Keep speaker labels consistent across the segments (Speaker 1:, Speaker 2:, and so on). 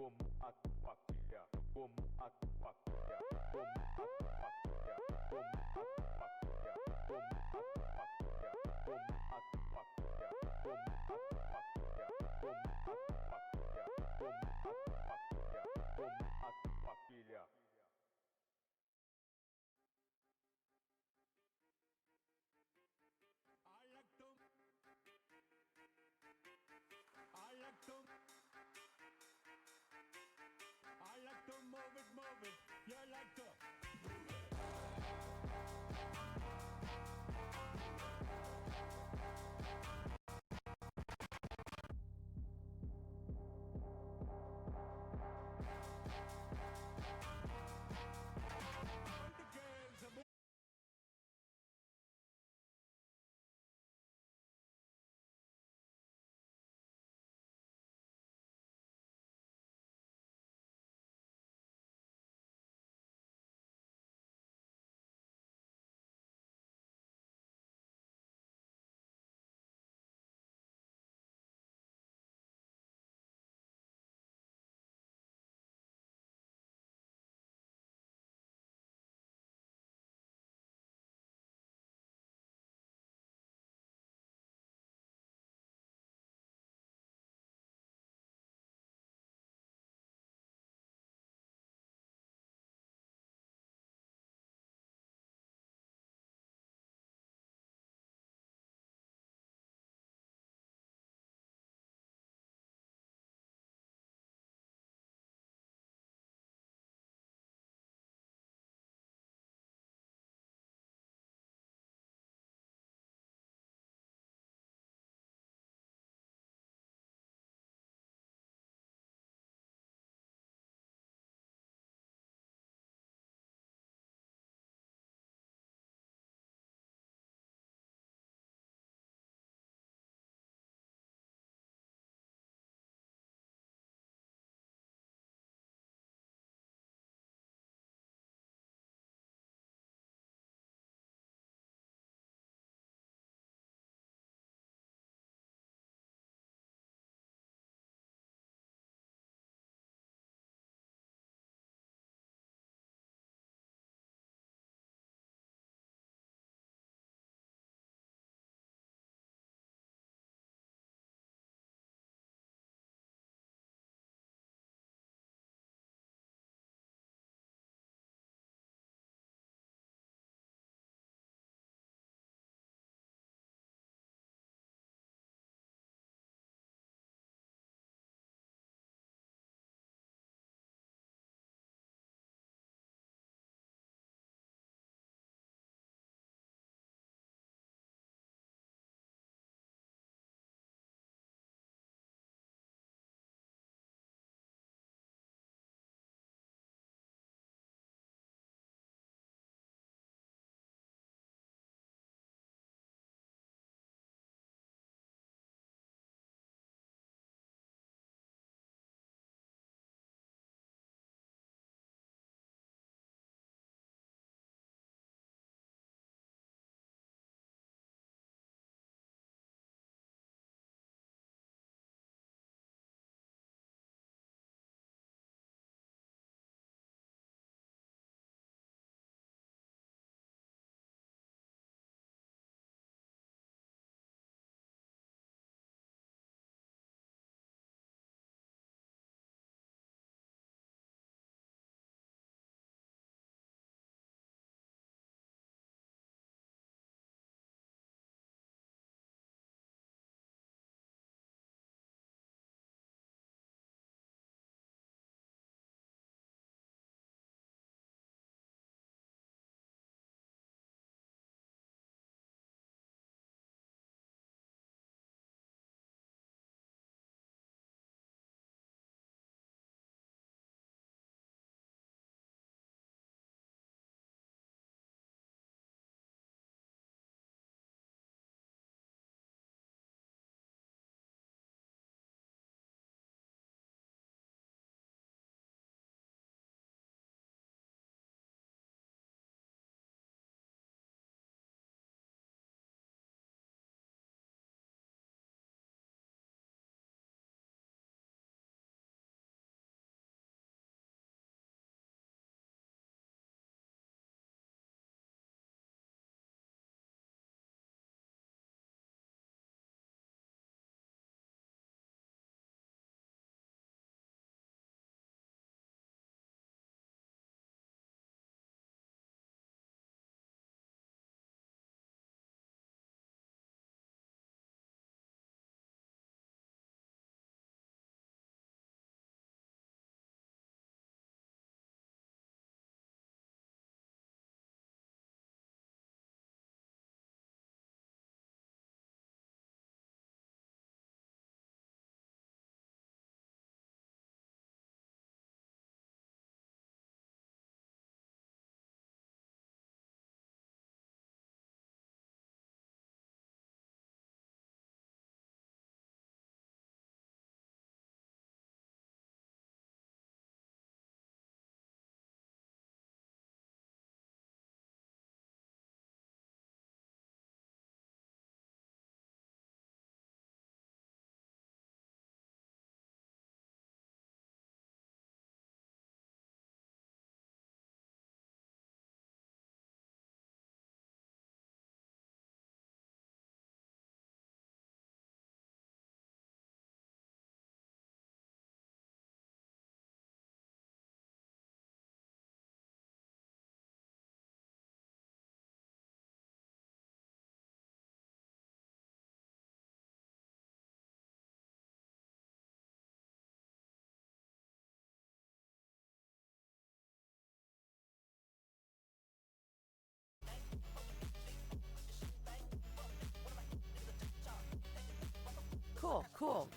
Speaker 1: como a tua filha, como a tua filha, como a tua filha, como a tua filha, como a tua filha, como a tua filha, como a tua filha, como a tua filha, como a tua filha, como a tua filha.
Speaker 2: I like to move it, you like to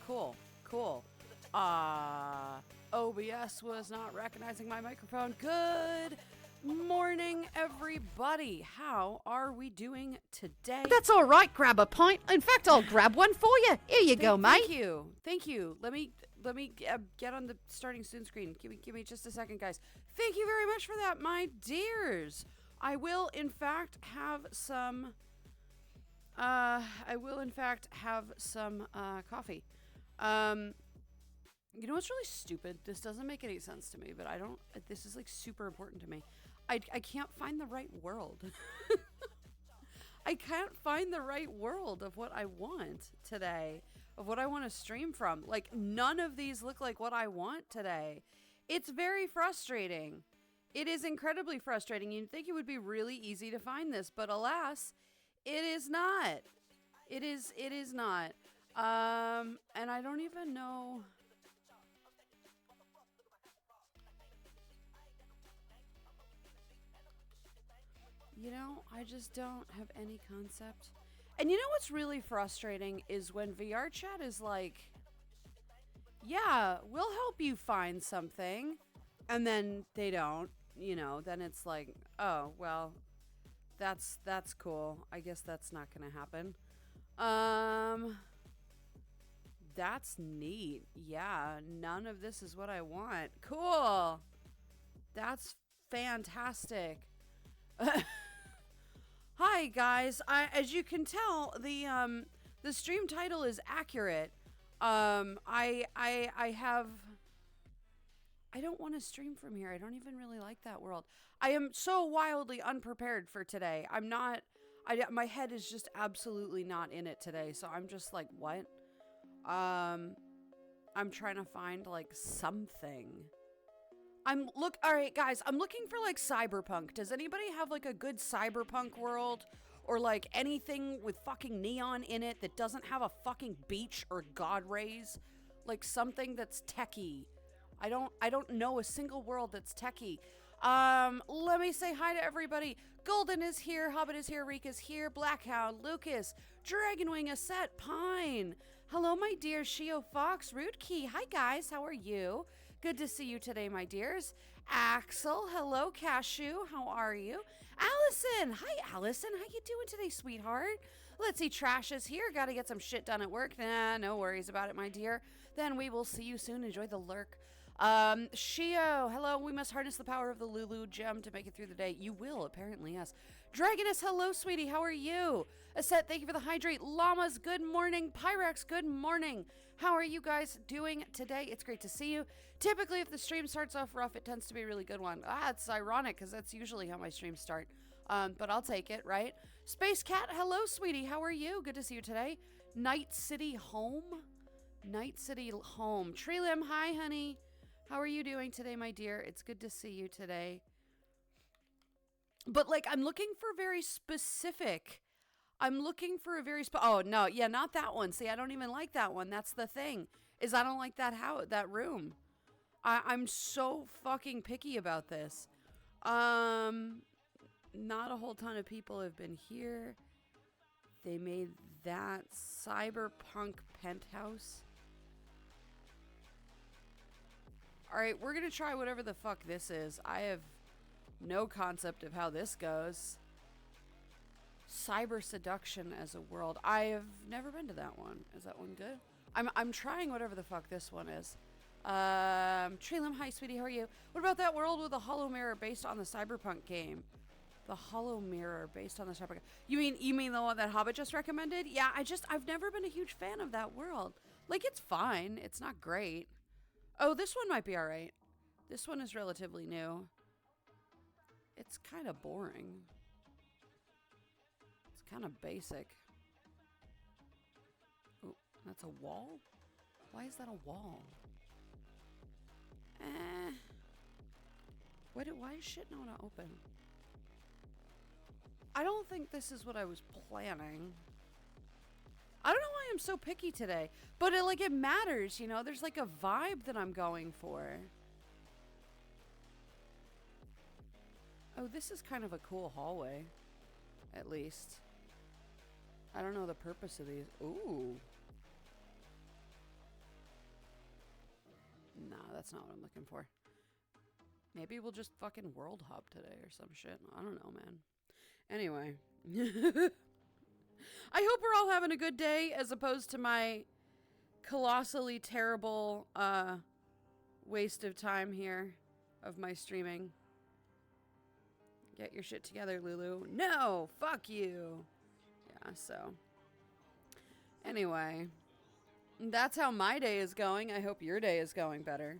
Speaker 3: Cool. OBS was not recognizing my microphone. Good morning, everybody. How are we doing today?
Speaker 4: That's all right. Grab a pint. In fact, I'll grab one for you. Here you go, mate.
Speaker 3: Thank you. Let me get on the starting soon screen. Give me just a second, guys. Thank you very much for that, my dears. I will, in fact, have some. Coffee. You know what's really stupid? This doesn't make any sense to me, but this is like super important to me. I can't find the right world. I can't find the right world of what I want today, of what I want to stream from. Like, none of these look like what I want today. It's very frustrating. It is incredibly frustrating. You'd think it would be really easy to find this, but alas, it is not. It is not. And I don't even know. You know, I just don't have any concept. And you know what's really frustrating is when VR chat is like, yeah, we'll help you find something. And then they don't, you know, then it's like, oh, well, that's cool. I guess that's not going to happen. That's neat. Yeah, none of this is what I want. Cool. That's fantastic. Hi guys. As you can tell, the stream title is accurate. I don't want to stream from here. I don't even really like that world. I am so wildly unprepared for today. My head is just absolutely not in it today. So I'm just like, what? I'm trying to find like something. All right, guys, I'm looking for like cyberpunk. Does anybody have like a good cyberpunk world or like anything with fucking neon in it that doesn't have a fucking beach or god rays? Like something that's techie. I don't know a single world that's techie. Let me say hi to everybody. Golden is here, Hobbit is here, Reek is here, Blackhound, Lucas, Dragonwing, Aset, Pine. Hello, my dear Shio Fox, Root Key. Hi guys, how are you? Good to see you today, my dears. Axel, hello, Cashew. How are you? Allison, hi, Allison. How you doing today, sweetheart? Let's see, Trash is here. Got to get some shit done at work. Nah, no worries about it, my dear. Then we will see you soon. Enjoy the lurk. Shio, hello. We must harness the power of the Lulu gem to make it through the day. You will, apparently, yes. Dragoness, hello, sweetie. How are you? Aset, thank you for the hydrate. Llamas, good morning. Pyrex, good morning. How are you guys doing today? It's great to see you. Typically, if the stream starts off rough, it tends to be a really good one. It's ironic because that's usually how my streams start. But I'll take it, right? Space Cat, hello, sweetie. How are you? Good to see you today. Night City Home. Night City Home. Treelim, hi, honey. How are you doing today, my dear? It's good to see you today. But, like, I'm looking for very specific. Oh, no. Yeah, not that one. See, I don't even like that one. That's the thing. Is I don't like that room. I'm so fucking picky about this. Not a whole ton of people have been here. They made that cyberpunk penthouse. Alright, we're gonna try whatever the fuck this is. I have no concept of how this goes. Cyber seduction as a world. I have never been to that one. Is that one good? I'm trying whatever the fuck this one is. Treelim, hi sweetie, how are you? What about that world with a hollow mirror based on the cyberpunk game? The hollow mirror based on the cyberpunk. You mean the one that Hobbit just recommended? Yeah, I've never been a huge fan of that world. Like, it's fine. It's not great. Oh, this one might be alright. This one is relatively new. It's kind of boring. It's kind of basic. Oh, that's a wall? Why is that a wall? Why is shit not open? I don't think this is what I was planning. I don't know why I'm so picky today, but it matters, you know? There's like a vibe that I'm going for. Oh, this is kind of a cool hallway, at least. I don't know the purpose of these. Ooh. Nah, that's not what I'm looking for. Maybe we'll just fucking world hop today or some shit. I don't know, man. Anyway. I hope we're all having a good day as opposed to my colossally terrible waste of time here of my streaming. Get your shit together, Lulu. No! Fuck you! Yeah, so. Anyway. That's how my day is going. I hope your day is going better.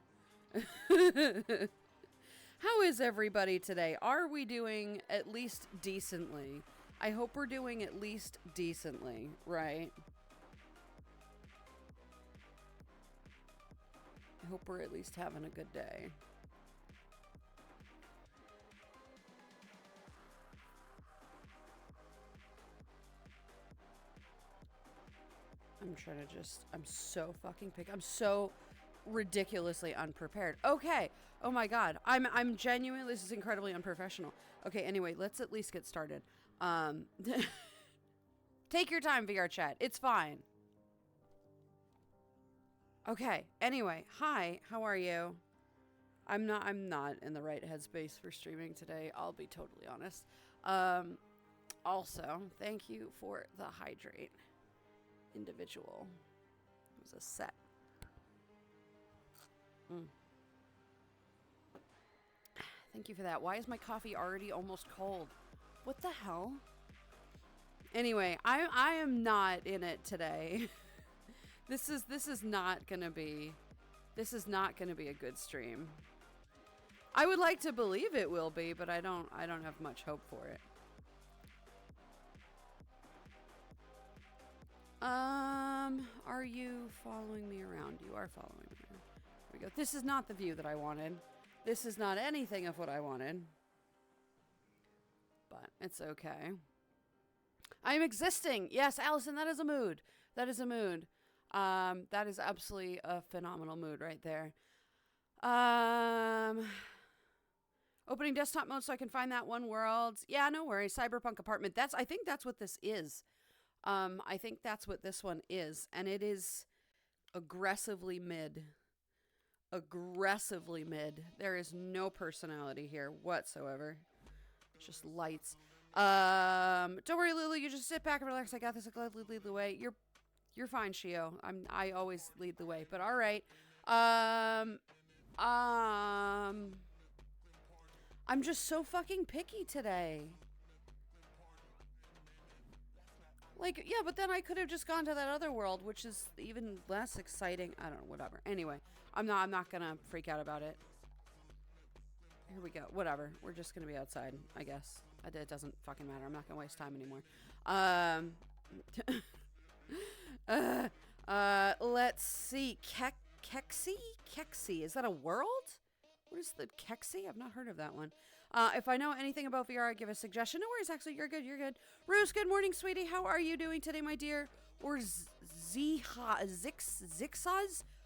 Speaker 3: How is everybody today? Are we doing at least decently? I hope we're doing at least decently, right? I hope we're at least having a good day. I'm trying to just, I'm so fucking picky. I'm so ridiculously unprepared. Okay. Oh my God. I'm genuinely, this is incredibly unprofessional. Okay. Anyway, let's at least get started. Take your time, VR chat. It's fine. Okay. Anyway. Hi. How are you? I'm not in the right headspace for streaming today. I'll be totally honest. Also, thank you for the hydrate. Individual. It was a set. Thank you for that. Why is my coffee already almost cold? What the hell? Anyway, I am not in it today. This is not gonna be a good stream. I would like to believe it will be, but I don't have much hope for it. Are you following me around? You are following me around. Here we go. This is not the view that I wanted. This is not anything of what I wanted. But it's okay. I am existing. Yes, Allison, that is a mood. That is a mood. That is absolutely a phenomenal mood right there. Opening desktop mode so I can find that one world. Yeah, no worries. Cyberpunk apartment. I think that's what this is. I think that's what this one is. And it is aggressively mid. Aggressively mid. There is no personality here whatsoever. It's just lights. Don't worry, Lulu. You just sit back and relax. I got this. I'll lead the way. You're fine, Shio. I always lead the way. But all right. I'm just so fucking picky today. Like, yeah, but then I could have just gone to that other world, which is even less exciting. I don't know, whatever. Anyway, I'm not gonna freak out about it. Here we go. Whatever. We're just gonna be outside, I guess. It doesn't fucking matter. I'm not gonna waste time anymore. Let's see. Kexi. Is that a world? What is the Kexi? I've not heard of that one. If I know anything about VR, I give a suggestion. No worries, actually. You're good. Roos, good morning, sweetie. How are you doing today, my dear? Or Zixaz?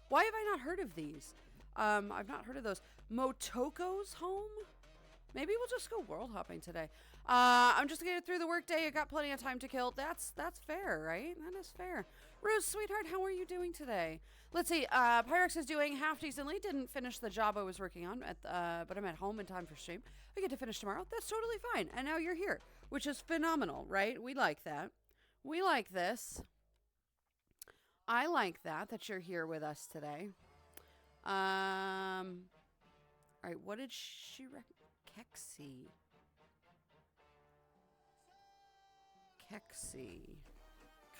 Speaker 3: Why have I not heard of these? I've not heard of those. Motoko's home? Maybe we'll just go world hopping today. I'm just getting through the workday. I got plenty of time to kill. That's fair, right? That is fair. Rose, sweetheart, how are you doing today? Let's see. Pyrex is doing half decently. Didn't finish the job I was working on, but I'm at home in time for stream. I get to finish tomorrow. That's totally fine. And now you're here, which is phenomenal, right? We like that. We like this. I like that you're here with us today. All right, what did she Kexi. What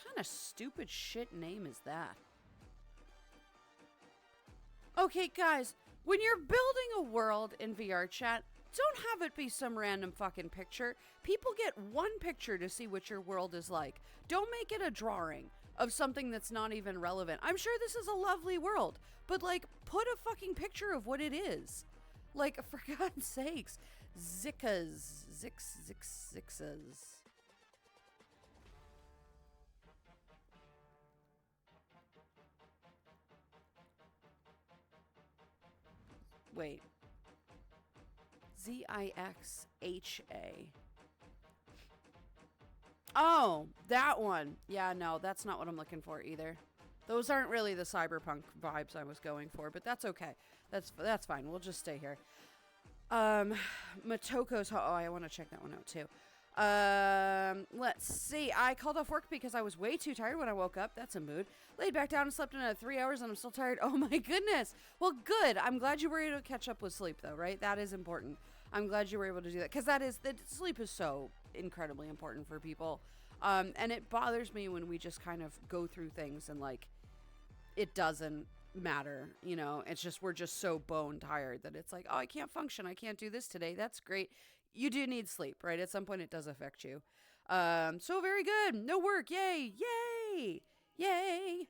Speaker 3: kind of stupid shit name is that? Okay, guys, when you're building a world in VR chat, don't have it be some random fucking picture. People get one picture to see what your world is like. Don't make it a drawing of something that's not even relevant. I'm sure this is a lovely world, but like, put a fucking picture of what it is. Like, for God's sakes. Zixas. Wait. Zixha. Oh, that one. Yeah, no, that's not what I'm looking for either. Those aren't really the cyberpunk vibes I was going for, but that's okay. That's fine. We'll just stay here. Motoko's. Oh, I want to check that one out too. Let's see. I called off work because I was way too tired when I woke up. That's a mood. Laid back down and slept in 3 hours and I'm still tired. Oh my goodness. Well, good. I'm glad you were able to catch up with sleep though, right? That is important. I'm glad you were able to do that because sleep is so incredibly important for people. And it bothers me when we just kind of go through things and like, it doesn't matter, you know, it's just, we're just so bone tired that it's like, oh, I can't function. I can't do this today. That's great. You do need sleep, right? At some point it does affect you. So very good. No work. Yay. Yay. Yay.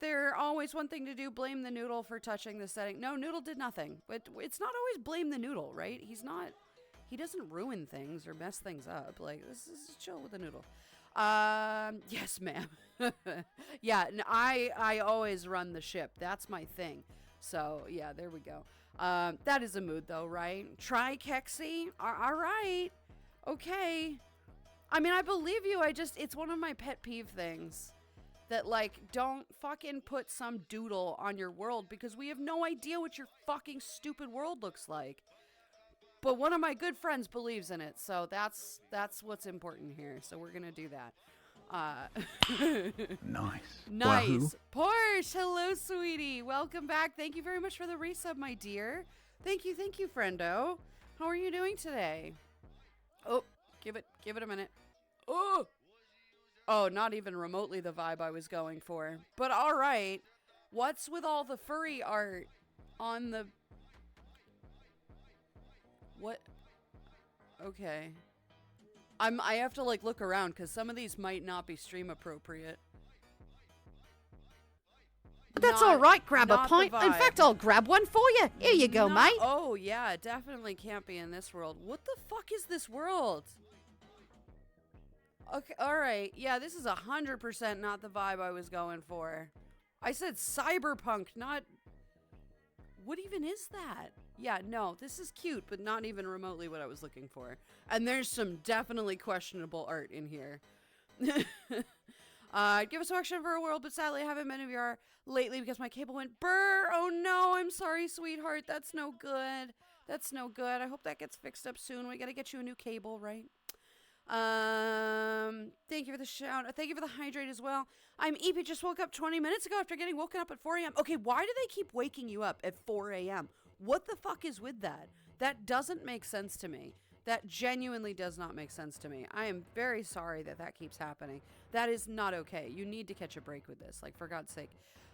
Speaker 3: There always one thing to do. Blame the noodle for touching the setting. No, noodle did nothing, but it's not always blame the noodle, right? He doesn't ruin things or mess things up. Like, this is chill with the noodle. Yes, ma'am. Yeah, I always run the ship. That's my thing. So, yeah, there we go. That is a mood, though, right? Try Kexi. All right. Okay. I mean, I believe you. It's one of my pet peeve things. That, like, don't fucking put some doodle on your world because we have no idea what your fucking stupid world looks like. But one of my good friends believes in it, so that's what's important here. So we're gonna do that.
Speaker 5: Nice.
Speaker 3: Nice.
Speaker 5: Wahoo.
Speaker 3: Porsche, hello, sweetie. Welcome back. Thank you very much for the resub, my dear. Thank you, friendo. How are you doing today? Oh, give it a minute. Oh, not even remotely the vibe I was going for. But all right. What's with all the furry art on the... What? Okay. I have to like look around because some of these might not be stream appropriate.
Speaker 4: That's all right. Grab a pint. In fact, I'll grab one for you. Here you go, mate.
Speaker 3: Oh, yeah. It definitely can't be in this world. What the fuck is this world? Okay. All right. Yeah, this is 100% not the vibe I was going for. I said cyberpunk, not... What even is that? Yeah, no, this is cute, but not even remotely what I was looking for. And there's some definitely questionable art in here. Give us a question for a world, but sadly I haven't been in VR lately because my cable went brr. Oh no, I'm sorry, sweetheart. That's no good. That's no good. I hope that gets fixed up soon. We gotta get you a new cable, right? Thank you for the shout. Thank you for the hydrate as well. I'm EP, just woke up 20 minutes ago after getting woken up at 4 a.m. Okay, why do they keep waking you up at 4 a.m.? What the fuck is with that? That doesn't make sense to me. That genuinely does not make sense to me. I am very sorry that keeps happening. That is not okay. You need to catch a break with this, like, for God's sake.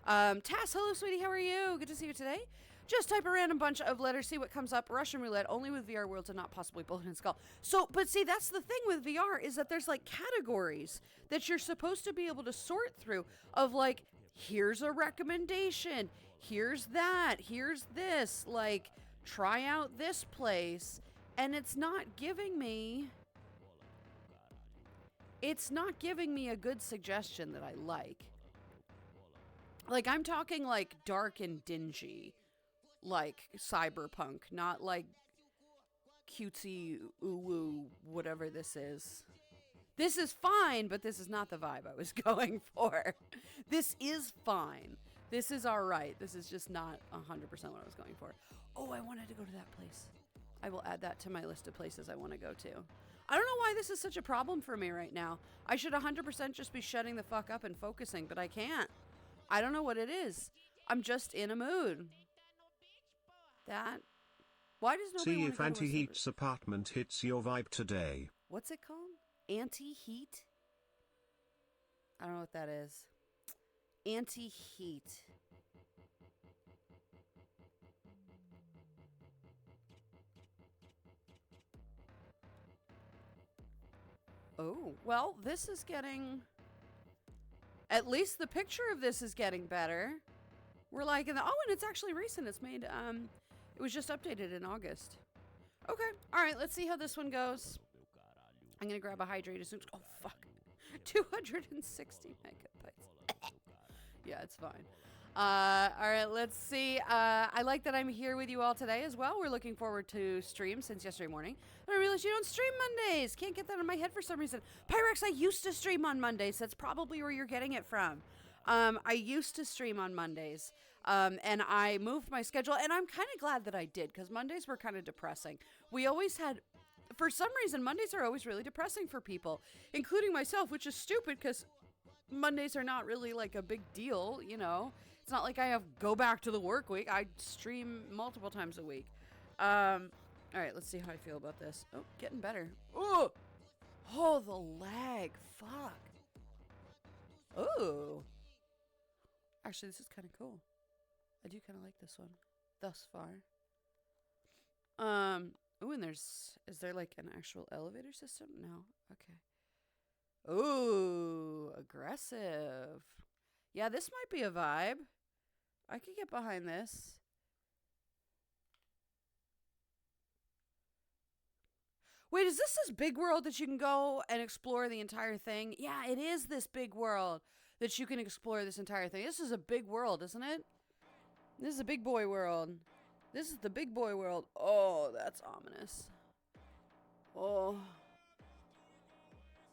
Speaker 3: Tass, hello, sweetie. How are you? Good to see you today. Just type a random bunch of letters, see what comes up. Russian roulette, only with VR worlds and not possibly bullet and skull. So, but see, that's the thing with VR is that there's like categories that you're supposed to be able to sort through of like, here's a recommendation, here's that, here's this, like, try out this place. And it's not giving me a good suggestion that I like. Like, I'm talking like dark and dingy. Like cyberpunk, not like cutesy woo whatever this is. This is fine, but this is not the vibe I was going for. This is fine. This is all right. This is just not 100% what I was going for. Oh, I wanted to go to that place. I will add that to my list of places I want to go to. I don't know why this is such a problem for me right now. I should 100% just be shutting the fuck up and focusing, but I can't. I don't know what it is. I'm just in a mood. Why does nobody
Speaker 5: See
Speaker 3: want
Speaker 5: if
Speaker 3: to go
Speaker 5: Anti-Heat's apartment hits your vibe today.
Speaker 3: What's it called? Anti-Heat? I don't know what that is. Anti-Heat. Oh, well, this is getting... At least the picture of this is getting better. We're like in the... Oh, and it's actually recent. It's made... It was just updated in August. Okay. All right. Let's see how this one goes. I'm going to grab a hydrate as soon as... Oh, fuck. 260 megabytes. Yeah, it's fine. All right. Let's see. I like that I'm here with you all today as well. We're looking forward to stream since yesterday morning. But I realized you don't stream Mondays. Can't get that in my head for some reason. Pyrex, I used to stream on Mondays. That's probably where you're getting it from. I used to stream on Mondays, and I moved my schedule, and I'm kind of glad that I did, because Mondays were kind of depressing. We always had, for some reason, Mondays are always really depressing for people, including myself, which is stupid, because Mondays are not really like a big deal, you know. It's not like I have go back to the work week. I stream multiple times a week. All right, let's see how I feel about this. Oh, getting better. Oh, the lag. Fuck. Oh. Actually, this is kind of cool. I do kind of like this one thus far. Oh, and is there like an actual elevator system? No. Okay. Ooh, aggressive. Yeah, this might be a vibe. I could get behind this. Wait, is this big world that you can go and explore the entire thing? Yeah, it is this big world that you can explore this entire thing. This is a big world, isn't it? This is a big boy world. This is the big boy world. Oh, that's ominous. Oh.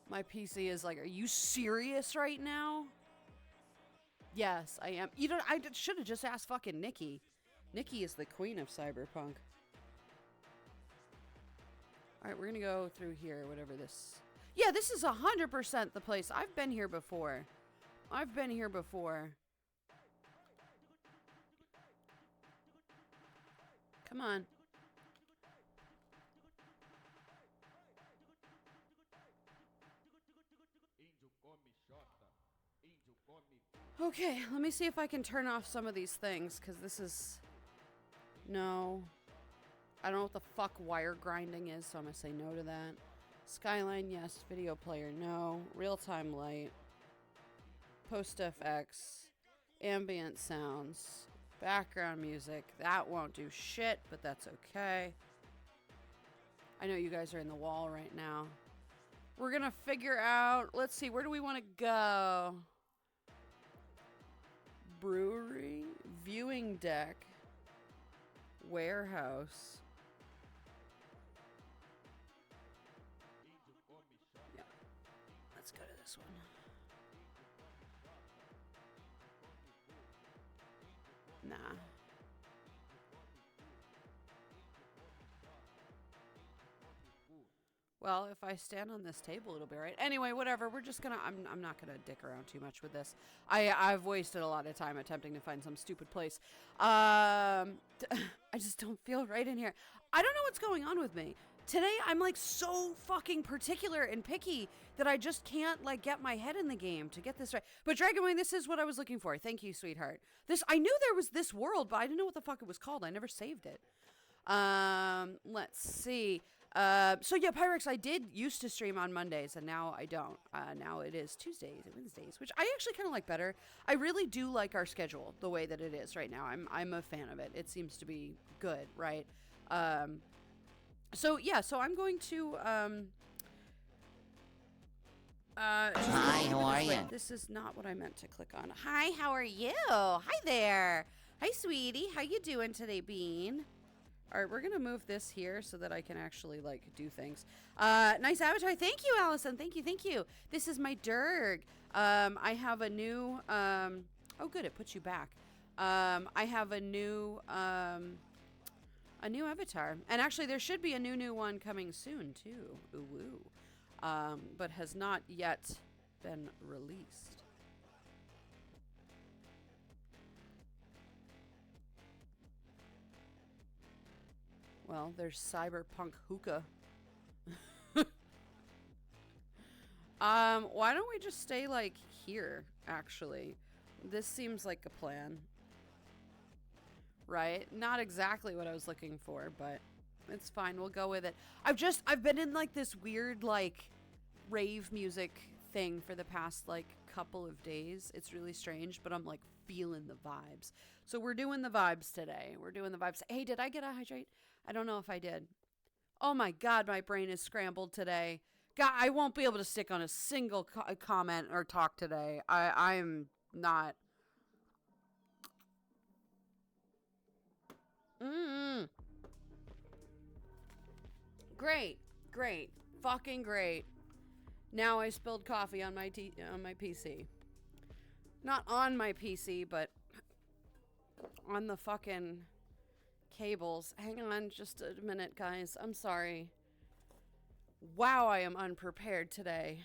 Speaker 3: My PC is like, are you serious right now? Yes, I am. You know, I should have just asked fucking Nikki. Nikki is the queen of cyberpunk. All right, we're going to go through here, whatever this... Yeah, this is 100% the place. I've been here before. I've been here before. Come on. Okay, let me see if I can turn off some of these things, because this is... No. I don't know what the fuck wire grinding is, so I'm going to say no to that. Skyline, yes. Video player, no. Real-time light. Post-FX. Ambient sounds. Background music. That won't do shit, but that's okay. I know you guys are in the wall right now. We're going to figure out... Let's see, where do we want to go? Brewery. Viewing deck. Warehouse. Yeah. Let's go to this one. Nah. Well, if I stand on this table, it'll be right. Anyway, whatever. We're just gonna... I'm not gonna dick around too much with this. I've wasted a lot of time attempting to find some stupid place. I just don't feel right in here. I don't know what's going on with me. Today, I'm like so fucking particular and picky that I just can't like get my head in the game to get this right. But Dragonwing, this is what I was looking for. Thank you, sweetheart. I knew there was this world, but I didn't know what the fuck it was called. I never saved it. Let's see. So yeah, Pyrex, I did used to stream on Mondays, and now I don't. Now it is Tuesdays and Wednesdays, which I actually kind of like better. I really do like our schedule the way that it is right now. I'm a fan of it. It seems to be good, right? So yeah, so I'm going to
Speaker 6: Hi, how are you?
Speaker 3: This is not what I meant to click on. Hi, how are you? Hi there. Hi, sweetie. How you doing today, Bean? All right, we're going to move this here so that I can actually, like, do things. Nice avatar. Thank you, Allison. Thank you, thank you. This is my Durg. I have a new... oh, good. It puts you back. I have a new avatar. And actually, there should be a new one coming soon, too. Ooh, woo. But has not yet been released. Well, there's cyberpunk hookah. Why don't we just stay, like, here, actually? This seems like a plan. Right? Not exactly what I was looking for, but it's fine. We'll go with it. I've been in, like, this weird, like, rave music thing for the past, like, couple of days. It's really strange, but I'm, like, feeling the vibes. So we're doing the vibes today. We're doing the vibes. Hey, did I get a hydrate? I don't know if I did. Oh my God, my brain is scrambled today. God, I won't be able to stick on a single comment or talk today. I'm not. Great, great, fucking great. Now I spilled coffee on my PC. Not on my PC, but on the fucking cables. Hang on just a minute, guys. I'm sorry. Wow, I am unprepared today.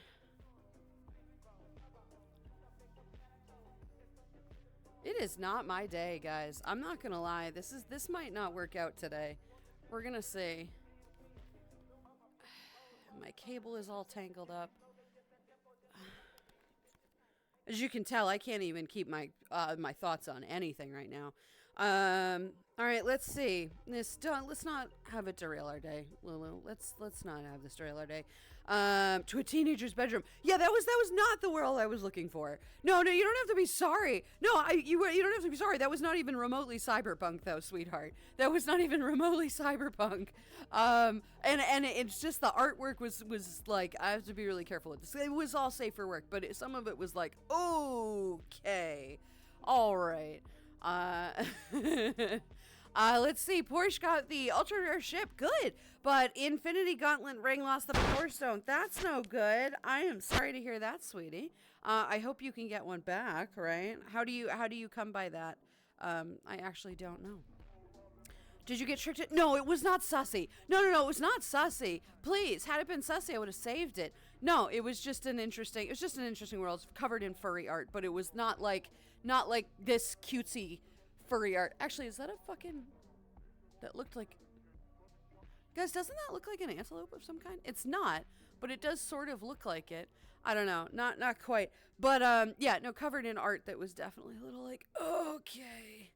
Speaker 3: It is not my day, guys. I'm not gonna lie. This might not work out today. We're gonna see. My cable is all tangled up. As you can tell, I can't even keep my my thoughts on anything right now. All right, let's see. Let's not have it derail our day, Lulu. Let's not have this derail our day. To a teenager's bedroom. Yeah, that was not the world I was looking for. No, you don't have to be sorry. No, you don't have to be sorry. That was not even remotely cyberpunk, though, sweetheart. That was not even remotely cyberpunk. And it's just the artwork was like, I have to be really careful with this. It was all safe for work, but some of it was like, okay, all right. Let's see. Porsche got the ultra rare ship. Good. But Infinity Gauntlet ring lost the Power Stone. That's no good. I am sorry to hear that, sweetie. I hope you can get one back, right? How do you come by that? I actually don't know. Did you get tricked? No, it was not sussy. No, it was not sussy. Please, had it been sussy, I would have saved it. No, it was just an interesting world. It's covered in furry art, but it was not like this cutesy furry art. Actually, is that a fucking... That looked like... Guys, doesn't that look like an antelope of some kind? It's not, but it does sort of look like it. I don't know. Not quite. But, yeah, no, covered in art that was definitely a little like, okay.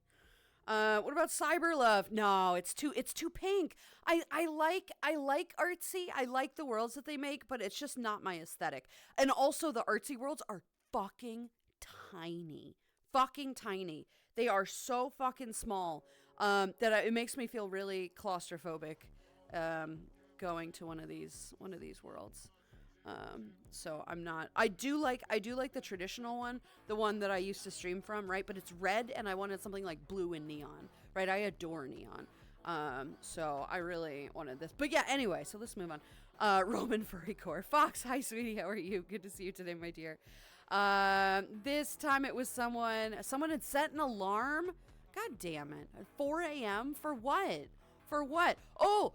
Speaker 3: What about Cyber Love? No, it's too pink. I like artsy. I like the worlds that they make, but it's just not my aesthetic. And also the artsy worlds are fucking tiny. Fucking tiny. They are so fucking small that it makes me feel really claustrophobic going to one of these worlds. So I'm not. I do like the traditional one, the one that I used to stream from, right? But it's red, and I wanted something like blue and neon, right? I adore neon. So I really wanted this. But yeah, anyway, so let's move on. Roman Furry Core. Fox, hi sweetie, how are you? Good to see you today, my dear. This time it was someone had set an alarm. God damn it. At 4 a.m. for what? For what? Oh,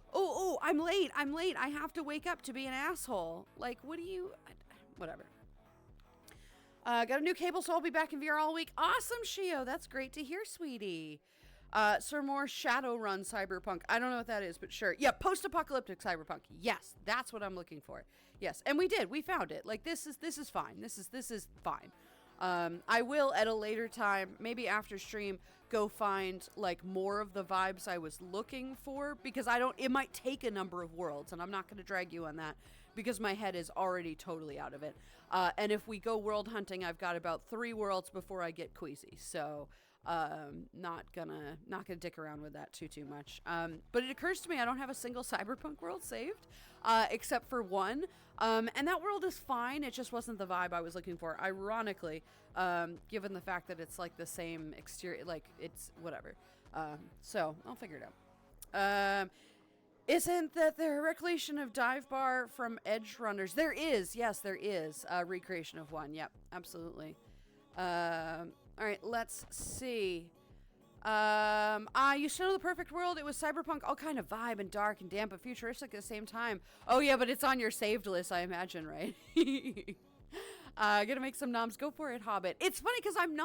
Speaker 3: I'm late. I have to wake up to be an asshole. Like, what do you... Whatever. Got a new cable, so I'll be back in VR all week. Awesome, Shio. That's great to hear, sweetie. Sir Moore Shadowrun Cyberpunk. I don't know what that is, but sure. Yeah, post-apocalyptic Cyberpunk. Yes, that's what I'm looking for. Yes, and we did. We found it. Like, this is fine. This is fine. I will, at a later time, maybe after stream, go find, like, more of the vibes I was looking for, because it might take a number of worlds, and I'm not going to drag you on that, because my head is already totally out of it. And if we go world hunting, I've got about 3 worlds before I get queasy, so... not gonna dick around with that too much. But it occurs to me I don't have a single Cyberpunk world saved, except for one. And that world is fine. It just wasn't the vibe I was looking for. Ironically, given the fact that it's like the same exterior, like it's whatever. So I'll figure it out. Isn't that the recreation of Dive Bar from Edge Runners? There is, yes, there is a recreation of one. Yep, absolutely. All right, let's see. You still know the perfect world. It was cyberpunk, all kind of vibe and dark and damp and futuristic at the same time. Oh yeah, but it's on your saved list, I imagine, right? Gonna make some noms. Go for it, Hobbit. It's funny because I'm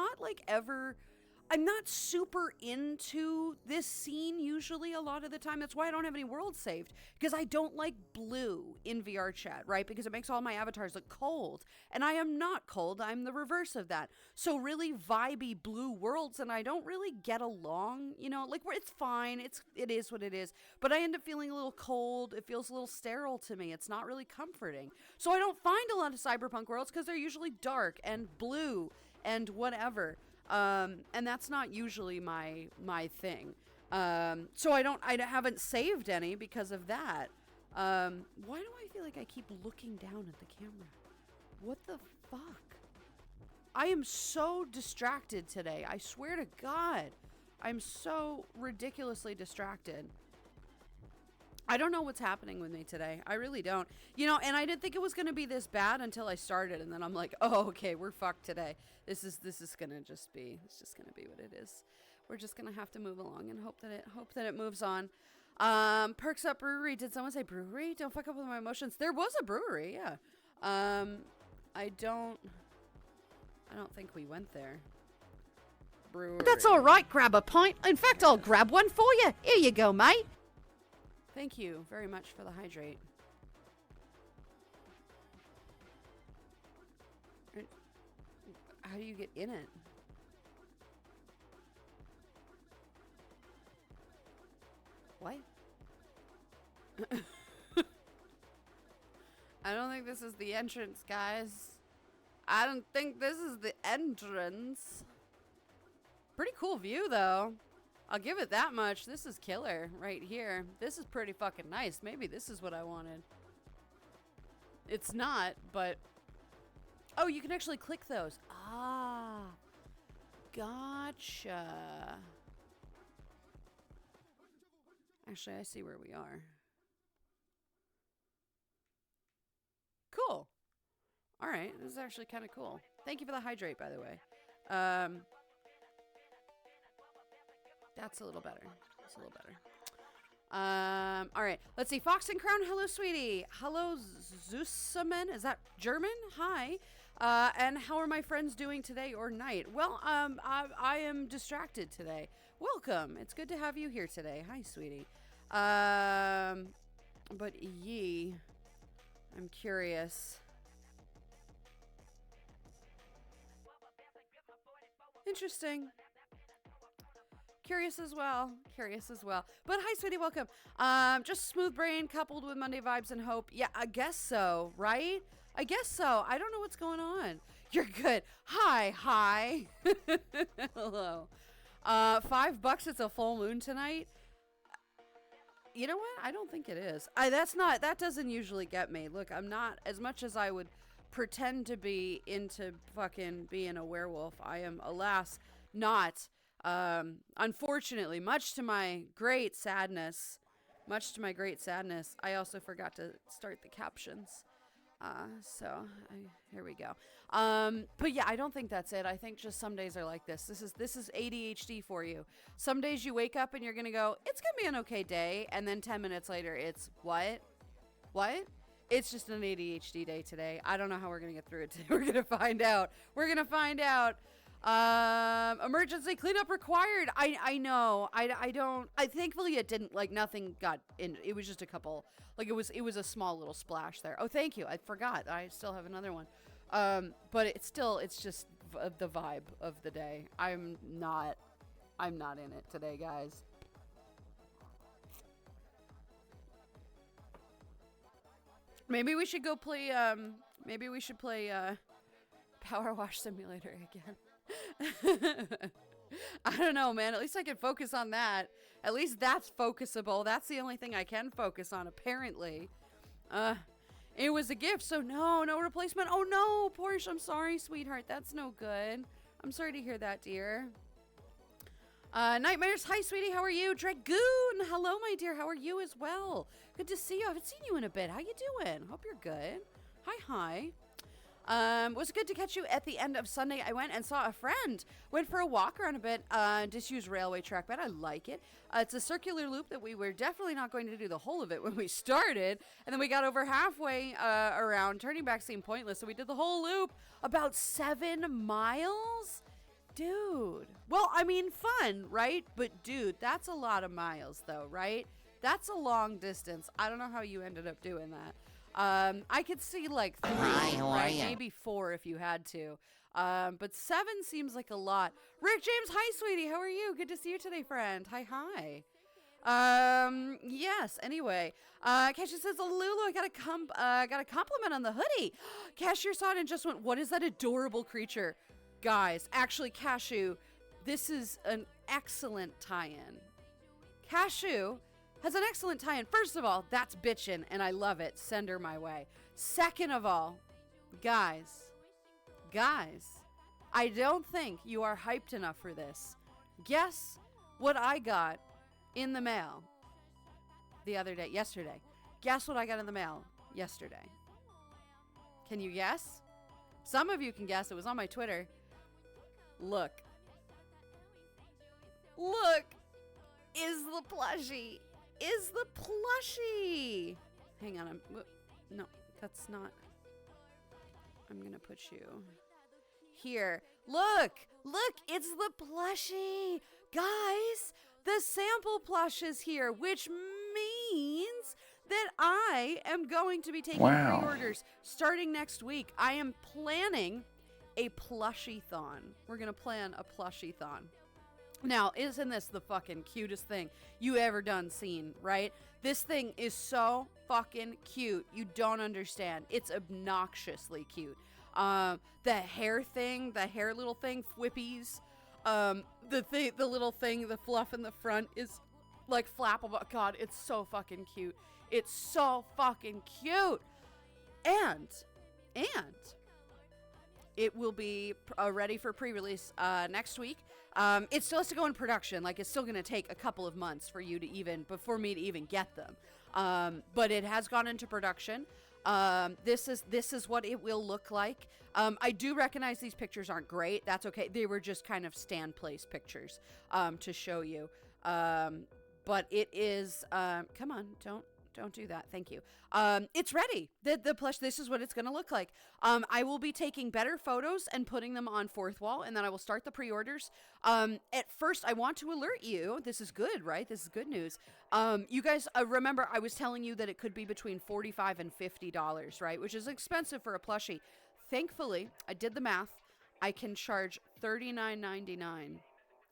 Speaker 3: not super into this scene usually a lot of the time. That's why I don't have any worlds saved, because I don't like blue in VR chat, right? Because it makes all my avatars look cold, and I am not cold. I'm the reverse of that. So really vibey blue worlds, and I don't really get along, you know, like, where it's fine. It is what it is, but I end up feeling a little cold. It feels a little sterile to me. It's not really comforting. So I don't find a lot of cyberpunk worlds because they're usually dark and blue and whatever. And that's not usually my thing. So I haven't saved any because of that. Why do I feel like I keep looking down at the camera? What the fuck? I am so distracted today. I swear to God. I'm so ridiculously distracted. I don't know what's happening with me today. I really don't. You know, and I didn't think it was going to be this bad until I started, and then I'm like, oh, okay, we're fucked today. This is going to just be, it's just going to be what it is. We're just going to have to move along and hope that it moves on. Perks Up Brewery. Did someone say brewery? Don't fuck up with my emotions. There was a brewery, yeah. I don't think we went there. Brewery.
Speaker 4: That's all right, grab a pint. In fact, I'll grab one for you. Here you go, mate.
Speaker 3: Thank you very much for the hydrate. How do you get in it? What? I don't think this is the entrance, guys. I don't think this is the entrance. Pretty cool view, though. I'll give it that much. This is killer right here. This is pretty fucking nice. Maybe this is what I wanted. It's not, but... Oh, you can actually click those. Ah. Gotcha. Actually, I see where we are. Cool. All right. This is actually kind of cool. Thank you for the hydrate, by the way. That's a little better. That's a little better. All right. Let's see. Fox and Crown. Hello, sweetie. Hello, Zussamen. Is that German? Hi. And how are my friends doing today or night? Well, I am distracted today. Welcome. It's good to have you here today. Hi, sweetie. But I'm curious. Interesting. Curious as well. But hi, sweetie, welcome. Just smooth brain coupled with Monday vibes and hope. Yeah, I guess so, right? I guess so. I don't know what's going on. You're good. Hi. Hello. $5, it's a full moon tonight. You know what? I don't think it is. That doesn't usually get me. Look, I'm not, as much as I would pretend to be into fucking being a werewolf, I am, alas, not. Unfortunately, much to my great sadness, I also forgot to start the captions. Here we go. But yeah, I don't think that's it. I think just some days are like this. This is ADHD for you. Some days you wake up and you're going to go, it's going to be an okay day. And then 10 minutes later, it's what? It's just an ADHD day today. I don't know how we're going to get through it today. We're going to find out. Emergency cleanup required. I know. I thankfully it didn't, like, nothing got in. It was just a couple, like, it was a small little splash there. Oh, thank you. I forgot. I still have another one. But it's just the vibe of the day. I'm not in it today, guys. Maybe we should go play, Power Wash Simulator again. I don't know, man. At least I can focus on that. At least that's focusable. That's the only thing I can focus on, apparently. It was a gift, so no replacement. Oh no, Porsche, I'm sorry, sweetheart. That's no good. I'm sorry to hear that, dear. Nightmares, hi, sweetie. How are you? Dragoon, hello, my dear. How are you as well? Good to see you. I haven't seen you in a bit. How you doing? Hope you're good. Hi. Was good to catch you at the end of Sunday. I went and saw a friend. Went for a walk around a bit. Disused railway track, but I like it. It's a circular loop that we were definitely not going to do the whole of it when we started. And then we got over halfway around. Turning back seemed pointless, so we did the whole loop. About 7 miles? Dude. Well, I mean, fun, right? But, dude, that's a lot of miles, though, right? That's a long distance. I don't know how you ended up doing that. I could see like 3, right? Maybe 4 if you had to. But 7 seems like a lot. Rick James, hi, sweetie. How are you? Good to see you today, friend. Hi. Yes. Anyway, Cashew says, Lulu, I got a compliment on the hoodie. Cashew saw it and just went, what is that adorable creature? Guys, actually, Cashew, this is an excellent tie-in. Cashew has an excellent tie-in. First of all, that's bitchin', and I love it. Send her my way. Second of all, guys, I don't think you are hyped enough for this. Guess what I got in the mail. the other day. Yesterday. Guess what I got in the mail yesterday? Can you guess? Some of you can guess. It was on my Twitter. Look. Look. Is the plushie. Is the plushie. Hang on. No, that's not. I'm going to put you here. Look. Look. It's the plushie. Guys, the sample plush is here, which means that I am going to be taking pre-orders starting next week. I am planning a plushie-thon. We're going to plan a plushie-thon. Now, isn't this the fucking cutest thing you ever done seen, right? This thing is so fucking cute. You don't understand. It's obnoxiously cute. The hair thing, the hair little thing, whippies. The little thing, the fluff in the front is like flappable. God, it's so fucking cute. It's so fucking cute. And it will be ready for pre-release next week. It still has to go in production. Like, it's still going to take a couple of months for me to even get them. But it has gone into production. This is what it will look like. I do recognize these pictures aren't great. That's okay. They were just kind of stand place pictures to show you. But it is, come on, don't do that. Thank you. It's ready. The plush, this is what it's going to look like. I will be taking better photos and putting them on Fourth Wall, and then I will start the pre-orders. At first, I want to alert you. This is good, right? This is good news. You guys, remember I was telling you that it could be between $45 and $50, right? Which is expensive for a plushie. Thankfully, I did the math. I can charge $39.99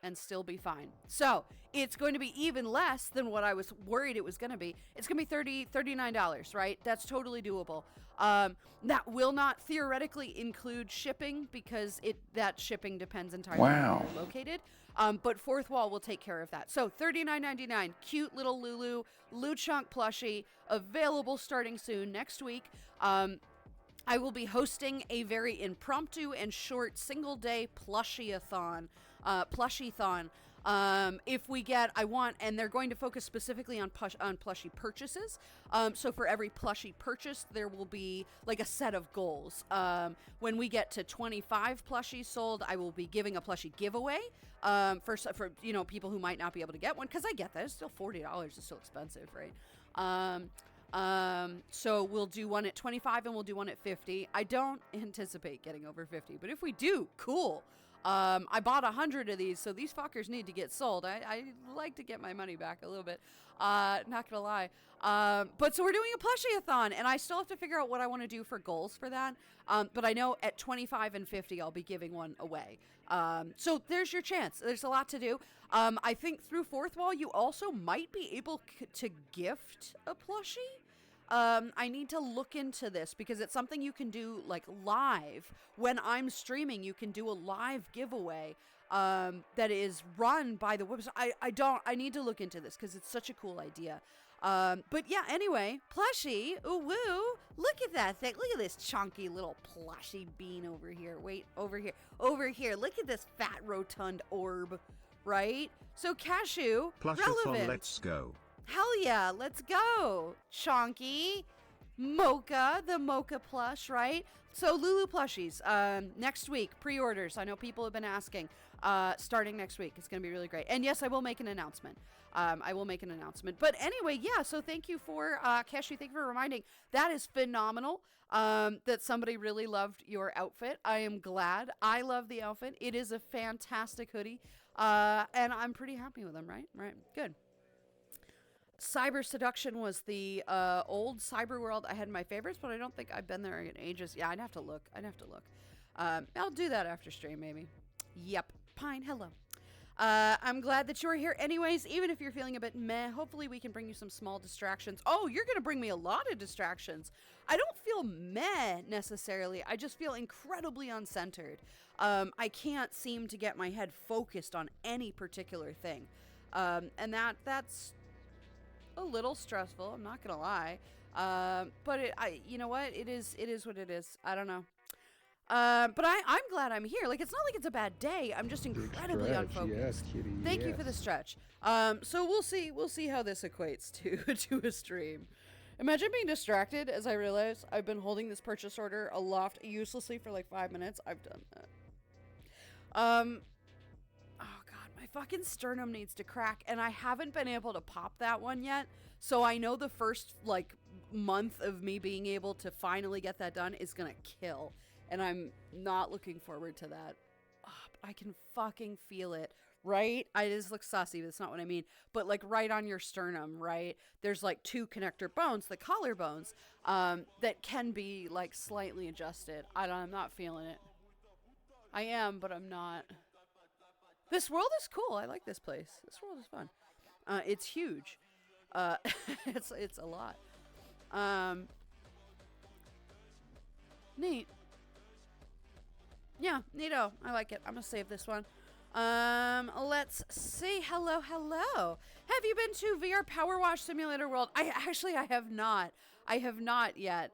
Speaker 3: and still be fine. So it's going to be even less than what I was worried it was going to be. It's going to be $39, right? That's totally doable. That will not theoretically include shipping because that shipping depends entirely on where you're located. But Fourth Wall will take care of that. So $39.99, cute little Lulu Chunk plushie, available starting soon next week. I will be hosting a very impromptu and short single-day plushie-a-thon. If we get, and they're going to focus specifically on plushie purchases. So for every plushie purchased, there will be like a set of goals. When we get to 25 plushies sold, I will be giving a plushie giveaway. For people who might not be able to get one, because I get that it's still $40. It's still expensive, right? So we'll do one at 25 and we'll do one at 50. I don't anticipate getting over 50, but if we do, cool. I bought 100 of these, so these fuckers need to get sold. I like to get my money back a little bit. Not gonna lie. But so we're doing a plushie-a-thon, and I still have to figure out what I want to do for goals for that. But I know at 25 and 50, I'll be giving one away. So there's your chance. There's a lot to do. I think through Fourth Wall, you also might be able to gift a plushie. I need to look into this because it's something you can do like live. When I'm streaming, you can do a live giveaway that is run by the website. I need to look into this because it's such a cool idea. But yeah, anyway, plushie, ooh woo, look at that thing. Look at this chunky little plushie bean over here. Wait, over here. Look at this fat rotund orb, right? So cashew, relevant.
Speaker 5: Let's go.
Speaker 3: Hell yeah, let's go. Chonky, Mocha, the Mocha plush, right? So Lulu plushies, next week, pre-orders. I know people have been asking, starting next week. It's going to be really great. And yes, I will make an announcement. But anyway, yeah, so thank you for, Cashew, thank you for reminding. That is phenomenal, that somebody really loved your outfit. I am glad. I love the outfit. It is a fantastic hoodie, and I'm pretty happy with them, right? Right, good. Cyber Seduction was the old Cyber World. I had my favorites, but I don't think I've been there in ages. Yeah, I'd have to look. I'll do that after stream, maybe. Yep. Pine, hello. I'm glad that you're here anyways, even if you're feeling a bit meh. Hopefully we can bring you some small distractions. Oh, you're going to bring me a lot of distractions. I don't feel meh necessarily. I just feel incredibly uncentered. I can't seem to get my head focused on any particular thing. And that's a little stressful, I'm not gonna lie, but you know what, it is what it is. I don't know. But I'm glad I'm here. Like, it's not like it's a bad day. I'm just incredibly unfocused.
Speaker 7: Yes, kitty.
Speaker 3: Thank you for the stretch. So we'll see how this equates to a stream. Imagine being distracted as I realize I've been holding this purchase order aloft uselessly for like 5 minutes. I've done that. Oh god, my fucking sternum needs to crack, and I haven't been able to pop that one yet. So I know the first like month of me being able to finally get that done is gonna kill, and I'm not looking forward to that. Oh, I can fucking feel it. Right? I just look sussy, but that's not what I mean. But like right on your sternum, right? There's like 2 connector bones, the collarbones, that can be like slightly adjusted. I'm not feeling it. I am, but I'm not. This world is cool. I like this place. This world is fun. It's huge. It's a lot. Neat. Yeah, neato. I like it. I'm gonna save this one. Let's see. Hello. Have you been to VR Power Wash Simulator World? I have not. I have not yet.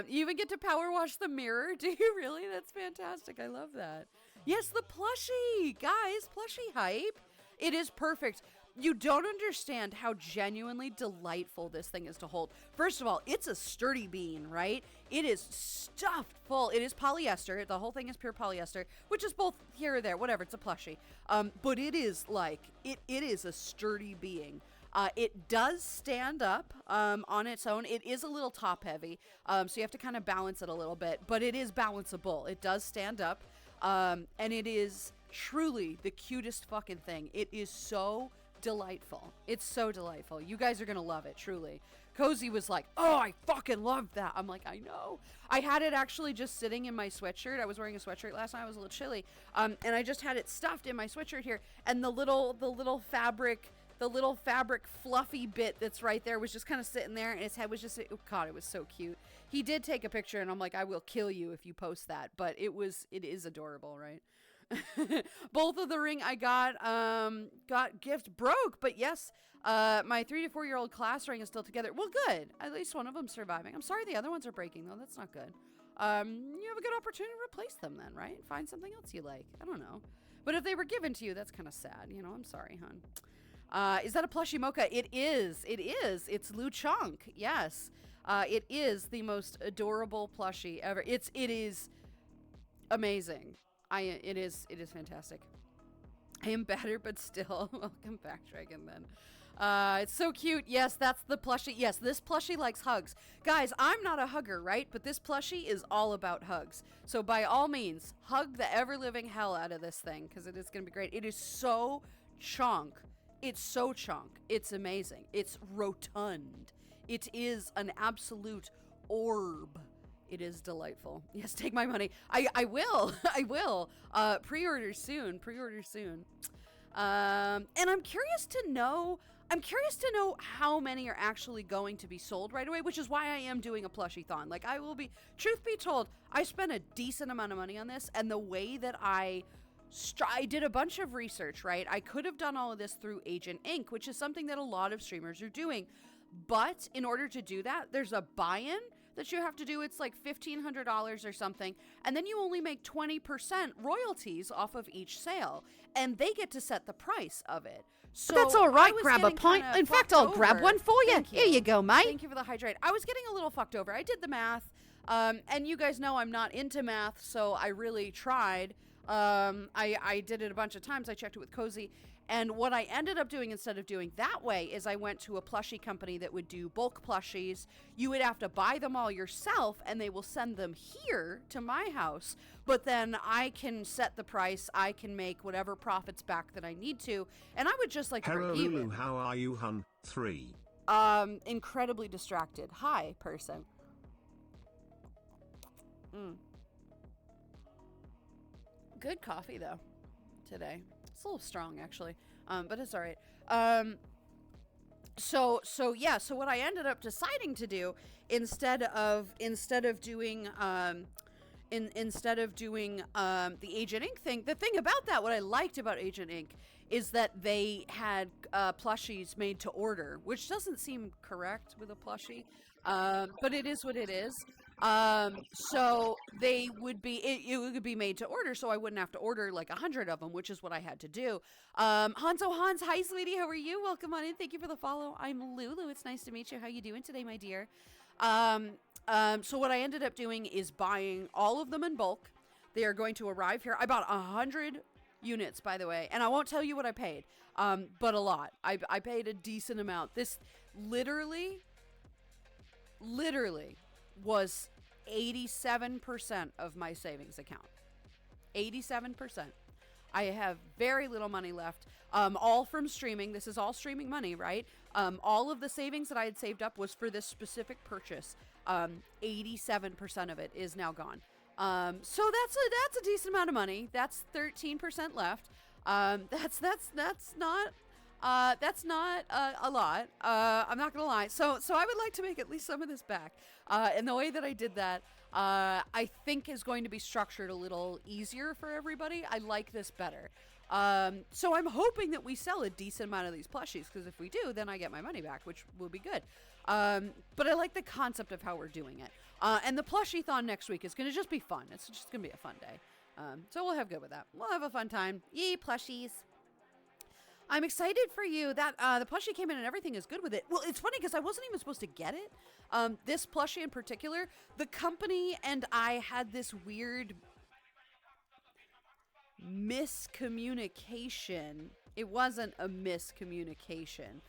Speaker 3: You even get to power wash the mirror? Do you really? That's fantastic. I love that. Yes, the plushie. Guys, plushie hype. It is perfect. You don't understand how genuinely delightful this thing is to hold. First of all, it's a sturdy bean, right? It is stuffed full. It is polyester. The whole thing is pure polyester, which is both here or there, whatever. It's a plushie. But it is like, it is a sturdy being. It does stand up on its own. It is a little top heavy, so you have to kind of balance it a little bit, but it is balanceable. It does stand up, and it is truly the cutest fucking thing. It is so delightful. It's so delightful. You guys are gonna love it, truly. Cozy was like, oh, I fucking love that. I'm like, I know. I had it actually just sitting in my sweatshirt. I was wearing a sweatshirt last night. I was a little chilly. And I just had it stuffed in my sweatshirt here. And the little fabric fluffy bit that's right there was just kind of sitting there, and its head was just, oh god, it was so cute. He did take a picture, and I'm like, I will kill you if you post that. But it is adorable, right? Both of the ring I got gift broke, but yes, my 3 to 4 year old class ring is still together. Well, good. At least one of them's surviving. I'm sorry the other ones are breaking though. That's not good. You have a good opportunity to replace them then, right? Find something else you like. I don't know. But if they were given to you, that's kind of sad. You know, I'm sorry, hon. Is that a plushie mocha? It is. It's Lu Chunk. Yes. It is the most adorable plushie ever. It is amazing. It is fantastic. I am battered, but still. Welcome back, Dragon, then. It's so cute. Yes, that's the plushie. Yes, this plushie likes hugs. Guys, I'm not a hugger, right? But this plushie is all about hugs. So by all means, hug the ever-living hell out of this thing, because it is going to be great. It is so chunk. It's so chunk. It's amazing. It's rotund. It is an absolute orb. It is delightful. Yes, take my money. I will. I will. Pre-order soon. And I'm curious to know how many are actually going to be sold right away, which is why I am doing a plushie-thon. Like, I will be, truth be told, I spent a decent amount of money on this, and the way that I did a bunch of research, right? I could have done all of this through Agent Inc., which is something that a lot of streamers are doing. But in order to do that, there's a buy-in that you have to do. It's like $1,500 or something, and then you only make 20% royalties off of each sale, and they get to set the price of it. So
Speaker 4: that's all right. Grab a pint. In fact, I'll grab one for you. Here you go, mate.
Speaker 3: Thank you for the hydrate. I was getting a little fucked over. I did the math, and you guys know I'm not into math, so I really tried. I did it a bunch of times. I checked it with Cozy. And what I ended up doing instead of doing that way is I went to a plushie company that would do bulk plushies. You would have to buy them all yourself, and they will send them here to my house. But then I can set the price. I can make whatever profits back that I need to. And I would just like to
Speaker 5: Hello,
Speaker 3: break even.
Speaker 5: Lulu, how are you, hun? 3.
Speaker 3: Incredibly distracted. Hi, person. Good coffee, though, today. It's a little strong, actually, but it's all right. So what I ended up deciding to do instead of doing the Agent Inc. thing, the thing about that, what I liked about Agent Inc. is that they had plushies made to order, which doesn't seem correct with a plushie, but it is what it is. So they would be, it would be made to order, so I wouldn't have to order like 100 of them, which is what I had to do. Hanzo Hans, hi sweetie, how are you? Welcome on in. Thank you for the follow. I'm Lulu. It's nice to meet you. How you doing today, my dear? So what I ended up doing is buying all of them in bulk. They are going to arrive here. I bought 100 units, by the way, and I won't tell you what I paid, but a lot. I paid a decent amount. This literally was 87% of my savings account. 87%. I have very little money left, all from streaming. This is all streaming money, right? All of the savings that I had saved up was for this specific purchase. 87% of it is now gone. So that's a decent amount of money. That's 13% left. That's not a lot. I'm not gonna lie. So I would like to make at least some of this back. And the way that I did that, I think is going to be structured a little easier for everybody. I like this better. So I'm hoping that we sell a decent amount of these plushies, because if we do, then I get my money back, which will be good. But I like the concept of how we're doing it. And the plushie-thon next week is going to just be fun. It's just going to be a fun day. So we'll have good with that. We'll have a fun time. Yee, plushies. I'm excited for you that the plushie came in and everything is good with it. Well, it's funny because I wasn't even supposed to get it. This plushie in particular, the company and I had this weird miscommunication. It wasn't a miscommunication.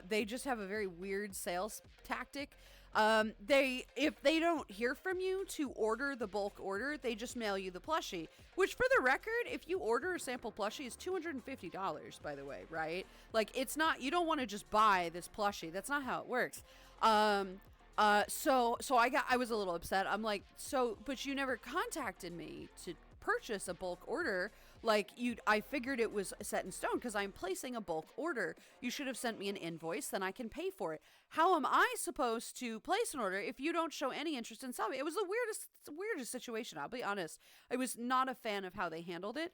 Speaker 3: They just have a very weird sales tactic. If they don't hear from you to order the bulk order, they just mail you the plushie, which for the record, if you order a sample plushie is $250, by the way, right? Like, it's not, you don't want to just buy this plushie. That's not how it works. So I was a little upset. I'm like, but you never contacted me to purchase a bulk order. Like, I figured it was set in stone because I'm placing a bulk order. You should have sent me an invoice, then I can pay for it. How am I supposed to place an order if you don't show any interest in selling? It was the weirdest situation, I'll be honest. I was not a fan of how they handled it.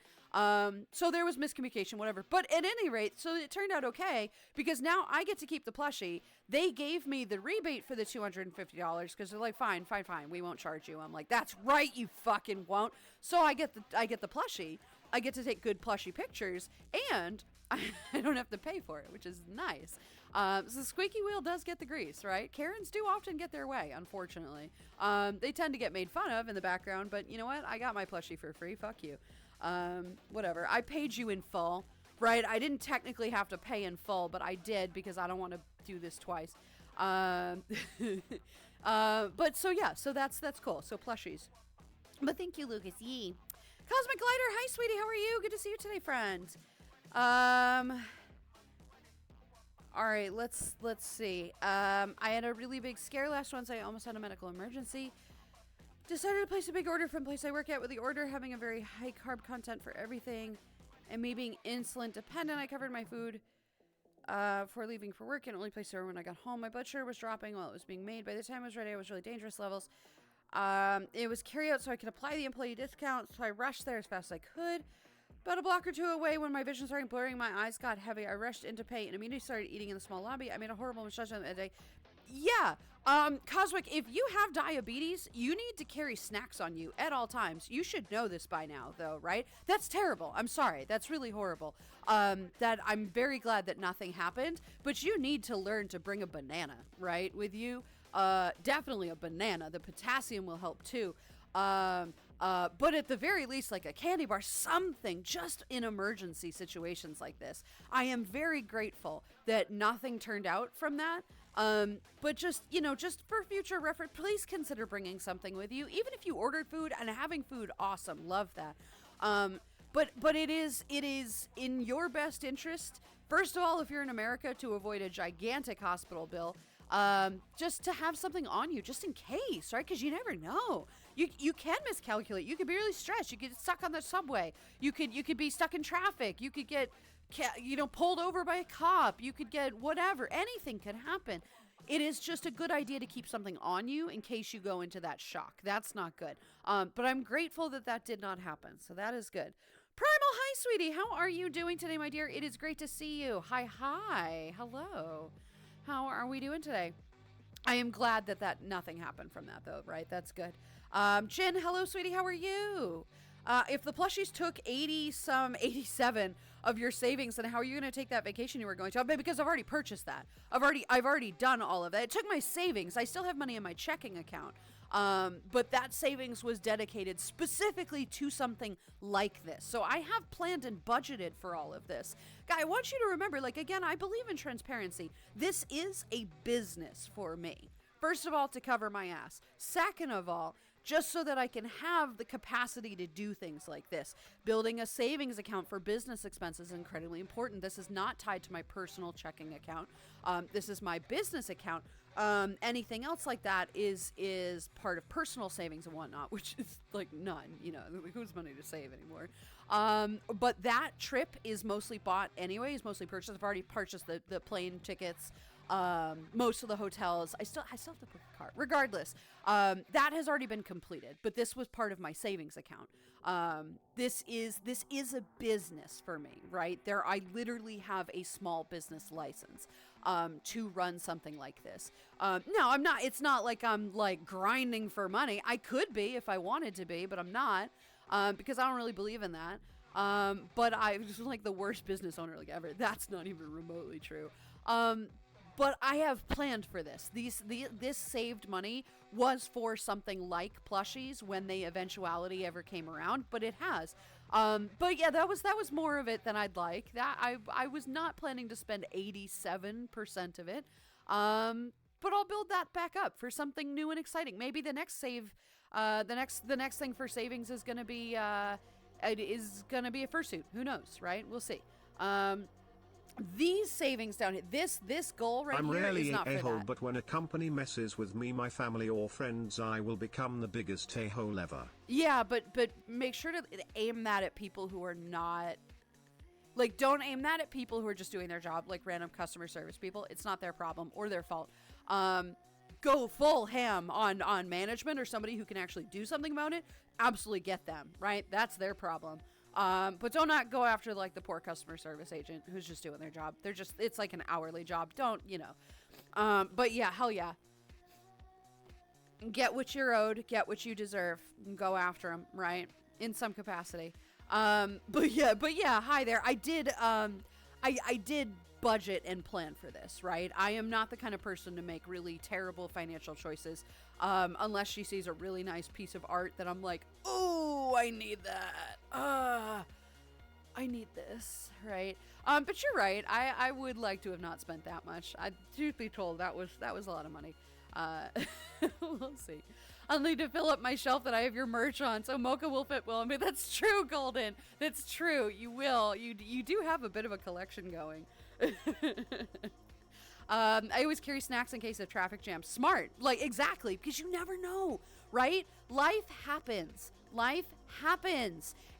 Speaker 3: So there was miscommunication, whatever. But at any rate, so it turned out okay, because now I get to keep the plushie. They gave me the rebate for the $250 because they're like, fine, we won't charge you. I'm like, that's right, you fucking won't. So I get the plushie. I get to take good plushie pictures, and I don't have to pay for it, which is nice. So the squeaky wheel does get the grease, right? Karens do often get their way, unfortunately. They tend to get made fun of in the background, but you know what? I got my plushie for free. Fuck you. Whatever. I paid you in full, right? I didn't technically have to pay in full, but I did because I don't want to do this twice. But so yeah, so that's cool. So plushies. But thank you, Lucas. Yee. Cosmic Glider, hi sweetie, how are you? Good to see you today, friend. All right, let's see. I had a really big scare last once. I almost had a medical emergency. Decided to place a big order from the place I work at, with the order having a very high carb content for everything, and me being insulin dependent. I covered my food before leaving for work and only placed it when I got home. My blood sugar was dropping while it was being made. By the time I was ready, I was really dangerous levels. It was carry out so I could apply the employee discount, so I rushed there as fast as I could. About a block or two away, when my vision started blurring, my eyes got heavy. I rushed in to pay and immediately started eating in the small lobby. I made a horrible mistake on that day. Yeah, Cosmic, if you have diabetes, you need to carry snacks on you at all times. You should know this by now, though, right? That's terrible. I'm sorry. That's really horrible. That I'm very glad that nothing happened, but you need to learn to bring a banana, right, with you. Definitely a banana. The potassium will help too. But at the very least, like a candy bar, something, just in emergency situations like this. I am very grateful that nothing turned out from that. But just for future reference, please consider bringing something with you. Even if you ordered food, and having food, awesome. Love that. But it is in your best interest, first of all, if you're in America, to avoid a gigantic hospital bill. Just to have something on you, just in case, right? Because you never know. You can miscalculate. You could be really stressed. You could get stuck on the subway. You could be stuck in traffic. You could get, pulled over by a cop. You could get whatever. Anything can happen. It is just a good idea to keep something on you in case you go into that shock. That's not good. But I'm grateful that did not happen. So that is good. Primal, hi, sweetie. How are you doing today, my dear? It is great to see you. Hi. Hello. How are we doing today? I am glad that nothing happened from that, though, right? That's good. Jen, hello, sweetie. How are you? If the plushies took 87 of your savings, then how are you going to take that vacation you were going to? Because I've already purchased that. I've already done all of that. It took my savings. I still have money in my checking account. But that savings was dedicated specifically to something like this. So I have planned and budgeted for all of this. Guy, I want you to remember, like, again, I believe in transparency. This is a business for me. First of all, to cover my ass. Second of all, just so that I can have the capacity to do things like this. Building a savings account for business expenses is incredibly important. This is not tied to my personal checking account. This is my business account. Anything else like that is part of personal savings and whatnot, which is like none, who's money to save anymore. But that trip is mostly bought anyway, is mostly purchased. I've already purchased the plane tickets. Most of the hotels, I still have to book a car. Regardless, that has already been completed, but this was part of my savings account. This is a business for me, right? I literally have a small business license, to run something like this. No, I'm not, it's not like I'm like grinding for money. I could be if I wanted to be, but I'm not, because I don't really believe in that. But I'm just like the worst business owner like ever. That's not even remotely true. But I have planned for this. This saved money was for something like plushies when the eventuality ever came around, but it has. But yeah, that was more of it than I'd like. That I was not planning to spend 87% of it. But I'll build that back up for something new and exciting. Maybe the next the next thing for savings is going to be a fursuit. Who knows, right? We'll see. These savings down here, this goal right
Speaker 5: I'm
Speaker 3: here
Speaker 5: rarely
Speaker 3: is not
Speaker 5: a
Speaker 3: for
Speaker 5: a-hole,
Speaker 3: that.
Speaker 5: but when a company messes with me, my family or friends, I will become the biggest a-hole ever.
Speaker 3: Yeah, but make sure to aim that at people who are not, like, don't aim that at people who are just doing their job, like random customer service people. It's not their problem or their fault. Go full ham on management or somebody who can actually do something about it. Absolutely get them, right? That's their problem. But don't not go after like the poor customer service agent who's just doing their job. It's like an hourly job. Don't, but yeah, hell yeah. Get what you're owed, get what you deserve, and go after them, right? In some capacity. But yeah, hi there. I did budget and plan for this, right? I am not the kind of person to make really terrible financial choices, unless she sees a really nice piece of art that I'm like, oh, I need that. I need this, right? But you're right. I would like to have not spent that much. Truth be told, that was a lot of money. We'll see. I'll need to fill up my shelf that I have your merch on, so Mocha will fit well. I mean, that's true, Golden. That's true. You will. You do have a bit of a collection going. I always carry snacks in case of traffic jams. Smart. Like, exactly. Because you never know, right? Life happens.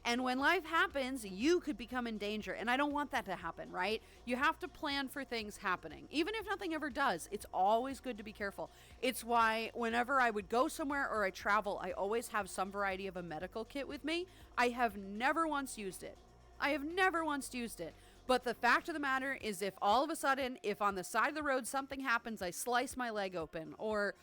Speaker 3: And when life happens, you could become in danger. And I don't want that to happen, right? You have to plan for things happening. Even if nothing ever does, it's always good to be careful. It's why whenever I would go somewhere or I travel, I always have some variety of a medical kit with me. I have never once used it. But the fact of the matter is, if all of a sudden, if on the side of the road something happens, I slice my leg open, or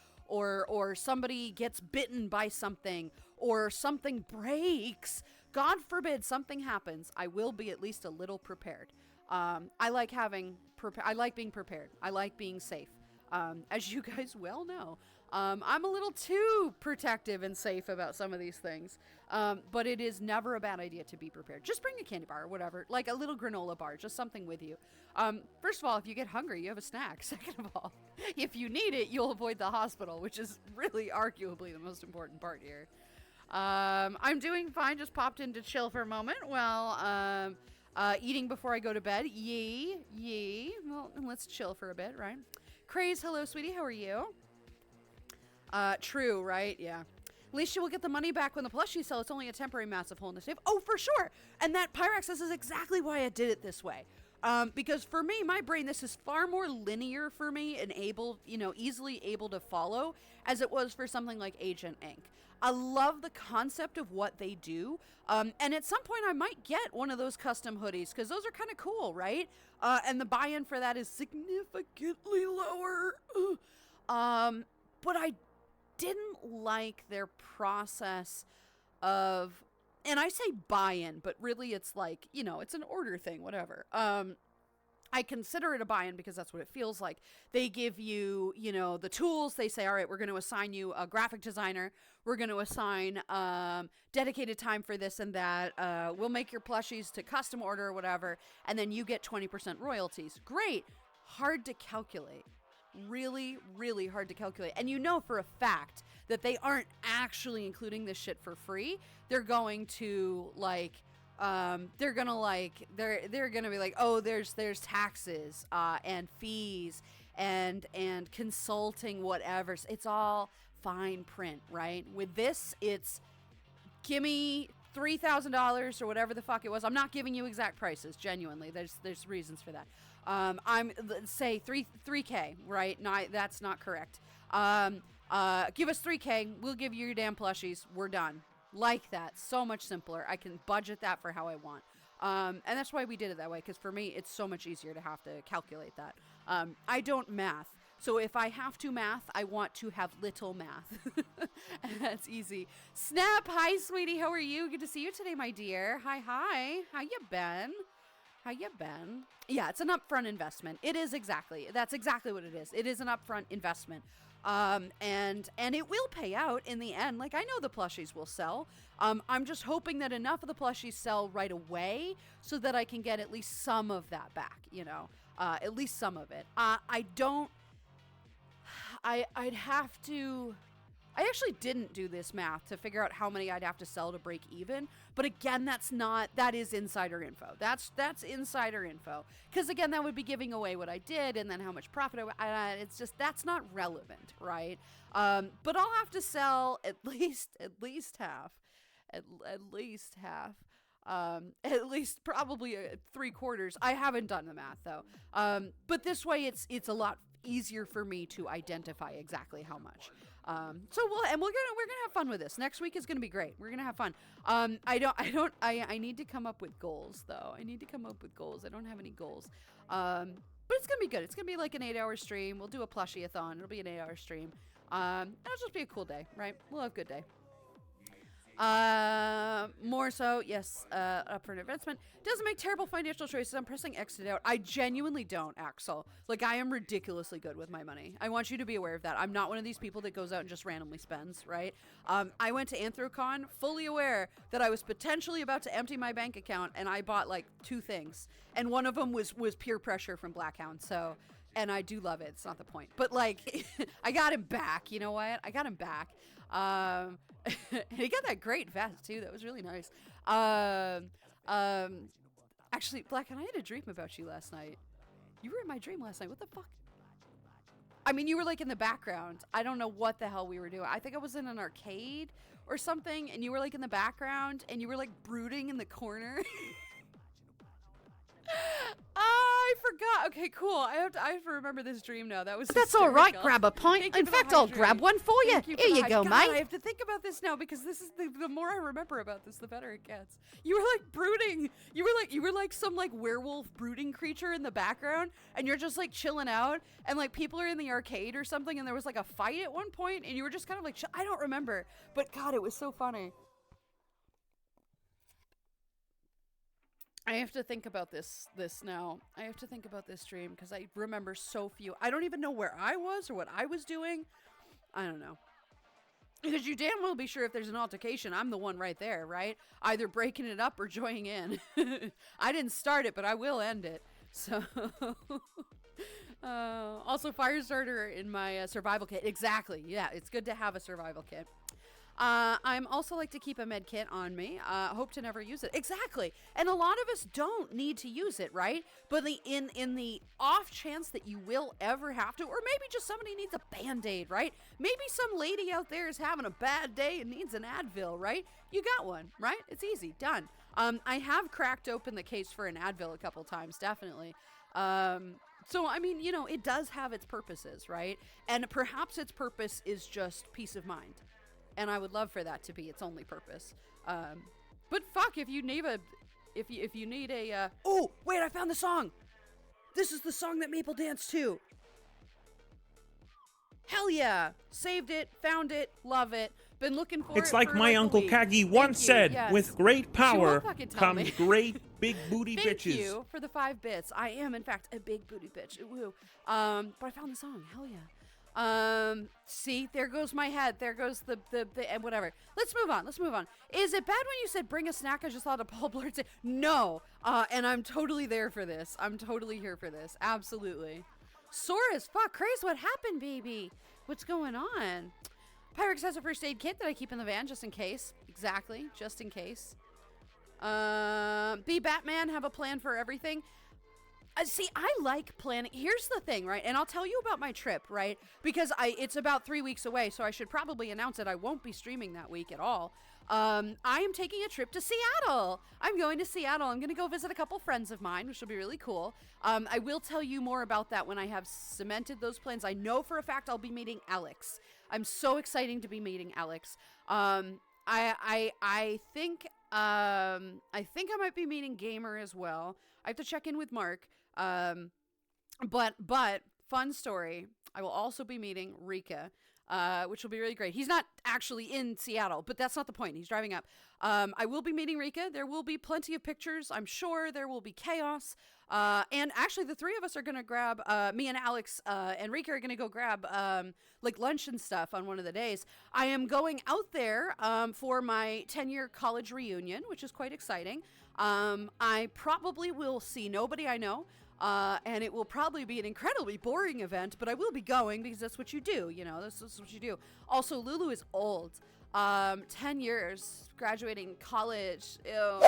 Speaker 3: somebody gets bitten by something, or something breaks, God forbid something happens, I will be at least a little prepared. I like being prepared. I like being safe. As you guys well know, I'm a little too protective and safe about some of these things. But it is never a bad idea to be prepared. Just bring a candy bar or whatever, like a little granola bar, just something with you. First of all, if you get hungry, you have a snack. Second of all, if you need it, you'll avoid the hospital, which is really arguably the most important part here. I'm doing fine. Just popped in to chill for a moment while eating before I go to bed. Yee. Well, let's chill for a bit, right? Craze, hello, sweetie. How are you? True, right? Yeah. At least you will get the money back when the plushies sell. It's only a temporary massive hole in the safe. Oh, for sure. And that Pyrex, this is exactly why I did it this way. Because for me, my brain, this is far more linear for me and easily able to follow as it was for something like Agent Inc. I love the concept of what they do. And at some point I might get one of those custom hoodies because those are kind of cool, right? And the buy-in for that is significantly lower. But I didn't like their process of, and I say buy-in, but really it's like, you know, it's an order thing, whatever. I consider it a buy-in because that's what it feels like. They give you, you know, the tools. They say, all right, we're going to assign you a graphic designer. We're going to assign dedicated time for this and that. We'll make your plushies to custom order or whatever. And then you get 20% royalties. Great. Hard to calculate. Really, really hard to calculate. And you know for a fact that they aren't actually including this shit for free. They're going to, like... they're gonna be like, oh, there's taxes, and fees and consulting, whatever. It's all fine print, right? With this, it's give me $3,000 or whatever the fuck it was. I'm not giving you exact prices, genuinely. There's reasons for that. Say 3K, right? No, that's not correct. Give us 3K. We'll give you your damn plushies. We're done. Like that. So much simpler. I can budget that for how I want. And that's why we did it that way, because for me, it's so much easier to have to calculate that. I don't math. So if I have to math, I want to have little math. And that's easy. Snap. Hi, sweetie. How are you? Good to see you today, my dear. Hi. How you been? Yeah, it's an upfront investment. It is exactly. That's exactly what it is. It is an upfront investment. And it will pay out in the end. Like, I know the plushies will sell. I'm just hoping that enough of the plushies sell right away so that I can get at least some of that back, you know, at least some of it. I actually didn't do this math to figure out how many I'd have to sell to break even. But again, that is insider info. That's insider info. Because again, that would be giving away what I did and then how much profit it's just, that's not relevant, right? But I'll have to sell at least half. At least probably 3/4. I haven't done the math though. But this way it's a lot easier for me to identify exactly how much. We're gonna have fun with this. Next week is gonna be great. We're gonna have fun. I need to come up with goals though. I don't have any goals. But it's gonna be good. It's gonna be like an 8-hour stream. We'll do a plushie-a-thon. It'll be an 8-hour stream. It'll just be a cool day, right? We'll have a good day. More so, yes, up for an investment. Doesn't make terrible financial choices. I'm pressing exit out. I genuinely don't, Axel. Like, I am ridiculously good with my money. I want you to be aware of that. I'm not one of these people that goes out and just randomly spends, right? I went to Anthrocon fully aware that I was potentially about to empty my bank account, and I bought, like, 2 things. And one of them was peer pressure from Blackhound, so... And I do love it. It's not the point. But, like, I got him back. You know what? I got him back. And he got that great vest, too. That was really nice. Actually, Black, and I had a dream about you last night. You were in my dream last night. What the fuck? I mean, you were, like, in the background. I don't know what the hell we were doing. I think I was in an arcade or something, and you were, like, in the background, and you were, like, brooding in the corner. I forgot. Okay, cool. I have to remember this dream now. That's hysterical.
Speaker 4: All right. Grab a pint. In fact, I'll grab one for you. Here you go, mate.
Speaker 3: I have to think about this now because this is the more I remember about this, the better it gets. You were like brooding. You were like some like werewolf brooding creature in the background, and you're just like chilling out, and like people are in the arcade or something, and there was like a fight at one point, and you were just kind of like, I don't remember, but God, it was so funny. I have to think about this now. I have to think about this stream because I remember so few. I don't even know where I was or what I was doing. I don't know. Because you damn well be sure if there's an altercation, I'm the one right there, right? Either breaking it up or joining in. I didn't start it, but I will end it. So, also fire starter in my survival kit. Exactly. Yeah, it's good to have a survival kit. I'm also like to keep a med kit on me. Hope to never use it. Exactly. And a lot of us don't need to use it, right? But in the off chance that you will ever have to, or maybe just somebody needs a Band-Aid, right? Maybe some lady out there is having a bad day and needs an Advil, right? You got one, right? It's easy. Done. I have cracked open the case for an Advil a couple times, definitely. So, I mean, you know, it does have its purposes, right? And perhaps its purpose is just peace of mind. And I would love for that to be its only purpose. But fuck, if you need a, oh, wait, I found the song. This is the song that Maple danced to. Hell yeah. Saved it, found it, love it. Been looking for it.
Speaker 7: It's like
Speaker 3: for
Speaker 7: my
Speaker 3: a
Speaker 7: Uncle
Speaker 3: week.
Speaker 7: Kagi
Speaker 3: Thank
Speaker 7: once
Speaker 3: you,
Speaker 7: said,
Speaker 3: yes.
Speaker 7: with great
Speaker 3: She
Speaker 7: power
Speaker 3: won't fucking tell
Speaker 7: comes
Speaker 3: me.
Speaker 7: great big booty
Speaker 3: Thank
Speaker 7: bitches.
Speaker 3: you for the 5 bits. I am, in fact, a big booty bitch. Woo. But I found the song. Hell yeah. See, there goes my head. There goes the whatever. Let's move on. Is it bad when you said bring a snack? I just thought of Paul Blart said, no. And I'm totally there for this. I'm totally here for this. Absolutely. Sore as fuck. Craze, what happened, baby? What's going on? Pyrex has a first aid kit that I keep in the van just in case. Exactly. Just in case. Be Batman, have a plan for everything. See, I like planning. Here's the thing, right? And I'll tell you about my trip, right? Because it's about 3 weeks away, so I should probably announce it. I won't be streaming that week at all. I am taking a trip to Seattle. I'm going to Seattle. I'm going to go visit a couple friends of mine, which will be really cool. I will tell you more about that when I have cemented those plans. I know for a fact I'll be meeting Alex. I'm so excited to be meeting Alex. I think I might be meeting Gamer as well. I have to check in with Mark. But fun story. I will also be meeting Rika, which will be really great. He's not actually in Seattle, but that's not the point. He's driving up. I will be meeting Rika. There will be plenty of pictures. I'm sure there will be chaos. And actually the three of us are going to grab, me and Alex, and Rika are going to go grab, like lunch and stuff on one of the days. I am going out there, for my 10-year college reunion, which is quite exciting. I probably will see nobody I know. And it will probably be an incredibly boring event, but I will be going because that's what you do, you know, this is what you do. Also, Lulu is old. 10 years, graduating college. Ew.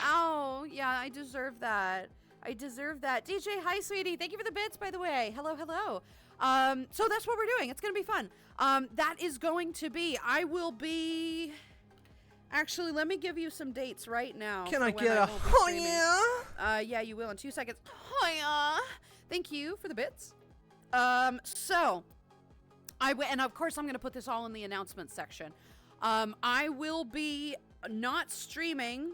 Speaker 3: Ow, yeah, I deserve that. DJ, hi, sweetie. Thank you for the bits, by the way. Hello. So that's what we're doing. It's going to be fun. That is going to be, I will be... Actually, let me give you some dates right now.
Speaker 7: Can I get a oh yeah?
Speaker 3: Yeah, you will in 2 seconds. Oh yeah. Thank you for the bits. So and of course I'm going to put this all in the announcement section. I will be not streaming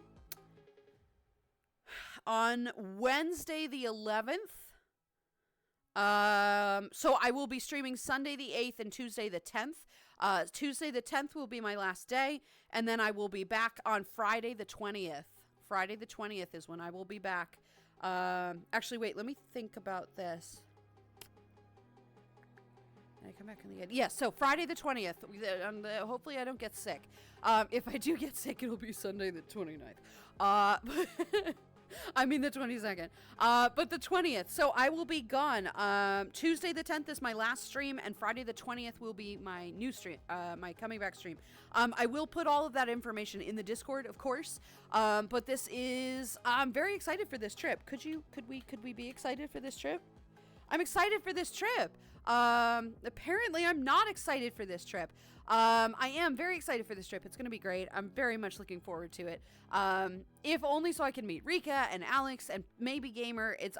Speaker 3: on Wednesday the 11th. So I will be streaming Sunday the 8th and Tuesday the 10th. Tuesday the 10th will be my last day, and then I will be back on Friday the 20th. Friday the 20th is when I will be back. Actually, wait, let me think about this. Can I come back on the end? Yes, so Friday the 20th. Hopefully I don't get sick. If I do get sick, it'll be Sunday the 29th. I mean the 22nd. But the 20th. So I will be gone. Tuesday the 10th is my last stream, and Friday the 20th will be my new stream, my coming back stream. I will put all of that information in the Discord, of course. But this is, I'm very excited for this trip. Could we be excited for this trip? I'm excited for this trip. Apparently I'm not excited for this trip. I am very excited for this trip. It's going to be great. I'm very much looking forward to it. If only so I can meet Rika and Alex and maybe Gamer. It's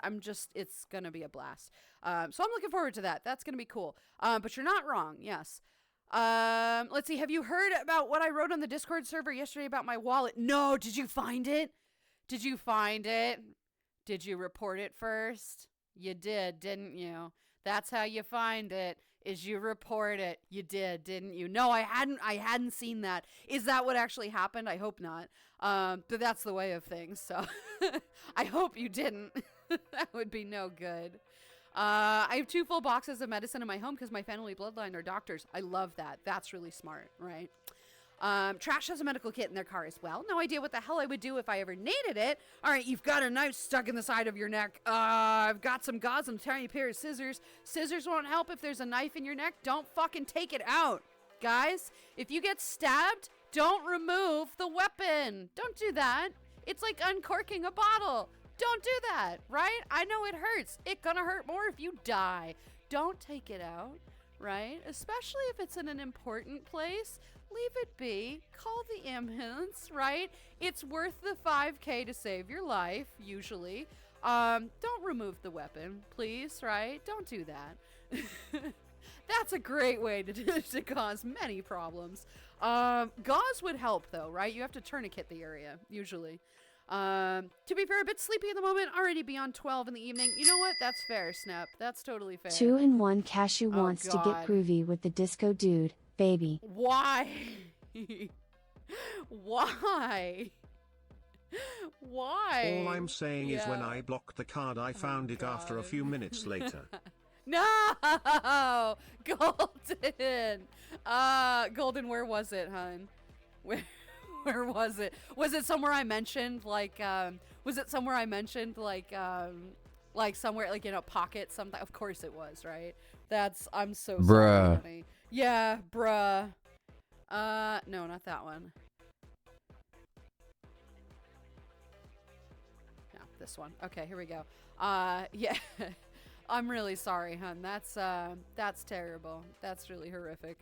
Speaker 3: going to be a blast. So I'm looking forward to that. That's going to be cool. But you're not wrong. Yes. Let's see. Have you heard about what I wrote on the Discord server yesterday about my wallet? No. Did you find it? Did you report it first? You did, didn't you? That's how you find it, is you report it. You did, didn't you? No, I hadn't seen that. Is that what actually happened? I hope not. But that's the way of things, so I hope you didn't. That would be no good. I have 2 full boxes of medicine in my home because my family bloodline are doctors. I love that. That's really smart, right? Trash has a medical kit in their car as well. No idea what the hell I would do if I ever needed it. All right, you've got a knife stuck in the side of your neck. I've got some gauze and a tiny pair of scissors. Scissors won't help if there's a knife in your neck. Don't fucking take it out. Guys, if you get stabbed, don't remove the weapon. Don't do that. It's like uncorking a bottle. Don't do that, right? I know it hurts. It's gonna hurt more if you die. Don't take it out, right? Especially if it's in an important place. Leave it be. Call the ambulance, right? It's worth the $5K to save your life, usually. Don't remove the weapon, please, right? Don't do that. That's a great way to cause many problems. Gauze would help, though, right? You have to tourniquet the area, usually. To be fair, a bit sleepy at the moment. Already beyond 12 in the evening. You know what? That's fair, Snap. That's totally fair.
Speaker 8: 2-in-1 Cashew wants to get groovy with the disco dude, baby.
Speaker 3: Why? Why? Why?
Speaker 5: All I'm saying is when I blocked the card, I found it after a few minutes later.
Speaker 3: No! Golden! Golden, where was it, hun? Where was it? Was it somewhere I mentioned, like, was it somewhere I mentioned, like somewhere, like, in a pocket, something? Of course it was, right? I'm so sorry, honey. Yeah, bruh. No, not that one. No, this one. Okay, here we go. Yeah. I'm really sorry, hun. That's terrible. That's really horrific.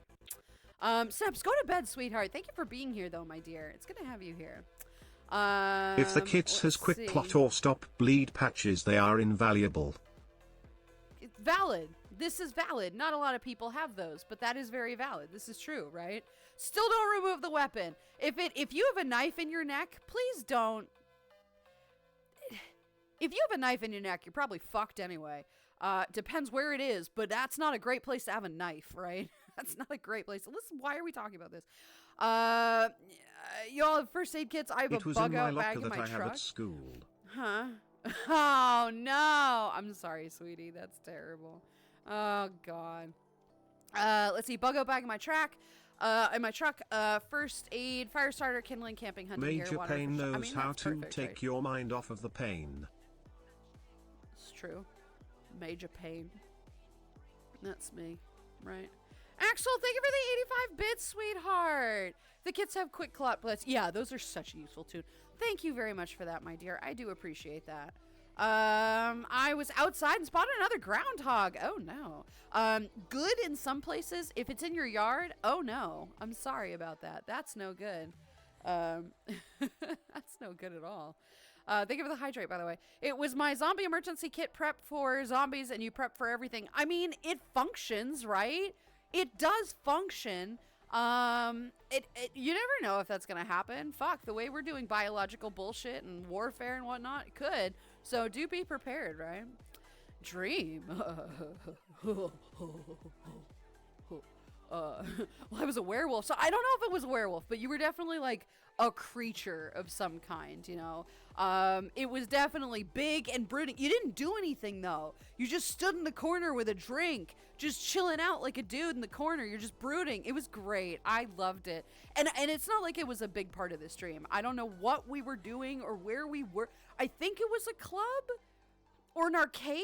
Speaker 3: Snaps, go to bed, sweetheart. Thank you for being here, though, my dear. It's good to have you here.
Speaker 5: If the kits has quick plot or stop bleed patches, they are invaluable.
Speaker 3: It's valid. This is valid. Not a lot of people have those, but that is very valid. This is true, right? Still don't remove the weapon. If you have a knife in your neck, please don't. If you have a knife in your neck, you're probably fucked anyway. Depends where it is, but that's not a great place to have a knife, right? That's not a great place. Listen, why are we talking about this? Y'all have first aid kits. I have a bug out bag in my truck. It was in my locker that I have at school. Huh? Oh, no. I'm sorry, sweetie. That's terrible. Oh, God. Let's see. Bug out bag in my truck. First aid, fire starter, kindling, camping, hunting gear,
Speaker 5: Major
Speaker 3: water.
Speaker 5: Pain knows how to
Speaker 3: perfect,
Speaker 5: take
Speaker 3: right?
Speaker 5: your mind off of the pain.
Speaker 3: It's true. Major Pain. That's me, right? Axel, thank you for the 85 bits, sweetheart. The kits have quick clot blitz. Yeah, those are such a useful tool. Thank you very much for that, my dear. I do appreciate that. I was outside and spotted another groundhog. Oh, no. Good in some places. If it's in your yard, oh, no. I'm sorry about that. That's no good. That's no good at all. Thank you for the hydrate, by the way. It was my zombie emergency kit prep for zombies, and you prep for everything. I mean, it functions, right? It does function. You never know if that's gonna happen. Fuck, the way we're doing biological bullshit and warfare and whatnot, it could. So do be prepared, right? Dream. Well, I was a werewolf, so I don't know if it was a werewolf, but you were definitely like a creature of some kind, you know? It was definitely big and brooding. You didn't do anything, though. You just stood in the corner with a drink, just chilling out like a dude in the corner. You're just brooding. It was great. I loved it. And it's not like it was a big part of the stream. I don't know what we were doing or where we were. I think it was a club or an arcade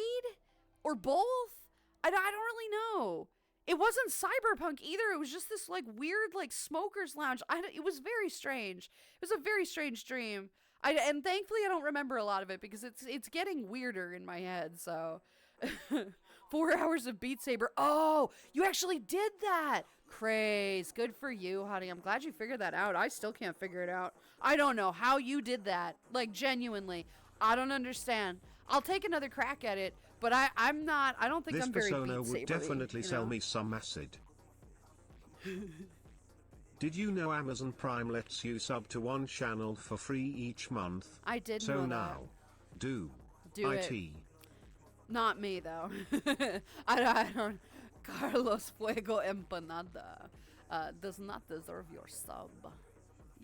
Speaker 3: or both. I don't really know. It wasn't cyberpunk either. It was just this like weird like smokers lounge. It was very strange. It was a very strange dream. And thankfully I don't remember a lot of it because it's getting weirder in my head. So 4 hours of Beat Saber. Oh, you actually did that. Craze. Good for you, honey. I'm glad you figured that out. I still can't figure it out. I don't know how you did that. Like genuinely. I don't understand. I'll take another crack at it. But I don't think I'm very Beat Saber-y.
Speaker 5: This persona would definitely sell me some acid. Did you know Amazon Prime lets you sub to one channel for free each month?
Speaker 3: I did
Speaker 5: know that. So now,
Speaker 3: do
Speaker 5: it.
Speaker 3: Not me, though. I don't. Carlos Fuego Empanada does not deserve your sub.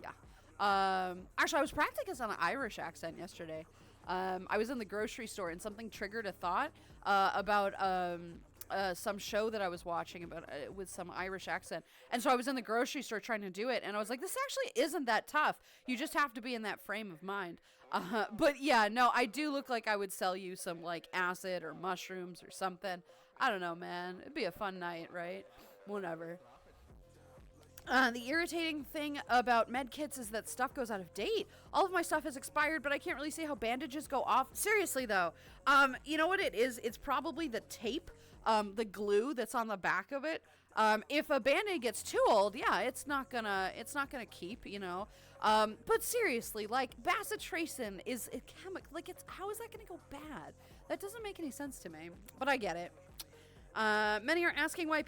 Speaker 3: Yeah. Actually, I was practicing an Irish accent yesterday. I was in the grocery store and something triggered a thought about some show that I was watching about with some Irish accent. And so I was in the grocery store trying to do it, and I was like, this actually isn't that tough. You just have to be in that frame of mind. But yeah, no, I do look like I would sell you some like acid or mushrooms or something. I don't know, man. It'd be a fun night, right? Whatever. The irritating thing about med kits is that stuff goes out of date. All of my stuff has expired, but I can't really see how bandages go off. Seriously, though, you know what it is? It's probably the tape, the glue that's on the back of it. If a Band-Aid gets too old, yeah, it's not gonna keep, you know. But seriously, like, bacitracin is a chemical. Like, how is that gonna go bad? That doesn't make any sense to me, but I get it. Many are asking why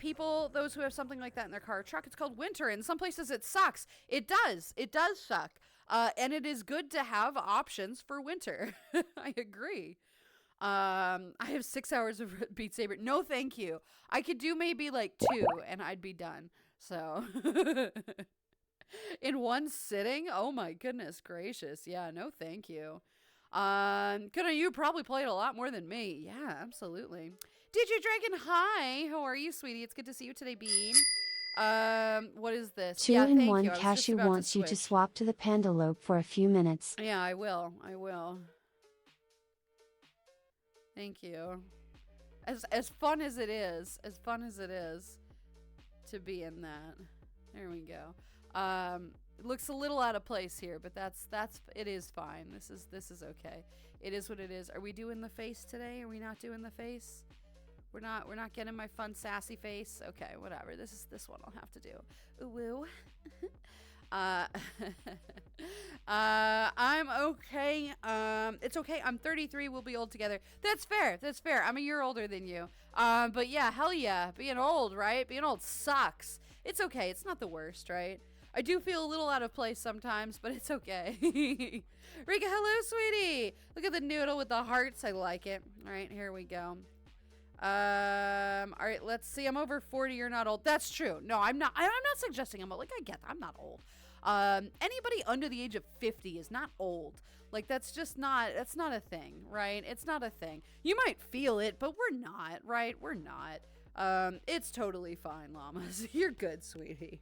Speaker 3: those who have something like that in their car or truck, it's called winter. In some places it sucks. It does suck. And it is good to have options for winter. I agree. I have 6 hours of Beat Saber. No, thank you. I could do maybe like 2 and I'd be done. So in one sitting? Oh my goodness gracious. Yeah, no, thank you. You probably played a lot more than me. Yeah, absolutely. DJ Dragon, hi. How are you, sweetie? It's good to see you today, Bean. What is this?
Speaker 8: 2-in-1 Cashew wants you to swap to the Pandalope for a few minutes.
Speaker 3: Yeah, I will. Thank you. As fun as it is to be in that. There we go. It looks a little out of place here, but it is fine. This is okay. It is what it is. Are we doing the face today? Are we not doing the face? We're not getting my fun sassy face. Okay, whatever. This one I'll have to do. Ooh woo. I'm okay. It's okay. I'm 33. We'll be old together. That's fair. I'm a year older than you. But yeah, hell yeah. Being old, right? Being old sucks. It's okay. It's not the worst, right? I do feel a little out of place sometimes, but it's okay. Rika, hello, sweetie. Look at the noodle with the hearts. I like it. All right, here we go. All right, let's see. I'm over 40. You're not old. That's true. No, I'm not. I'm not suggesting I'm old. Like, I get that. I'm not old. Anybody under the age of 50 is not old. Like, that's not a thing, right? It's not a thing. You might feel it, but we're not, right? We're not. It's totally fine, llamas. You're good, sweetie.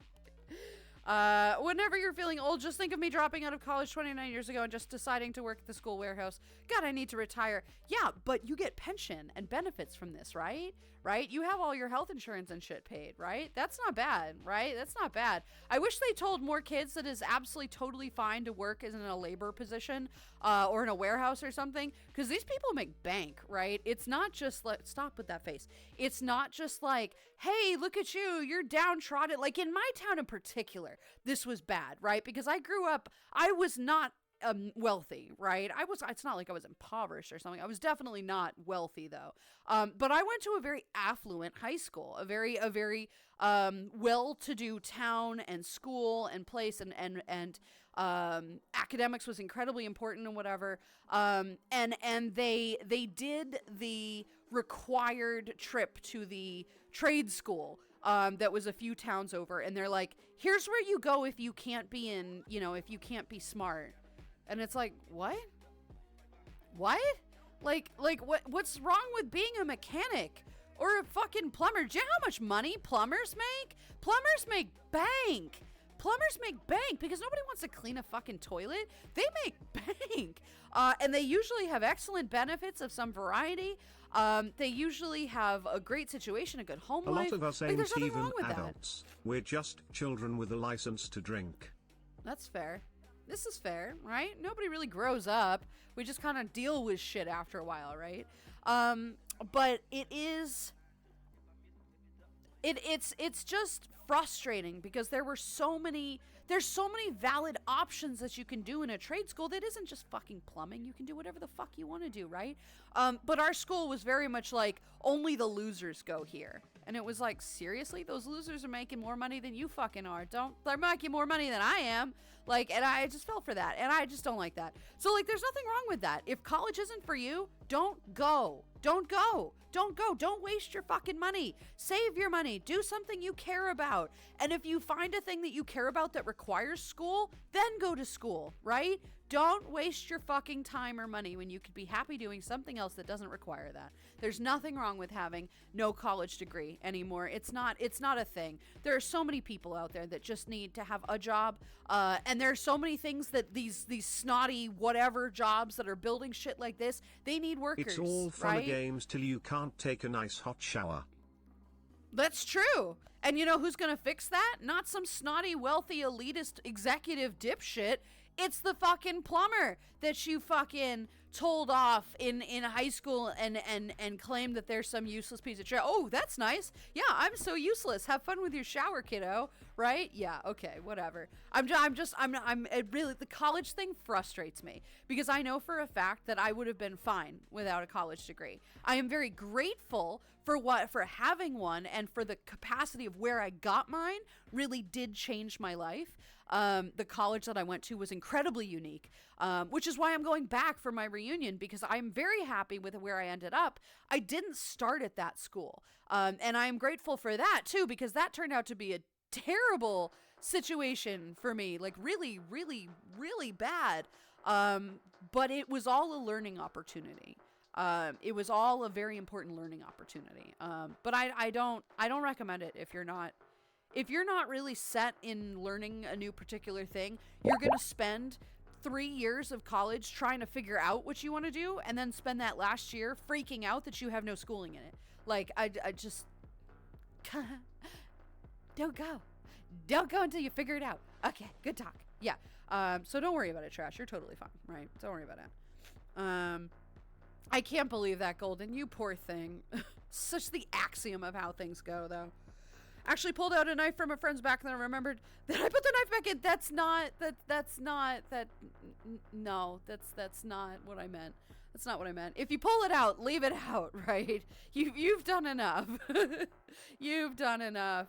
Speaker 3: Whenever you're feeling old, just think of me dropping out of college 29 years ago and just deciding to work at the school warehouse. God, I need to retire. Yeah, but you get pension and benefits from this, right? Right? You have all your health insurance and shit paid, right? That's not bad, right? That's not bad. I wish they told more kids that it's absolutely totally fine to work as in a labor position, or in a warehouse or something, because these people make bank, right? It's not just like, stop with that face. It's not just like, hey, look at you, you're downtrodden. Like in my town in particular, this was bad, right? Because I grew up, I was not wealthy, right? It's not like I was impoverished or something. I was definitely not wealthy though. But I went to a very affluent high school, a very well-to-do town and school and place, and academics was incredibly important and whatever. And they did the required trip to the trade school that was a few towns over, and they're like, here's where you go if you can't be if you can't be smart. And it's like, what? Like what's wrong with being a mechanic or a fucking plumber? Do you know how much money plumbers make? Plumbers make bank. Plumbers make bank because nobody wants to clean a fucking toilet. They make bank. And they usually have excellent benefits of some variety. They usually have a great situation, a good home life.
Speaker 5: A lot of us ain't even adults. We're just children with a license to drink.
Speaker 3: That's fair. This is fair, right? Nobody really grows up. We just kind of deal with shit after a while, right? But it's just frustrating because there's so many valid options that you can do in a trade school that isn't just fucking plumbing. You can do whatever the fuck you want to do, right? But our school was very much like, only the losers go here. And it was like, seriously? Those losers are making more money than you fucking are. They're making more money than I am. Like, and I just fell for that. And I just don't like that. So, like, there's nothing wrong with that. If college isn't for you, don't go. Don't go. Don't go. Don't waste your fucking money. Save your money. Do something you care about. And if you find a thing that you care about that requires school, then go to school, right? Don't waste your fucking time or money when you could be happy doing something else that doesn't require that. There's nothing wrong with having no college degree anymore. It's not a thing. There are so many people out there that just need to have a job. And there are so many things that these snotty whatever jobs that are building shit like this, they need workers.
Speaker 5: It's all fun
Speaker 3: right?
Speaker 5: and games till you can't take a nice hot shower.
Speaker 3: That's true. And you know who's going to fix that? Not some snotty, wealthy, elitist executive dipshit. It's the fucking plumber that you fucking told off in high school and claimed that there's some useless piece of shit. Oh, that's nice. Yeah, I'm so useless. Have fun with your shower, kiddo. Right? Yeah, okay, whatever. It really, the college thing frustrates me because I know for a fact that I would have been fine without a college degree. I am very grateful for having one, and for the capacity of where I got mine really did change my life. The college that I went to was incredibly unique, which is why I'm going back for my reunion, because I'm very happy with where I ended up. I didn't start at that school. And I'm grateful for that too, because that turned out to be a terrible situation for me, like really, really, really bad. But it was all a learning opportunity. It was all a very important learning opportunity. But I don't recommend it if you're not really set in learning a new particular thing. You're going to spend 3 years of college trying to figure out what you want to do, and then spend that last year freaking out that you have no schooling in it. Like, I just don't go until you figure it out. Okay, good talk. Yeah. So don't worry about it, Trash. You're totally fine, right? Don't worry about it. I can't believe that, Golden. You poor thing. Such the axiom of how things go, though. Actually pulled out a knife from a friend's back, and then I remembered that I put the knife back in. That's not what I meant. That's not what I meant. If you pull it out, leave it out, right? You've done enough. You've done enough.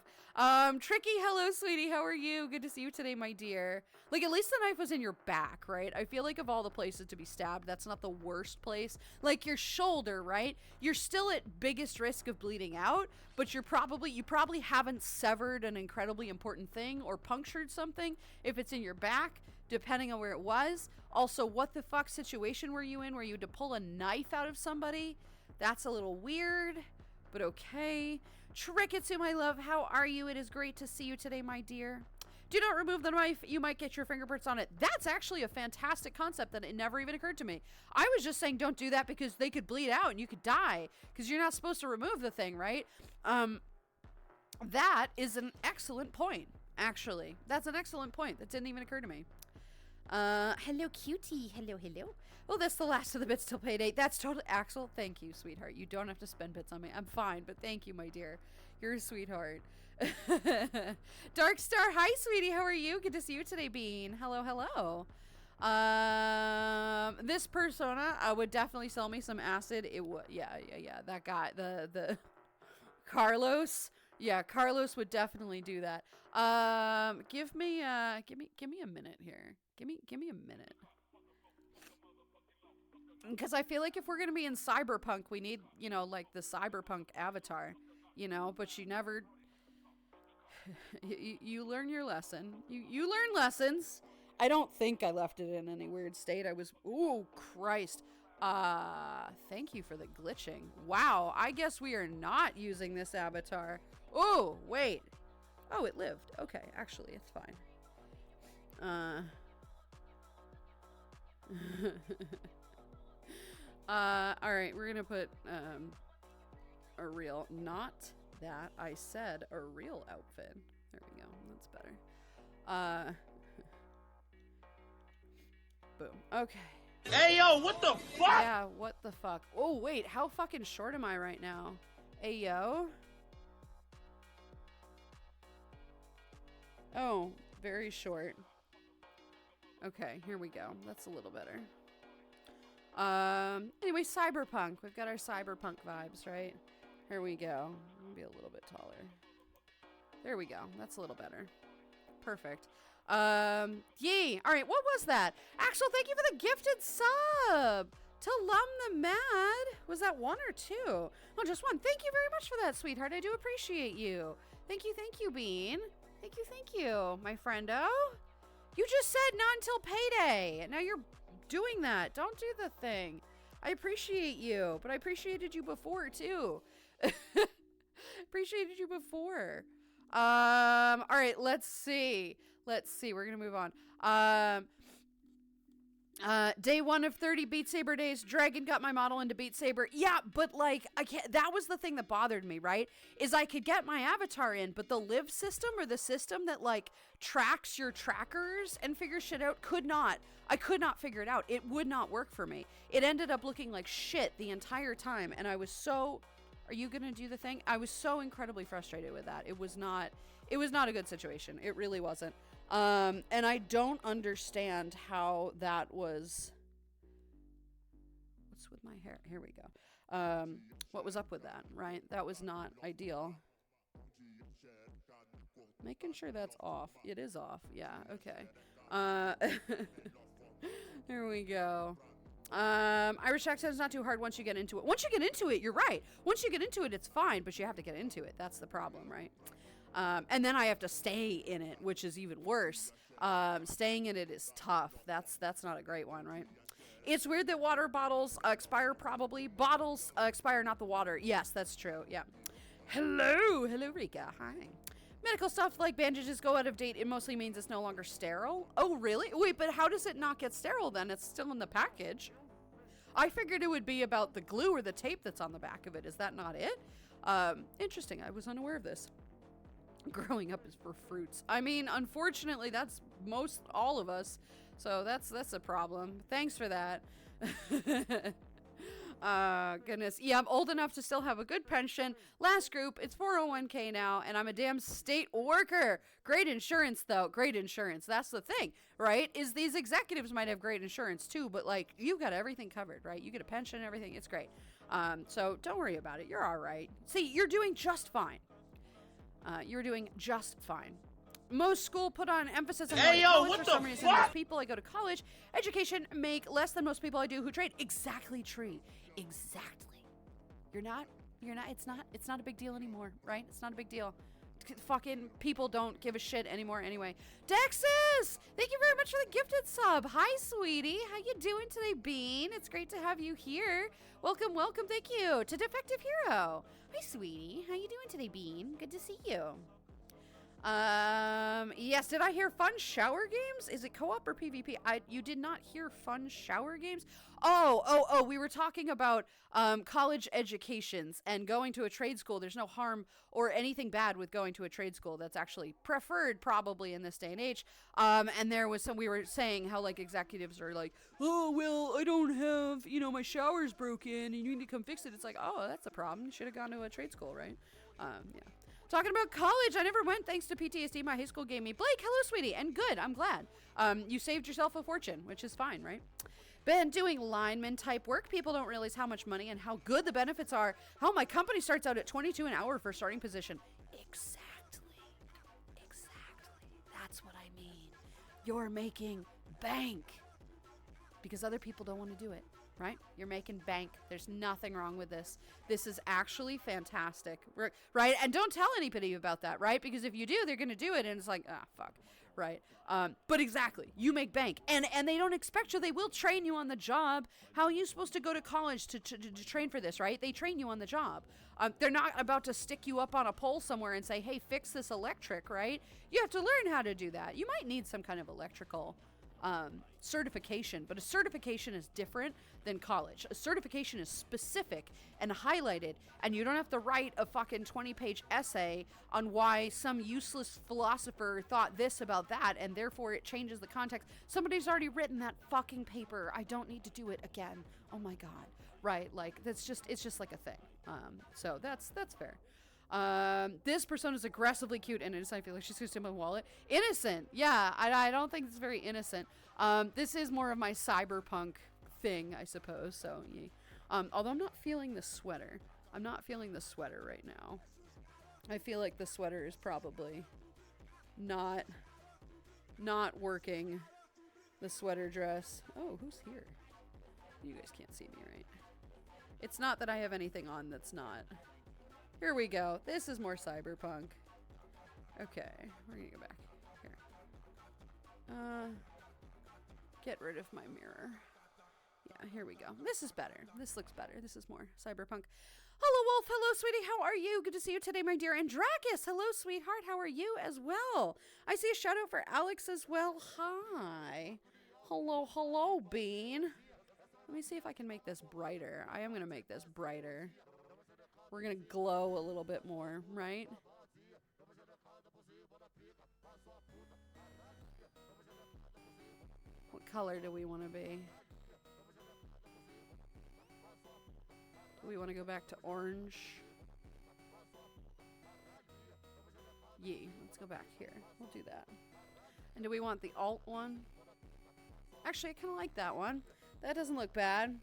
Speaker 3: Tricky, hello, sweetie. How are you? Good to see you today, my dear. Like, at least the knife was in your back, right? I feel like of all the places to be stabbed, that's not the worst place. Like your shoulder, right? You're still at biggest risk of bleeding out, but you probably haven't severed an incredibly important thing or punctured something if it's in your back, depending on where it was. Also, what the fuck situation were you in where you had to pull a knife out of somebody? That's a little weird, but okay. Tricketsu, my love, how are you? It is great to see you today, my dear. Do not remove the knife. You might get your fingerprints on it. That's actually a fantastic concept that it never even occurred to me. I was just saying don't do that because they could bleed out and you could die because you're not supposed to remove the thing, right? That is an excellent point, actually. That's an excellent point. That didn't even occur to me. Hello, cutie. Hello. Well, that's the last of the bits till payday. That's totally... Axel, thank you, sweetheart. You don't have to spend bits on me. I'm fine, but thank you, my dear. You're a sweetheart. Darkstar, hi, sweetie. How are you? Good to see you today, Bean. Hello. This persona would definitely sell me some acid. It would... Yeah. That guy, the... Carlos... Yeah, Carlos would definitely do that. Give me a minute here. Give me a minute. Because I feel like if we're going to be in cyberpunk, we need, like the cyberpunk avatar, but you never, you learn your lesson. You learn lessons. I don't think I left it in any weird state. Oh, Christ. Thank you for the glitching. Wow, I guess we are not using this avatar. Oh, wait. Oh, it lived. Okay, actually, it's fine. Alright, we're gonna put, a real, not that, I said a real outfit. There we go, that's better. Boom, okay.
Speaker 7: Hey, yo, what the fuck?
Speaker 3: Yeah, what the fuck? Oh, wait, how fucking short am I right now? Hey, yo. Oh, very short. Okay, here we go. That's a little better. Anyway, cyberpunk. We've got our cyberpunk vibes, right? Here we go. Be a little bit taller. There we go. That's a little better. Perfect. Yay. All right, what was that? Axel, thank you for the gifted sub. To Lum the Mad. Was that 1 or 2? Oh, just 1. Thank you very much for that, sweetheart. I do appreciate you. Thank you, Bean. Thank you, my friendo. You just said not until payday. Now you're doing that. Don't do the thing. I appreciate you, but I appreciated you before, too. Appreciated you before. All right, let's see. We're going to move on. Day 1 of 30 Beat Saber days. Dragon got my model into Beat Saber. Yeah, but like, I can't, that was the thing that bothered me, right? Is I could get my avatar in, but the live system or the system that like tracks your trackers and figures shit out I could not figure it out. It would not work for me. It ended up looking like shit the entire time. And I was so, are you going to do the thing? I was so incredibly frustrated with that. It was not a good situation. It really wasn't. And I don't understand how that was. What's with my hair? Here we go. What was up with that, right? That was not ideal. Making sure that's off. It is off. Yeah, okay. There we go. Irish accent's not too hard once you get into it. Once you get into it, you're right. Once you get into it, it's fine, but you have to get into it. That's the problem, right? And then I have to stay in it, which is even worse. Staying in it is tough. That's not a great one, right? It's weird that water bottles expire probably. Bottles expire, not the water. Yes, that's true. Yeah. Hello, Rika. Hi. Medical stuff like bandages go out of date. It mostly means it's no longer sterile. Oh, really? Wait, but how does it not get sterile then? It's still in the package. I figured it would be about the glue or the tape that's on the back of it. Is that not it? Interesting. I was unaware of this. Growing up is for fruits. I mean, unfortunately, that's most all of us. So that's a problem. Thanks for that. Goodness. Yeah, I'm old enough to still have a good pension. Last group, it's 401k now, and I'm a damn state worker. Great insurance, though. Great insurance. That's the thing, right? Is these executives might have great insurance, too, but, like, you've got everything covered, right? You get a pension and everything. It's great. So don't worry about it. You're all right. See, you're doing just fine. You're doing just fine. Most school put on emphasis on
Speaker 7: hey, yo, what
Speaker 3: for
Speaker 7: the
Speaker 3: some reason.
Speaker 7: fuck?
Speaker 3: Most people I go to college education make less than most people I do who trade. Exactly, Tree. Exactly. You're not. It's not a big deal anymore, right? It's not a big deal. Fucking people don't give a shit anymore anyway. Dexus, thank you very much for the gifted sub. Hi, sweetie. How you doing today, Bean? It's great to have you here. Welcome. Thank you to Defective Hero. Hi, sweetie. How you doing today, Bean? Good to see you. Yes, did I hear fun shower games? Is it co-op or PvP? You did not hear fun shower games? Oh, we were talking about, college educations and going to a trade school. There's no harm or anything bad with going to a trade school. That's actually preferred probably in this day and age. And there was we were saying how like executives are like, oh, well, I don't have, my shower's broken and you need to come fix it. It's like, oh, that's a problem. You should have gone to a trade school, right? Yeah. Talking about college, I never went thanks to PTSD. My high school gave me. Blake, hello, sweetie. And good, I'm glad. You saved yourself a fortune, which is fine, right? Been doing lineman type work. People don't realize how much money and how good the benefits are. How my company starts out at $22 an hour for starting position. Exactly. That's what I mean. You're making bank. Because other people don't want to do it. Right? You're making bank. There's nothing wrong with this. This is actually fantastic. Right? And don't tell anybody about that, right? Because if you do, they're going to do it and it's like, fuck. Right? But exactly. You make bank. And they don't expect you. They will train you on the job. How are you supposed to go to college to train for this, right? They train you on the job. They're not about to stick you up on a pole somewhere and say, hey, fix this electric, right? You have to learn how to do that. You might need some kind of electrical certification, but a certification is different than college. A certification is specific and highlighted, and you don't have to write a fucking 20-page essay on why some useless philosopher thought this about that, and therefore it changes the context. Somebody's already written that fucking paper. I don't need to do it again. Oh my god. Right? Like it's just like a thing. So that's fair. This persona is aggressively cute and innocent. I feel like she's gonna steal my wallet. Innocent, yeah. I don't think it's very innocent. This is more of my cyberpunk thing, I suppose. So, yeah. Although I'm not feeling the sweater. I'm not feeling the sweater right now. I feel like the sweater is probably not working. The sweater dress. Oh, who's here? You guys can't see me, right? It's not that I have anything on that's not. Here we go. This is more cyberpunk. Okay, we're gonna go back here. Get rid of my mirror. Yeah, here we go. This is better. This looks better. This is more cyberpunk. Hello, Wolf. Hello, sweetie. How are you? Good to see you today, my dear. And Dracus. Hello, sweetheart. How are you as well? I see a shout out for Alex as well. Hi. Hello, Bean. Let me see if I can make this brighter. I am gonna make this brighter. We're gonna glow a little bit more, right? What color do we want to be? Do we want to go back to orange? Yee, let's go back here. We'll do that. And do we want the alt one? Actually, I kind of like that one. That doesn't look bad.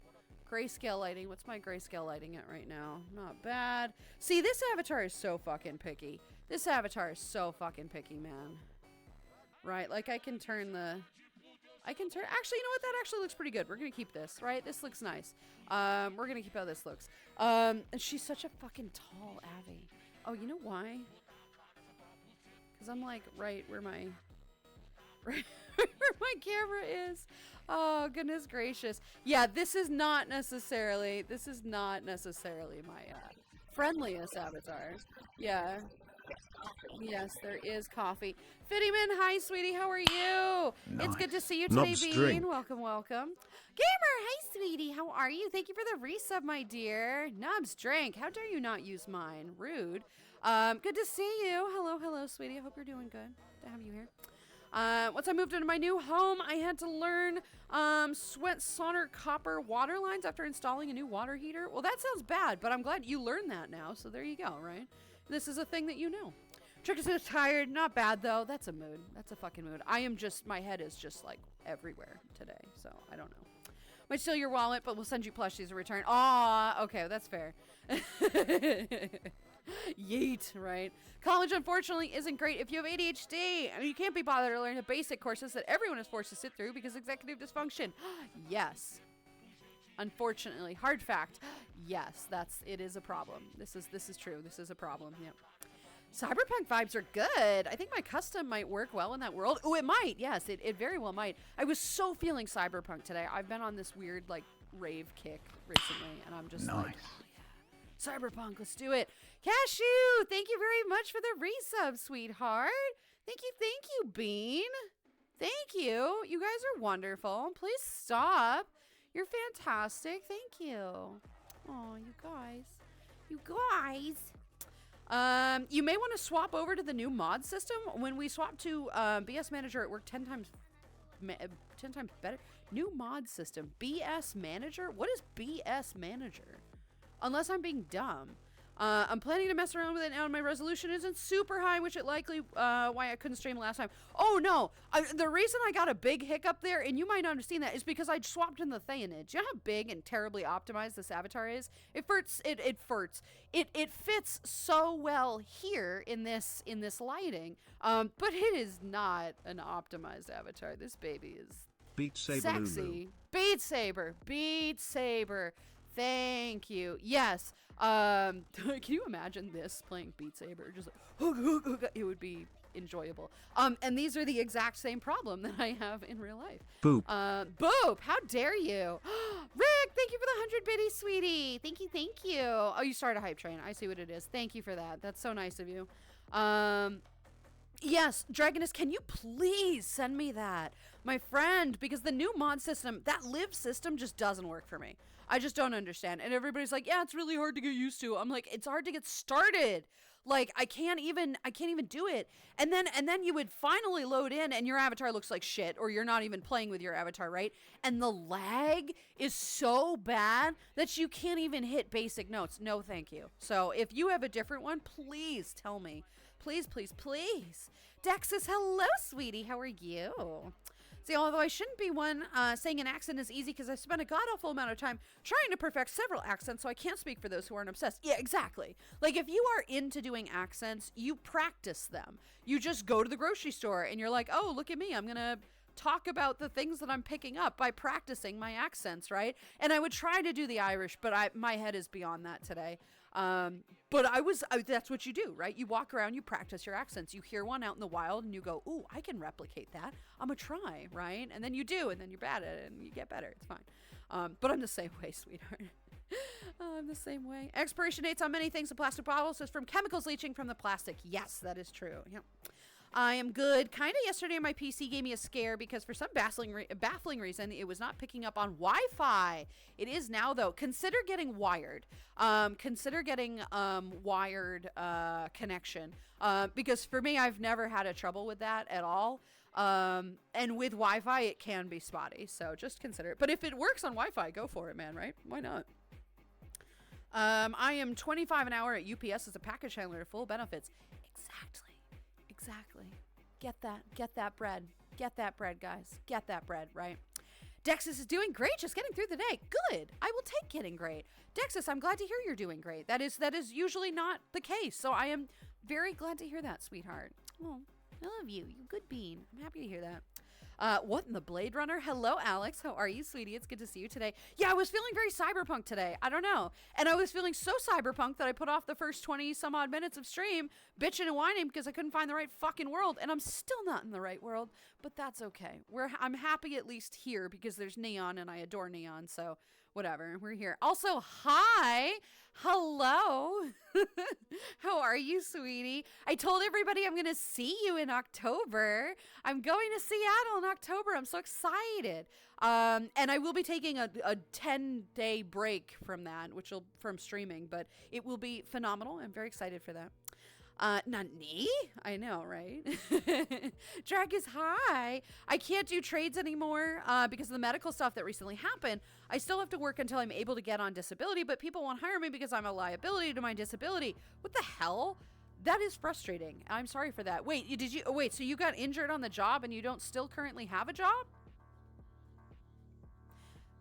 Speaker 3: Grayscale lighting. What's my grayscale lighting at right now? Not bad. See, this avatar is so fucking picky. This avatar is so fucking picky, man. Right? Like, I can turn... Actually, you know what? That actually looks pretty good. We're gonna keep this, right? This looks nice. We're gonna keep how this looks. And she's such a fucking tall Abby. Oh, you know why? Because I'm like right where my camera is. Oh, goodness gracious. Yeah, this is not necessarily my friendliest avatar. Yeah. Yes, there is coffee. Fittyman, hi, sweetie. How are you? Nice. It's good to see you today,
Speaker 5: Nubs
Speaker 3: Bean.
Speaker 5: drink.
Speaker 3: Welcome, welcome. Gamer, hi, sweetie. How are you? Thank you for the resub, my dear. Nubs drink. How dare you not use mine? Rude. Good to see you. Hello, hello, sweetie. I hope you're doing good. Good to have you here. Once I moved into my new home, I had to learn sweat solder copper water lines after installing a new water heater. Well, that sounds bad, but I'm glad you learned that now. So there you go, right? This is a thing that you know. Trick is tired. Not bad, though. That's a mood. That's a fucking mood. My head is just, like, everywhere today. So, I don't know. Might steal your wallet, but we'll send you plushies in return. Aw, okay, that's fair. Yeet, right? College, unfortunately, isn't great if you have ADHD. I mean, you can't be bothered to learn the basic courses that everyone is forced to sit through because executive dysfunction. Yes. Unfortunately. Hard fact. Yes, it is a problem. This is true. This is a problem. Yep. Cyberpunk vibes are good. I think my custom might work well in that world. Oh, it might. Yes, it very well might. I was so feeling cyberpunk today. I've been on this weird, like, rave kick recently, and I'm just like, oh, yeah. Cyberpunk, let's do it. Cashew, thank you very much for the resub, sweetheart. Thank you, Bean. Thank you. You guys are wonderful. Please stop. You're fantastic. Thank you. Oh, you guys. You guys. You may want to swap over to the new mod system. When we swap to BS Manager, it worked 10 times better. New mod system. BS Manager? What is BS Manager? Unless I'm being dumb. I'm planning to mess around with it now, and my resolution isn't super high, which it likely why I couldn't stream last time. Oh, no. The reason I got a big hiccup there, and you might not have seen that, is because I swapped in the Theanid. You know how big and terribly optimized this avatar is? It fits so well here in this lighting, but it is not an optimized avatar. This baby is
Speaker 5: Beat Saber
Speaker 3: sexy.
Speaker 5: Lulu.
Speaker 3: Beat Saber. Thank you. Yes. Can you imagine this playing Beat Saber? Just like, it would be enjoyable. And these are the exact same problem that I have in real life.
Speaker 5: Boop.
Speaker 3: Boop. How dare you? Rick, thank you for the 100 biddies, sweetie. Thank you. Oh, you started a hype train. I see what it is. Thank you for that. That's so nice of you. Yes, Dragoness, can you please send me that? My friend, because the new mod system, that live system just doesn't work for me. I just don't understand. And everybody's like, yeah, it's really hard to get used to. I'm like, it's hard to get started. Like, I can't even do it. And then you would finally load in and your avatar looks like shit, or you're not even playing with your avatar, right? And the lag is so bad that you can't even hit basic notes. No, thank you. So if you have a different one, please tell me. Please. Dexus, hello, sweetie. How are you? See, although I shouldn't be one saying an accent is easy because I've spent a god-awful amount of time trying to perfect several accents, so I can't speak for those who aren't obsessed. Yeah, exactly. Like, if you are into doing accents, you practice them. You just go to the grocery store and you're like, oh, look at me. I'm going to talk about the things that I'm picking up by practicing my accents, right? And I would try to do the Irish, but my head is beyond that today. But that's what you do, right? You walk around, you practice your accents. You hear one out in the wild and you go, ooh, I can replicate that. I'm gonna try, right? And then you do, and then you're bad at it and you get better. It's fine. But I'm the same way, sweetheart. I'm the same way. Expiration dates on many things in plastic bottles is from chemicals leaching from the plastic. Yes, that is true. Yep. I am good. Kind of yesterday my PC gave me a scare because for some baffling reason it was not picking up on Wi-Fi. It is now though. Consider getting wired. Consider getting wired connection. Because for me I've never had a trouble with that at all. And with Wi-Fi it can be spotty. So just consider it. But if it works on Wi-Fi, go for it, man, right? Why not? I am $25 an hour at UPS as a package handler to full benefits. Exactly. Get that bread. Get that bread, guys. Get that bread, right? Dexus is doing great, just getting through the day. Good. I will take getting great. Dexus, I'm glad to hear you're doing great. That is usually not the case. So I am Very glad to hear that, sweetheart. Oh, I love you. You good bean. I'm happy to hear that. What in the Blade Runner? Hello, Alex. How are you, sweetie? It's good to see you today. Yeah, I was feeling very cyberpunk today. I don't know. And I was feeling so cyberpunk that I put off the first 20 some odd minutes of stream bitching and whining because I couldn't find the right fucking world. And I'm still not in the right world, but that's okay. I'm happy at least here because there's neon and I adore neon. So whatever, we're here. Also, hi. Hello. How are you, sweetie? I told everybody I'm going to see you in October. I'm going to Seattle in October. I'm so excited. And I will be taking a 10-day break from that, from streaming, but it will be phenomenal. I'm very excited for that. Nani? I know, right? Drag is high. I can't do trades anymore because of the medical stuff that recently happened. I still have to work until I'm able to get on disability, but people won't hire me because I'm a liability to my disability. What the hell? That is frustrating. I'm sorry for that. Wait, so you got injured on the job and you don't still currently have a job?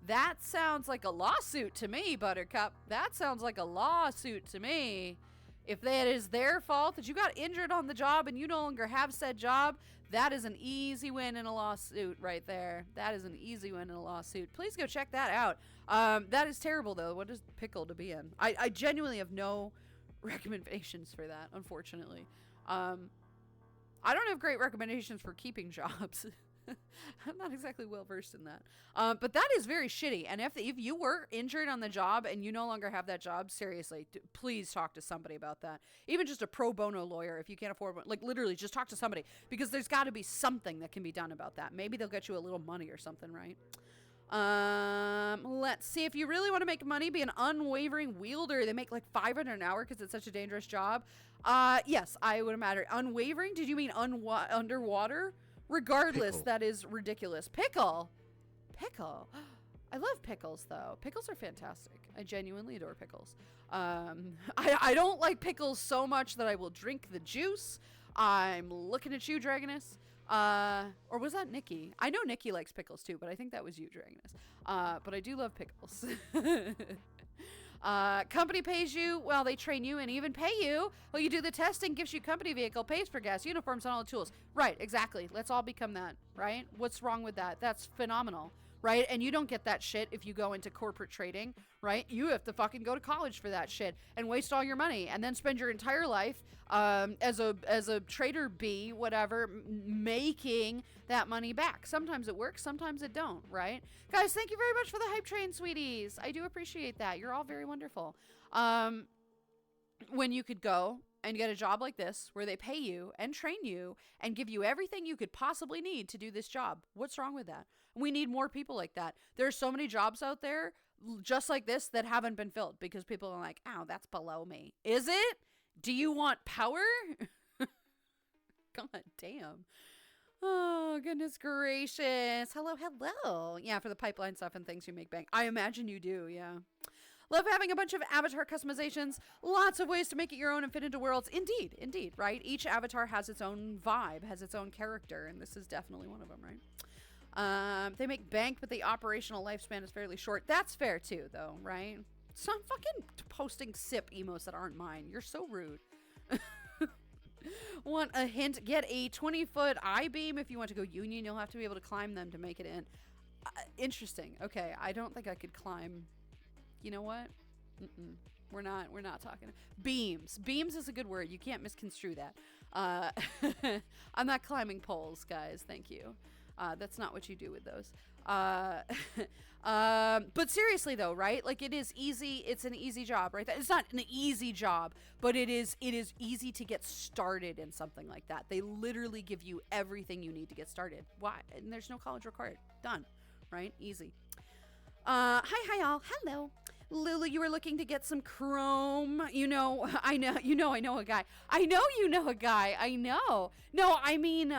Speaker 3: That sounds like a lawsuit to me, Buttercup. That sounds like a lawsuit to me. If that is their fault that you got injured on the job and you no longer have said job, that is an easy win in a lawsuit right there. That is an easy win in a lawsuit. Please go check that out. That is terrible, though. What is pickle to be in? I genuinely have no recommendations for that, unfortunately. I don't have great recommendations for keeping jobs. I'm not exactly well versed in that. But that is very shitty. And if you were injured on the job and you no longer have that job, seriously, please talk to somebody about that. Even just a pro bono lawyer, if you can't afford one, like literally just talk to somebody, because there's got to be something that can be done about that. Maybe they'll get you a little money or something, right? Let's see. If you really want to make money, be an unwavering wielder. They make like $500 an hour because it's such a dangerous job. Yes, I would imagine. Unwavering? Did you mean underwater? Regardless, pickle. That is ridiculous. Pickle. I love pickles, though. Pickles are fantastic. I genuinely adore pickles. I don't like pickles so much that I will drink the juice. I'm looking at you, Dragoness. Or was that Nikki? I know Nikki likes pickles, too, but I think that was you, Dragoness. But I do love pickles. Company pays you while they train you and even pay you. Well, you do the testing, gives you company vehicle, pays for gas, uniforms, and all the tools. Right, exactly. Let's all become that, right? What's wrong with that? That's phenomenal, right? And you don't get that shit if you go into corporate trading, right? You have to fucking go to college for that shit and waste all your money and then spend your entire life as a trader bee, whatever, making that money back. Sometimes it works, sometimes it don't, right? Guys, thank you very much for the hype train, sweeties. I do appreciate that. You're all very wonderful. When you could go and get a job like this where they pay you and train you and give you everything you could possibly need to do this job. What's wrong with that? We need more people like that. There are so many jobs out there just like this that haven't been filled because people are like, oh, that's below me. Is it? Do you want power? God damn. Oh, goodness gracious. Hello. Yeah, for the pipeline stuff and things you make bank. I imagine you do, yeah. Love having a bunch of avatar customizations. Lots of ways to make it your own and fit into worlds. Indeed, right? Each avatar has its own vibe, has its own character, and this is definitely one of them, right? They make bank, but the operational lifespan is fairly short. That's fair, too, though, right? Stop fucking posting sip emotes that aren't mine. You're so rude. Want a hint? Get a 20-foot I-beam. If you want to go Union, you'll have to be able to climb them to make it in. Interesting. Okay, I don't think I could climb. You know what? We're not talking. Beams. Beams is a good word. You can't misconstrue that. I'm not climbing poles, guys. Thank you. That's not what you do with those. But seriously though, right? Like it is easy. It's an easy job, right? It's not an easy job, but it is easy to get started in something like that. They literally give you everything you need to get started. Why? And there's no college required. Done. Right? Easy. Hi y'all. Hello. Lulu, you were looking to get some chrome. I know a guy. I know you know a guy. I know. No, I mean,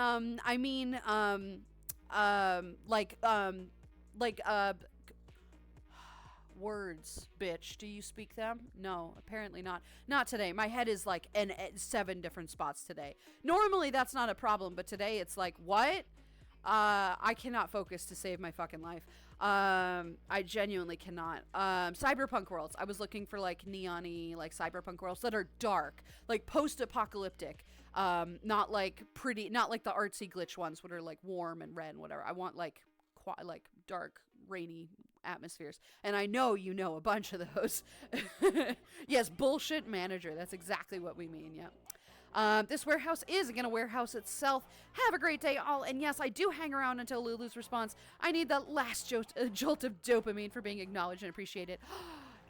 Speaker 3: words, bitch. Do you speak them? No, apparently not. Not today. My head is like in 7 different spots today. Normally that's not a problem, but today it's like, what? I cannot focus to save my fucking life. I genuinely cannot. Cyberpunk worlds. I was looking for like neon-y, like cyberpunk worlds that are dark, like post-apocalyptic. Not like pretty, not like the artsy glitch ones, that are like warm and red and whatever. I want like dark, rainy atmospheres. And I know you know a bunch of those. Yes, bullshit manager. That's exactly what we mean. Yeah. This warehouse is gonna warehouse itself. Have a great day, all. And yes, I do hang around until Lulu's response. I need that last jolt of dopamine for being acknowledged and appreciated.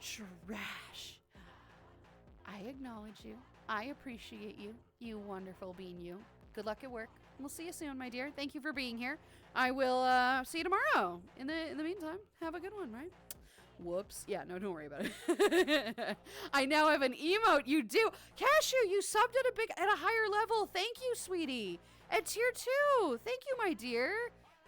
Speaker 3: Trash. I acknowledge you. I appreciate you. You wonderful being you. Good luck at work. We'll see you soon, my dear. Thank you for being here. I will see you tomorrow. In the meantime, have a good one, right? Whoops. Yeah, no, don't worry about it. I now have an emote. You do. Cashew, you subbed at a higher level. Thank you, sweetie. At tier 2. Thank you, my dear.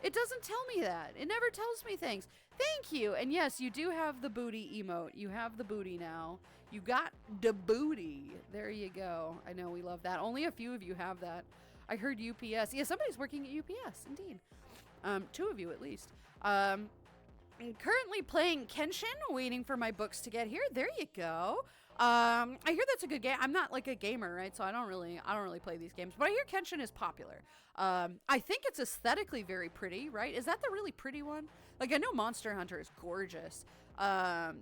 Speaker 3: It doesn't tell me that. It never tells me things. Thank you. And yes, you do have the booty emote. You have the booty now. You got the booty. There you go. I know we love that. Only a few of you have that. I heard UPS. Yeah, somebody's working at UPS, indeed. 2 of you at least. I'm currently playing Kenshin, waiting for my books to get here. There you go. I hear that's a good game. I'm not like a gamer, right? So I don't really play these games, but I hear Kenshin is popular. I think it's aesthetically very pretty, right? Is that the really pretty one? Like, I know Monster Hunter is gorgeous.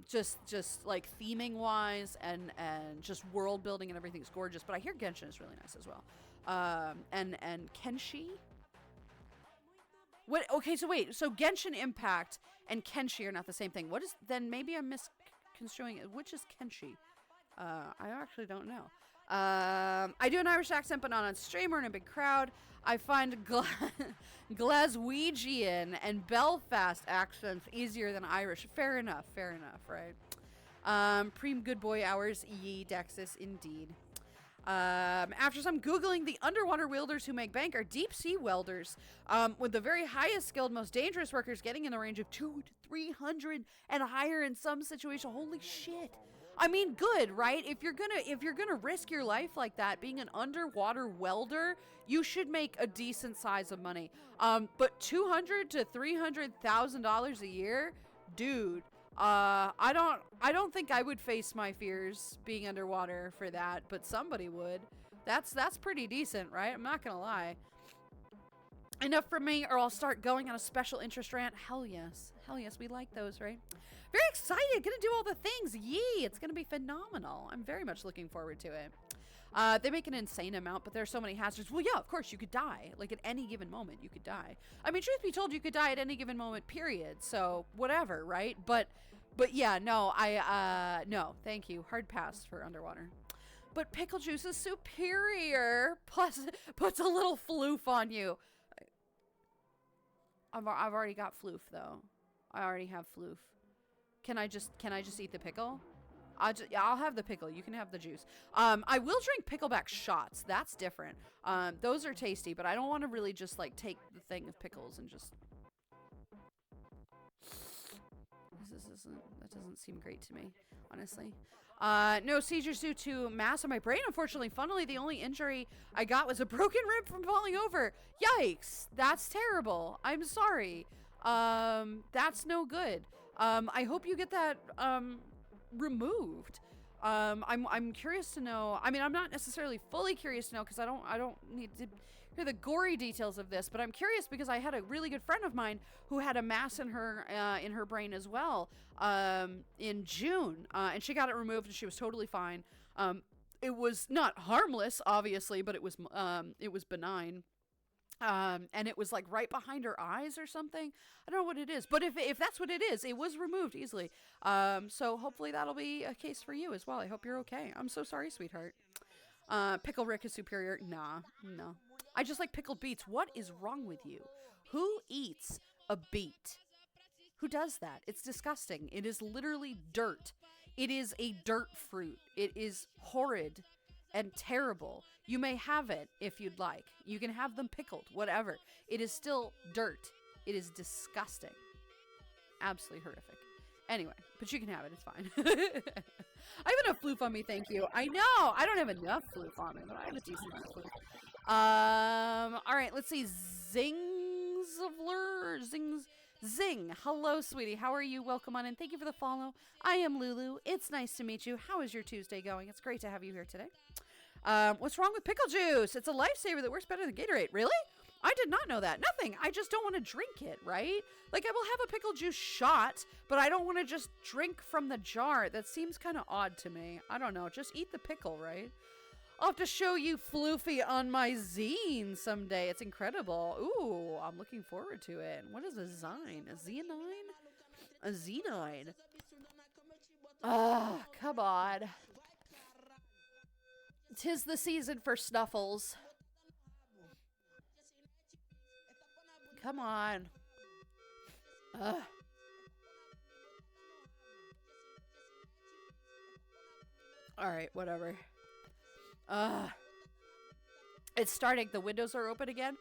Speaker 3: Just like theming wise and just world building and everything's gorgeous, but I hear Genshin is really nice as well. And Kenshi? What? Okay, so wait. So Genshin Impact and Kenshi are not the same thing. What is, then maybe I'm misconstruing it. Which is Kenshi? I actually don't know. I do an Irish accent, but not on stream or in a big crowd. I find Glaswegian and Belfast accents easier than Irish. Fair enough, right? Preem good boy hours, ye Dexis, indeed. After some Googling, the underwater wielders who make bank are deep sea welders, with the very highest skilled, most dangerous workers getting in the range of 200 to 300 and higher in some situations. Holy shit. I mean, good, right? If you're gonna risk your life like that, being an underwater welder, you should make a decent size of money. But $200,000 to $300,000 a year, dude. I don't think I would face my fears being underwater for that, but somebody would. That's pretty decent, right? I'm not gonna lie. Enough from me, or I'll start going on a special interest rant. Hell yes, we like those, right? Very excited, gonna do all the things. Yee, it's gonna be phenomenal. I'm very much looking forward to it. They make an insane amount, but there's so many hazards. Well, yeah, of course, you could die. Like, at any given moment, you could die. I mean, truth be told, you could die at any given moment, period. So, whatever, right? But yeah, no, no, thank you. Hard pass for underwater. But pickle juice is superior. Plus, puts a little floof on you. I've already got floof, though. I already have floof. Can I just eat the pickle? I'll have the pickle. You can have the juice. I will drink pickleback shots. That's different. Those are tasty, but I don't want to really just like take the thing of pickles and just. That doesn't seem great to me, honestly. No seizures due to mass in my brain. Unfortunately, funnily, the only injury I got was a broken rib from falling over. Yikes! That's terrible. I'm sorry. That's no good. I hope you get that removed. I'm curious to know. I mean, I'm not necessarily fully curious to know because I don't need to hear the gory details of this, but I'm curious because I had a really good friend of mine who had a mass in her brain as well in June, and she got it removed and she was totally fine. It was not harmless, obviously, but it was benign. And it was like right behind her eyes or something. I don't know what it is, but if that's what it is, it was removed easily. So hopefully that'll be a case for you as well. I hope you're okay. I'm so sorry, sweetheart. Pickle Rick is superior. Nah, no. I just like pickled beets. What is wrong with you? Who eats a beet? Who does that? It's disgusting. It is literally dirt. It is a dirt fruit. It is horrid and terrible. You may have it if you'd like. You can have them pickled, whatever. It is still dirt. It is disgusting. Absolutely horrific. Anyway, but you can have it. It's fine. I have enough floof on me, thank you. I know. I don't have enough floof on me, but I have a decent amount of floof. All right, let's see. Zing. Hello, sweetie. How are you? Welcome on in. Thank you for the follow. I am Lulu. It's nice to meet you. How is your Tuesday going? It's great to have you here today. What's wrong with pickle juice? It's a lifesaver that works better than Gatorade. Really? I did not know that. Nothing. I just don't want to drink it, right? Like, I will have a pickle juice shot, but I don't want to just drink from the jar. That seems kind of odd to me. I don't know. Just eat the pickle, right? I'll have to show you Floofy on my zine someday. It's incredible. Ooh, I'm looking forward to it. What is a zine? A zenine? A zenine. Ah, come on. 'Tis the season for snuffles. Come on. Ugh. All right, whatever. It's starting. The windows are open again.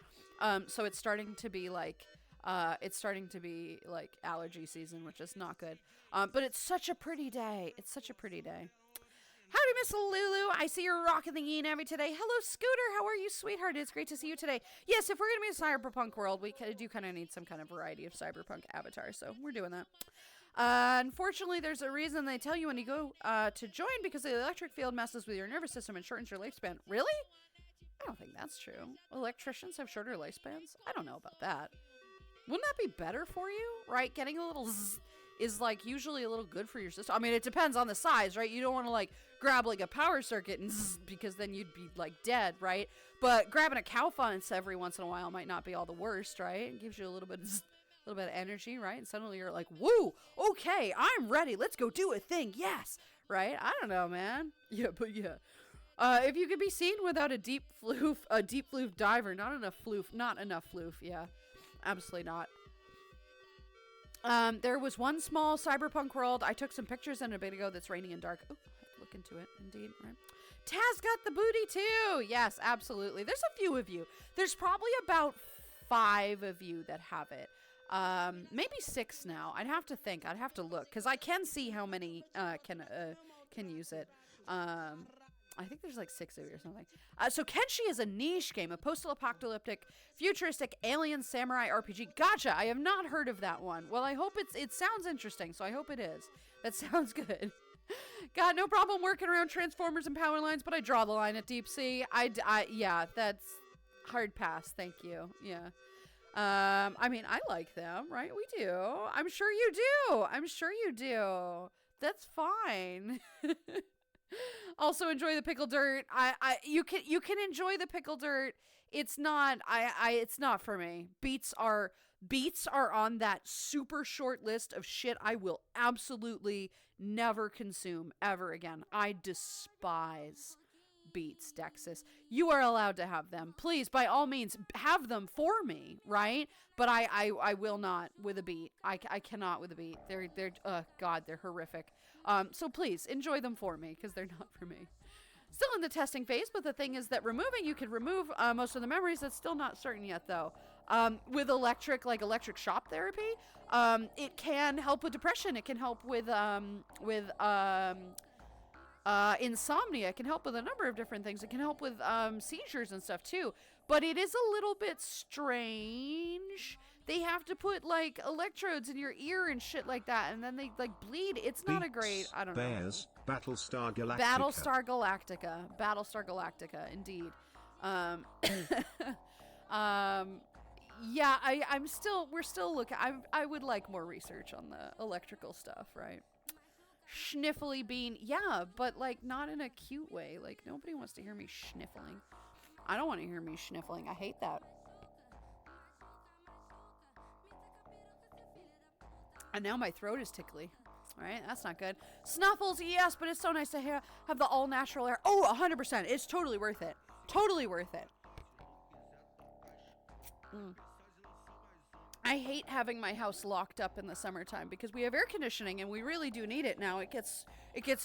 Speaker 3: So it's starting to be like allergy season, which is not good. But it's such a pretty day. It's such a pretty day. Howdy, Miss Lulu. I see you're rocking the Navy today. Hello, Scooter. How are you, sweetheart? It's great to see you today. Yes, if we're going to be a cyberpunk world, we do kind of need some kind of variety of cyberpunk avatars, so we're doing that. Unfortunately, there's a reason they tell you when you go to join, because the electric field messes with your nervous system and shortens your lifespan. Really? I don't think that's true. Electricians have shorter lifespans? I don't know about that. Wouldn't that be better for you, right? Getting a little zzz is like usually a little good for your system. I mean, it depends on the size, right? You don't want to like grab like a power circuit and zzz, because then you'd be like dead, right? But grabbing a cow fence every once in a while might not be all the worst, right? It gives you a little bit of zzz, a little bit of energy, right? And suddenly you're like, woo, okay, I'm ready. Let's go do a thing. Yes, right? I don't know, man. Yeah, but yeah. If you could be seen without a deep floof diver, not enough floof. Yeah, absolutely not. There was one small cyberpunk world. I took some pictures in a bit ago that's raining and dark. Oh, I have to look into it. Indeed, right? Taz got the booty too. Yes, absolutely. There's a few of you. There's probably about 5 of you that have it. Maybe 6 now. I'd have to think. I'd have to look because I can see how many can use it. I think there's like 6 of you or something. So Kenshi is a niche game, a post-apocalyptic, futuristic alien samurai RPG. Gotcha. I have not heard of that one. Well, I hope it sounds interesting, so I hope it is. That sounds good. Got no problem working around transformers and power lines, but I draw the line at deep sea. Yeah, that's hard pass. Thank you. Yeah. I mean, I like them, right? We do. I'm sure you do. That's fine. Also enjoy the pickle dirt. You can enjoy the pickle dirt. It's not it's not for me. Beets are on that super short list of shit I will absolutely never consume ever again. I despise beets, Dexus. You are allowed to have them. Please, by all means, have them for me, right? But I will not with a beet. I cannot with a beet. They're God, they're horrific. So please enjoy them for me because they're not for me. Still in the testing phase, but the thing is that you could remove most of the memories. That's still not certain yet, though. With electric shock therapy, it can help with depression. It can help with insomnia. It can help with a number of different things. It can help with seizures and stuff too. But it is a little bit strange. They have to put like electrodes in your ear and shit like that, and then they like bleed. It's not a great. I don't know.
Speaker 5: Bears, Battlestar Galactica.
Speaker 3: Battlestar Galactica, indeed. Yeah, we're still looking. I would like more research on the electrical stuff, right? Sniffly bean, yeah, but like not in a cute way. Like nobody wants to hear me sniffling. I don't want to hear me sniffling. I hate that. And now my throat is tickly. All right, that's not good. Snuffles, yes, but it's so nice to have the all natural air. Oh, 100%. It's totally worth it. Totally worth it. I hate having my house locked up in the summertime because we have air conditioning and we really do need it now. It gets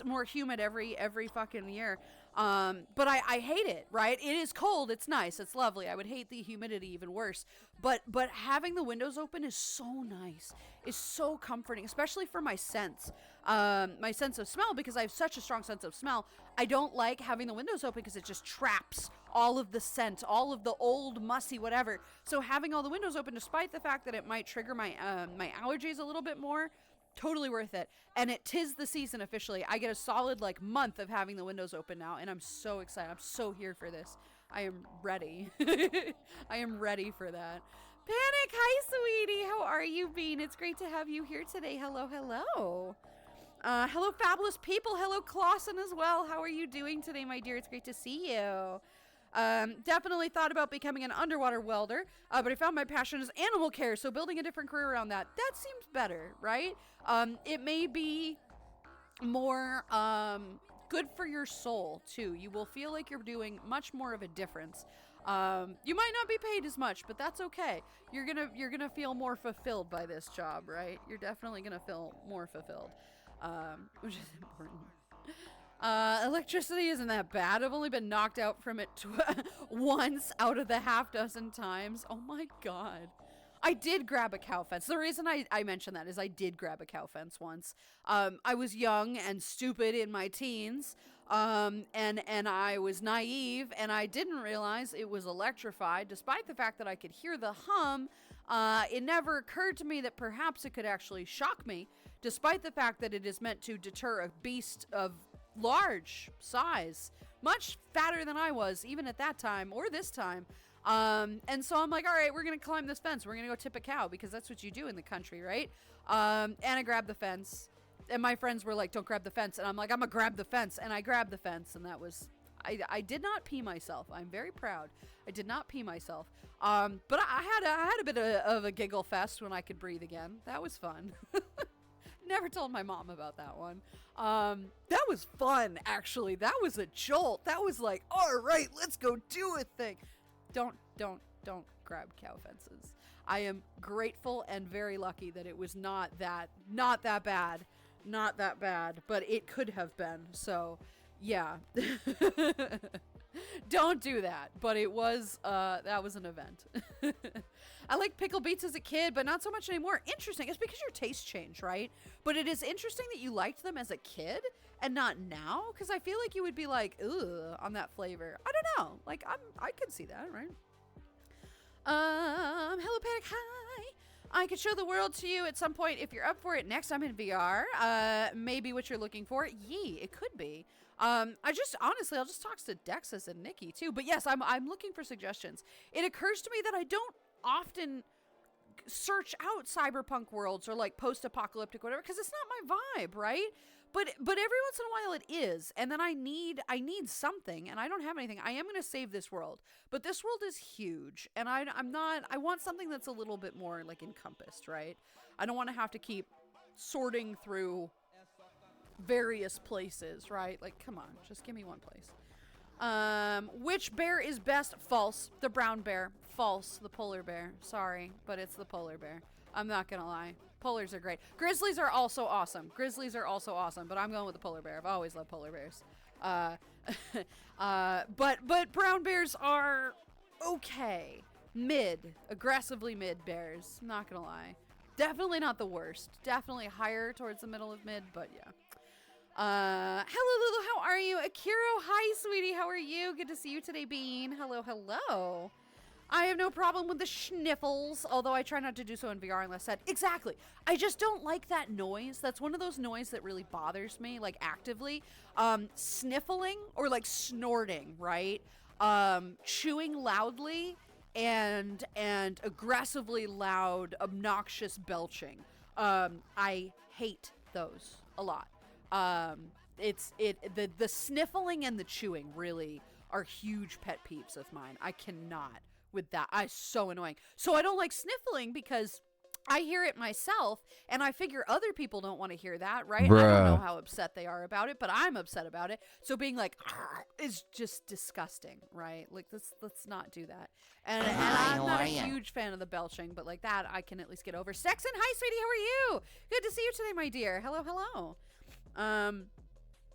Speaker 3: more humid every fucking year. But I hate it, right? It is cold. It's nice. It's lovely. I would hate the humidity even worse. But having the windows open is so nice. Is so comforting, especially for my sense of smell, because I have such a strong sense of smell. I don't like having the windows open because it just traps all of the scent, all of the old mussy whatever. So having all the windows open, despite the fact that it might trigger my my allergies a little bit more, totally worth it. And it 'tis the season officially. I get a solid like month of having the windows open now, and I'm so excited. I'm so here for this. I am ready. I am ready for that. Panic, hi sweetie. How are you, Bean? It's great to have you here today. Hello, hello. Hello, fabulous people. Hello, Clausen as well. How are you doing today, my dear? It's great to see you. Definitely thought about becoming an underwater welder, but I found my passion is animal care, so building a different career around that seems better, right? It may be more good for your soul too. You will feel like you're doing much more of a difference. You might not be paid as much, but that's okay. You're gonna feel more fulfilled by this job, right? You're definitely gonna feel more fulfilled, which is important. Electricity isn't that bad. I've only been knocked out from it once out of the half dozen times. Oh my god. I did grab a cow fence. The reason I mention that is I did grab a cow fence once. I was young and stupid in my teens, and I was naive, and I didn't realize it was electrified, despite the fact that I could hear the hum. It never occurred to me that perhaps it could actually shock me, despite the fact that it is meant to deter a beast of large size, much fatter than I was, even at that time, or this time. And so I'm like, all right, we're going to climb this fence. We're going to go tip a cow, because that's what you do in the country, right? And I grabbed the fence, and my friends were like, don't grab the fence. And I'm like, I'm going to grab the fence. And I grabbed the fence, and that was, I did not pee myself. I'm very proud. I did not pee myself. But I had a bit of a giggle fest when I could breathe again. That was fun. Never told my mom about that one. That was fun, actually. That was a jolt. That was like, all right, let's go do a thing. Don't grab cow fences. I am grateful and very lucky that it was not that bad. Not that bad, but it could have been. So, yeah. Don't do that. But it was, that was an event. I liked pickle beets as a kid, but not so much anymore. Interesting. It's because your tastes change, right? But it is interesting that you liked them as a kid and not now, because I feel like you would be like, ugh, on that flavor. I don't know. Like, I could see that, right? Hello, Panic. Hi. I could show the world to you at some point if you're up for it next time in VR. Maybe what you're looking for. Yee, it could be. I'll just talk to Dexus and Nikki too. But yes, I'm looking for suggestions. It occurs to me that I don't often search out cyberpunk worlds or like post-apocalyptic whatever, because it's not my vibe, right? But every once in a while it is, and then I need something, and I don't have anything. I am going to save this world, but this world is huge, and I want something that's a little bit more like encompassed, right? I don't want to have to keep sorting through various places, right? Like, come on, just give me one place. Which bear is best? False. The brown bear. False. The polar bear. Sorry, but it's the polar bear. I'm not gonna lie. Polars are great. Grizzlies are also awesome. But I'm going with the polar bear. I've always loved polar bears. But brown bears are okay. Aggressively mid bears. Not gonna lie. Definitely not the worst. Definitely higher towards the middle of mid, but yeah. Hello, Lulu, how are you? Akiro, hi, sweetie, how are you? Good to see you today, Bean. Hello. I have no problem with the sniffles, although I try not to do so in VR unless said. Exactly. I just don't like that noise. That's one of those noises that really bothers me, like actively. Sniffling or like snorting, right? Chewing loudly and aggressively loud, obnoxious belching. I hate those a lot. The sniffling and the chewing really are huge pet peeves of mine. I cannot with that. It's so annoying. So I don't like sniffling because I hear it myself, and I figure other people don't want to hear that, right?
Speaker 9: Bruh.
Speaker 3: I don't know how upset they are about it, but I'm upset about it. So being like, is just disgusting, right? Like, let's not do that. And I'm not a huge fan of the belching, but like that, I can at least get over. Sexton, hi, sweetie, how are you? Good to see you today, my dear. Hello.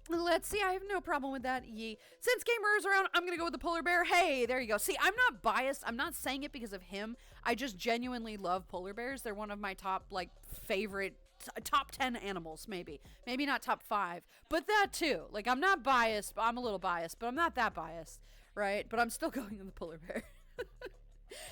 Speaker 3: Let's see. I have no problem with that. Yee. Since Gamer is around, I'm going to go with the polar bear. Hey, there you go. See, I'm not biased. I'm not saying it because of him. I just genuinely love polar bears. They're one of my top, like, favorite, top 10 animals, maybe. Maybe not top 5, but that too. Like, I'm not biased. I'm a little biased, but I'm not that biased, right? But I'm still going with the polar bear.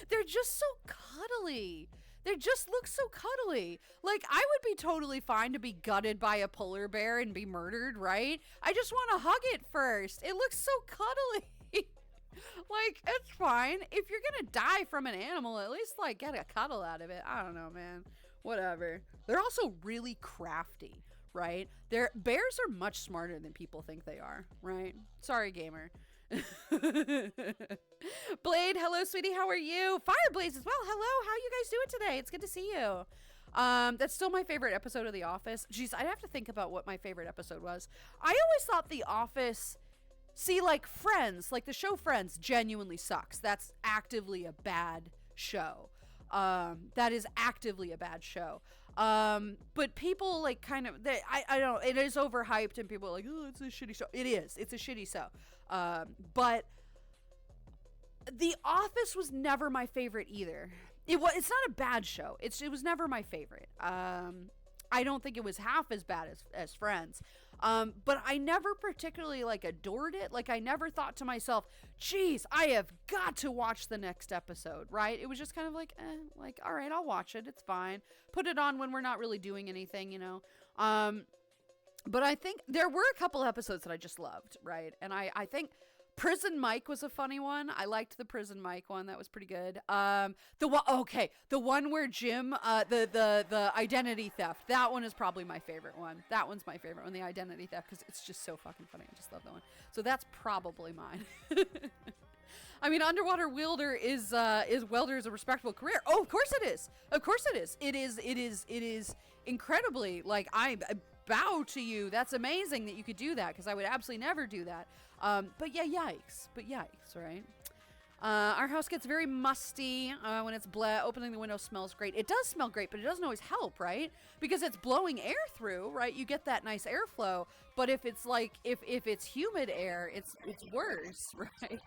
Speaker 3: They're just so cuddly. They just look so cuddly. Like, I would be totally fine to be gutted by a polar bear and be murdered, right? I just want to hug it first. It looks so cuddly. Like, it's fine. If you're gonna die from an animal, at least, like, get a cuddle out of it. I don't know, man. Whatever. They're also really crafty, right? Bears are much smarter than people think they are, right? Sorry, gamer. Blade, hello, sweetie. How are you? Fireblaze as well. Hello. How are you guys doing today? It's good to see you. That's still my favorite episode of The Office. Jeez, I'd have to think about what my favorite episode was. I always thought The Office, see, like Friends, like the show Friends, genuinely sucks. That's actively a bad show. That is actively a bad show. But people like kind of, I don't know, it is overhyped and people are like, oh, it's a shitty show. It is. It's a shitty show. But The Office was never my favorite either. It's not a bad show. It was never my favorite. I don't think it was half as bad as Friends. But I never particularly like adored it. Like I never thought to myself, geez, I have got to watch the next episode, right? It was just kind of like, like, all right, I'll watch it. It's fine. Put it on when we're not really doing anything, you know? But I think there were a couple episodes that I just loved, right? And I think Prison Mike was a funny one. I liked the Prison Mike one. That was pretty good. The one where Jim, the identity theft. That one is probably my favorite one. That one's my favorite one, the identity theft, because it's just so fucking funny. I just love that one. So that's probably mine. I mean, underwater welder is welder is a respectable career. Oh, of course it is. Of course it is. It is incredibly, like, I bow to you. That's amazing that you could do that, because I would absolutely never do that. But yeah, yikes. Right? Our house gets very musty when it's opening the window smells great. It does smell great, but it doesn't always help, right? Because it's blowing air through, right? You get that nice airflow. But if it's like, if it's humid air, it's worse, right?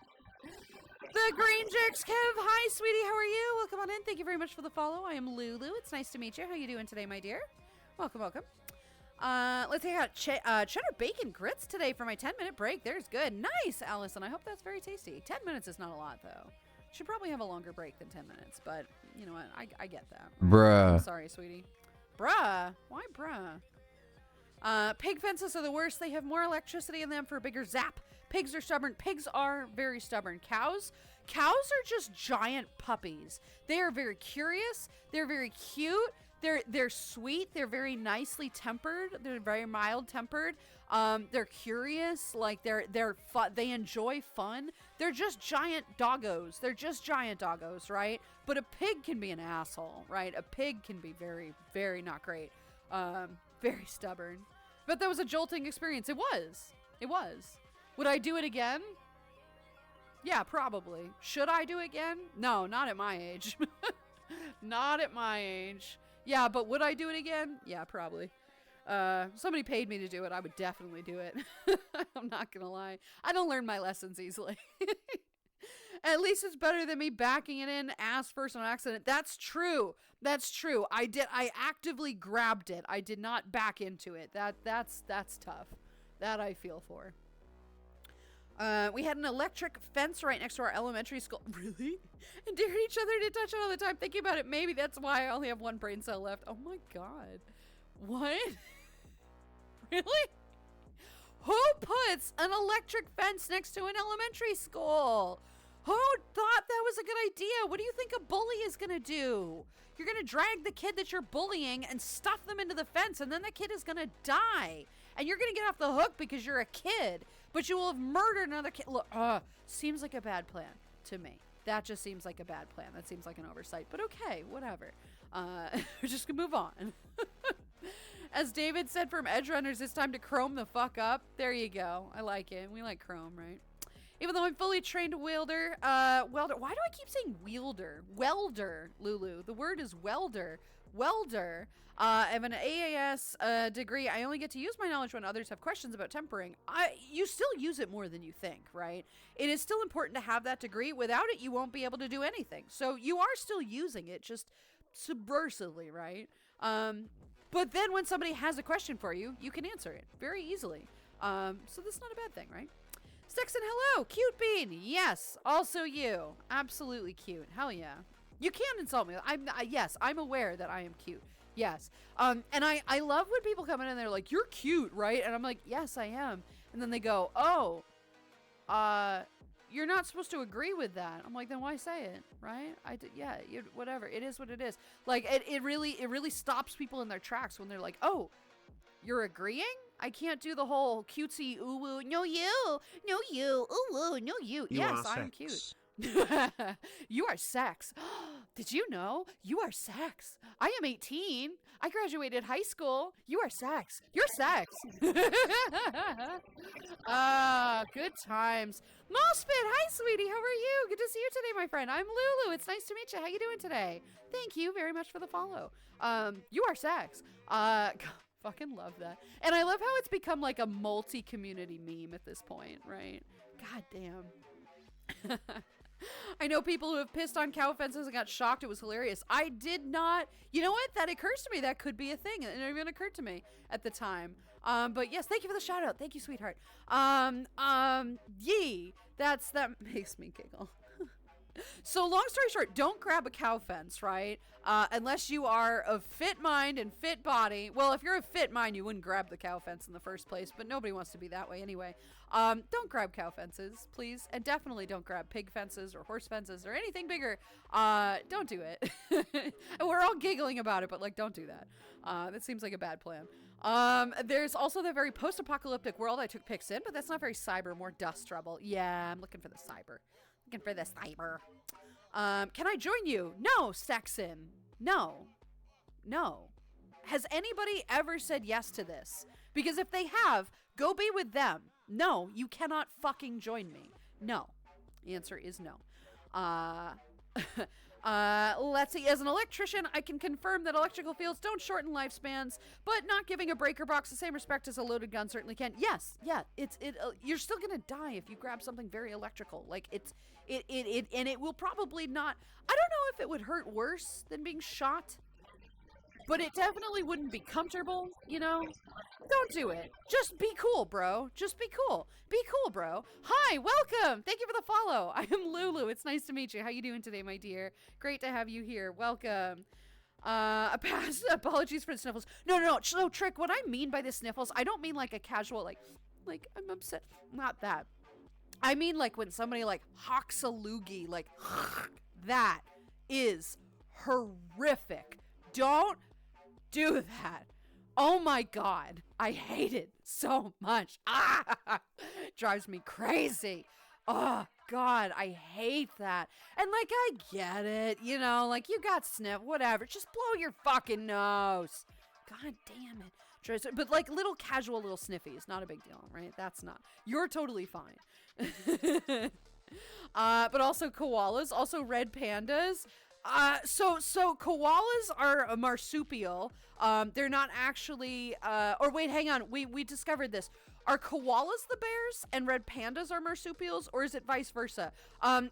Speaker 3: The Green Jerks Kev, hi, sweetie, how are you? Welcome on in. Thank you very much for the follow. I am Lulu. It's nice to meet you. How you doing today, my dear? Welcome. Let's take out cheddar bacon grits today for my 10-minute break. There's good. Nice, Allison. I hope that's very tasty. 10 minutes is not a lot, though. Should probably have a longer break than 10 minutes, but you know what? I get that.
Speaker 9: Bruh.
Speaker 3: I'm sorry, sweetie. Bruh? Why bruh? Pig fences are the worst. They have more electricity in them for a bigger zap. Pigs are stubborn. Pigs are very stubborn. Cows are just giant puppies. They are very curious. They're very cute. They're sweet. They're very nicely tempered. They're very mild tempered. They're curious. Like they're fun. They enjoy fun. They're just giant doggos. Right? But a pig can be an asshole, right? A pig can be very, very not great. Very stubborn. But that was a jolting experience. It was. Would I do it again? Yeah, probably. Should I do it again? No, not at my age. Not at my age. Yeah, but would I do it again? Yeah, probably. Somebody paid me to do it. I would definitely do it. I'm not gonna lie. I don't learn my lessons easily. At least it's better than me backing it in ass first on accident. That's true. I actively grabbed it. I did not back into it. That's tough. That I feel for. We had an electric fence right next to our elementary school. Really? And dared each other to touch it all the time. Thinking about it, maybe that's why I only have one brain cell left. Oh my god. What? Really? Who puts an electric fence next to an elementary school? Who thought that was a good idea? What do you think a bully is gonna do? You're gonna drag the kid that you're bullying and stuff them into the fence, and then the kid is gonna die. And you're gonna get off the hook because you're a kid. But you will have murdered another kid. Look, seems like a bad plan to me. That just seems like a bad plan. That seems like an oversight. But okay, whatever. We're just gonna move on. As David said from Edge Runners, it's time to chrome the fuck up. There you go. I like it. We like chrome, right? Even though I'm fully trained welder. Why do I keep saying wielder? Welder, Lulu. The word is welder. welder. I have an AAS degree. I only get to use my knowledge when others have questions about tempering. You still use it more than you think, right? It is still important to have that degree. Without it, you won't be able to do anything. So you are still using it, just subversively, right? But then when somebody has a question for you, you can answer it very easily. So that's not a bad thing, right? Sexton, hello. Cute bean. Yes. Also you. Absolutely cute. Hell yeah. You can insult me. Yes, I'm aware that I am cute. Yes. And I love when people come in and they're like, you're cute, right? And I'm like, yes, I am. And then they go, oh, you're not supposed to agree with that. I'm like, then why say it, right? Whatever. It is what it is. Like, it really stops people in their tracks when they're like, oh, you're agreeing? I can't do the whole cutesy ooh woo. No you, ooh woo, no you. Yes, I'm cute. You are sex. Did you know? You are sex. I am 18. I graduated high school. You are sex. You're sex. Good times. Mospit, hi sweetie. How are you? Good to see you today, my friend. I'm Lulu. It's nice to meet you. How you doing today? Thank you very much for the follow. You are sex. Fucking love that. And I love how it's become like a multi-community meme at this point, right? God damn. I know people who have pissed on cow fences and got shocked. It was hilarious. I did not. You know what? That occurs to me. That could be a thing. It never even occurred to me at the time. But yes, thank you for the shout out. Thank you, sweetheart. Yee. That makes me giggle. So long story short, don't grab a cow fence, right? Unless you are of fit mind and fit body. Well, if you're of fit mind, you wouldn't grab the cow fence in the first place, but nobody wants to be that way anyway. Don't grab cow fences, please. And definitely don't grab pig fences or horse fences or anything bigger. Don't do it. And we're all giggling about it, but like, don't do that. That seems like a bad plan. There's also the very post-apocalyptic world I took pics in, but that's not very cyber, more dust trouble. Yeah, I'm looking for the cyber. Looking for the cyber. Can I join you? No, Saxon. No. Has anybody ever said yes to this? Because if they have, go be with them. No, you cannot fucking join me. No. The answer is no. Let's see. As an electrician, I can confirm that electrical fields don't shorten lifespans, but not giving a breaker box the same respect as a loaded gun certainly can. Yes, yeah. You're still gonna die if you grab something very electrical. Like and it will probably not. I don't know if it would hurt worse than being shot, but it definitely wouldn't be comfortable, you know? Don't do it. Just be cool, bro. Just be cool. Be cool, bro. Hi, welcome. Thank you for the follow. I am Lulu. It's nice to meet you. How you doing today, my dear? Great to have you here. Welcome. Apologies for the sniffles. No. So, Trick, what I mean by the sniffles, I don't mean like a casual, like I'm upset. Not that. I mean like when somebody like hawks a loogie, like that is horrific. Don't do that. Oh my God. I hate it so much. Drives me crazy. Oh God, I hate that. And like, I get it, you know, like you got sniff, whatever. Just blow your fucking nose. God damn it. But like little casual little sniffies, not a big deal, right? That's not. You're totally fine. But also koalas, also red pandas. So koalas are a marsupial. They're not actually, or wait, hang on. We discovered this. Are koalas the bears and red pandas are marsupials, or is it vice versa?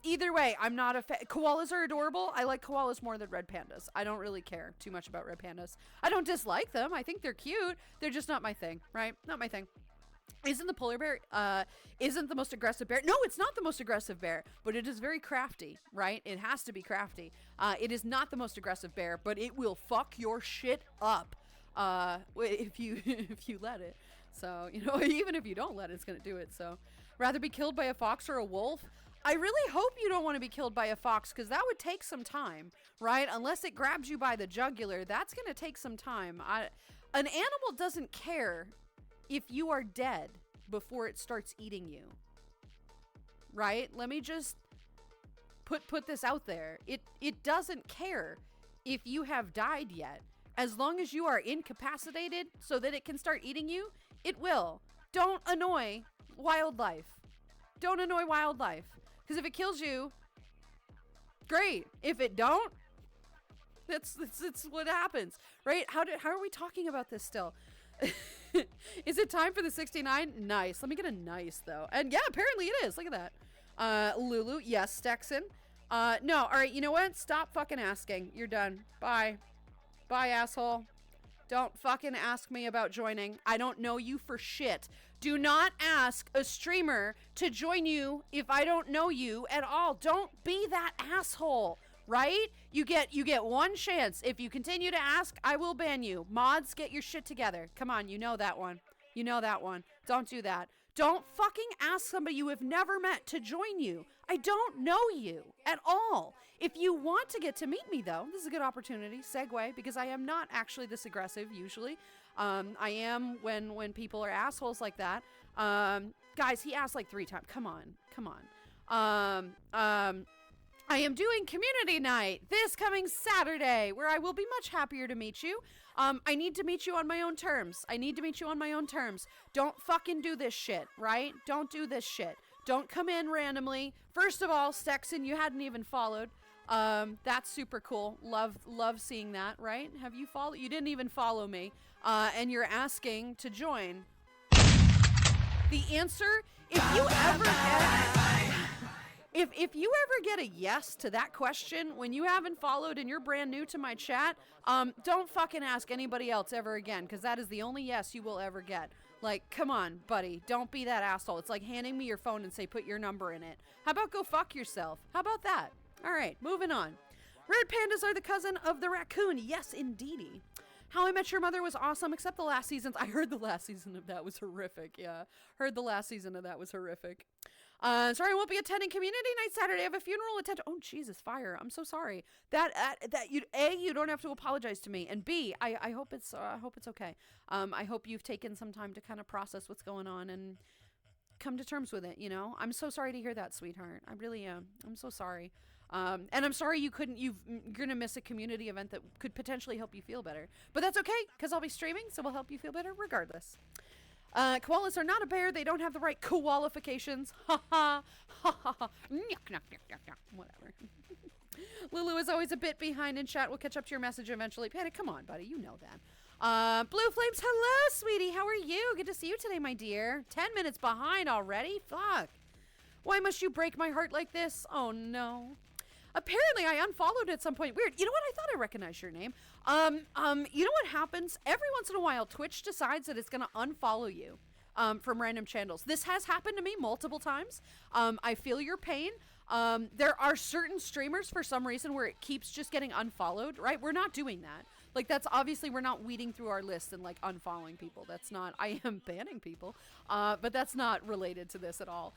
Speaker 3: Either way, I'm not a koalas are adorable. I like koalas more than red pandas. I don't really care too much about red pandas. I don't dislike them. I think they're cute. They're just not my thing, right? Not my thing. Isn't the polar bear, isn't the most aggressive bear? No, it's not the most aggressive bear, but it is very crafty, right? It has to be crafty. It is not the most aggressive bear, but it will fuck your shit up, if you let it. So, you know, even if you don't let it, it's going to do it. So rather be killed by a fox or a wolf. I really hope you don't want to be killed by a fox, because that would take some time, right? Unless it grabs you by the jugular, that's going to take some time. An animal doesn't care if you are dead before it starts eating you, right? Let me just put this out there. It doesn't care if you have died yet. As long as you are incapacitated so that it can start eating you, it will. Don't annoy wildlife. Don't annoy wildlife. Because if it kills you, great. If it don't, That's what happens, right? How are we talking about this still? Is it time for the 69? Nice. Let me get a nice, though. And yeah, apparently it is. Look at that. Lulu. Yes, Stexon. No. All right, you know what? Stop fucking asking. You're done. Bye. Bye, asshole. Don't fucking ask me about joining. I don't know you for shit. Do not ask a streamer to join you if I don't know you at all. Don't be that asshole, right? You get one chance. If you continue to ask, I will ban you. Mods, get your shit together. Come on, you know that one. You know that one. Don't do that. Don't fucking ask somebody you have never met to join you. I don't know you at all. If you want to get to meet me, though, this is a good opportunity. Segue, because I am not actually this aggressive usually. I am when people are assholes like that. Guys, he asked like 3 times. Come on. I am doing community night this coming Saturday, where I will be much happier to meet you. I need to meet you on my own terms. Don't fucking do this shit, right? Don't do this shit. Don't come in randomly. First of all, Stexon, you hadn't even followed. That's super cool. Love seeing that, right? Have you followed? You didn't even follow me. And you're asking to join. The answer, if you ever get a yes to that question when you haven't followed and you're brand new to my chat, don't fucking ask anybody else ever again, because that is the only yes you will ever get. Like, come on, buddy, don't be that asshole. It's like handing me your phone and say, put your number in it. How about go fuck yourself? How about that? All right, moving on. Red pandas are the cousin of the raccoon. Yes, indeedy. How I Met Your Mother was awesome, except the last seasons. I heard the last season of that was horrific. Yeah, heard the last season of that was horrific. Sorry, I won't be attending community night Saturday. I have a funeral attend. Oh, Jesus, fire! I'm so sorry. That you don't have to apologize to me, and B, I hope it's okay. I hope you've taken some time to kind of process what's going on and come to terms with it. You know, I'm so sorry to hear that, sweetheart. I really am. I'm so sorry. And I'm sorry you're gonna miss a community event that could potentially help you feel better. But that's okay, because I'll be streaming, so we'll help you feel better regardless. Koalas are not a bear. They don't have the right qualifications. Ha ha. Ha ha ha. Whatever. Lulu is always a bit behind in chat. We'll catch up to your message eventually. Panic, come on, buddy. You know that. Blue Flames, hello, sweetie. How are you? Good to see you today, my dear. 10 minutes behind already? Fuck. Why must you break my heart like this? Oh, no. Apparently, I unfollowed at some point. Weird. You know what? I thought I recognized your name. You know what happens? Every once in a while, Twitch decides that it's going to unfollow you from random channels. This has happened to me multiple times. I feel your pain. There are certain streamers, for some reason, where it keeps just getting unfollowed, right? We're not doing that. Like, that's obviously, we're not weeding through our list and, like, unfollowing people. That's not, I am banning people, but that's not related to this at all.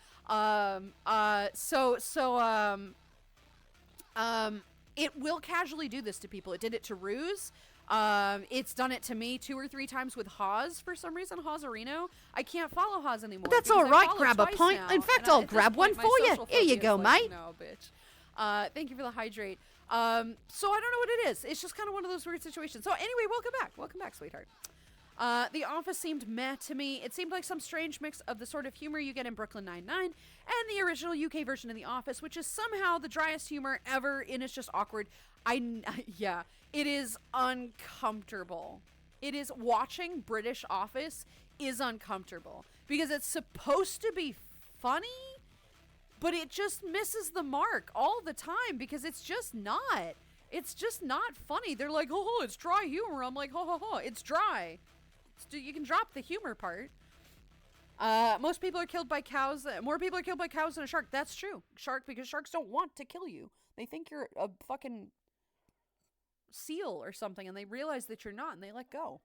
Speaker 3: It will casually do this to people. It did it to Ruse. It's done it to me 2 or 3 times with Haas for some reason. Haas-Areno. I can't follow Haas anymore.
Speaker 4: But that's all right. Grab a pint. In fact, I'll grab one for you. Here you go, mate.
Speaker 3: No, bitch. Thank you for the hydrate. So I don't know what it is. It's just kind of one of those weird situations. So anyway, welcome back. Welcome back, sweetheart. The Office seemed meh to me. It seemed like some strange mix of the sort of humor you get in Brooklyn Nine-Nine and the original UK version of The Office, which is somehow the driest humor ever, and it's just awkward. Yeah, it is uncomfortable. It is, watching British Office is uncomfortable because it's supposed to be funny, but it just misses the mark all the time because it's just not. It's just not funny. They're like, oh, it's dry humor. I'm like, ho, it's dry. You can drop the humor part. Most people are killed by cows. More people are killed by cows than a shark. That's true. Because sharks don't want to kill you. They think you're a fucking seal or something, and they realize that you're not, and they let go.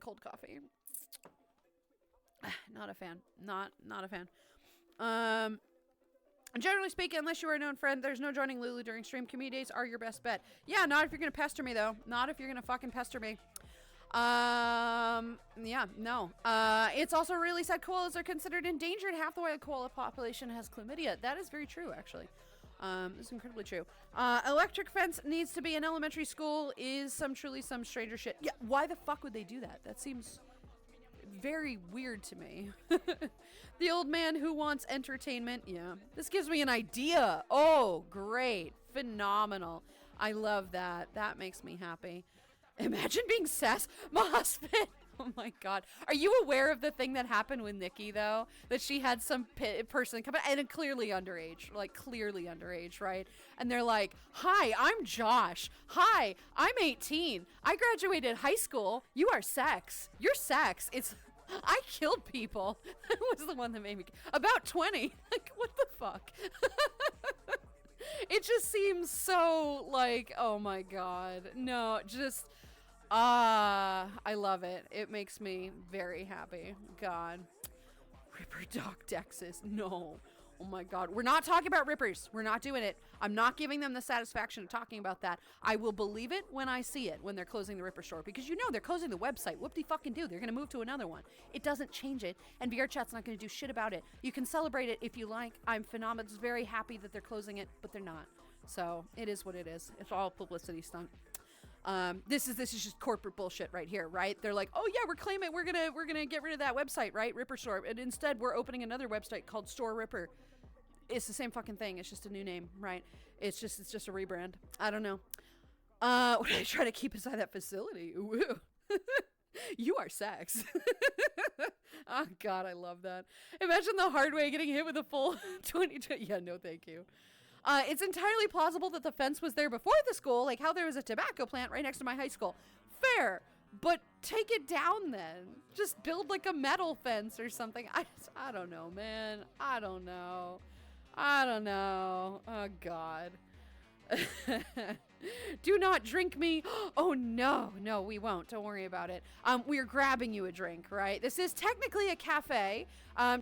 Speaker 3: Cold coffee. Not a fan. Not a fan. Generally speaking, unless you are a known friend, there's no joining Lulu during stream. Community days are your best bet. Yeah, not if you're gonna pester me, though. Not if you're gonna fucking pester me. Yeah, no. It's also really sad koalas are considered endangered. Half the wild koala population has chlamydia. That is very true, actually. It's incredibly true. Electric fence needs to be in elementary school is truly some stranger shit. Yeah, why the fuck would they do that? That seems very weird to me. The old man who wants entertainment. Yeah. This gives me an idea. Oh, great. phenomenal. I love that. That makes me happy. Imagine being Sass Mossman. Oh my God. Are you aware of the thing that happened with Nikki, though? That she had some person come in, and clearly underage, right? And they're like, hi, I'm Josh. Hi, I'm 18. I graduated high school. You are sex. You're sex. I killed people. That was the one that made me, about 20. Like, what the fuck? It just seems so like, oh my God. No, just... I love it. It makes me very happy. God. Ripper Doc Dexys. No. Oh my God. We're not talking about Rippers. We're not doing it. I'm not giving them the satisfaction of talking about that. I will believe it when I see it, when they're closing the Ripper store. Because you know they're closing the website. Whoop-de-fucking-do. They're going to move to another one. It doesn't change it. And VR Chat's not going to do shit about it. You can celebrate it if you like. I'm phenomenal. Very happy that they're closing it, but they're not. So it is what it is. It's all publicity stunt. This is just corporate bullshit right here, right? They're like, oh yeah, we're gonna get rid of that website, right? Ripper Store. And instead we're opening another website called Store Ripper. It's the same fucking thing. It's just a new name, right? It's just a rebrand. I don't know. Would I try to keep inside that facility? Ooh. You are sex. Oh God, I love that. Imagine the hard way getting hit with a full 2020. Yeah, no thank you. It's entirely plausible that the fence was there before the school, like how there was a tobacco plant right next to my high school. Fair, but take it down then. Just build like a metal fence or something. I don't know, man. I don't know. Oh, God. Do not drink me. Oh, no, we won't. Don't worry about it. We're grabbing you a drink, right? This is technically a cafe.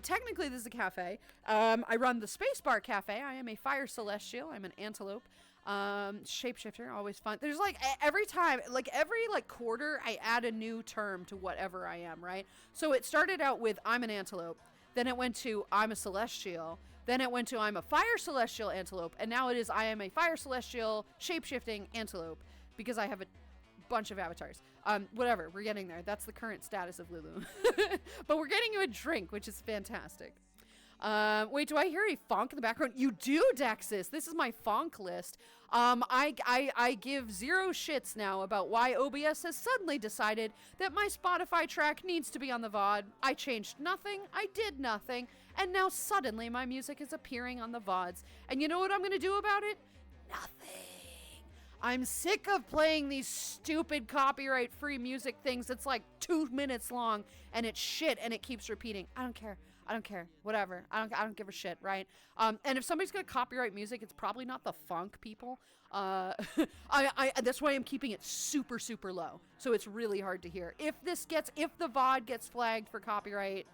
Speaker 3: Technically, this is a cafe. I run the Spacebar Cafe. I am a fire celestial. I'm an antelope. Shapeshifter, always fun. There's like every time, like every like quarter, I add a new term to whatever I am, right? So it started out with I'm an antelope. Then it went to I'm a celestial. Then it went to I'm a fire celestial antelope, and now it is I am a fire celestial shape-shifting antelope because I have a bunch of avatars. Whatever, we're getting there. That's the current status of Lulu. But we're getting you a drink, which is fantastic. Wait, do I hear a fonk in the background? You do, Dexys. This is my fonk list. I give zero shits now about why OBS has suddenly decided that my Spotify track needs to be on the VOD. I changed nothing. I did nothing. And now suddenly my music is appearing on the VODs. And you know what I'm going to do about it? Nothing. I'm sick of playing these stupid copyright-free music things that's like 2 minutes long and it's shit and it keeps repeating. I don't care. Whatever. I don't give a shit, right? And if somebody's gonna copyright music, it's probably not the funk people. That's why I'm keeping it super, super low. So it's really hard to hear. If the VOD gets flagged for copyright,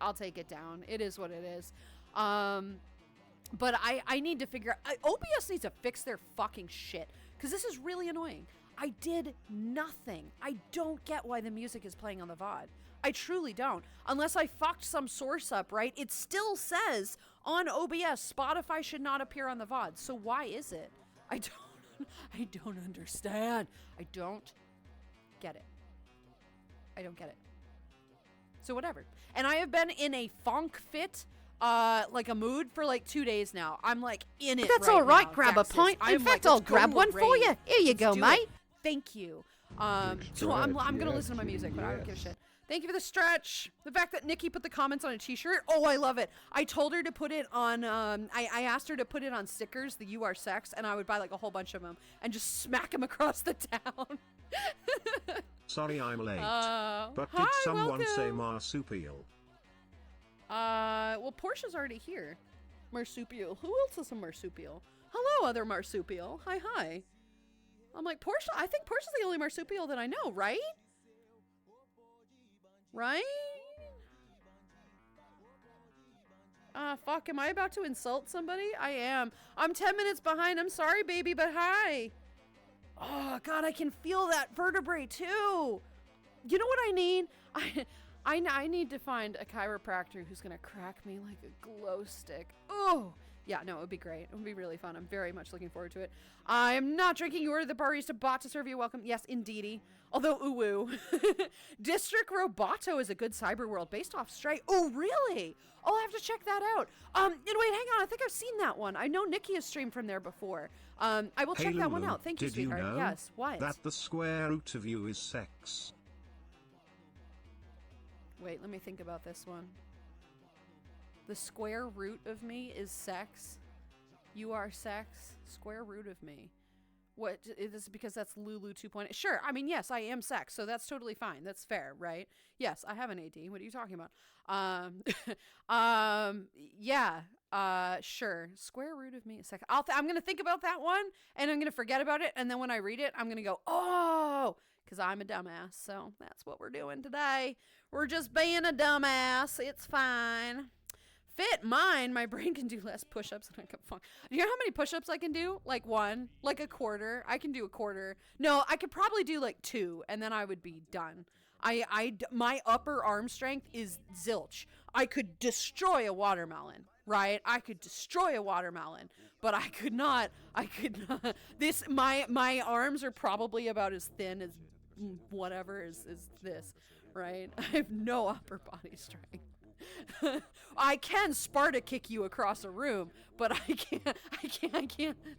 Speaker 3: I'll take it down. It is what it is. But I need to figure out, OBS needs to fix their fucking shit. Because this is really annoying. I did nothing. I don't get why the music is playing on the VOD. I truly don't. Unless I fucked some source up, right? It still says on OBS, Spotify should not appear on the VOD. So why is it? I don't understand. I don't get it. So whatever. And I have been in a funk fit, like a mood for like 2 days now. I'm like in it.
Speaker 4: That's
Speaker 3: right
Speaker 4: all right.
Speaker 3: now,
Speaker 4: Grab
Speaker 3: Texas.
Speaker 4: a pint. In fact, I'll grab one for you. Here you go, mate.
Speaker 3: Thank you. So I'm gonna listen to my music, but I don't give a shit. Thank you for the stretch. The fact that Nikki put the comments on a t-shirt. Oh, I love it. I told her to put it on, I asked her to put it on stickers, the You Are Sex, and I would buy like a whole bunch of them and just smack them across the town.
Speaker 5: Sorry I'm late. But did someone say marsupial?
Speaker 3: Well, Portia's already here. Marsupial. Who else is a marsupial? Hello, other marsupial. Hi. I'm like, Portia, I think Portia's the only marsupial that I know, right? Right? Fuck, am I about to insult somebody? I am. I'm 10 minutes behind. I'm sorry, baby, but hi. Oh, God, I can feel that vertebrae, too. You know what I need? I need to find a chiropractor who's going to crack me like a glow stick. Oh, yeah, no, it would be great. It would be really fun. I'm very much looking forward to it. I am not drinking. You ordered the barista bot to serve you. Welcome. Yes, indeedy. Although, ooh. District Roboto is a good cyber world based off Stray. Oh, really? I'll have to check that out. And wait, hang on. I think I've seen that one. I know Nikki has streamed from there before. I will
Speaker 5: Hey,
Speaker 3: check that one
Speaker 5: Lulu,
Speaker 3: out. Thank you,
Speaker 5: did you
Speaker 3: sweetheart.
Speaker 5: know
Speaker 3: Yes, what?
Speaker 5: that the square root of you is sex?
Speaker 3: Wait, let me think about this one. The square root of me is sex. You are sex. Square root of me. What is this? Because that's Lulu 2.0. Sure. I mean, yes, I am sex, so that's totally fine. That's fair, right? Yes, I have an AD. What are you talking about? Yeah. Sure. Square root of me is sex. I'm gonna think about that one, and I'm gonna forget about it, and then when I read it, I'm gonna go, oh, because I'm a dumbass. So that's what we're doing today. We're just being a dumbass. It's fine. Fit mine, my brain can do less push-ups than I can fun. Do you know how many push-ups I can do? Like one, like a quarter. I can do a quarter. No, I could probably do like 2, and then I would be done. My upper arm strength is zilch. I could destroy a watermelon, right? I could destroy a watermelon, but I could not. My arms are probably about as thin as whatever is this, right? I have no upper body strength. I can Sparta kick you across a room, but I can't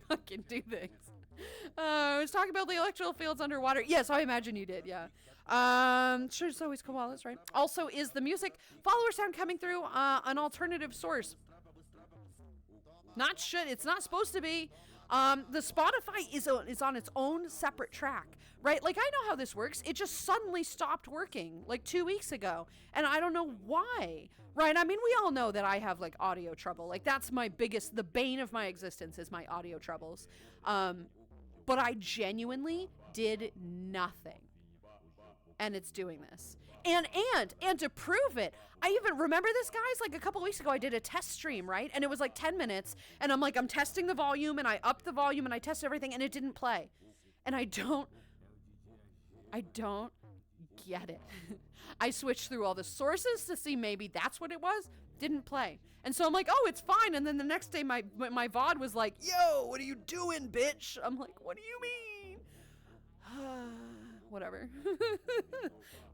Speaker 3: fucking do things. I was talking about the electrical fields underwater. Yes, I imagine you did, yeah. Sure, it's always koalas, right? Also, is the music follower sound coming through an alternative source? It's not supposed to be. The Spotify is on its own separate track, right? Like, I know how this works. It just suddenly stopped working like 2 weeks ago, and I don't know why, right? I mean, we all know that I have like audio trouble. Like, that's the bane of my existence is my audio troubles. But I genuinely did nothing, and it's doing this. And to prove it, I even remember this, guys, like a couple weeks ago, I did a test stream, right? And it was like 10 minutes, and I'm testing the volume, and I upped the volume, and I tested everything, and it didn't play. And I don't get it. I switched through all the sources to see maybe that's what it was. Didn't play. And so I'm like, oh, it's fine. And then the next day, my VOD was like, yo, what are you doing, bitch? I'm like, what do you mean? Whatever.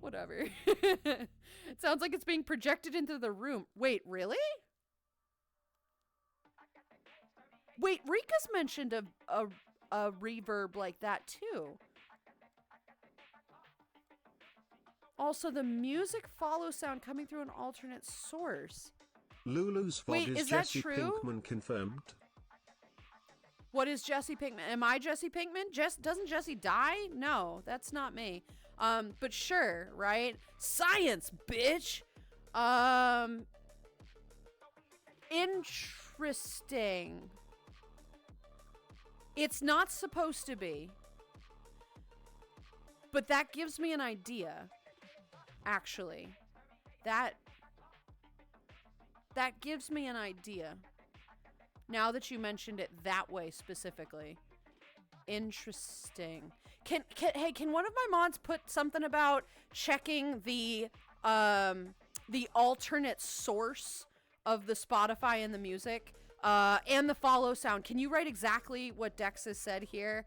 Speaker 3: Whatever. It sounds like it's being projected into the room. Wait, really? Wait, Rika's mentioned a reverb like that too. Also, the music follow sound coming through an alternate source.
Speaker 5: Lulu's VOD is Jesse Pinkman confirmed.
Speaker 3: What is Jesse Pinkman? Am I Jesse Pinkman? Doesn't Jesse die? No, that's not me. But sure, right? Science, bitch. Interesting. It's not supposed to be. But that gives me an idea. Actually. That gives me an idea. Now that you mentioned it that way specifically. Interesting. Can one of my mods put something about checking the alternate source of the Spotify and the music and the follow sound? Can you write exactly what Dex has said here?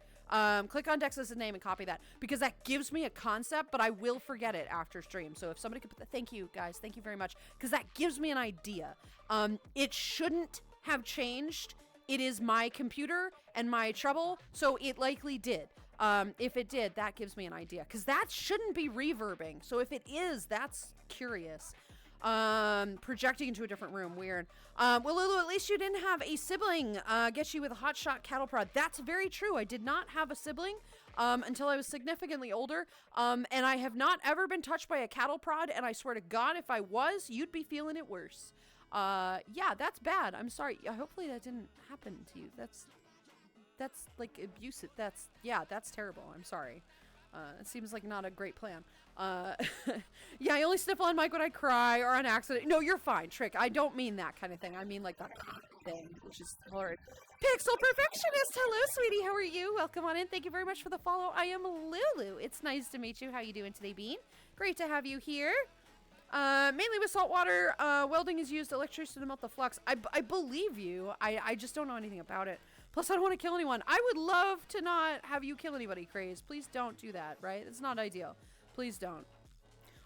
Speaker 3: Click on Dex's name and copy that, because that gives me a concept, but I will forget it after stream. So if somebody could put that, thank you guys, thank you very much, because that gives me an idea. It shouldn't have changed. It is my computer and my trouble, so it likely did. If it did, that gives me an idea, because that shouldn't be reverbing. So if it is, that's curious. Projecting into a different room, weird. Well, Lulu, at least you didn't have a sibling get you with a hotshot cattle prod. That's very true. I did not have a sibling until I was significantly older, and I have not ever been touched by a cattle prod, and I swear to God, if I was, you'd be feeling it worse. Yeah, that's bad. I'm sorry. Hopefully that didn't happen to you. That's like abusive. That's terrible. I'm sorry. It seems like not a great plan. Yeah, I only sniffle on mic when I cry or on accident. No, you're fine, Trick. I don't mean that kind of thing. I mean like that thing, which is horrid. Pixel Perfectionist, hello, sweetie. How are you? Welcome on in. Thank you very much for the follow. I am Lulu. It's nice to meet you. How you doing today, Bean? Great to have you here. Mainly with salt water. Welding is used electricity to melt the flux. I believe you. I just don't know anything about it. Plus, I don't want to kill anyone. I would love to not have you kill anybody, Craze. Please don't do that, right? It's not ideal. Please don't.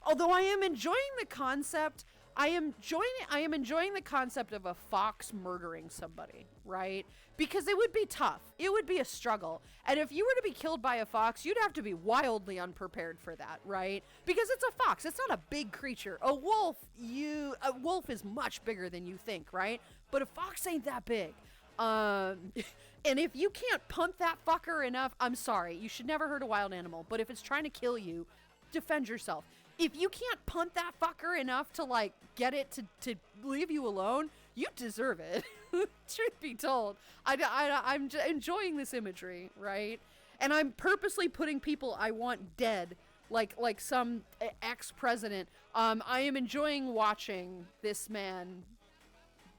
Speaker 3: Although I am enjoying the concept I am enjoying the concept of a fox murdering somebody, right? Because it would be tough. It would be a struggle. And if you were to be killed by a fox, you'd have to be wildly unprepared for that, right? Because it's a fox. It's not a big creature. A wolf is much bigger than you think, right? But a fox ain't that big. And if you can't punt that fucker enough, I'm sorry. You should never hurt a wild animal. But if it's trying to kill you, defend yourself. If you can't punt that fucker enough to, like, get it to leave you alone, you deserve it. Truth be told. I'm enjoying this imagery, right? And I'm purposely putting people I want dead, like some ex-president. I am enjoying watching this man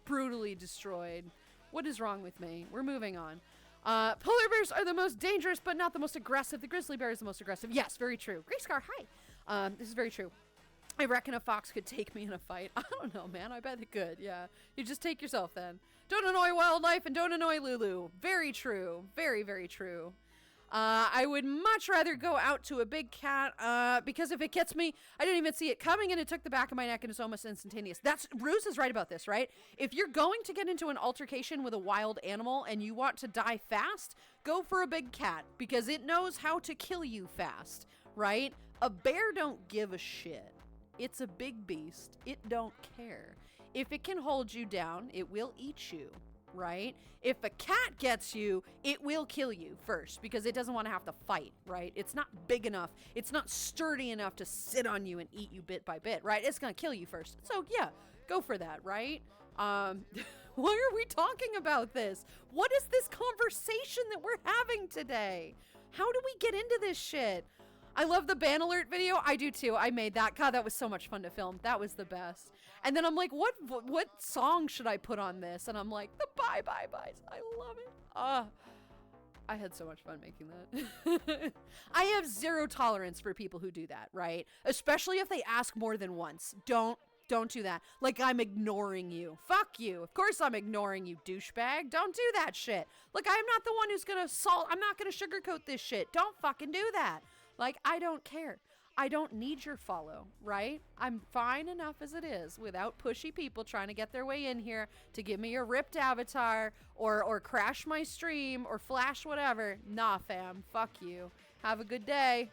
Speaker 3: brutally destroyed. What is wrong with me? We're moving on. Polar bears are the most dangerous, but not the most aggressive. The grizzly bear is the most aggressive. Yes, very true. Grayscar, hi. This is very true. I reckon a fox could take me in a fight. I don't know, man. I bet it could. Yeah. You just take yourself then. Don't annoy wildlife and don't annoy Lulu. Very true. Very, very true. I would much rather go out to a big cat, because if it gets me, I didn't even see it coming and it took the back of my neck and it's almost instantaneous. Ruse is right about this, right? If you're going to get into an altercation with a wild animal and you want to die fast, go for a big cat because it knows how to kill you fast, right? A bear don't give a shit. It's a big beast. It don't care. If it can hold you down, it will eat you, right? If a cat gets you, it will kill you first because it doesn't want to have to fight, right? It's not big enough. It's not sturdy enough to sit on you and eat you bit by bit, right? It's going to kill you first. So yeah, go for that, right? Why are we talking about this? What is this conversation that we're having today? How do we get into this shit? I love the ban alert video. I do too. I made that. God, that was so much fun to film. That was the best. And then I'm like, what song should I put on this? And I'm like, the bye bye byes. I love it. I had so much fun making that. I have zero tolerance for people who do that, right? Especially if they ask more than once. Don't do that. Like I'm ignoring you. Fuck you. Of course I'm ignoring you, douchebag. Don't do that shit. Like I'm not the one who's gonna I'm not gonna sugarcoat this shit. Don't fucking do that. Like, I don't care. I don't need your follow, right? I'm fine enough as it is without pushy people trying to get their way in here to give me a ripped avatar or crash my stream or flash whatever. Nah, fam. Fuck you. Have a good day.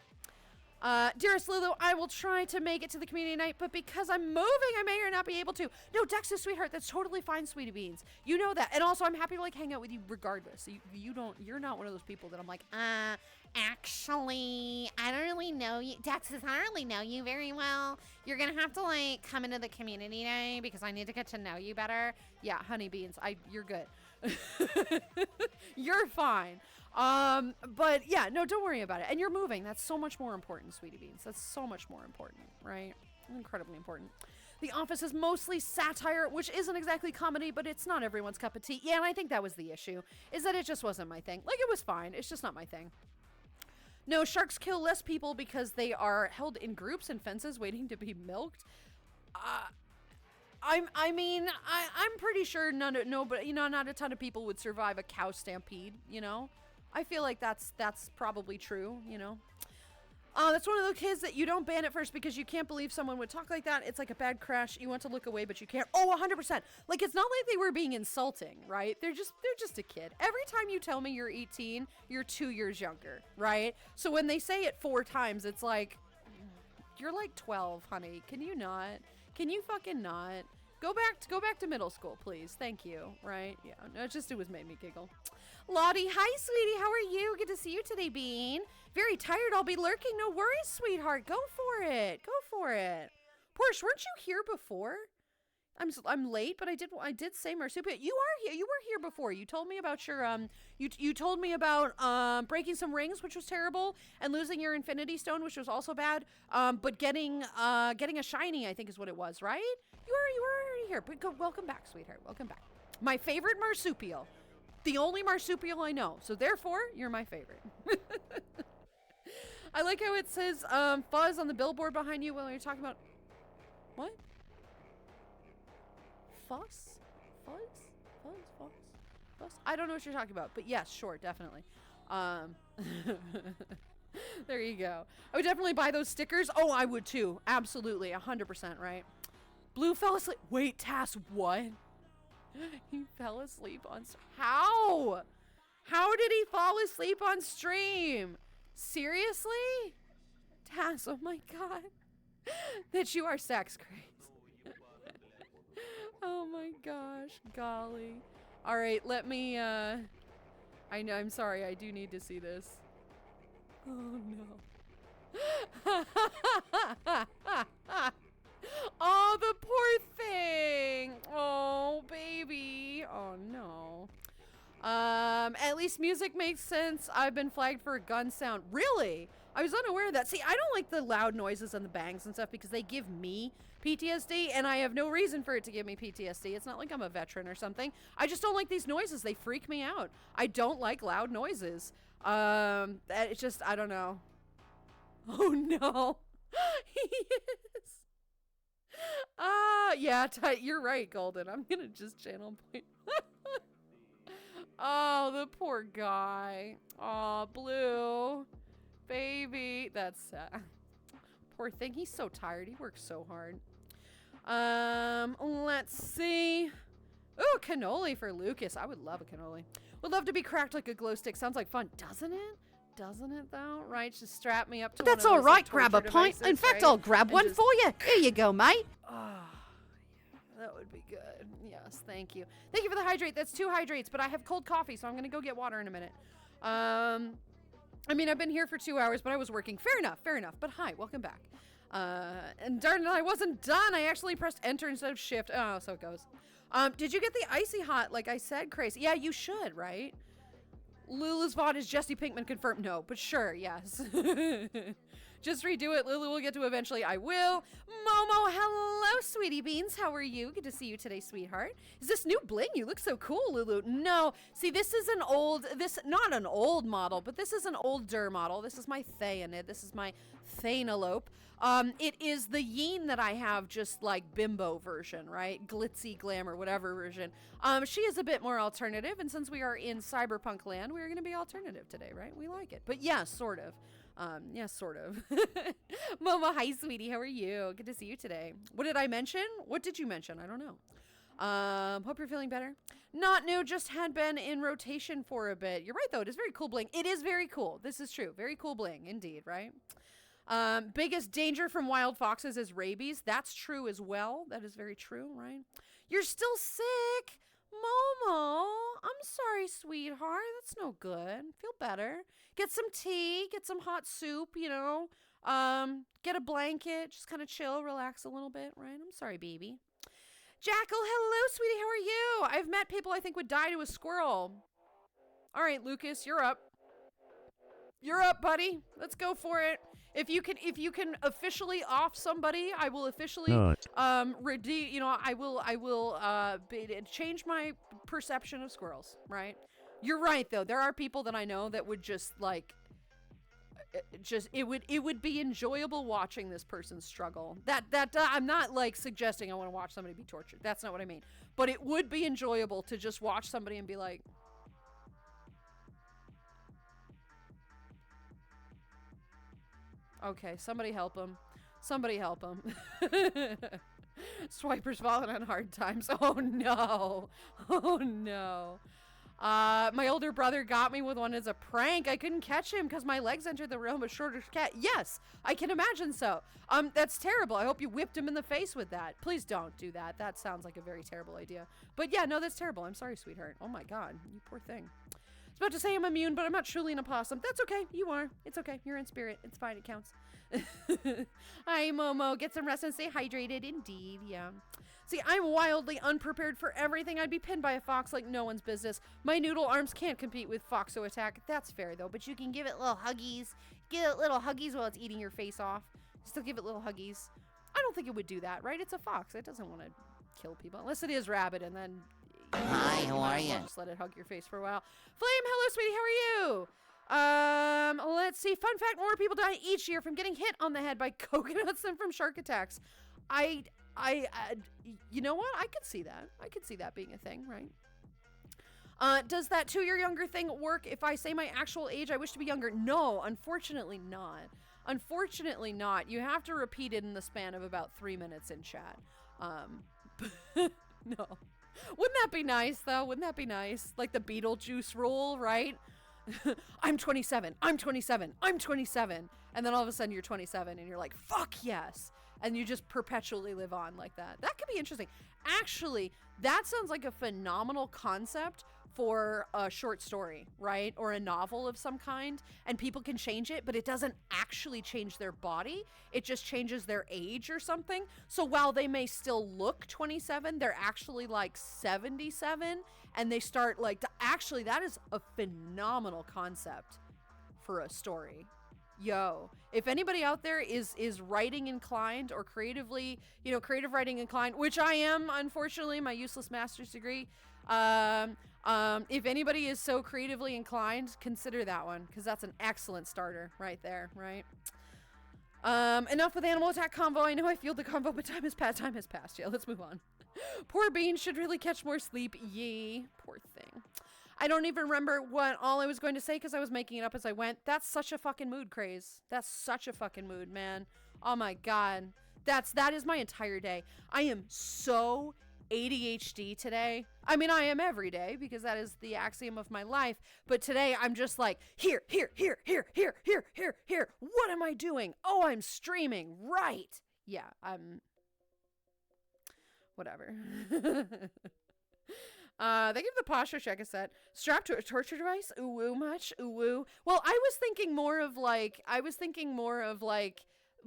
Speaker 3: Dearest Lulu, I will try to make it to the community night, but because I'm moving, I may or not be able to. No, Dexter, sweetheart, that's totally fine, sweetie beans. You know that. And also, I'm happy to, like, hang out with you regardless. You're not one of those people that I'm like, actually, I don't really know you. Dexter, I don't really know you very well. You're going to have to, like, come into the community day because I need to get to know you better. Yeah, honey beans, you're good. You're fine. But yeah, no, don't worry about it. And you're moving. That's so much more important, sweetie beans. That's so much more important, right? Incredibly important. The Office is mostly satire, which isn't exactly comedy, but it's not everyone's cup of tea. Yeah, and I think that was the issue, is that it just wasn't my thing. Like, it was fine. It's just not my thing. No, sharks kill less people because they are held in groups and fences waiting to be milked. I'm pretty sure not a ton of people would survive a cow stampede, you know? I feel like that's probably true, you know? That's one of those kids that you don't ban at first because you can't believe someone would talk like that. It's like a bad crash. You want to look away, but you can't. Oh, 100%. Like, it's not like they were being insulting, right? They're just a kid. Every time you tell me you're 18, you're 2 years younger, right? So when they say it 4 times, it's like, you're like 12, honey. Can you not? Can you fucking not? Go back to middle school, please. Thank you. Right? Yeah. No, it made me giggle. Lottie, hi, sweetie. How are you? Good to see you today, Bean. Very tired. I'll be lurking. No worries, sweetheart. Go for it. Go for it. Porsche, weren't you here before? I'm late, but I did say marsupial. You are here. You were here before. You told me about your you told me about breaking some rings, which was terrible, and losing your infinity stone, which was also bad. But getting a shiny, I think is what it was, right? You were already here. But welcome back, sweetheart. Welcome back. My favorite marsupial. The only marsupial I know. So therefore, you're my favorite. I like how it says fuzz on the billboard behind you while you're talking about what? Fuss? Fuss? I don't know what you're talking about, but yes, sure, definitely. There you go. I would definitely buy those stickers. Oh, I would too. Absolutely. 100%, right? Blue fell asleep. Wait, Tass, what? He fell asleep on... How? How did he fall asleep on stream? Seriously? Tass, oh my god. That you are sex crazy. Oh my gosh, golly. All right, let me, I know, I'm sorry, I do need to see this. Oh no. Oh, the poor thing. Oh, baby. Oh no. At least music makes sense. I've been flagged for a gun sound. Really? I was unaware of that. See, I don't like the loud noises and the bangs and stuff because they give me PTSD, and I have no reason for it to give me PTSD. It's not like I'm a veteran or something. I just don't like these noises. They freak me out. I don't like loud noises. It's just, I don't know. Oh no. He is. Yeah, you're right, Golden. I'm gonna just channel point. Oh, the poor guy. Oh, Blue. Baby. That's sad. Poor thing. He's so tired. He works so hard. Let's see. Ooh, cannoli for Lucas. I would love a cannoli. Would love to be cracked like a glow stick. Sounds like fun. Doesn't it? Doesn't it though? Right? Just strap me up to
Speaker 4: That's
Speaker 3: one of
Speaker 4: all
Speaker 3: those,
Speaker 4: right.
Speaker 3: like,
Speaker 4: Grab a
Speaker 3: torture
Speaker 4: pint.
Speaker 3: devices,
Speaker 4: In fact,
Speaker 3: right?
Speaker 4: I'll grab
Speaker 3: And
Speaker 4: one
Speaker 3: just-
Speaker 4: for you. Here you go, mate.
Speaker 3: That would be good. Yes, thank you. Thank you for the hydrate. That's 2 hydrates, but I have cold coffee, so I'm gonna go get water in a minute. I mean, I've been here for 2 hours, but I was working. Fair enough, fair enough. But hi, welcome back. And darn it, I wasn't done. I actually pressed enter instead of shift. Oh, so it goes. Did you get the icy hot, like I said, Crazy? Yeah, you should, right? Lulu's VOD is Jesse Pinkman confirmed. No, but sure, yes. Just redo it. Lulu will get to eventually. I will. Momo, hello, sweetie beans. How are you? Good to see you today, sweetheart. Is this new bling? You look so cool, Lulu. No. See, this is an old, not an old model, but this is an older model. This is my Theanid. This is my Thanelope. It is the Yeen that I have, just like bimbo version, right? Glitzy, glamour, whatever version. She is a bit more alternative, and since we are in cyberpunk land, we're going to be alternative today, right? We like it. But yes, sort of. Yes, sort of. Momo, hi, sweetie. How are you? Good to see you today. What did I mention? What did you mention? I don't know. Hope you're feeling better. Not new, just had been in rotation for a bit. You're right, though. It is very cool bling. It is very cool. This is true. Very cool bling, indeed, right? Biggest danger from wild foxes is rabies. That's true as well. That is very true, right? You're still sick. Momo, I'm sorry, sweetheart. That's no good. Feel better. Get some tea, get some hot soup, you know. Get a blanket, just kind of chill, relax a little bit, right? I'm sorry, baby. Jackal, hello, sweetie. How are you? I've met people I think would die to a squirrel. All right, Lucas, you're up. You're up, buddy. Let's go for it. If you can officially off somebody, I will officially redeem. You know, I will change my perception of squirrels. Right? You're right though. There are people that I know that would just like, it would be enjoyable watching this person struggle. I'm not like suggesting I want to watch somebody be tortured. That's not what I mean. But it would be enjoyable to just watch somebody and be like. Okay, somebody help him. Somebody help him. Swiper's falling on hard times. Oh no. Oh no. My older brother got me with one as a prank. I couldn't catch him because my legs entered the realm of shorter cat. Yes, I can imagine so. That's terrible. I hope you whipped him in the face with that. Please don't do that. That sounds like a very terrible idea. But yeah, no, that's terrible. I'm sorry, sweetheart. Oh my god, you poor thing. I was about to say I'm immune, but I'm not truly an opossum. That's okay. You are. It's okay. You're in spirit. It's fine. It counts. Hi, Momo. Get some rest and stay hydrated. Indeed, yeah. See, I'm wildly unprepared for everything. I'd be pinned by a fox like no one's business. My noodle arms can't compete with Foxo attack. That's fair, though, but you can give it little huggies. Give it little huggies while it's eating your face off. Still give it little huggies. I don't think it would do that, right? It's a fox. It doesn't want to kill people. Unless it is rabbit, and then...
Speaker 6: Hi, how are you?
Speaker 3: Just let it hug your face for a while. Flame, hello, sweetie. How are you? Let's see. Fun fact, more people die each year from getting hit on the head by coconuts than from shark attacks. You know what? I could see that. I could see that being a thing, right? Does that 2-year younger thing work if I say my actual age? I wish to be younger. No, unfortunately not. Unfortunately not. You have to repeat it in the span of about 3 minutes in chat. No. Wouldn't that be nice, though? Wouldn't that be nice? Like the Beetlejuice rule, right? I'm 27, I'm 27, I'm 27. And then all of a sudden you're 27 and you're like, fuck yes. And you just perpetually live on like that. That could be interesting. Actually, that sounds like a phenomenal concept for a short story, right? Or a novel of some kind. And people can change it, but it doesn't actually change their body. It just changes their age or something. So while they may still look 27, they're actually like 77. And they start like, actually, that is a phenomenal concept for a story. Yo, if anybody out there is writing inclined or creatively, creative writing inclined, which I am, unfortunately, my useless master's degree, if anybody is so creatively inclined, consider that one, because that's an excellent starter right there, right? Enough with animal attack convo. I know I feel the convo, but time has passed. Yeah, let's move on. Poor Bean should really catch more sleep. Yee, poor thing. I don't even remember what all I was going to say because I was making it up as I went. That's such a fucking mood, Craze. That's such a fucking mood, man. Oh my God. That is my entire day. I am so ADHD today. I mean, I am every day because that is the axiom of my life. But today I'm just like, here. What am I doing? Oh, I'm streaming. Right. Yeah, I'm... Whatever. They give the posture check a set. Strapped to a torture device? Ooh, much? Ooh. Well, I was thinking more of like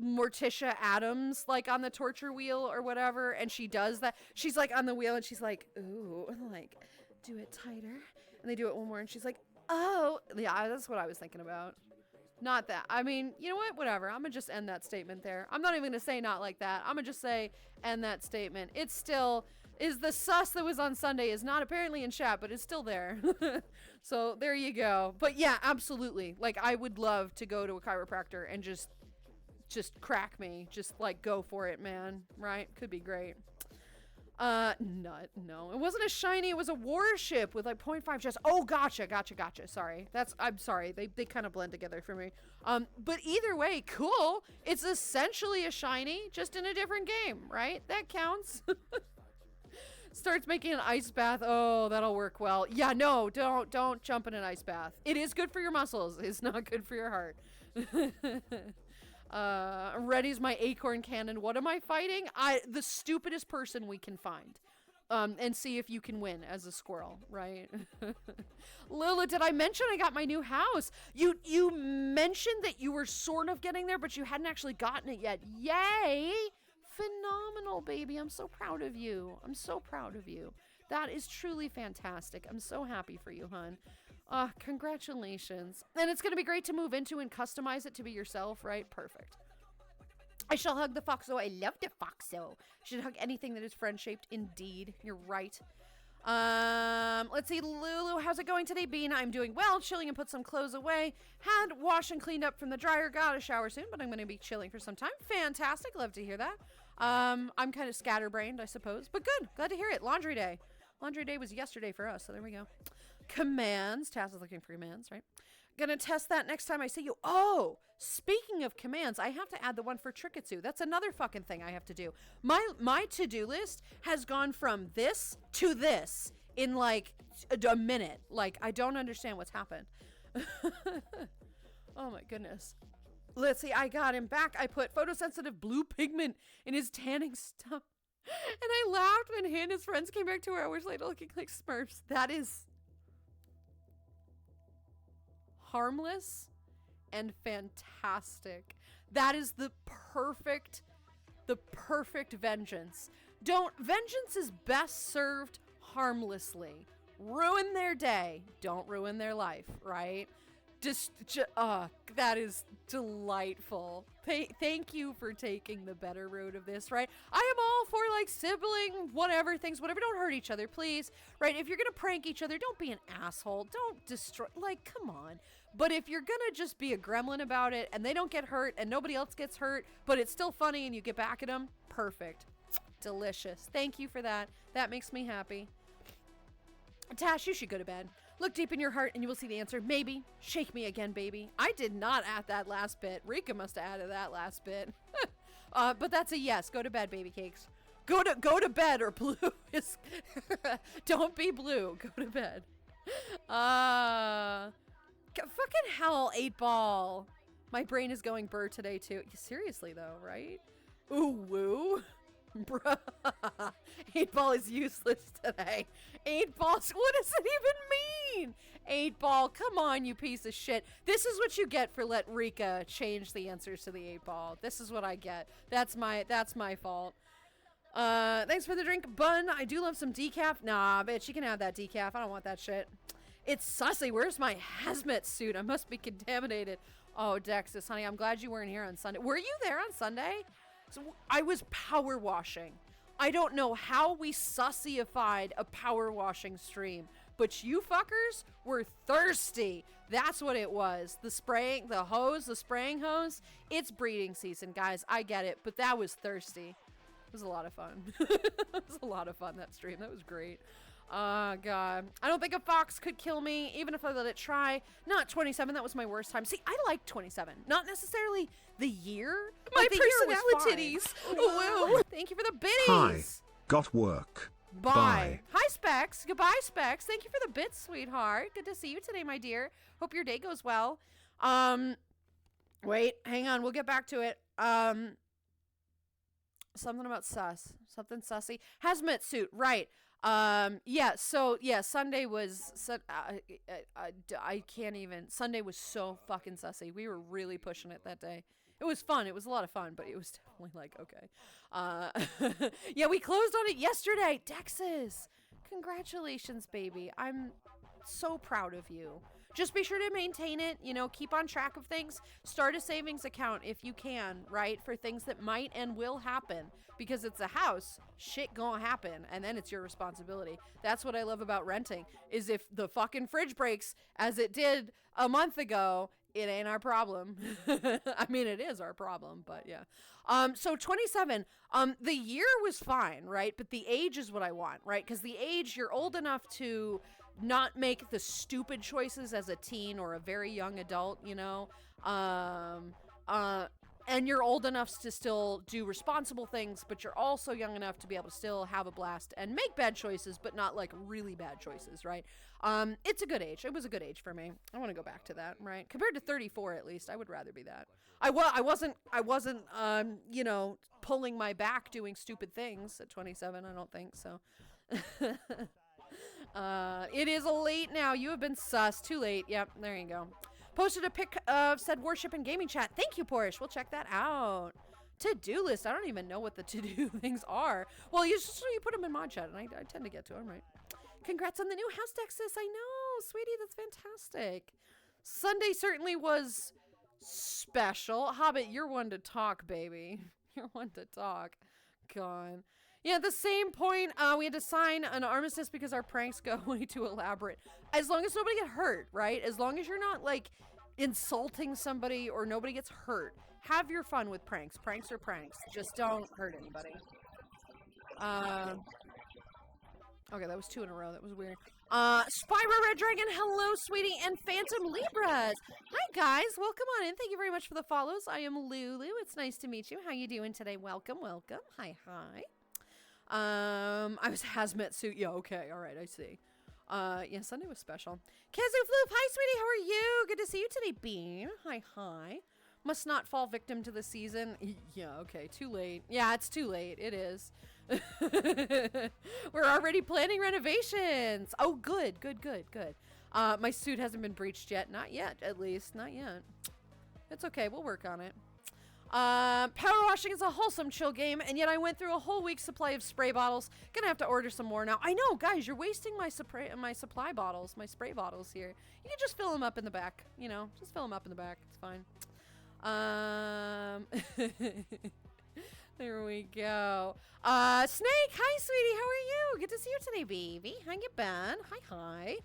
Speaker 3: Morticia Adams, like on the torture wheel or whatever, and she does that. She's like on the wheel and she's like, ooh, like, do it tighter. And they do it one more and she's like, oh. Yeah, that's what I was thinking about. Not that. I mean, you know what? Whatever. I'm gonna just end that statement there. I'm not even gonna say not like that. I'm gonna just say end that statement. It's still... is the sus that was on Sunday is not apparently in chat, but it's still there. So there you go. But yeah, absolutely. Like, I would love to go to a chiropractor and just crack me. Just like go for it, man. Right? Could be great. No, it wasn't a shiny. It was a warship with like 0.5 chest. Oh, gotcha. Sorry. I'm sorry. They kind of blend together for me. But either way, cool. It's essentially a shiny, just in a different game, right? That counts. Starts making an ice bath. Oh, that'll work well. Yeah, no, don't jump in an ice bath. It is good for your muscles. It's not good for your heart. Ready's my acorn cannon. What am I fighting? The stupidest person we can find. And see if you can win as a squirrel, right? Lulu, did I mention I got my new house? You mentioned that you were sort of getting there, but you hadn't actually gotten it yet. Yay! Phenomenal, baby. I'm so proud of you. That is truly fantastic. I'm so happy for you, hon. Congratulations. And it's going to be great to move into and customize it to be yourself, right? Perfect. I shall hug the foxo. I love the foxo. Should hug anything that is friend-shaped. Indeed. You're right. Let's see. Lulu, how's it going today, Bean? I'm doing well. Chilling and put some clothes away. Had washed and cleaned up from the dryer. Got a shower soon, but I'm going to be chilling for some time. Fantastic. Love to hear that. I'm kind of scatterbrained, I suppose, but good. Glad to hear it. Laundry day. Laundry day was yesterday for us, so there we go. Commands. Taz is looking for commands, right? Gonna test that next time I see you. Oh, speaking of commands, I have to add the one for Tricketsu. That's another fucking thing I have to do. My to-do list has gone from this to this in like a minute. Like, I don't understand what's happened. Oh my goodness. Let's see, I got him back. I put photosensitive blue pigment in his tanning stuff. And I laughed when he and his friends came back 2 hours later looking like Smurfs. That is harmless and fantastic. That is the perfect vengeance. Vengeance is best served harmlessly. Ruin their day. Don't ruin their life, right? That is delightful. Thank you for taking the better road of this, right? I am all for like sibling, whatever. Don't hurt each other, please. Right? If you're gonna prank each other, don't be an asshole. Don't destroy, like, come on. But if you're gonna just be a gremlin about it and they don't get hurt and nobody else gets hurt, but it's still funny and you get back at them, perfect. Delicious. Thank you for that. That makes me happy. Tash, you should go to bed. Look deep in your heart and you will see the answer. Maybe. Shake me again, baby. I did not add that last bit. Rika must have added that last bit. But that's a yes. Go to bed, baby cakes. Go to bed, or blue is don't be blue. Go to bed. Fucking hell, 8-Ball. My brain is going burr today too. Seriously though, right? Ooh woo. Bruh. 8-Ball is useless today. 8-Ball, what does it even mean? 8-Ball, come on, you piece of shit. This is what you get for let Rika change the answers to the 8-Ball. This is what I get. That's my fault. Thanks for the drink, Bun. I do love some decaf. Nah, bitch, you can have that decaf. I don't want that shit. It's sussy. Where's my hazmat suit? I must be contaminated. Oh, Dexus, honey, I'm glad you weren't here on Sunday. Were you there on Sunday? So I was power washing. I don't know how we sussyified a power washing stream, but you fuckers were thirsty. That's what it was. The spraying hose. It's breeding season, guys. I get it, but that was thirsty. It was a lot of fun. It was a lot of fun, that stream. That was great. God. I don't think a fox could kill me, even if I let it try. Not 27. That was my worst time. See, I like 27. Not necessarily the year. My personalities. Woo. Thank you for the biddies.
Speaker 5: Hi. Got work.
Speaker 3: Bye. Hi, Specs. Goodbye, Specs. Thank you for the bits, sweetheart. Good to see you today, my dear. Hope your day goes well. Wait, hang on. We'll get back to it. Something about sus. Something sussy. Hazmat suit, right. Sunday was, I can't even, Sunday was so fucking sussy. We were really pushing it that day. It was fun. It was a lot of fun, but it was definitely like, okay. Yeah, we closed on it yesterday. Dexys, congratulations, baby. I'm so proud of you. Just be sure to maintain it, keep on track of things. Start a savings account if you can, right? For things that might and will happen. Because it's a house, shit gonna happen, and then it's your responsibility. That's what I love about renting, is if the fucking fridge breaks, as it did a month ago, it ain't our problem. I mean, it is our problem, but yeah. So 27, the year was fine, right? But the age is what I want, right? Because the age, you're old enough to not make the stupid choices as a teen or a very young adult, and you're old enough to still do responsible things, but you're also young enough to be able to still have a blast and make bad choices, but not like really bad choices, right? It's a good age. It was a good age for me. I want to go back to that, right? Compared to 34, at least, I would rather be that. I wasn't, pulling my back doing stupid things at 27. I don't think so. It is late now. You have been sus. Too late. Yep. There you go. Posted a pic of said worship and gaming chat. Thank you, Porsche. We'll check that out. To-do list. I don't even know what the to-do things are. Well, you put them in mod chat, and I tend to get to them, right? Congrats on the new house, Texas. I know, sweetie. That's fantastic. Sunday certainly was special. Hobbit, you're one to talk, baby. You're one to talk. God. Yeah, at the same point, we had to sign an armistice because our pranks go way too elaborate. As long as nobody get hurt, right? As long as you're not, like, insulting somebody or nobody gets hurt. Have your fun with pranks. Pranks are pranks. Just don't hurt anybody. Okay, that was 2 in a row. That was weird. Spyro Red Dragon, hello, sweetie, and Phantom Libras. Hi, guys. Welcome on in. Thank you very much for the follows. I am Lulu. It's nice to meet you. How you doing today? Welcome, welcome. Hi, hi. I was hazmat suit. Yeah, okay. All right, I see. Yeah, Sunday was special. Kazu Floof, hi, sweetie. How are you? Good to see you today, Bean. Hi, hi. Must not fall victim to the season. Yeah, okay. Too late. Yeah, it's too late. It is. We're already planning renovations. Oh, good, good, good, good. My suit hasn't been breached yet. Not yet, at least. Not yet. It's okay. We'll work on it. Power washing is a wholesome chill game, and yet I went through a whole week's supply of spray bottles. Gonna have to order some more now. I know, guys, you're wasting my supply bottles, my spray bottles here. You can just fill them up in the back, just fill them up in the back. It's fine. There we go. Snake, hi, sweetie. How are you? Good to see you today, baby. How you been? Hi, hi.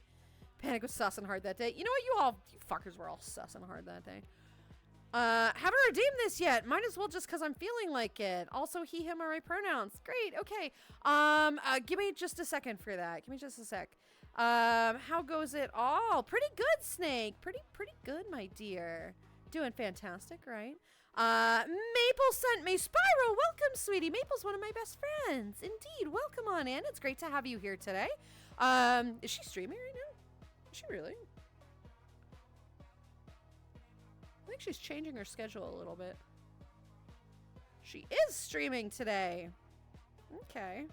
Speaker 3: Panic was sussing hard that day. You know what? You fuckers were all sussing hard that day. Haven't redeemed this yet. Might as well just because I'm feeling like it. Also, he, him are my pronouns. Great. Okay. Give me just a second for that. Give me just a sec. How goes it all? Pretty good, Snake. Pretty good, my dear. Doing fantastic, right?
Speaker 4: Maple sent me Spyro. Welcome, sweetie. Maple's one of my best friends. Indeed. Welcome on in. It's great to have you here today. Is she streaming right now? Is she really? I think she's changing her schedule a little bit. She is streaming today. Okay.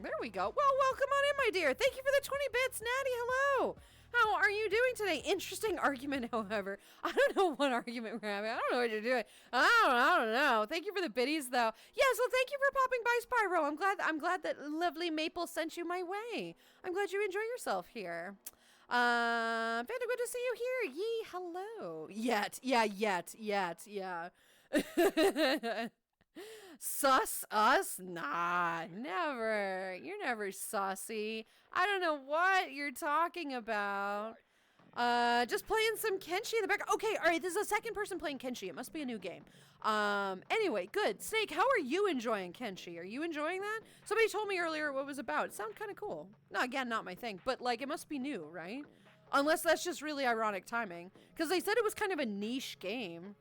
Speaker 4: There we go. Well, welcome on in, my dear. Thank you for the 20 bits, Natty. Hello. How are you doing today? Interesting argument, however. I don't know what argument we're having. I don't know what you're doing. I don't know. Thank you for the biddies, though. Yes, well, thank you for popping by, Spyro. I'm glad that lovely Maple sent you my way. I'm glad you enjoy yourself here. Very good to see you here. Yee, hello. Yet. Sus us? Nah, never. You're never sussy. I don't know what you're talking about. Just playing some Kenshi in the back. Okay, all right, this is a second person playing Kenshi. It must be a new game. Anyway, good. Snake, how are you enjoying Kenshi? Are you enjoying that? Somebody told me earlier what it was about. It sounded kind of cool. No, again, not my thing, but like it must be new, right? Unless that's just really ironic timing. Because they said it was kind of a niche game.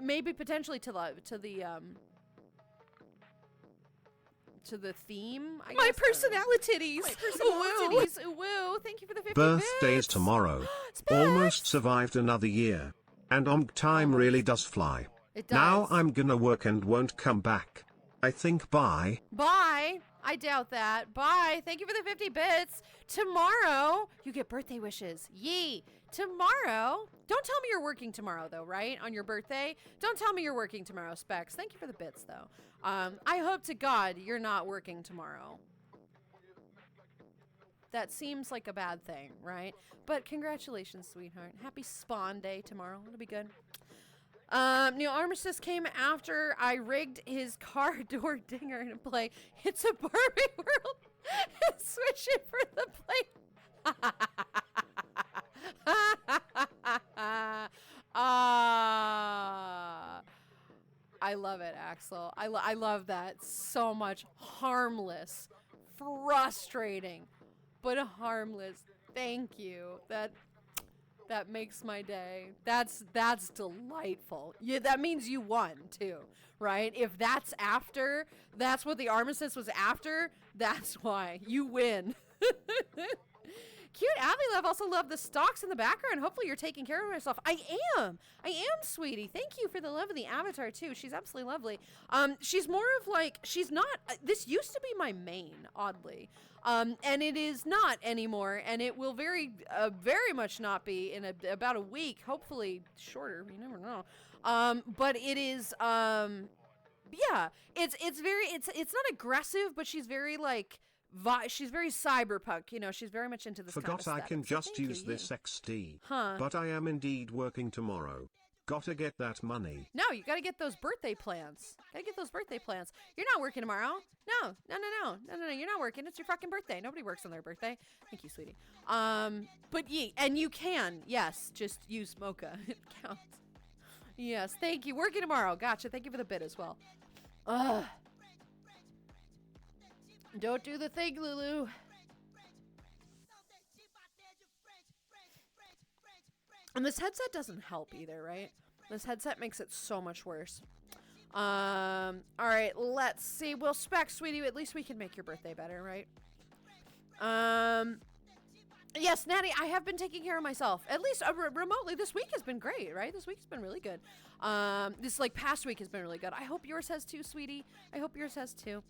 Speaker 4: Maybe potentially to the theme. My personalities. Woo. Thank you for the 50
Speaker 5: Birthday's
Speaker 4: bits.
Speaker 5: tomorrow. Almost survived another year. And time really does fly.
Speaker 4: It does.
Speaker 5: Now I'm gonna work and won't come back. I think bye.
Speaker 4: Bye. I doubt that. Bye. Thank you for the 50 bits. Tomorrow, you get birthday wishes. Yee. Tomorrow. Don't tell me you're working tomorrow, though, right? On your birthday. Don't tell me you're working tomorrow, Specs. Thank you for the bits, though. I hope to God you're not working tomorrow. That seems like a bad thing, right? But congratulations, sweetheart. Happy Spawn Day tomorrow. It'll be good. Neil Armistice came after I rigged his car door dinger to play It's a Barbie World and switch it for the play. I love it, Axel. I love that so much. Harmless, frustrating, but harmless. Thank you. That makes my day. That's delightful. Yeah, that means you won too, right? If that's what the armistice was after, that's why you win. Cute Avilev also loved the stocks in the background. Hopefully you're taking care of yourself. I am, sweetie. Thank you for the love of the avatar, too. She's absolutely lovely. She's more of like, she's not, this used to be my main, oddly. And it is not anymore. And it will very much not be in about a week. Hopefully shorter. You never know. But it is, yeah, it's not aggressive, but she's very like, she's very cyberpunk, you know, she's very much into this kind of
Speaker 5: Forgot I can just use this XD.
Speaker 4: Huh.
Speaker 5: But I am indeed working tomorrow. Gotta get that money.
Speaker 4: No, you gotta get those birthday plans. You're not working tomorrow. No, you're not working. It's your fucking birthday. Nobody works on their birthday. Thank you, sweetie. But and you can, yes, just use Mocha. It counts. Yes, thank you. Working tomorrow. Gotcha. Thank you for the bit as well. Ugh. Don't do the thing, Lulu. And this headset doesn't help either, right? This headset makes it so much worse. All right, let's see. Well, Specs, sweetie, at least we can make your birthday better, right? Yes, Natty, I have been taking care of myself. At least remotely. This week has been great, right? This week has been really good. This past week has been really good. I hope yours has too, sweetie. I hope yours has too.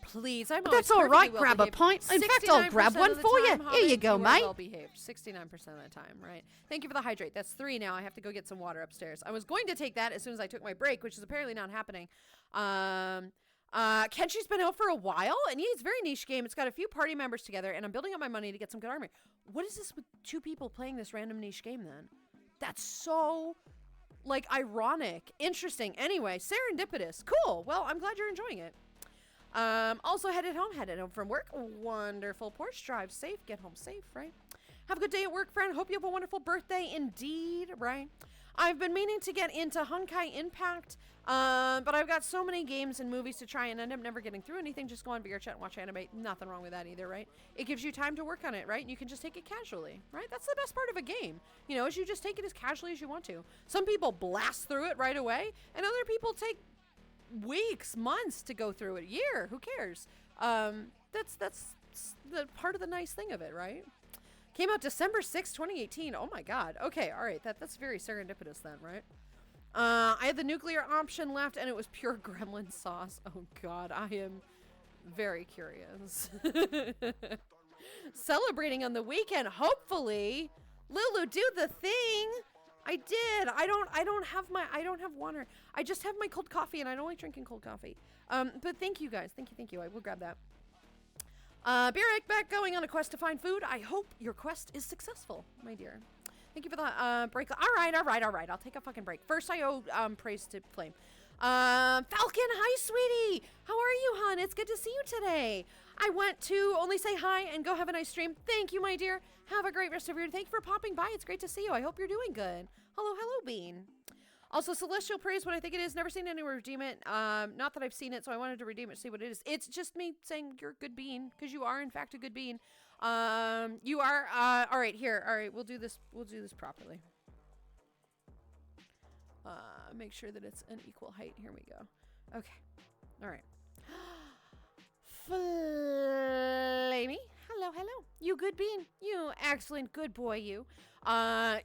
Speaker 4: Please, I'm always That's all right.
Speaker 3: well
Speaker 4: Grab a pint. In fact, I'll grab one for you. Here you go, mate.
Speaker 3: Well behaved. 69% of the time, right? Thank you for the hydrate. That's 3 now. I have to go get some water upstairs. I was going to take that as soon as I took my break, which is apparently not happening. Kenshi's been out for a while, and yeah, it's a very niche game. It's got a few party members together, and I'm building up my money to get some good armor. What is this with 2 people playing this random niche game, then? That's so, like, ironic. Interesting. Anyway, serendipitous. Cool. Well, I'm glad you're enjoying it. Also headed home from work. Wonderful. Porsche, drive safe, get home safe, right? Have a good day at work, friend. Hope you have a wonderful birthday indeed, right?
Speaker 4: I've been meaning to get into Honkai Impact, but I've got so many games and movies to try and end up never getting through anything. Just go on VR Chat and watch anime. Nothing wrong with that either, right? It gives you time to work on it, right? And you can just take it casually, right? That's the best part of a game, you know, is you just take it as casually as you want to. Some people blast through it right away, and other people take weeks, months to go through it. A year, who cares? That's the part of the nice thing of it, right? Came out December 6, 2018. Oh my god. Okay, all right. That's very serendipitous then, right? I had the nuclear option left, and it was pure gremlin sauce. Oh god, I am very curious. Celebrating on the weekend, hopefully. Lulu, do the thing. I did. I don't have water. I just have my cold coffee, and I don't like drinking cold coffee. But thank you guys. Thank you. I will grab that. Be right back, going on a quest to find food. I hope your quest is successful, my dear. Thank you for the break. All right. I'll take a fucking break. First, I owe praise to Flame. Falcon, hi, sweetie. How are you, hon? It's good to see you today. I went to only say hi and go have a nice stream. Thank you, my dear. Have a great rest of your day. Thank you for popping by. It's great to see you. I hope you're doing good. Hello, Bean. Also, Celestial Praise, what I think it is. Never seen anyone redeem it. Not that I've seen it, so I wanted to redeem it to see what it is. It's just me saying you're a good bean, because you are, in fact, a good bean. You are, all right, here. All right, we'll do this properly. Make sure that it's an equal height. Here we go. Okay. All right. Flamey. Hello. You good bean. You excellent good boy, you.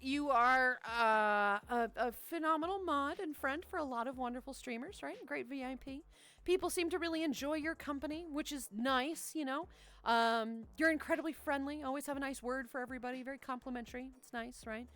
Speaker 4: You are a phenomenal mod and friend for a lot of wonderful streamers, right? Great VIP. People seem to really enjoy your company, which is nice, you know. You're incredibly friendly. Always have a nice word for everybody. Very complimentary. It's nice, right?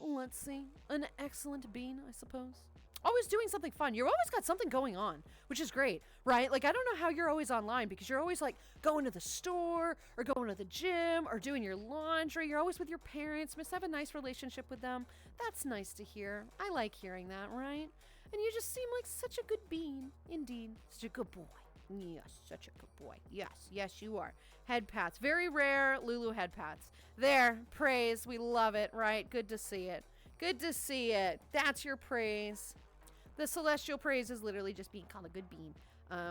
Speaker 4: Let's see. An excellent bean, I suppose. Always doing something fun. You've always got something going on, which is great, right? Like, I don't know how you're always online, because you're always like going to the store or going to the gym or doing your laundry. You're always with your parents. Must have a nice relationship with them. That's nice to hear. I like hearing that, right? And you just seem like such a good bean. Indeed. Such a good boy. Yes, such a good boy. Yes, you are. Head pats. Very rare Lulu head pats. There. Praise. We love it, right? Good to see it. Good to see it. That's your praise. The celestial praise is literally just being called a good bean.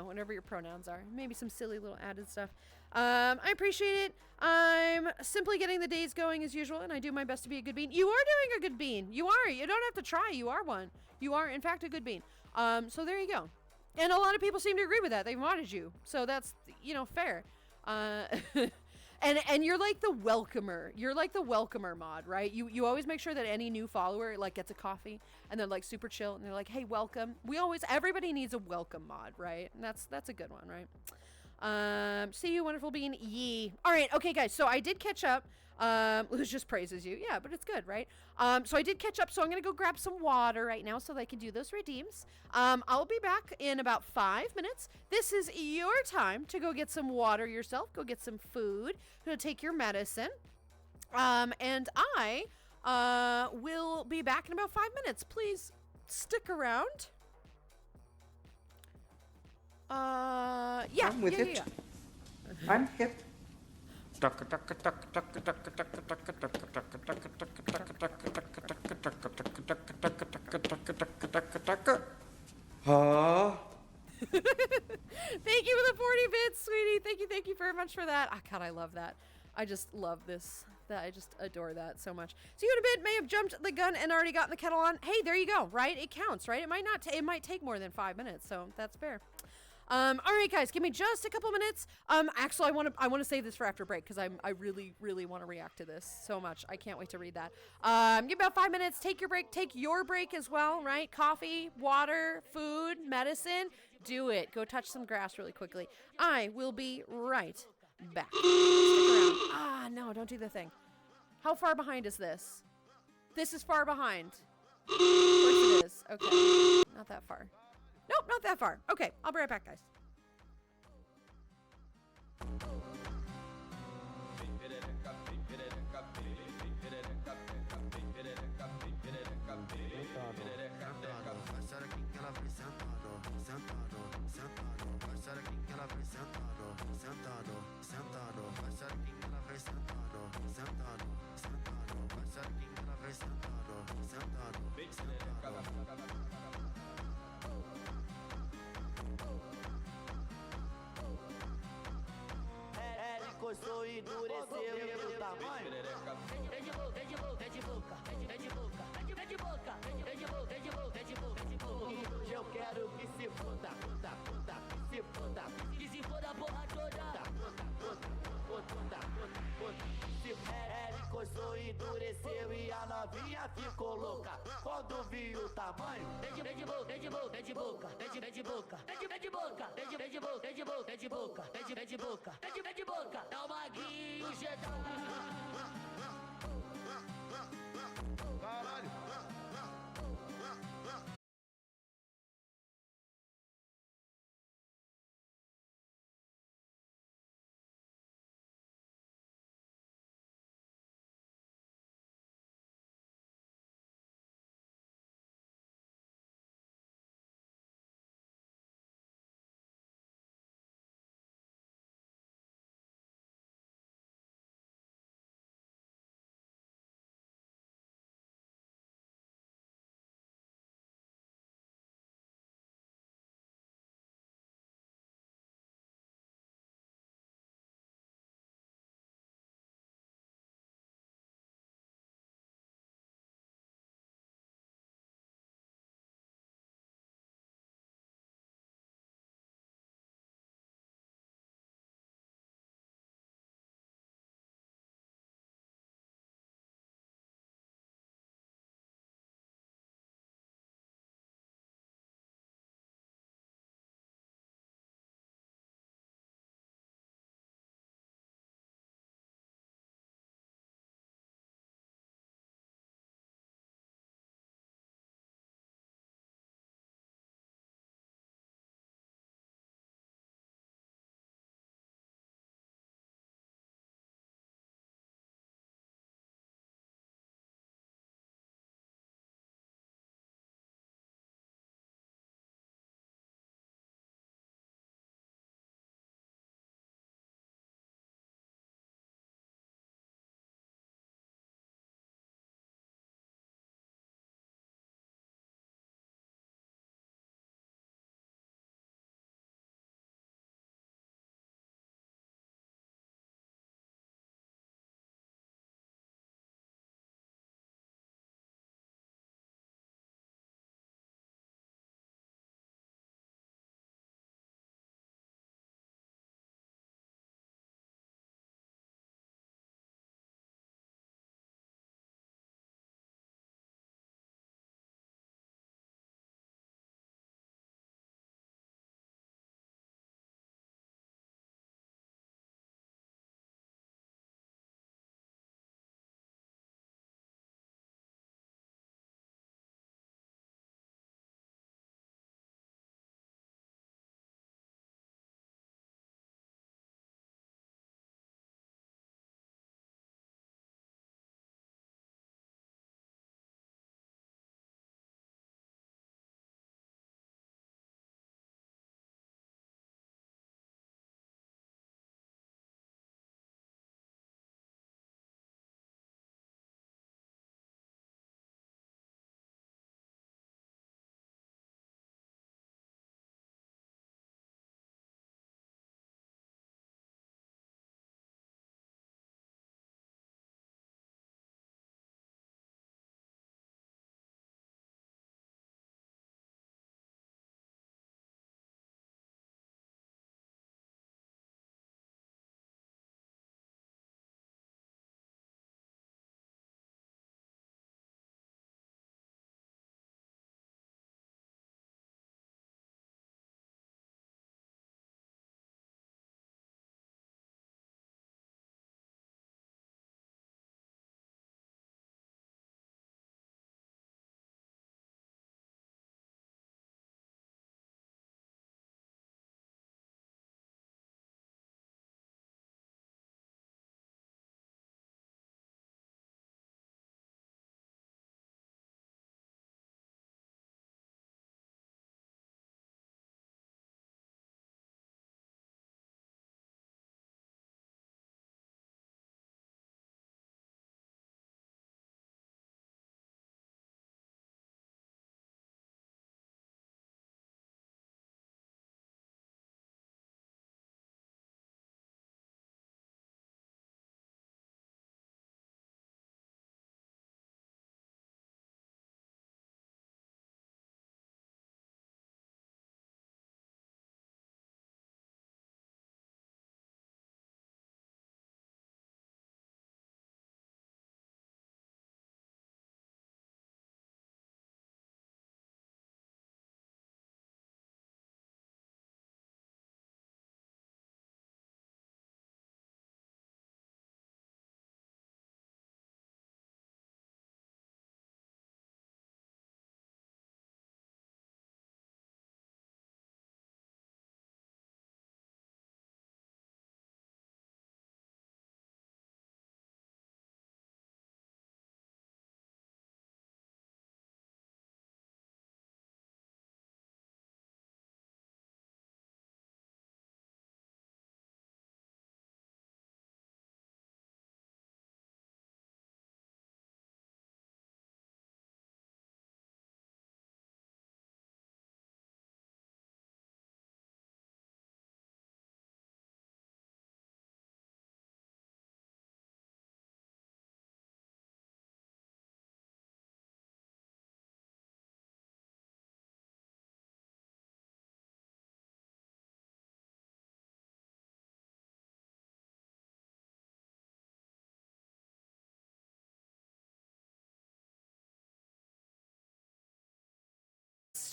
Speaker 4: Whatever your pronouns are. Maybe some silly little added stuff. I appreciate it. I'm simply getting the days going as usual, and I do my best to be a good bean. You are doing a good bean. You are. You don't have to try. You are one. You are, in fact, a good bean. So there you go. And a lot of people seem to agree with that. They wanted you. So that's, you know, fair. And you're like the welcomer. You're like the welcomer mod, right? You always make sure that any new follower like gets a coffee and they're like super chill and they're like, hey, welcome. Everybody needs a welcome mod, right? And that's a good one, right? See you, wonderful bean. Yee. All right, okay, guys. So I did catch up. Luz just praises you. Yeah, but it's good, right? So I did catch up. So I'm going to go grab some water right now so that I can do those redeems. I'll be back in about 5 minutes. This is your time to go get some water yourself. Go get some food. Go take your medicine. And I will be back in about 5 minutes. Please stick around. Yeah.
Speaker 9: I'm with it.
Speaker 4: Yeah.
Speaker 9: I'm hip. Huh?
Speaker 4: Thank you for the 40 bits, sweetie. Thank you very much for that. Oh, God, I love that. I just love this. I just adore that so much. So you in a bit may have jumped the gun and already gotten the kettle on. Hey, there you go, right? It counts, right? It might not. It might take more than 5 minutes, so that's fair. All right, guys, give me just a couple minutes. Actually, I want to save this for after break because I really want to react to this so much. I can't wait to read that. Give me about 5 minutes. Take your break. Take your break as well, right? Coffee, water, food, medicine. Do it. Go touch some grass really quickly. I will be right back. Stick around. Ah, no, don't do the thing. How far behind is this? This is far behind. Of course it is. Okay, not that far. Nope, not that far. Okay, I'll be right back, guys.
Speaker 10: Sentado,
Speaker 9: coçou, endureceu e o tamanho. Vem de boca, vem de boca, vem de boca, vem de boca, vem de boca, vem de boca, vem de boca, vem de boca, vem de boca, vem de boca. Hoje eu quero que se foda, que se foda, que se foda a porra toda. Ele coçou, endureceu e a novinha ficou louca quando viu o tamanho. Vem de boca, vem de boca, vem de boca, vem de boca, vem de boca, vem de boca, vem de boca, vem de boca, vem de boca, vem de boca. É o Maguinho Jedi.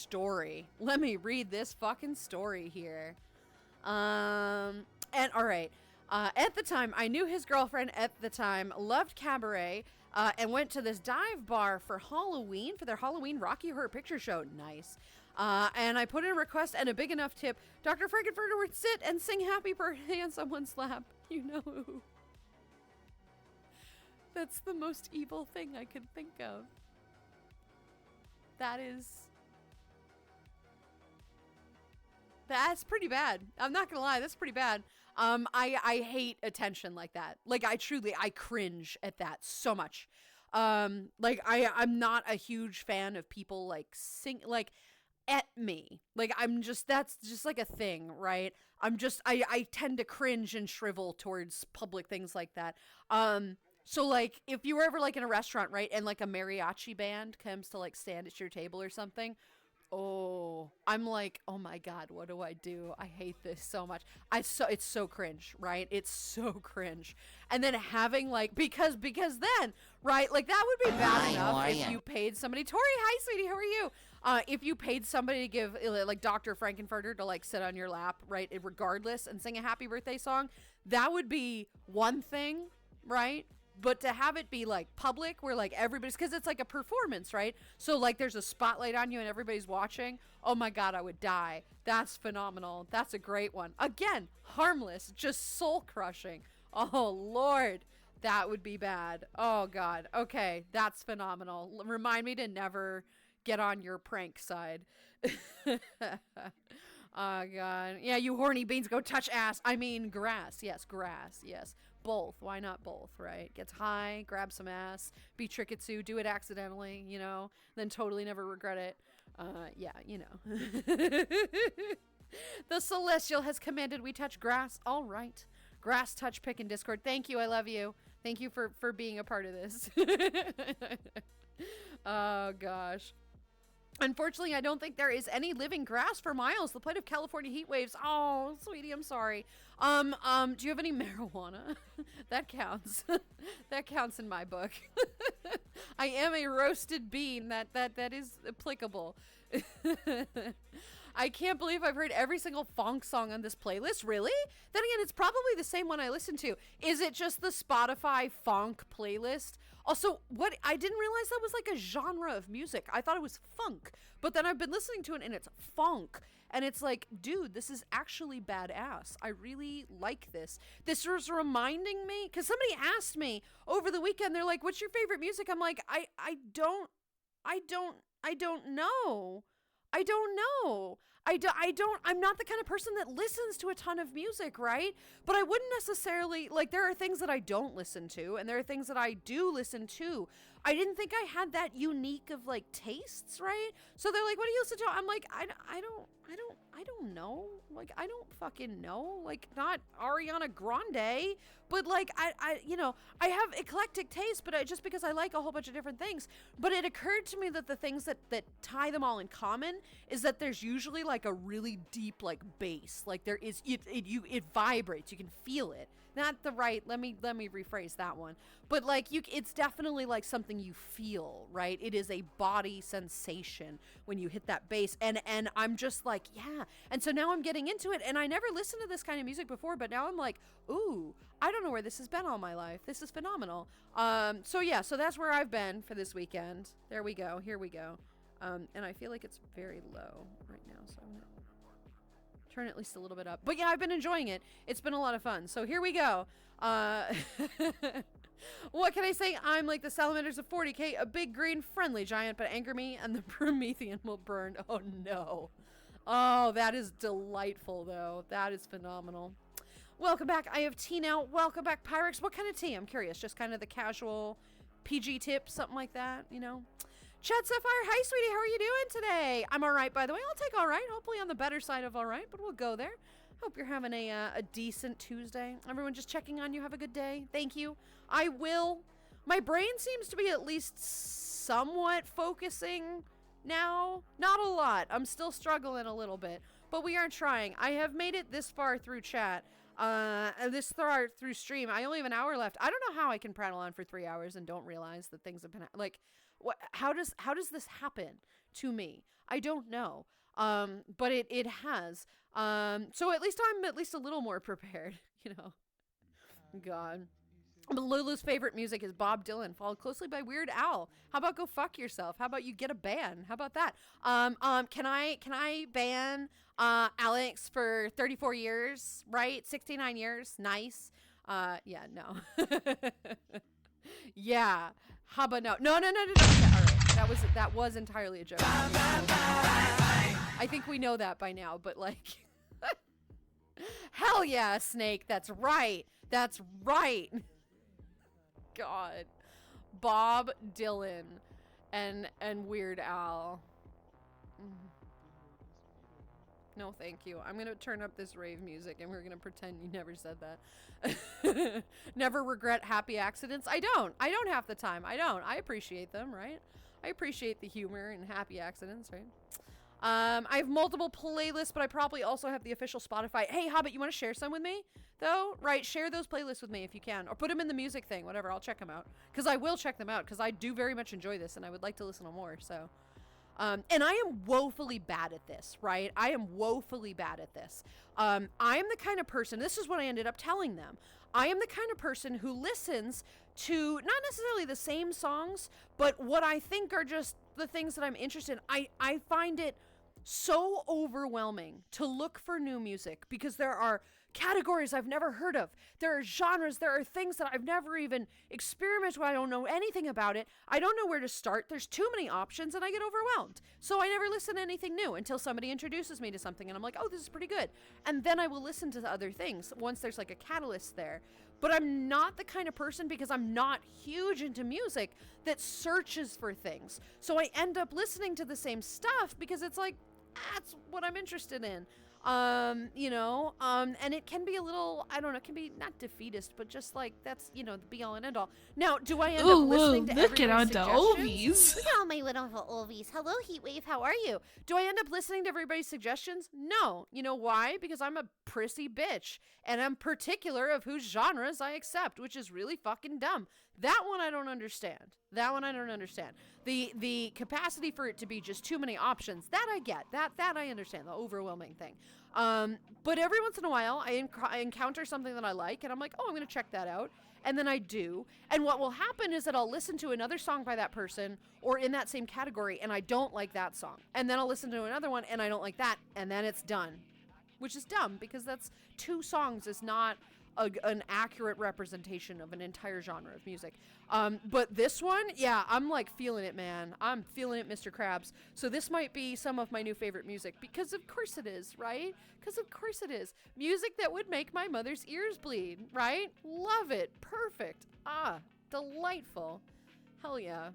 Speaker 4: story. Let me read this fucking story here. And all right. At the time, I knew his girlfriend at the time, loved cabaret, and went to this dive bar for Halloween, for their Halloween Rocky Horror Picture Show. Nice. And I put in a request and a big enough tip. Dr. Frankenfurter would sit and sing Happy Birthday on someone's lap. You know who. That's the most evil thing I could think of. That's pretty bad. I'm not gonna lie, that's pretty bad. I hate attention like that. Like, I cringe at that so much. Like, I'm not a huge fan of people, like, like, at me. Like, that's just, like, a thing, right? I tend to cringe and shrivel towards public things like that. So, like, if you were ever, like, in a restaurant, right, and, like, a mariachi band comes to, like, stand at your table or something, oh, I'm like, oh my God, what do I do? I hate this so much. It's so cringe, right? It's so cringe. And then having, like, because then, right, like, that would be bad enough if you paid somebody. Tori, hi, sweetie, how are you? If you paid somebody to give, like, Dr. Frankenfurter to, like, sit on your lap, right, regardless, and sing a happy birthday song, that would be one thing, right? But to have it be, like, public, where, like, everybody's, because it's like a performance, right? So, like, there's a spotlight on you and everybody's watching. Oh my God, I would die. That's phenomenal. That's a great one. Again, harmless, just soul crushing. Oh Lord, that would be bad. Oh God. Okay, that's phenomenal. Remind me to never get on your prank side. Oh God. Yeah, you horny beans, go touch ass. I mean grass. Yes, grass. Yes. Both. Why not both, right? Gets high, grab some ass, be Tricketsu, do it accidentally, you know, then totally never regret it. Yeah, you know. The Celestial has commanded we touch grass. All right. Grass touch pick in Discord. Thank you. I love you. Thank you for being a part of this. Oh gosh. Unfortunately, I don't think there is any living grass for miles. The plight of California heat waves. Oh, sweetie, I'm sorry. Do you have any marijuana? That counts. That counts in my book. I am a roasted bean. That is applicable. I can't believe I've heard every single funk song on this playlist. Really? Then again, it's probably the same one I listen to. Is it just the Spotify funk playlist? Also, what I didn't realize that was like a genre of music. I thought it was funk, but then I've been listening to it and it's funk. And it's like, dude, this is actually badass. I really like this. This was reminding me, because somebody asked me over the weekend, they're like, what's your favorite music? I'm like, I don't know. I'm not the kind of person that listens to a ton of music, right? But I wouldn't necessarily, like, there are things that I don't listen to, and there are things that I do listen to. I didn't think I had that unique of, like, tastes, right? So they're like, what do you listen to? I'm like, I don't know. Like, I don't fucking know. Like, not Ariana Grande, but, like, I you know, I have eclectic taste, but just because I like a whole bunch of different things. But it occurred to me that the things that tie them all in common is that there's usually, like, a really deep, like, bass. Like, there is, it vibrates. You can feel it. Not the right, let me rephrase that one. But, like, it's definitely, like, something you feel, right? It is a body sensation when you hit that bass. And I'm just like, yeah. And so now I'm getting into it. And I never listened to this kind of music before, but now I'm like, ooh, I don't know where this has been all my life. This is phenomenal. So yeah, so that's where I've been for this weekend. There we go. Here we go. And I feel like it's very low right now, so I'm gonna turn it at least a little bit up. But yeah, I've been enjoying it. It's been a lot of fun. So here we go. What can I say? I'm like the salamanders of 40K, a big green friendly giant, but anger me and the Promethean will burn. Oh no. Oh, that is delightful though. That is phenomenal. Welcome back. I have tea now. Welcome back, Pyrex. What kind of tea? I'm curious. Just kind of the casual PG tip, something like that, you know? Chad Sapphire, hi sweetie, how are you doing today? I'm all right, by the way. I'll take all right. Hopefully on the better side of all right, but we'll go there. Hope you're having a decent Tuesday. Everyone just checking on you. Have a good day. Thank you. I will. My brain seems to be at least somewhat focusing now. Not a lot. I'm still struggling a little bit, but we are trying. I have made it this far through chat. This far through stream. I only have an hour left. I don't know how I can prattle on for 3 hours and don't realize that things have been like, how does this happen to me? I don't know. But it has. So at least I'm a little more prepared, you know. God. Lulu's favorite music is Bob Dylan, followed closely by Weird Al. How about Go Fuck Yourself? How about you get a ban? How about that? Can I ban Alex for 34 years, right? 69 years. Nice. Yeah, no. Yeah. How about no? No. Yeah, all right. That was entirely a joke. I think we know that by now, but like hell yeah, Snake. That's right. That's right. God. Bob Dylan and Weird Al. No, thank you. I'm going to turn up this rave music and we're going to pretend you never said that. Never regret happy accidents. I don't have the time. I don't. I appreciate them, right? I appreciate the humor and happy accidents, right? I have multiple playlists, but I probably also have the official Spotify. Hey, Hobbit, you want to share some with me? Though, right? Share those playlists with me if you can. Or put them in the music thing, whatever. I'll check them out. Because I will check them out, because I do very much enjoy this, and I would like to listen to more, so. And I am woefully bad at this, right? I am woefully bad at this. I am the kind of person, this is what I ended up telling them. I am the kind of person who listens to not necessarily the same songs, but what I think are just the things that I'm interested in. I find it so overwhelming to look for new music because there are categories I've never heard of. There are genres, there are things that I've never even experimented with. I don't know anything about it. I don't know where to start. There's too many options and I get overwhelmed. So I never listen to anything new until somebody introduces me to something and I'm like, oh, this is pretty good. And then I will listen to the other things once there's like a catalyst there. But I'm not the kind of person, because I'm not huge into music, that searches for things. So I end up listening to the same stuff because it's like, that's what I'm interested in. You know, and it can be a little, I don't know, it can be not defeatist, but just like, that's, you know, the be all and end all. Now, do I end up listening to
Speaker 10: look at all the
Speaker 4: oldies. Look at all my little oldies. Hello, Heatwave, how are you? Do I end up listening to everybody's suggestions? No. You know why? Because I'm a prissy bitch, and I'm particular of whose genres I accept, which is really fucking dumb. That one I don't understand. The capacity for it to be just too many options, that I get. That I understand, the overwhelming thing. But every once in a while, I encounter something that I like, and I'm like, oh, I'm going to check that out. And then I do. And what will happen is that I'll listen to another song by that person, or in that same category, and I don't like that song. And then I'll listen to another one, and I don't like that, and then it's done. Which is dumb, because that's 2 songs is not an accurate representation of an entire genre of music. But this one, yeah, I'm like feeling it, man. I'm feeling it, Mr. Krabs. So this might be some of my new favorite music, because of course it is, right? Because of course it is. Music that would make my mother's ears bleed, right? Love it. Perfect. Ah, delightful. Hell yeah.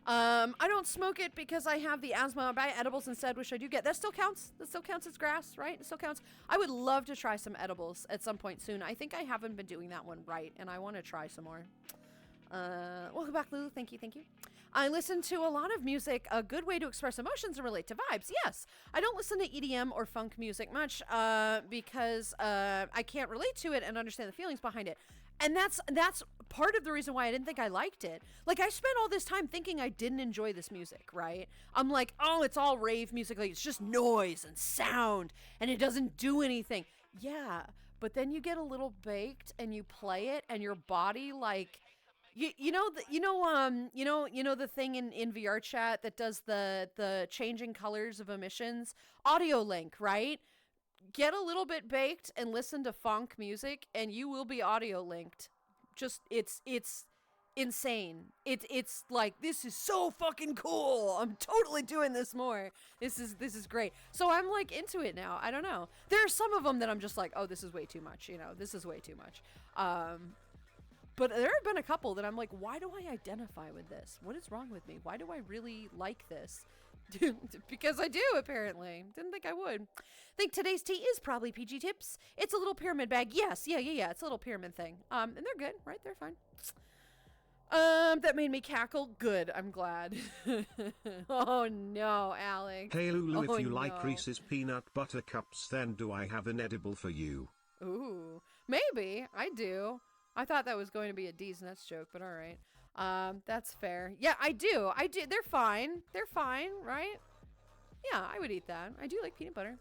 Speaker 4: I don't smoke it because I have the asthma. I buy edibles instead, which I do get. That still counts. That still counts as grass, right? It still counts. I would love to try some edibles at some point soon. I think I haven't been doing that one right, and I want to try some more. Welcome back, Lulu. Thank you. I listen to a lot of music, a good way to express emotions and relate to vibes. Yes. I don't listen to EDM or funk music much, because I can't relate to it and understand the feelings behind it. And that's part of the reason why I didn't think I liked it. Like, I spent all this time thinking I didn't enjoy this music, right? I'm like, oh, it's all rave music. Like, it's just noise and sound, and it doesn't do anything. Yeah, but then you get a little baked, and you play it, and your body, like, you know the thing in VR chat that does the changing colors of emissions? Audio link, right? Get a little bit baked and listen to funk music, and you will be audio linked. Just it's insane. It's like, this is so fucking cool. I'm totally doing this more. This is great. So I'm like into it now. I don't know. There are some of them that I'm just like, oh, this is way too much. You know, this is way too much. But there have been a couple that I'm like, why do I identify with this? What is wrong with me? Why do I really like this? Because I do, apparently. Didn't think I would. Think today's tea is probably PG Tips. It's a little pyramid bag. Yes, yeah. It's a little pyramid thing. And they're good, right? They're fine. That made me cackle. Good, I'm glad. Oh no, Alex.
Speaker 5: Hey Lulu, if you like Reese's peanut butter cups, then do I have an edible for you?
Speaker 4: Ooh, maybe. I do. I thought that was going to be a D's Nuts joke, but alright. That's fair. Yeah, I do. They're fine. They're fine, right? Yeah, I would eat that. I do like peanut butter.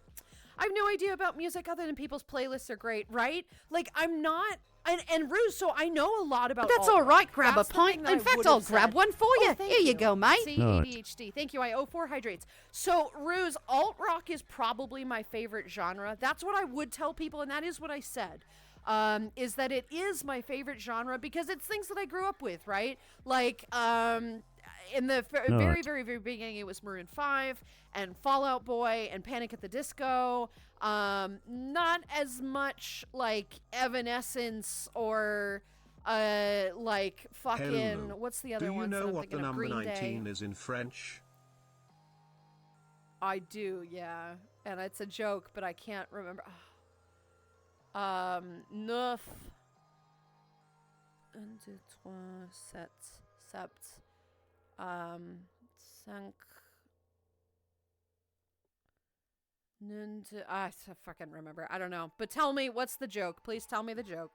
Speaker 4: I have no idea about music other than people's playlists are great, right? Like, I'm not... And Ruse, so I know a lot about.
Speaker 3: But that's all right. Grab a pint. In fact, I'll grab one for you. Here you go, mate.
Speaker 4: See, ADHD. Thank you. I owe 4 hydrates. So, Ruse, alt rock is probably my favorite genre. That's what I would tell people, and that is what I said. Is that it is my favorite genre because it's things that I grew up with, right? Like, in the very, very, very beginning, it was Maroon 5 and Fall Out Boy and Panic at the Disco. Not as much like Evanescence or like fucking
Speaker 5: Hello.
Speaker 4: what's the other one?
Speaker 5: Do you know
Speaker 4: I'm
Speaker 5: what the
Speaker 4: thinking of
Speaker 5: number
Speaker 4: Green
Speaker 5: 19
Speaker 4: Day.
Speaker 5: is in French?
Speaker 4: I do, yeah, and it's a joke, but I can't remember. Neuf. 1, 2, 3, 7, 7. 5. I fucking remember. I don't know. But tell me, what's the joke? Please tell me the joke.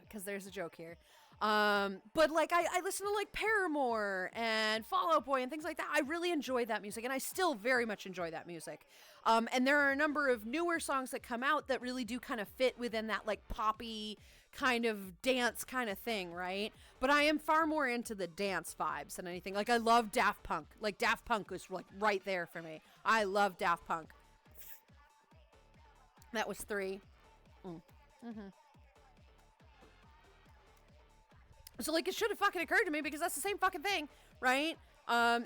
Speaker 4: Because there's a joke here. But like I listen to like Paramore and Fall Out Boy and things like that. I really enjoy that music, and I still very much enjoy that music. And there are a number of newer songs that come out that really do kind of fit within that like poppy kind of dance kind of thing, right? But I am far more into the dance vibes than anything. Like I love Daft Punk. Like Daft Punk was like right there for me. I love Daft Punk. That was 3. So like it should have fucking occurred to me because that's the same fucking thing, right?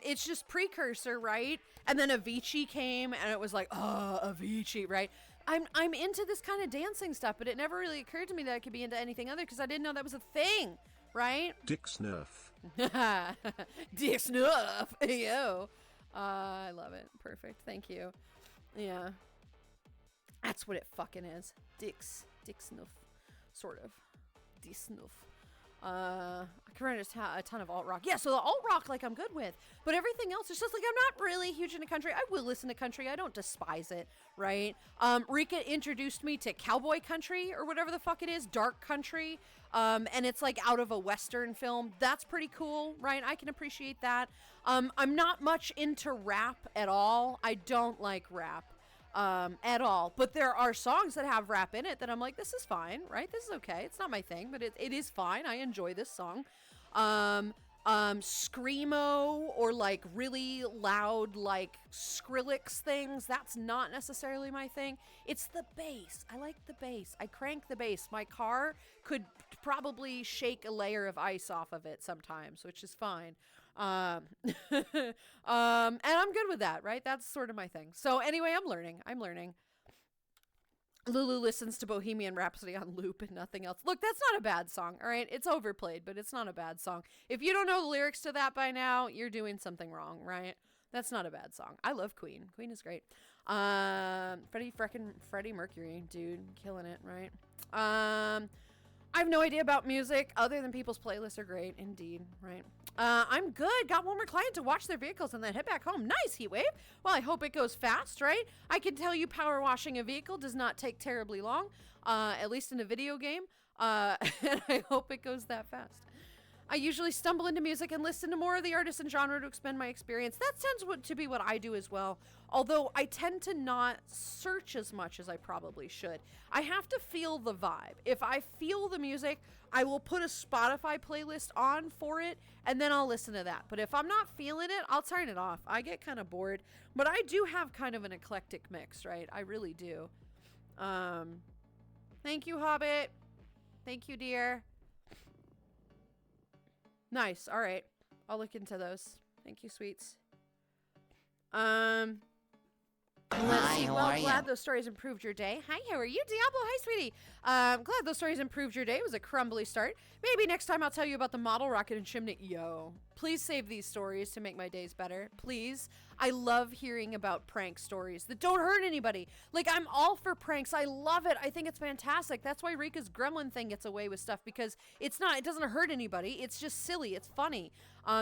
Speaker 4: It's just precursor, right? And then Avicii came and it was like, oh, Avicii, right? I'm into this kind of dancing stuff, but it never really occurred to me that I could be into anything other because I didn't know that was a thing, right?
Speaker 5: Dick Snurf.
Speaker 4: Dick Snurf. Yo. I love it. Perfect. Thank you. Yeah. That's what it fucking is. Dick Snurf. Sort of. Dick Snurf. I can just a ton of alt rock. Yeah, so the alt rock, like, I'm good with. But everything else is just, like, I'm not really huge into country. I will listen to country. I don't despise it, right? Rika introduced me to cowboy country or whatever the fuck it is. Dark country. And it's, like, out of a Western film. That's pretty cool, right? I can appreciate that. I'm not much into rap at all. I don't like rap. At all, but there are songs that have rap in it that I'm like, this is fine, right? This is okay. It's not my thing, but it is fine. I enjoy this song. Screamo or like really loud, like Skrillex things. That's not necessarily my thing. It's the bass. I like the bass. I crank the bass. My car could probably shake a layer of ice off of it sometimes, which is fine. And I'm good with that, right? That's sort of my thing. So anyway, I'm learning. Lulu listens to Bohemian Rhapsody on loop and nothing else. Look, that's not a bad song, all right? It's overplayed, but it's not a bad song. If you don't know the lyrics to that by now, you're doing something wrong, right? That's not a bad song. I love Queen. Queen is great. Freddie Mercury, dude, killing it, right? I have no idea about music other than people's playlists are great, indeed, right? I'm good. Got one more client to watch their vehicles and then head back home. Nice, Heatwave. Well, I hope it goes fast, right? I can tell you power washing a vehicle does not take terribly long, at least in a video game, and I hope it goes that fast. I usually stumble into music and listen to more of the artist and genre to expand my experience. That tends to be what I do as well, although I tend to not search as much as I probably should. I have to feel the vibe. If I feel the music, I will put a Spotify playlist on for it, and then I'll listen to that. But if I'm not feeling it, I'll turn it off. I get kind of bored, but I do have kind of an eclectic mix, right? I really do. Thank you, Hobbit. Thank you, dear. Nice. All right. I'll look into those. Thank you, sweets. Let's see. Well, glad those stories improved your day. Hi, how are you? Diablo, hi, sweetie. Glad those stories improved your day. It was a crumbly start. Maybe next time I'll tell you about the model rocket and chimney. Yo. Please save these stories to make my days better. Please. I love hearing about prank stories that don't hurt anybody. Like, I'm all for pranks. I love it. I think it's fantastic. That's why Rika's gremlin thing gets away with stuff, because it doesn't hurt anybody. It's just silly. It's funny.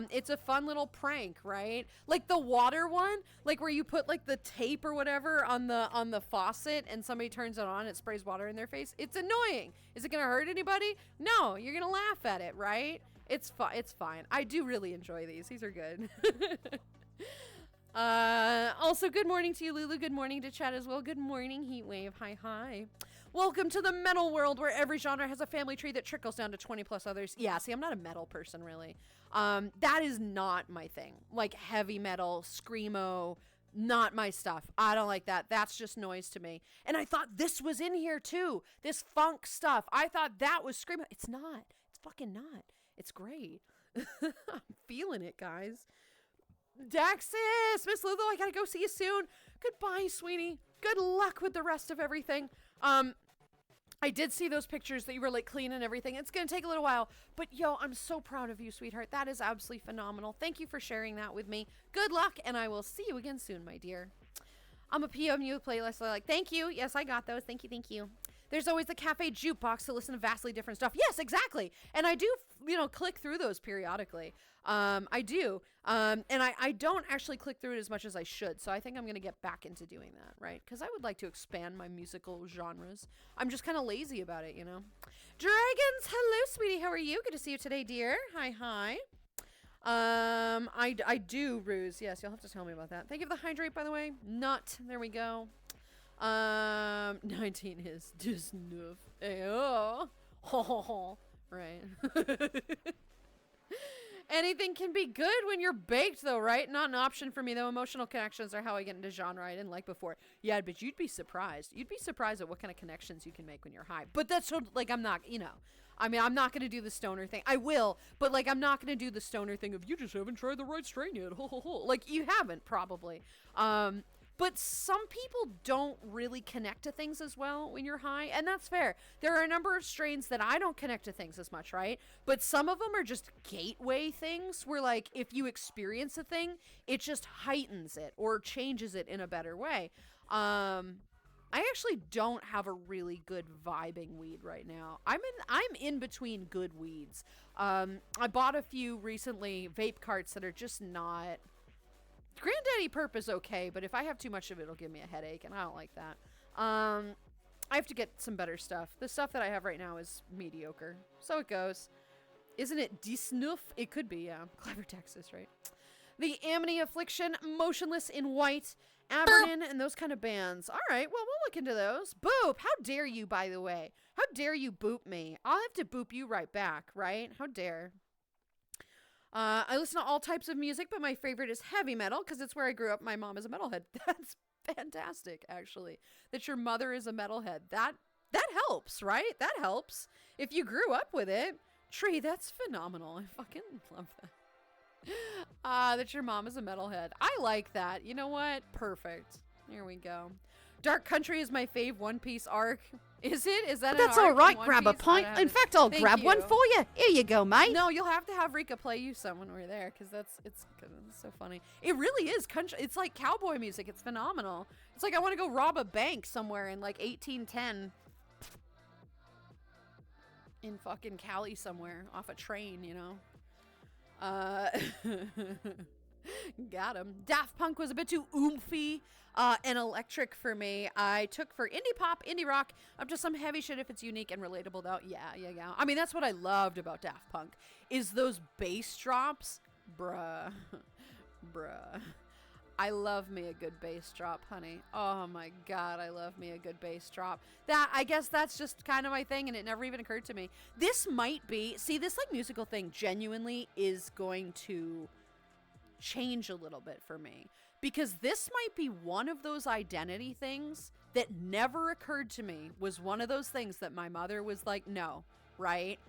Speaker 4: It's a fun little prank, right? Like the water one, like where you put like the tape or whatever on the faucet and somebody turns it on, it sprays water in their face. It's annoying. Is it going to hurt anybody? No, you're going to laugh at it, right? It's fine. I do really enjoy these. These are good. Also, good morning to you, Lulu. Good morning to chat as well. Good morning, Heatwave. Hi. Welcome to the metal world, where every genre has a family tree that trickles down to 20 plus others. Yeah, see, I'm not a metal person, really. That is not my thing. Like heavy metal, screamo, not my stuff. I don't like that. That's just noise to me. And I thought this was in here too. This funk stuff. I thought that was screamo. It's not. It's fucking not. It's great. I'm feeling it, guys. Daxis, Miss Lulu, I gotta go see you soon. Goodbye, sweetie. Good luck with the rest of everything. I did see those pictures that you were like clean and everything. It's gonna take a little while, but yo, I'm so proud of you, sweetheart. That is absolutely phenomenal. Thank you for sharing that with me. Good luck, and I will see you again soon, my dear. I'm a PMU playlist. I like. Thank you. Yes, I got those. Thank you. There's always the cafe jukebox to listen to vastly different stuff. Yes, exactly. And I do, click through those periodically. I do. And I don't actually click through it as much as I should. So I think I'm going to get back into doing that, right? Because I would like to expand my musical genres. I'm just kind of lazy about it, Dragons, hello, sweetie. How are you? Good to see you today, dear. Hi. I do, Ruse. Yes, you'll have to tell me about that. Thank you for the hydrate, by the way. Nut. There we go. 19 is just enough. Oh, right. Anything can be good when you're baked, though, right? Not an option for me, though. Emotional connections are how I get into genre I didn't like before. Yeah, but you'd be surprised. You'd be surprised at what kind of connections you can make when you're high. But that's so, I'm not, I'm not going to do the stoner thing. I will, but, I'm not going to do the stoner thing of, you just haven't tried the right strain yet. You haven't, probably. But some people don't really connect to things as well when you're high, and that's fair. There are a number of strains that I don't connect to things as much, right? But some of them are just gateway things where, if you experience a thing, it just heightens it or changes it in a better way. I actually don't have a really good vibing weed right now. I'm in between good weeds. I bought a few recently, vape carts that are just not... Granddaddy Perp is okay, but if I have too much of it, it'll give me a headache, and I don't like that. I have to get some better stuff. The stuff that I have right now is mediocre. So it goes. Isn't it Disnoof? It could be, yeah. Clever Texas, right? The Amity Affliction, Motionless in White, Abernin, and those kind of bands. All right, well, we'll look into those. Boop! How dare you, by the way? How dare you boop me? I'll have to boop you right back, right? How dare. I listen to all types of music, but my favorite is heavy metal because it's where I grew up. My mom is a metalhead. That's fantastic, actually. That your mother is a metalhead. That helps, right? That helps. If you grew up with it. Tree, that's phenomenal. I fucking love that. That your mom is a metalhead. I like that. You know what? Perfect. Here we go. Dark Country is my fave One Piece arc. Is it? Is that
Speaker 3: That's all right. Grab a pint. In fact, I'll grab one for you. Here you go, mate.
Speaker 4: No, you'll have to have Rika play you some when we're there because it's so funny. It really is country. It's like cowboy music. It's phenomenal. It's like I want to go rob a bank somewhere in 1810 in fucking Cali somewhere off a train, Got him. Daft Punk was a bit too oomphy and electric for me. I took for indie pop, indie rock, up to some heavy shit if it's unique and relatable, though. Yeah. I mean, that's what I loved about Daft Punk, is those bass drops. Bruh. I love me a good bass drop, honey. Oh my God, I love me a good bass drop. I guess that's just kind of my thing, and it never even occurred to me. This might be, this musical thing genuinely is going to change a little bit for me, because this might be one of those identity things that never occurred to me was one of those things that my mother was like, no, right?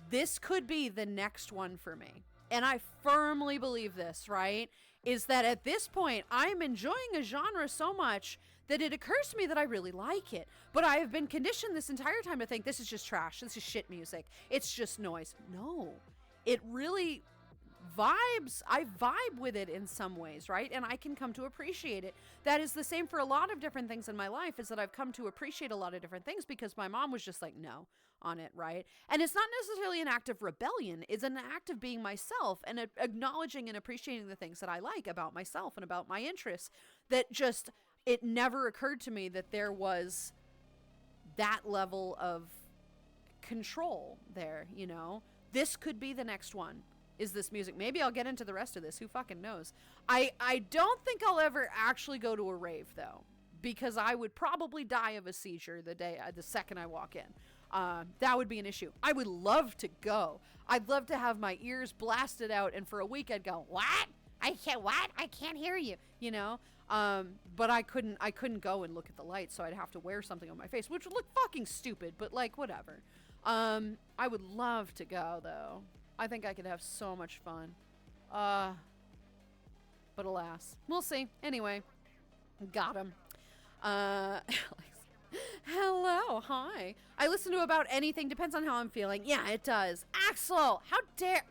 Speaker 4: This could be the next one for me. And I firmly believe this, right? Is that at this point, I'm enjoying a genre so much that it occurs to me that I really like it. But I have been conditioned this entire time to think this is just trash. This is shit music. It's just noise. No, it really
Speaker 3: I vibe with it in some ways, right? And I can come to appreciate it. That is the same for a lot of different things in my life, is that I've come to appreciate a lot of different things because my mom was just like, no on it, right? And it's not necessarily an act of rebellion. It's an act of being myself and acknowledging and appreciating the things that I like about myself and about my interests. That just, it never occurred to me that there was that level of control there, you know? This could be the next one. Is this music? Maybe I'll get into the rest of this. Who fucking knows? I don't think I'll ever actually go to a rave, though, because I would probably die of a seizure the second I walk in. That would be an issue. I would love to go. I'd love to have my ears blasted out, and for a week I'd go, what? I can't hear you, you know? But I couldn't go and look at the lights, so I'd have to wear something on my face, which would look fucking stupid, but like, whatever. I would love to go, though. I think I could have so much fun. But alas, we'll see. Anyway, got him. Hello, hi. I listen to about anything, depends on how I'm feeling. Yeah, it does. Axel, how dare...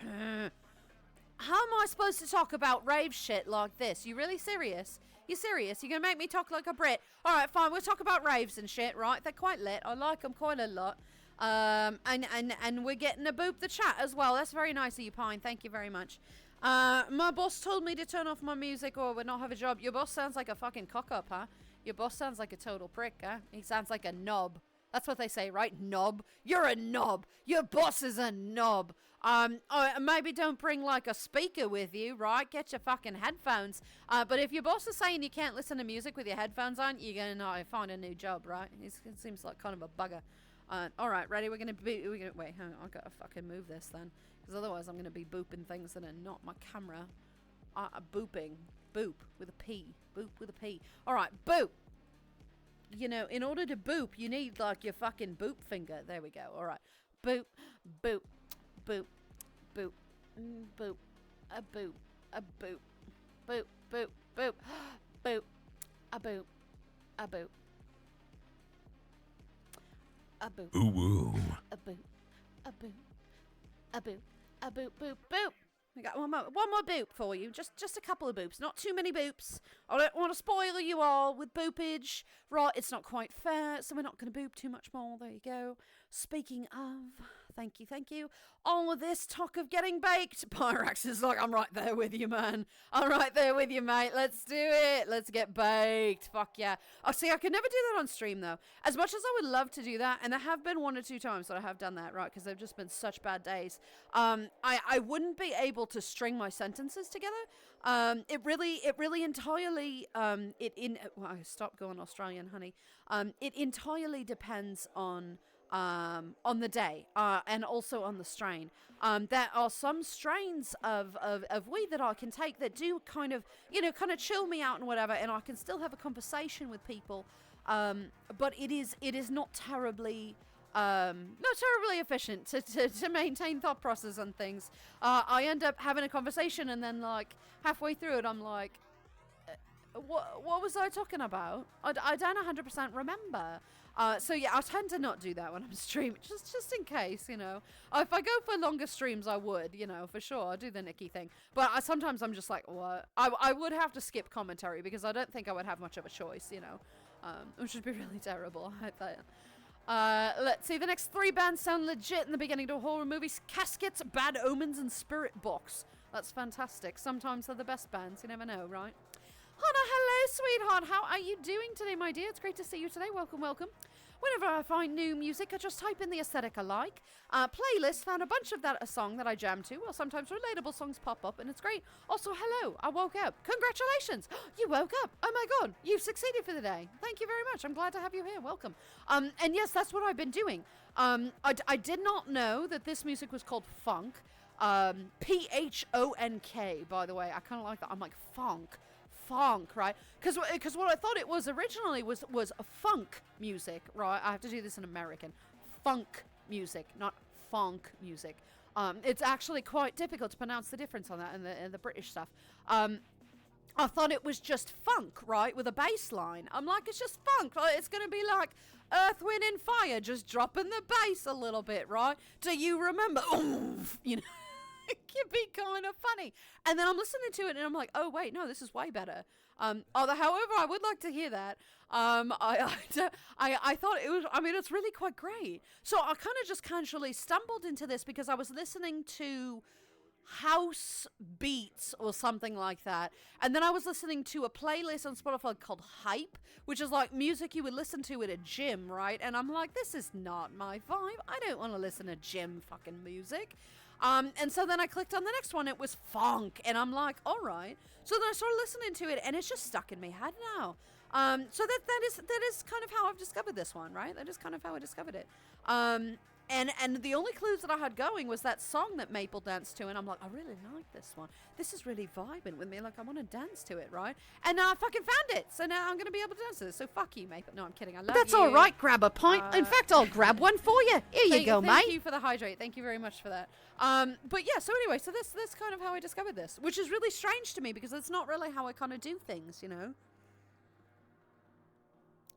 Speaker 3: How am I supposed to talk about rave shit like this? You really serious? You serious? You're gonna make me talk like a Brit? Alright, fine, we'll talk about raves and shit, right? They're quite lit. I like them quite a lot. And we're getting a boop the chat as well. That's very nice of you, Pine. Thank you very much. My boss told me to turn off my music or I would not have a job. Your boss sounds like a fucking cock-up, huh? Your boss sounds like a total prick, huh? He sounds like a knob. That's what they say, right? Knob. You're a knob. Your boss is a knob. Maybe don't bring like a speaker with you, right? Get your fucking headphones. But if your boss is saying you can't listen to music with your headphones on, you're gonna find a new job, right? It seems like kind of a bugger. All right, ready? Wait, hang on. I've got to fucking move this then, because otherwise I'm gonna be booping things that are not my camera. Booping. Boop with a P. Boop with a P. All right, boop. You know, in order to boop, you need like your fucking boop finger. There we go. All right, boop, boop, boop, boop, boop, a boop, a boop, boop, boop, boop, boop, a boop, a boop, a boop,
Speaker 10: ooh woo,
Speaker 3: a boop, a boop, a boop, a boop, boop, boop. We got one more boop for you. Just a couple of boops. Not too many boops. I don't want to spoil you all with boopage. Right, it's not quite fair, so we're not going to boop too much more. There you go. Speaking of, thank you. All of this talk of getting baked. Pyrax is like, I'm right there with you, man. I'm right there with you, mate. Let's do it. Let's get baked. Fuck yeah. Oh, see, I could never do that on stream, though. As much as I would love to do that, and there have been 1 or 2 times that I have done that, right, because they've just been such bad days. I wouldn't be able to string my sentences together. It really entirely, well, stop going Australian, honey. It entirely depends on the day, and also on the strain. There are some strains of weed that I can take that do kind of chill me out and whatever, and I can still have a conversation with people. But it is not terribly efficient to maintain thought process on things. I end up having a conversation and then like halfway through it, I'm like, what was I talking about? I don't 100% remember. So yeah, I tend to not do that when I'm streaming, just in case, you know. If I go for longer streams, I would, you know, for sure. I do the Nikki thing. But sometimes I'm just like, what? I would have to skip commentary because I don't think I would have much of a choice, you know. Which would be really terrible. I hope that. Let's see. The next 3 bands sound legit in the beginning to horror movies. Caskets, Bad Omens, and Spirit Box. That's fantastic. Sometimes they're the best bands. You never know, right? Hannah, hello, sweetheart. How are you doing today, my dear? It's great to see you today. Welcome, welcome. Whenever I find new music, I just type in the aesthetic I like. Playlist, found a bunch of a song that I jam to. Well, sometimes relatable songs pop up, and it's great. Also, hello, I woke up. Congratulations, you woke up. Oh my God, you've succeeded for the day. Thank you very much. I'm glad to have you here. Welcome. And yes, that's what I've been doing. I did not know that this music was called funk. Phonk, by the way. I kind of like that. I'm like, funk, right? Because what I thought it was originally was a funk music, right? I have to do this in American. Funk music, not funk music. It's actually quite difficult to pronounce the difference on that and the British stuff. I thought it was just funk, right, with a bass line. I'm like, it's just funk. It's going to be like Earth, Wind, and Fire, just dropping the bass a little bit, right? Do you remember? Oomph, you know.
Speaker 4: can be kind of funny. And then I'm listening to it and I'm like, oh wait, no, this is way better. Although, however, I would like to hear that. I thought it was, I mean, it's really quite great. So I kind of just casually stumbled into this because I was listening to house beats or something like that, and then I was listening to a playlist on Spotify called Hype, which is like music you would listen to at a gym, right? And I'm like, this is not my vibe. I don't want to listen to gym fucking music. And so then I clicked on the next one. It was funk, and I'm like, all right. So then I started listening to it, and it's just stuck in my head now. So that is kind of how I've discovered this one, right? That is kind of how I discovered it. And the only clues that I had going was that song that Maple danced to, and I'm like, I really like this one. This is really vibing with me. Like, I want to dance to it, right? And I fucking found it, so now I'm going to be able to dance to this. So fuck you, Maple. No, I'm kidding. I love
Speaker 3: That's
Speaker 4: you.
Speaker 3: all right. Grab a pint. In fact, I'll grab one for you. Here you go, mate.
Speaker 4: Thank you for the hydrate. Thank you very much for that. But yeah, so anyway, so that's kind of how I discovered this, which is really strange to me because it's not really how I kind of do things, you know?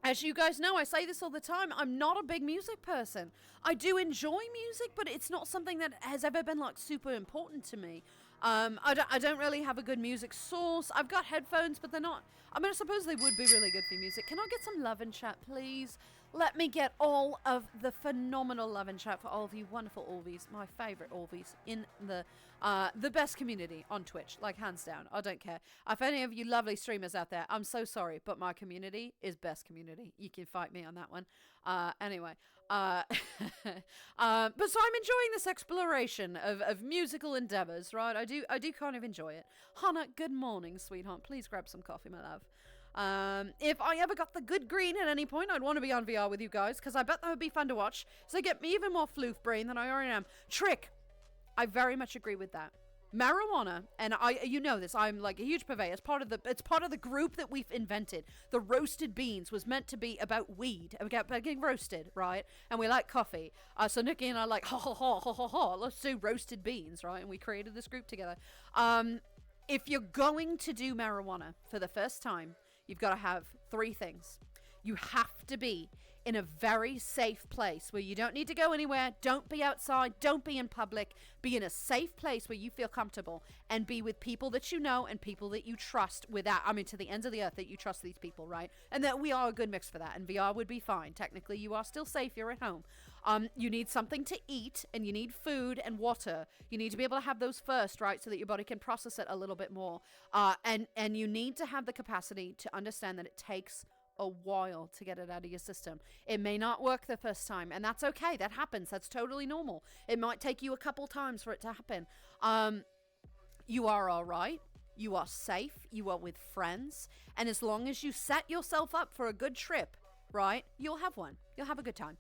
Speaker 4: As you guys know, I say this all the time, I'm not a big music person. I do enjoy music, but it's not something that has ever been, like, super important to me. I don't really have a good music source. I've got headphones, but they're not... I mean, I suppose they would be really good for music. Can I get some love in chat, please? Let me get all of the phenomenal love in chat for all of you wonderful Orvies, my favorite Orvies in the best community on Twitch, like hands down. I don't care. If any of you lovely streamers out there, I'm so sorry, but my community is best community. You can fight me on that one. Anyway, but so I'm enjoying this exploration of musical endeavors, right? I do kind of enjoy it. Hannah, good morning, sweetheart. Please grab some coffee, my love. If I ever got the good green at any point, I'd want to be on VR with you guys, because I bet that would be fun to watch. So get me even more floof brain than I already am. Trick, I very much agree with that. Marijuana, and you know this, I'm like a huge purveyor. It's part of the group that we've invented. The roasted beans was meant to be about weed, about getting roasted, right? And we like coffee. So Nikki and I are like, let's do roasted beans, right? And we created this group together. If you're going to do marijuana for the first time, you've got to have 3 things. You have to be in a very safe place where you don't need to go anywhere. Don't be outside. Don't be in public. Be in a safe place where you feel comfortable, and be with people that you know and people that you trust to the ends of the earth, that you trust these people, right? And that we are a good mix for that. And VR would be fine. Technically, you are still safe. You're at home. You need something to eat, and you need food and water. You need to be able to have those first, right? So that your body can process it a little bit more. And you need to have the capacity to understand that it takes a while to get it out of your system. It may not work the first time, and that's okay. That happens. That's totally normal. It might take you a couple times for it to happen. You are all right. You are safe. You are with friends. And as long as you set yourself up for a good trip, right, you'll have one. You'll have a good time.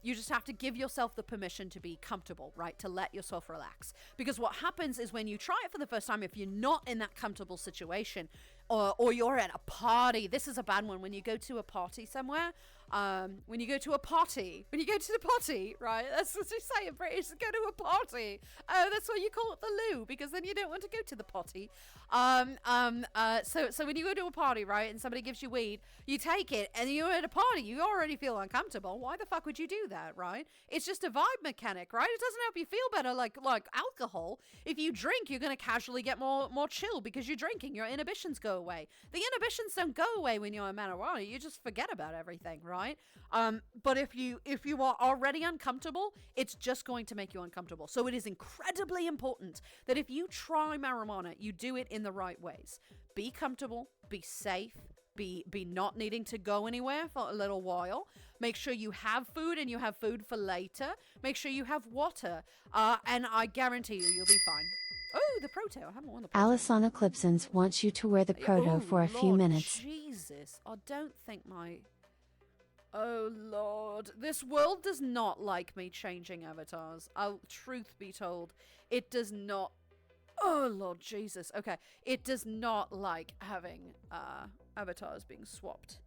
Speaker 4: You just have to give yourself the permission to be comfortable, right? To let yourself relax. Because what happens is when you try it for the first time, if you're not in that comfortable situation, or you're at a party, this is a bad one. When you go to a party somewhere, when you go to the potty, right? That's what you say in British, go to a party. That's why you call it the loo, because then you don't want to go to the potty. So when you go to a party, right, and somebody gives you weed, you take it, and you're at a party, you already feel uncomfortable. Why the fuck would you do that, right? It's just a vibe mechanic, right? It doesn't help you feel better like alcohol. If you drink, you're going to casually get more chill because you're drinking. Your inhibitions go away. The inhibitions don't go away when you're on marijuana. You just forget about everything, right? But if you are already uncomfortable, it's just going to make you uncomfortable. So it is incredibly important that if you try marijuana, you do it in the right ways. Be comfortable, be safe, be not needing to go anywhere for a little while. Make sure you have food, and you have food for later. Make sure you have water, and I guarantee you'll be fine. Oh, the proto. I haven't worn the proto.
Speaker 8: Alisana Clipsons wants you to wear the proto for a few minutes.
Speaker 4: Jesus, I don't think my... Oh, Lord. This world does not like me changing avatars. Truth be told, it does not... Oh, Lord Jesus. Okay. It does not like having avatars being swapped.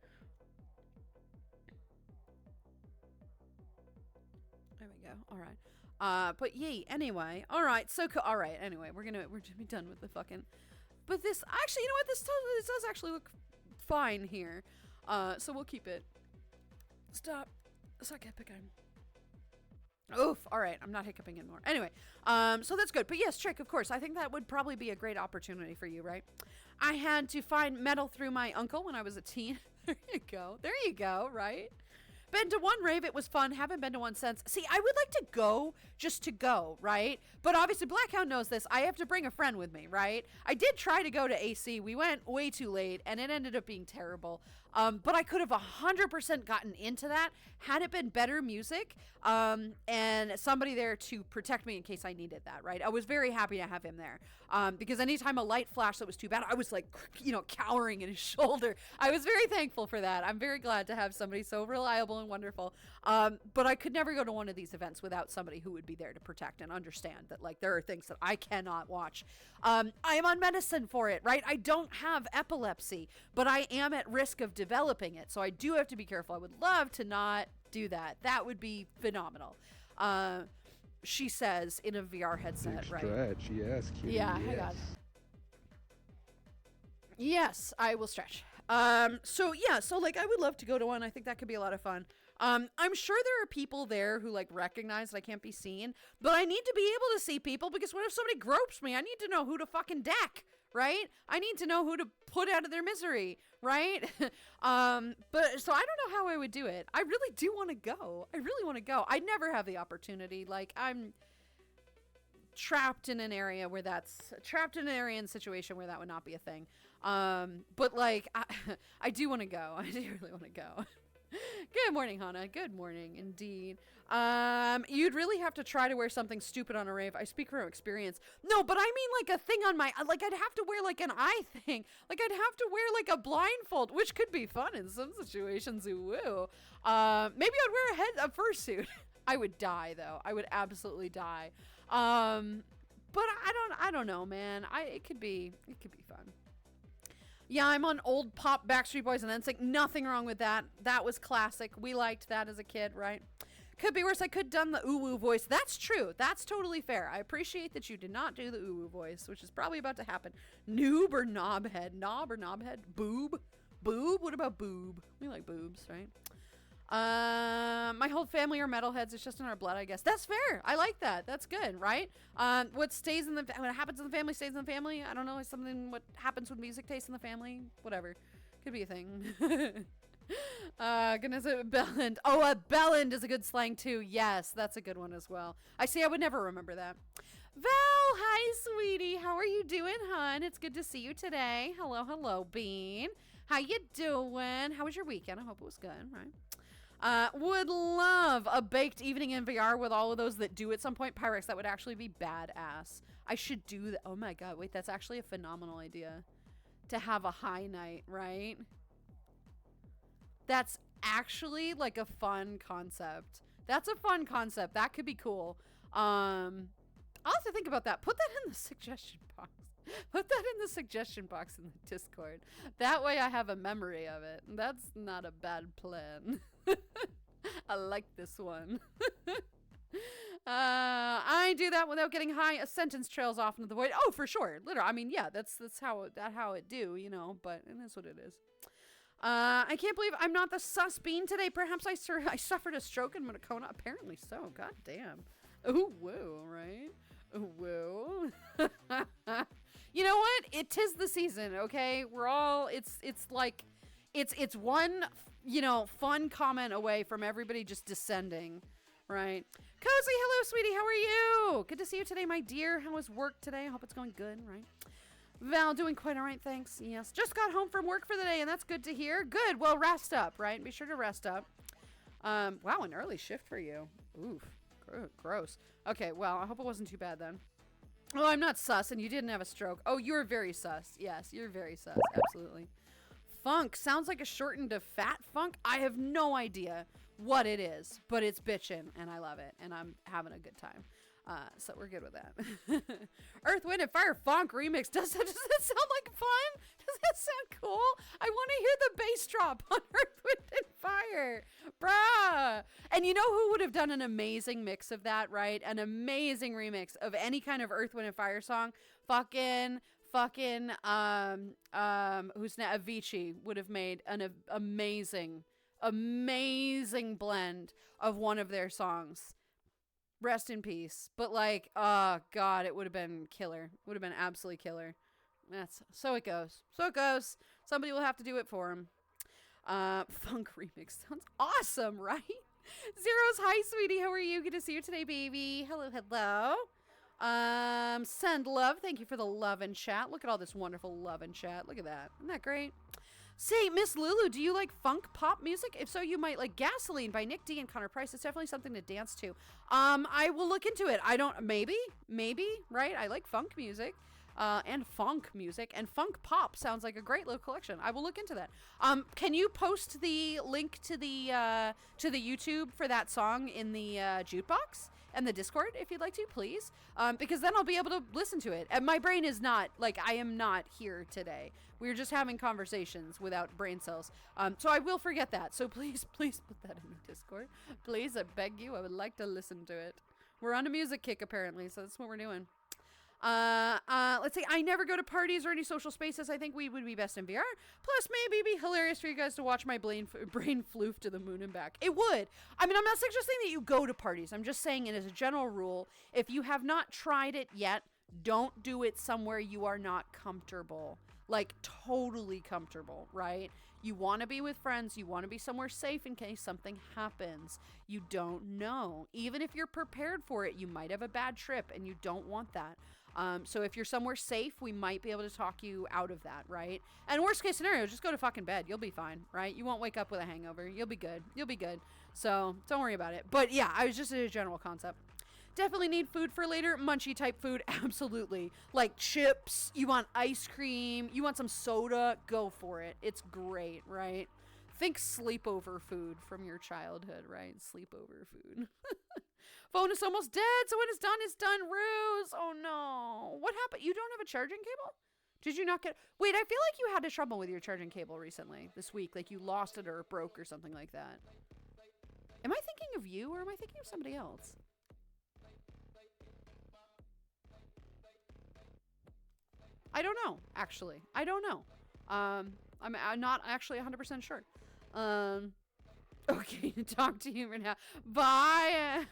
Speaker 4: There we go. All right. But anyway. All right. So cool. All right. Anyway, we're gonna be done with the fucking... But this... Actually, you know what? This does actually look fine here. So we'll keep it. Stop. Suck epic game.
Speaker 3: Oof. All right. I'm not hiccuping anymore. Anyway, so that's good. But yes, Trick, of course. I think that would probably be a great opportunity for you, right? I had to find metal through my uncle when I was a teen. There you go. There you go, right? Been to one rave, it was fun. Haven't been to one since. See, I would like to go just to go, right? But obviously, Blackhound knows this. I have to bring a friend with me, right? I did try to go to AC. We went way too late, and it ended up being terrible. But I could have 100% gotten into that had it been better music and somebody there to protect me in case I needed that, right? I was very happy to have him there because anytime a light flashed that was too bad, I was like, cowering in his shoulder. I was very thankful for that. I'm very glad to have somebody so reliable and wonderful. But I could never go to one of these events without somebody who would be there to protect and understand that, like, there are things that I cannot watch. I am on medicine for it, right? I don't have epilepsy, but I am at risk of developing it. So I do have to be careful. I would love to not do that. That would be phenomenal. She says in a VR headset,
Speaker 10: Big
Speaker 3: right?
Speaker 10: stretch, yes, kitty,
Speaker 3: Yeah,
Speaker 10: yes.
Speaker 3: hang on. Yes, I will stretch. So like I would love to go to one. I think that could be a lot of fun. I'm sure there are people there who like recognize that I can't be seen, but I need to be able to see people because what if somebody gropes me? I need to know who to fucking deck, right? I need to know who to put out of their misery, right? But so I don't know how I would do it. I really do want to go. I really want to go. I never have the opportunity. Like I'm trapped in an area and situation where that would not be a thing. But like I do want to go. I do really want to go. Good morning, Hannah. Good morning, indeed. You'd really have to try to wear something stupid on a rave. I speak from experience. No, but I mean like a thing on my, like I'd have to wear like an eye thing. Like I'd have to wear like a blindfold, which could be fun in some situations. Woo. Maybe I'd wear a fursuit. I would die though. I would absolutely die. But I don't know, man. It could be fun. Yeah, I'm on old pop Backstreet Boys and NSYNC. Nothing wrong with that. That was classic. We liked that as a kid, right? Could be worse. I could have done the ooh-woo voice. That's true. That's totally fair. I appreciate that you did not do the ooh-woo voice, which is probably about to happen. Noob or knobhead? Knob or knobhead? Boob? Boob? What about boob? We like boobs, right? My whole family are metalheads. It's just in our blood, I guess. That's fair. I like that. That's good, right? What happens in the family stays in the family. I don't know. It's something what happens with music tastes in the family. Whatever. Could be a thing. Goodness, a bellend. Oh, a bellend is a good slang too. Yes, that's a good one as well. I see. I would never remember that. Val, hi, sweetie. How are you doing, hon? It's good to see you today. Hello, Bean. How you doing? How was your weekend? I hope it was good, right? Would love a baked evening in VR with all of those that do at some point. Pyrex, that would actually be badass. I should do that. Oh my god, wait, that's actually a phenomenal idea. To have a high night, right? That's actually like a fun concept. That's a fun concept. That could be cool. I'll have to think about that. Put that in the suggestion box. Put that in the suggestion box in the Discord. That way I have a memory of it. That's not a bad plan. I like this one. I do that without getting high. A sentence trails off into the void. Oh, for sure. Literally. I mean, yeah, that's how it do, you know, but it is what it is. I can't believe I'm not the sus bean today. Perhaps I suffered a stroke in Monacona. Apparently so. God damn. Ooh, woo, right? Ooh, woo. You know what? It is the season, okay? We're all, it's like, it's one, fun comment away from everybody just descending, right? Cozy, hello, sweetie. How are you? Good to see you today, my dear. How was work today? I hope it's going good, right? Val, doing quite all right, thanks. Yes, just got home from work for the day, and that's good to hear. Good. Well, rest up, right? Be sure to rest up. Wow, an early shift for you. Oof, gross. Okay, well, I hope it wasn't too bad then. Oh, I'm not sus, and you didn't have a stroke. Oh, you're very sus. Yes, you're very sus. Absolutely. Funk sounds like a shortened of fat funk. I have no idea what it is, but it's bitchin', and I love it, and I'm having a good time. So we're good with that. Earth, Wind, and Fire Funk remix. Does that sound like fun? Does that sound cool? I want to hear the bass drop on Earth, Wind, and Fire. Bruh. And you know who would have done an amazing mix of that, right? An amazing remix of any kind of Earth, Wind, and Fire song? Fucking, who's now Avicii would have made an amazing blend of one of their songs. Rest in peace. But like, oh God, it would have been killer. Would have been absolutely killer. That's so it goes. So it goes. Somebody will have to do it for him. Funk remix sounds awesome, right? Zeros, hi, sweetie. How are you? Good to see you today, baby. Hello, hello. Send love. Thank you for the love in chat. Look at all this wonderful love in chat. Look at that. Isn't that great? Say, Miss Lulu, do you like funk pop music? If so, you might like Gasoline by Nick D and Connor Price. It's definitely something to dance to. I will look into it. I don't, maybe, right? I like funk music, and funk music, and funk pop sounds like a great little collection. I will look into that. Can you post the link to the YouTube for that song in the jukebox and the Discord if you'd like to, please? Because then I'll be able to listen to it. And my brain is not, like, I am not here today. We're just having conversations without brain cells. So I will forget that. So please put that in the Discord. Please, I beg you. I would like to listen to it. We're on a music kick, apparently, so that's what we're doing. Let's see. I never go to parties or any social spaces. I think we would be best in VR. Plus, maybe it'd be hilarious for you guys to watch my brain floof to the moon and back. It would. I mean, I'm not suggesting that you go to parties. I'm just saying it as a general rule. If you have not tried it yet, don't do it somewhere you are not comfortable. Like, totally comfortable, right? You want to be with friends. You want to be somewhere safe in case something happens. You don't know. Even if you're prepared for it, you might have a bad trip, and you don't want that. So if you're somewhere safe, we might be able to talk you out of that, right? And worst case scenario, just go to fucking bed. You'll be fine, right? You won't wake up with a hangover. You'll be good. You'll be good. So don't worry about it. But yeah, I was just a general concept. Definitely need food for later. Munchy type food. Absolutely. Like chips. You want ice cream. You want some soda. Go for it. It's great, right? Think sleepover food from your childhood, right? Sleepover food. Phone is almost dead, so when it's done, Ruse. Oh no. What happened? You don't have a charging cable? Did you not get... Wait, I feel like you had a trouble with your charging cable recently, this week. Like you lost it or it broke or something like that. Am I thinking of you or am I thinking of somebody else? I don't know, actually. I don't know. I'm not actually 100% sure. Okay, talk to you for now. Bye,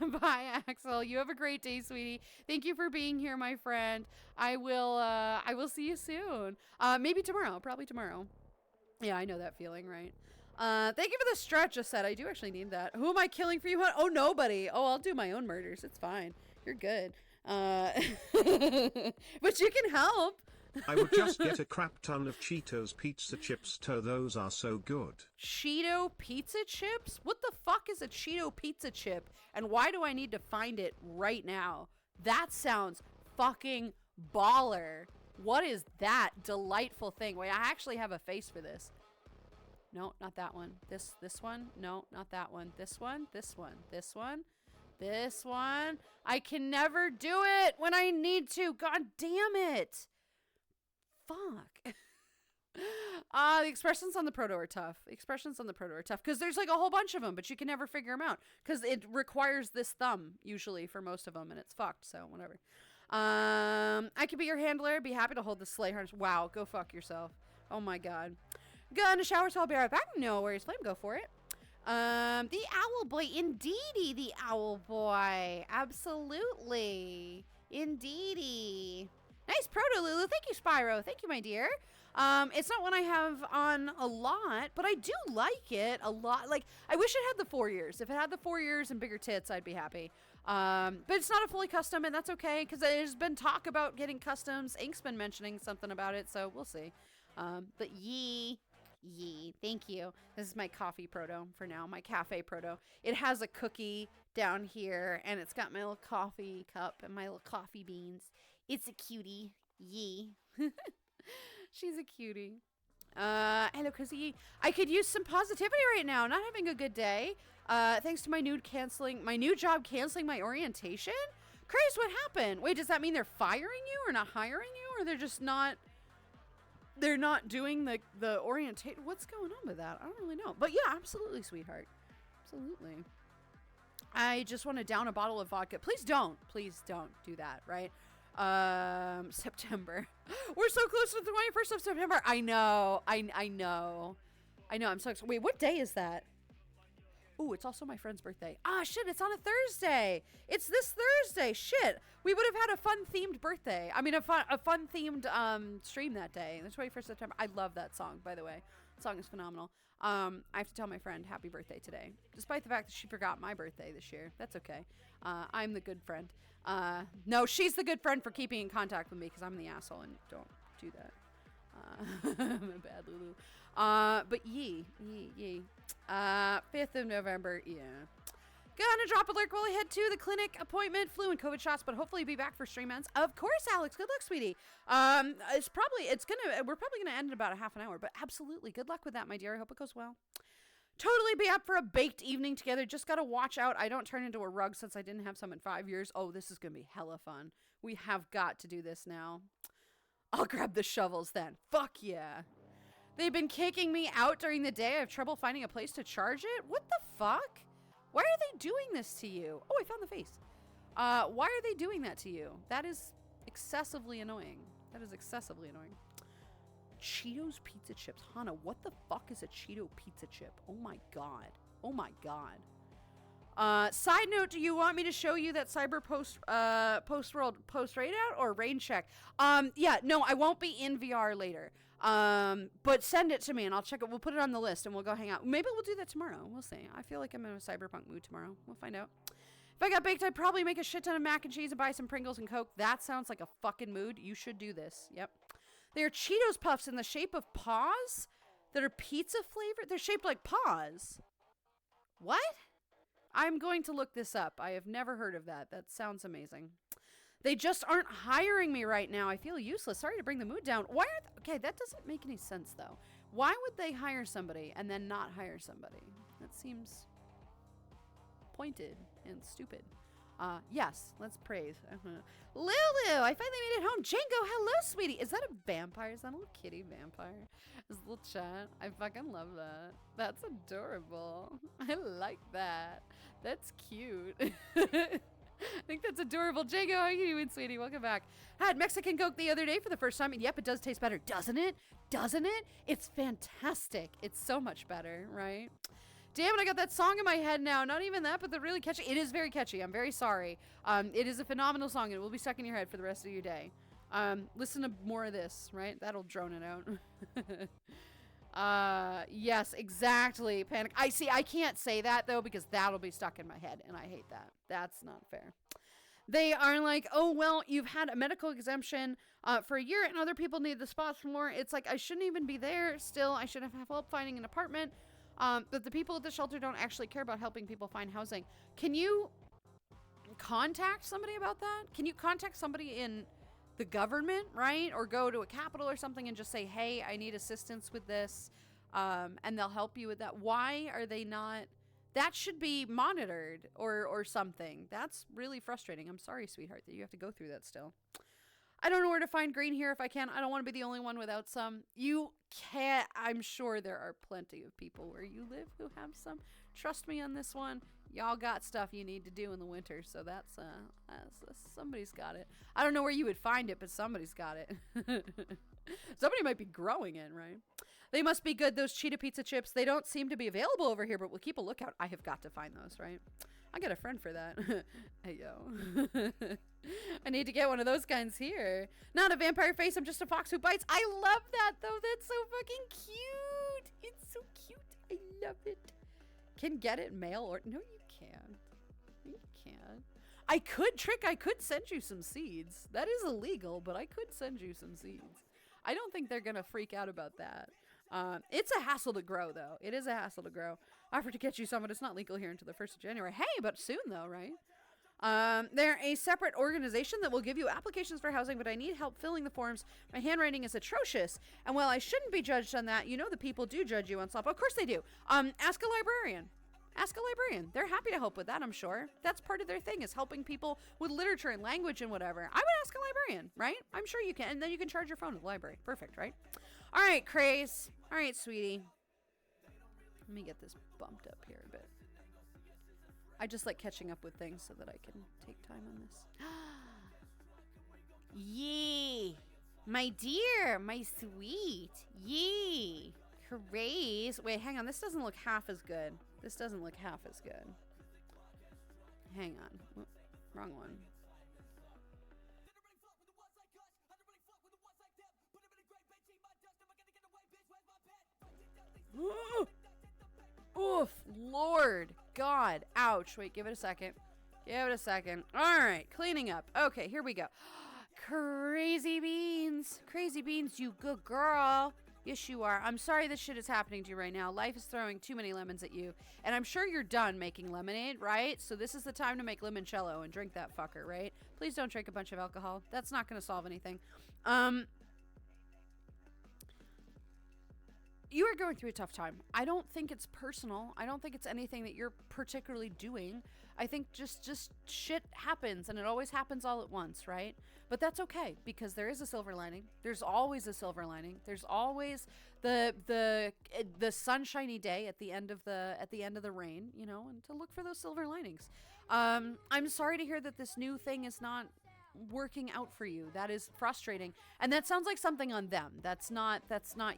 Speaker 3: Axel. You have a great day, sweetie. Thank you for being here, my friend. I will see you soon. Maybe tomorrow, probably tomorrow. Yeah, I know that feeling, right? Thank you for the stretch, just said. I do actually need that. Who am I killing for you? Oh, nobody. Oh, I'll do my own murders. It's fine. You're good. But you can help.
Speaker 5: I would just get a crap ton of Cheetos pizza chips. Those are so good.
Speaker 3: Cheeto pizza chips? What the fuck is a Cheeto pizza chip? And why do I need to find it right now? That sounds fucking baller. What is that delightful thing? Wait, I actually have a face for this. No, not that one. This one? No, not that one. This one? This one. This one? This one? I can never do it when I need to. God damn it. Fuck. The expressions on the proto are tough. Because there's like a whole bunch of them, but you can never figure them out. Because it requires this thumb, usually, for most of them, and it's fucked, so whatever. I could be your handler. Be happy to hold the sleigh harness. Wow, go fuck yourself. Oh my god. Gonna shower, so I'll be right back. No worries, Flame, go for it. The owl boy. Indeedy, the owl boy. Absolutely. Indeedy. Nice proto, Lulu. Thank you, Spyro. Thank you, my dear. It's not one I have on a lot, but I do like it a lot. Like, I wish it had the 4 years. If it had the 4 years and bigger tits, I'd be happy. But it's not a fully custom, and that's okay, because there's been talk about getting customs. Ink's been mentioning something about it, so we'll see. But yee. Thank you. This is my coffee proto for now, my cafe proto. It has a cookie down here, and it's got my little coffee cup and my little coffee beans. It's a cutie. Yee. She's a cutie. Hello, Chrissy. I could use some positivity right now. Not having a good day. Thanks to my new job canceling my orientation. Chris, what happened? Wait, does that mean they're firing you or not hiring you? Or they're not doing the orientation? What's going on with that? I don't really know. But yeah, absolutely, sweetheart. Absolutely. I just want to down a bottle of vodka. Please don't do that, right? September. We're so close to the 21st of September. I know. I'm so excited. Wait, what day is that? Ooh, it's also my friend's birthday. Ah, shit, it's on a Thursday. It's this Thursday. Shit. We would have had a fun-themed birthday. I mean, a fun-themed stream that day. The 21st of September. I love that song, by the way. The song is phenomenal. I have to tell my friend happy birthday today, despite the fact that she forgot my birthday this year. That's okay. I'm the good friend. No, she's the good friend for keeping in contact with me because I'm the asshole and don't do that. I'm a bad Lulu. But yee. 5th of November, yeah. Gonna drop alert while I head to the clinic appointment, flu and COVID shots, but hopefully be back for stream ends. Of course, Alex. Good luck, sweetie. We're probably gonna end in about a half an hour, but absolutely. Good luck with that, my dear. I hope it goes well. Totally be up for a baked evening together. Just gotta watch out I don't turn into a rug since I didn't have some in 5 years. Oh, this is gonna be hella fun. We have got to do this now. I'll grab the shovels then. Fuck yeah. They've been kicking me out during the day. I have trouble finding a place to charge it. What the fuck? Why are they doing this to you? Oh, I found the face. Why are they doing that to you? That is excessively annoying. That is excessively annoying. Cheetos pizza chips. Hannah, what the fuck is a Cheeto pizza chip? Oh my god. Oh my god. Side note, do you want me to show you that cyber post-world post-raid out or rain check? Yeah, no, I won't be in VR later. But send it to me and I'll check it. We'll put it on the list and we'll go hang out. Maybe we'll do that tomorrow. We'll see. I feel like I'm in a cyberpunk mood tomorrow. We'll find out. If I got baked, I'd probably make a shit ton of mac and cheese and buy some Pringles and Coke. That sounds like a fucking mood. You should do this. Yep. They are Cheetos Puffs in the shape of paws that are pizza flavored. They're shaped like paws. What? I'm going to look this up. I have never heard of that. That sounds amazing. They just aren't hiring me right now. I feel useless. Sorry to bring the mood down. Why are okay, that doesn't make any sense though. Why would they hire somebody and then not hire somebody? That seems pointed and stupid. Yes, let's praise. Lulu, I finally made it home. Django, hello, sweetie. Is that a vampire? Is that a little kitty vampire? This little chat. I fucking love that. That's adorable. I like that. That's cute. I think that's adorable. Django, how are you doing, sweetie? Welcome back. Had Mexican Coke the other day for the first time, and yep, it does taste better. Doesn't it? Doesn't it? It's fantastic. It's so much better, right? Damn it, I got that song in my head now. Not even that, but the really catchy. It is very catchy. I'm very sorry. It is a phenomenal song, and it will be stuck in your head for the rest of your day. Listen to more of this, right? That'll drone it out. Yes, exactly. Panic. I see. I can't say that, though, because that'll be stuck in my head, and I hate that. That's not fair. They are like, oh, well, you've had a medical exemption for a year, and other people need the spots for more. It's like, I shouldn't even be there still. I should have help finding an apartment. But the people at the shelter don't actually care about helping people find housing. Can you contact somebody about that? Can you contact somebody in the government, right? Or go to a Capitol or something and just say, hey, I need assistance with this. And they'll help you with that. Why are they not? That should be monitored or something. That's really frustrating. I'm sorry, sweetheart, that you have to go through that still. I don't know where to find green here if I can. I don't want to be the only one without some. You can't. I'm sure there are plenty of people where you live who have some. Trust me on this one. Y'all got stuff you need to do in the winter, so that's somebody's got it. I don't know where you would find it, but somebody's got it. Somebody might be growing it, right? They must be good, those Cheetah Pizza chips. They don't seem to be available over here, but we'll keep a lookout. I have got to find those, right? I got a friend for that. Hey, yo. I need to get one of those kinds here. Not a vampire face, I'm just a fox who bites. I love that, though. That's so fucking cute. It's so cute. I love it. Can get it mail or... No, you can't. You can't. I could send you some seeds. That is illegal, but I could send you some seeds. I don't think they're going to freak out about that. It's a hassle to grow, though. It is a hassle to grow. I offered to get you some, but it's not legal here until the 1st of January. Hey, but soon, though, right? They're a separate organization that will give you applications for housing, but I need help filling the forms. My handwriting is atrocious. And while I shouldn't be judged on that, you know the people do judge you on slop. Of course they do. Ask a librarian. Ask a librarian. They're happy to help with that, I'm sure. That's part of their thing, is helping people with literature and language and whatever. I would ask a librarian, right? I'm sure you can. And then you can charge your phone at the library. Perfect, right? All right, Craze. All right, sweetie. Let me get this bumped up here a bit. I just like catching up with things so that I can take time on this. Yee. My dear, my sweet. Yee. Craze. Wait, hang on. This doesn't look half as good. This doesn't look half as good. Hang on. Whoop, wrong one. Oof, Lord, God, ouch. Wait, give it a second. Give it a second. All right, cleaning up. Okay, here we go. Crazy beans. Crazy beans, you good girl. Yes, you are. I'm sorry this shit is happening to you right now. Life is throwing too many lemons at you. And I'm sure you're done making lemonade, right? So this is the time to make limoncello and drink that fucker, right? Please don't drink a bunch of alcohol. That's not going to solve anything. You are going through a tough time. I don't think it's personal. I don't think it's anything that you're particularly doing. I think just shit happens, and it always happens all at once, right? But that's okay, because there is a silver lining. There's always a silver lining. There's always the sunshiny day at the end of the rain, you know, and to look for those silver linings. I'm sorry to hear that this new thing is not working out for you. That is frustrating, and that sounds like something on them. That's not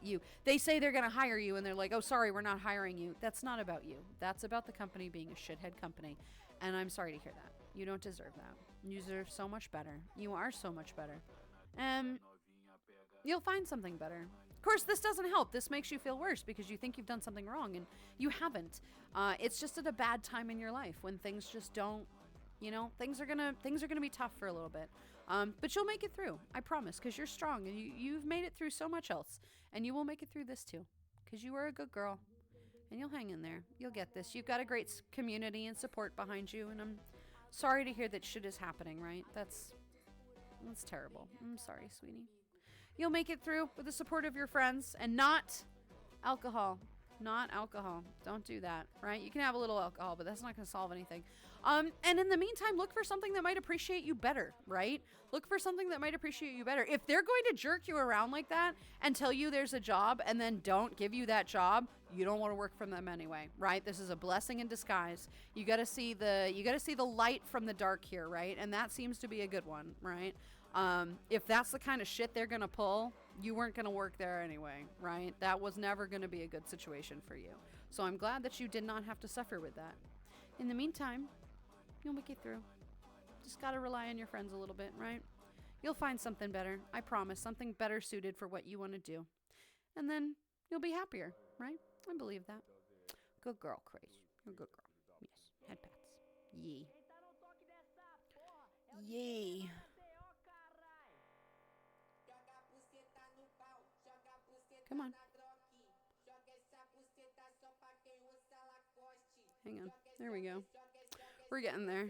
Speaker 3: you. They say they're gonna hire you, and they're like, oh, sorry, we're not hiring you. That's not about you. That's about the company being a shithead company, and I'm sorry to hear that. You don't deserve that. You deserve so much better. You are so much better. You'll find something better. Of course, this doesn't help. This makes you feel worse because you think you've done something wrong, and you haven't. It's just at a bad time in your life when things just don't. You know, things are gonna be tough for a little bit, but you'll make it through. I promise, because you're strong and you've made it through so much else, and you will make it through this too, because you are a good girl, and you'll hang in there. You'll get this. You've got a great community and support behind you, and I'm sorry to hear that shit is happening. Right? That's terrible. I'm sorry, sweetie. You'll make it through with the support of your friends and not alcohol. Not alcohol. Don't do that, right? You can have a little alcohol, but that's not going to solve anything. And in the meantime, look for something that might appreciate you better, right? Look for something that might appreciate you better. If they're going to jerk you around like that and tell you there's a job and then don't give you that job, you don't want to work from them anyway, right? This is a blessing in disguise. You got to see the light from the dark here, right? And that seems to be a good one, right? If that's the kind of shit they're going to pull, you weren't going to work there anyway, right? That was never going to be a good situation for you. So I'm glad that you did not have to suffer with that. In the meantime, you'll make it through. Just got to rely on your friends a little bit, right? You'll find something better. I promise. Something better suited for what you want to do. And then you'll be happier, right? I believe that. Good girl, Craze. You're a good girl. Yes. Head pats. Yee. Yay. Come on. Hang on. There we go. We're getting there.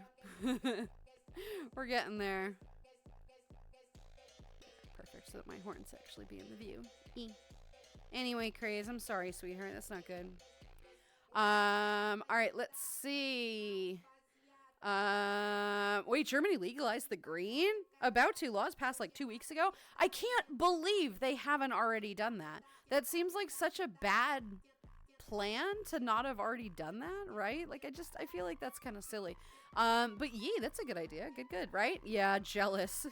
Speaker 3: We're getting there. Perfect, so that my horns actually be in the view. Anyway, Craze, I'm sorry, sweetheart. That's not good. All right, let's see. Wait, Germany legalized the green? About to. Laws passed like 2 weeks ago. I can't believe they haven't already done that. That seems like such a bad plan to not have already done that, right? Like, I feel like that's kind of silly. But yeah, that's a good idea. Good, right? Yeah, jealous.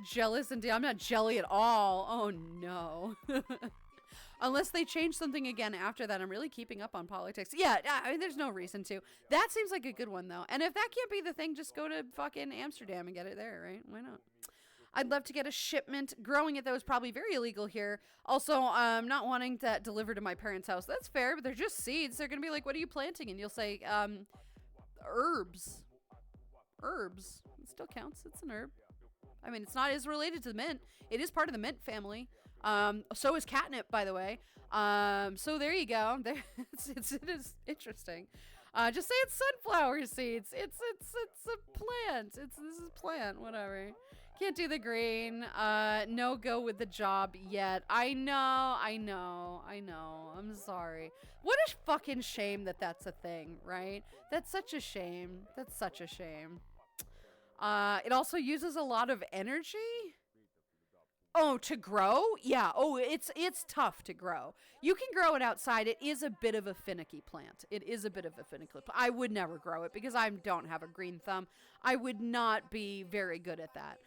Speaker 3: Jealous indeed. I'm not jelly at all. Oh, no. Unless they change something again after that. I'm really keeping up on politics. Yeah, I mean, there's no reason to. That seems like a good one, though. And if that can't be the thing, just go to fucking Amsterdam and get it there, right? Why not? I'd love to get a shipment. Growing it, though, is probably very illegal here. Also, not wanting that delivered to my parents' house. That's fair, but they're just seeds. They're going to be like, what are you planting? And you'll say, herbs. Herbs. It still counts. It's an herb. I mean, it's not as related to the mint. It is part of the mint family. So is catnip, by the way. So there you go. There, it is interesting. Just say it's sunflower seeds. It's a plant. This is plant. Whatever. Can't do the green. No go with the job yet. I know. I'm sorry. What a fucking shame that that's a thing, right? That's such a shame. It also uses a lot of energy. Oh, to grow? Yeah. Oh, it's tough to grow. You can grow it outside. It is a bit of a finicky plant. I would never grow it because I don't have a green thumb. I would not be very good at that.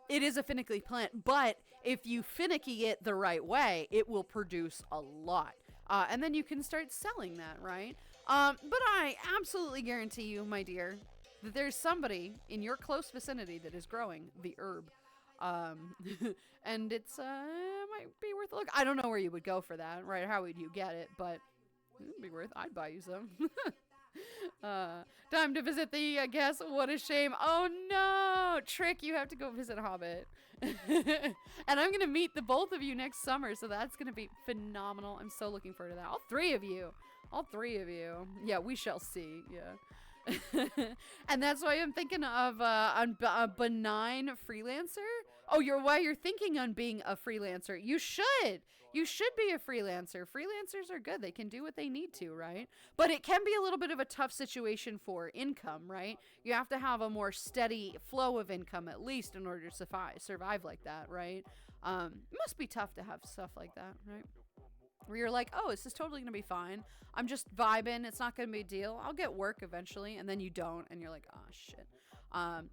Speaker 3: It is a finicky plant, but if you finicky it the right way, it will produce a lot. And then you can start selling that, right? But I absolutely guarantee you, my dear, that there's somebody in your close vicinity that is growing the herb. And it's might be worth a look. I don't know where you would go for that, right? How would you get it? But it'd be worth. I'd buy you some. Time to visit the, I guess. What a shame. Oh no, Trick, you have to go visit Hobbit. And I'm gonna meet the both of you next summer, so that's gonna be phenomenal. I'm so looking forward to that. All three of you. Yeah, we shall see. Yeah. And that's why I'm thinking of a benign freelancer. Oh, you're thinking on being a freelancer. You should be a freelancer. Freelancers are good. They can do what they need to, right? But it can be a little bit of a tough situation for income, right? You have to have a more steady flow of income at least in order to survive like that, right? It must be tough to have stuff like that, right? Where you're like, oh, this is totally going to be fine. I'm just vibing. It's not going to be a deal. I'll get work eventually. And then you don't. And you're like, oh, shit.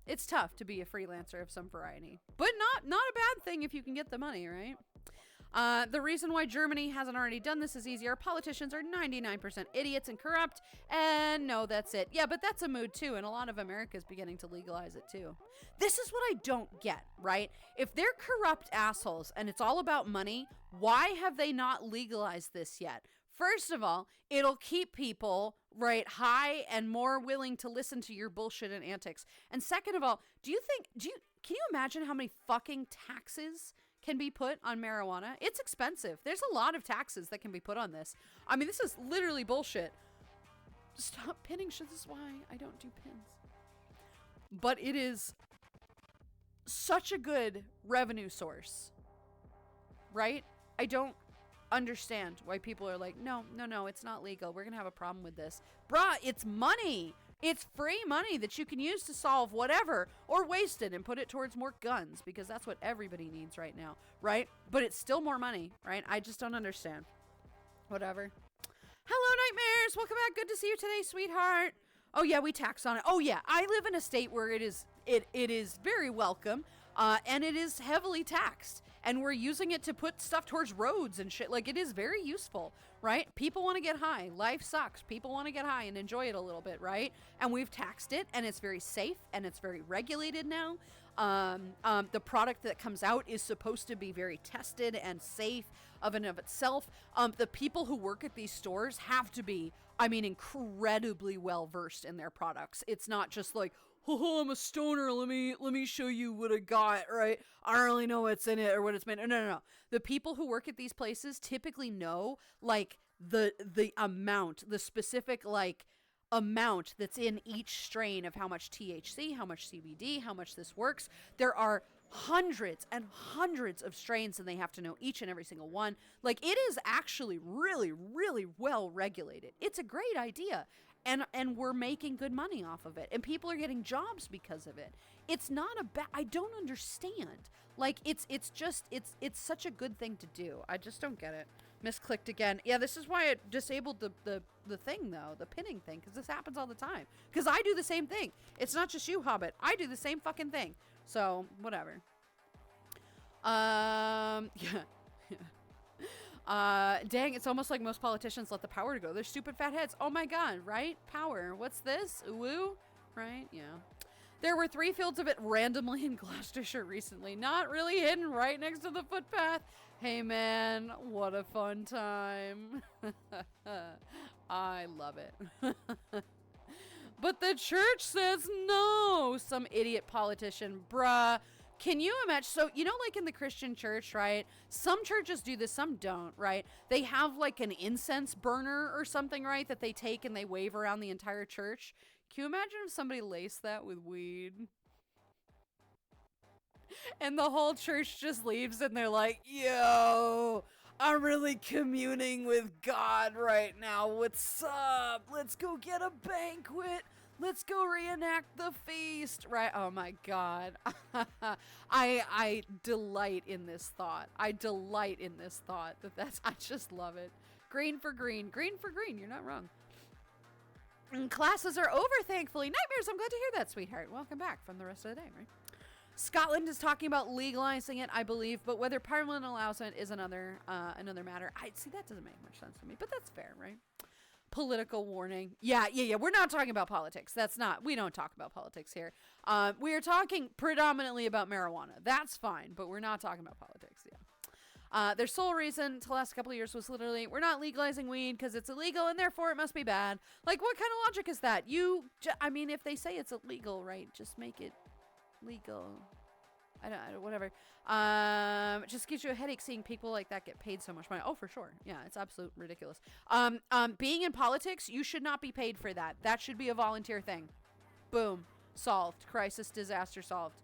Speaker 3: It's tough to be a freelancer of some variety. But not a bad thing if you can get the money, right? The reason why Germany hasn't already done this is easier. Politicians are 99% idiots and corrupt. And no, that's it. Yeah, but that's a mood too. And a lot of America is beginning to legalize it too. This is what I don't get, right? If they're corrupt assholes and it's all about money, why have they not legalized this yet? First of all, it'll keep people, right, high and more willing to listen to your bullshit and antics. And second of all, can you imagine how many fucking taxes can be put on marijuana? It's expensive. There's a lot of taxes that can be put on this. I mean, this is literally bullshit. Stop pinning shit. This is why I don't do pins. But it is such a good revenue source, right? I don't understand why people are like, no, it's not legal. We're going to have a problem with this. Bruh, it's money. It's free money that you can use to solve whatever or waste it and put it towards more guns because that's what everybody needs right now, right? But it's still more money, right? I just don't understand. Whatever. Hello, Nightmares. Welcome back. Good to see you today, sweetheart. Oh, yeah, we tax on it. Oh, yeah, I live in a state where it is very welcome and it is heavily taxed. And we're using it to put stuff towards roads and shit. Like, it is very useful, right? People want to get high. Life sucks. People want to get high and enjoy it a little bit, right? And we've taxed it, and it's very safe, and it's very regulated now. The product that comes out is supposed to be very tested and safe of and of itself. The people who work at these stores have to be, I mean, incredibly well-versed in their products. It's not just like, oh, I'm a stoner. Let me show you what I got, right? I don't really know what's in it or what it's made. No. The people who work at these places typically know, like, the amount, the specific, like, amount that's in each strain of how much THC, how much CBD, how much this works. There are hundreds and hundreds of strains and they have to know each and every single one. Like, it is actually really, really well regulated. It's a great idea. And we're making good money off of it. And people are getting jobs because of it. It's not a bad, I don't understand. Like, it's such a good thing to do. I just don't get it. Misclicked again. Yeah, this is why it disabled the thing, though. The pinning thing. Because this happens all the time. Because I do the same thing. It's not just you, Hobbit. I do the same fucking thing. So, whatever. Yeah. Dang, it's almost like most politicians let the power go. They're stupid fat heads. Oh my god, right? Power. What's this? Woo? Right? Yeah. There were 3 fields of it randomly in Gloucestershire recently. Not really hidden right next to the footpath. Hey man, what a fun time. I love it. But the church says no. Some idiot politician. Bruh. Can you imagine? So, you know, like in the Christian church, right? Some churches do this, some don't, right? They have like an incense burner or something, right? That they take and they wave around the entire church. Can you imagine if somebody laced that with weed? And the whole church just leaves and they're like, yo, I'm really communing with God right now. What's up? Let's go get a banquet. Let's go reenact the feast, right? Oh my god. I delight in this thought. I just love it. Green for green. Green for green. You're not wrong. And classes are over, thankfully. Nightmares, I'm glad to hear that, sweetheart. Welcome back from the rest of the day, right? Scotland is talking about legalizing it, I believe, but whether Parliament allows it is another matter. I see, that doesn't make much sense to me, but that's fair, right? Political warning. Yeah. We're not talking about politics. We don't talk about politics here. We are talking predominantly about marijuana. That's fine, but we're not talking about politics. Yeah. Their sole reason to the last couple of years was literally, we're not legalizing weed because it's illegal and therefore it must be bad. Like, what kind of logic is that? If they say it's illegal, right, just make it legal. I don't, whatever. It just gives you a headache seeing people like that get paid so much money. Oh, for sure. Yeah, it's absolutely ridiculous. Being in politics, you should not be paid for that. That should be a volunteer thing. Boom. Solved. Crisis, disaster solved.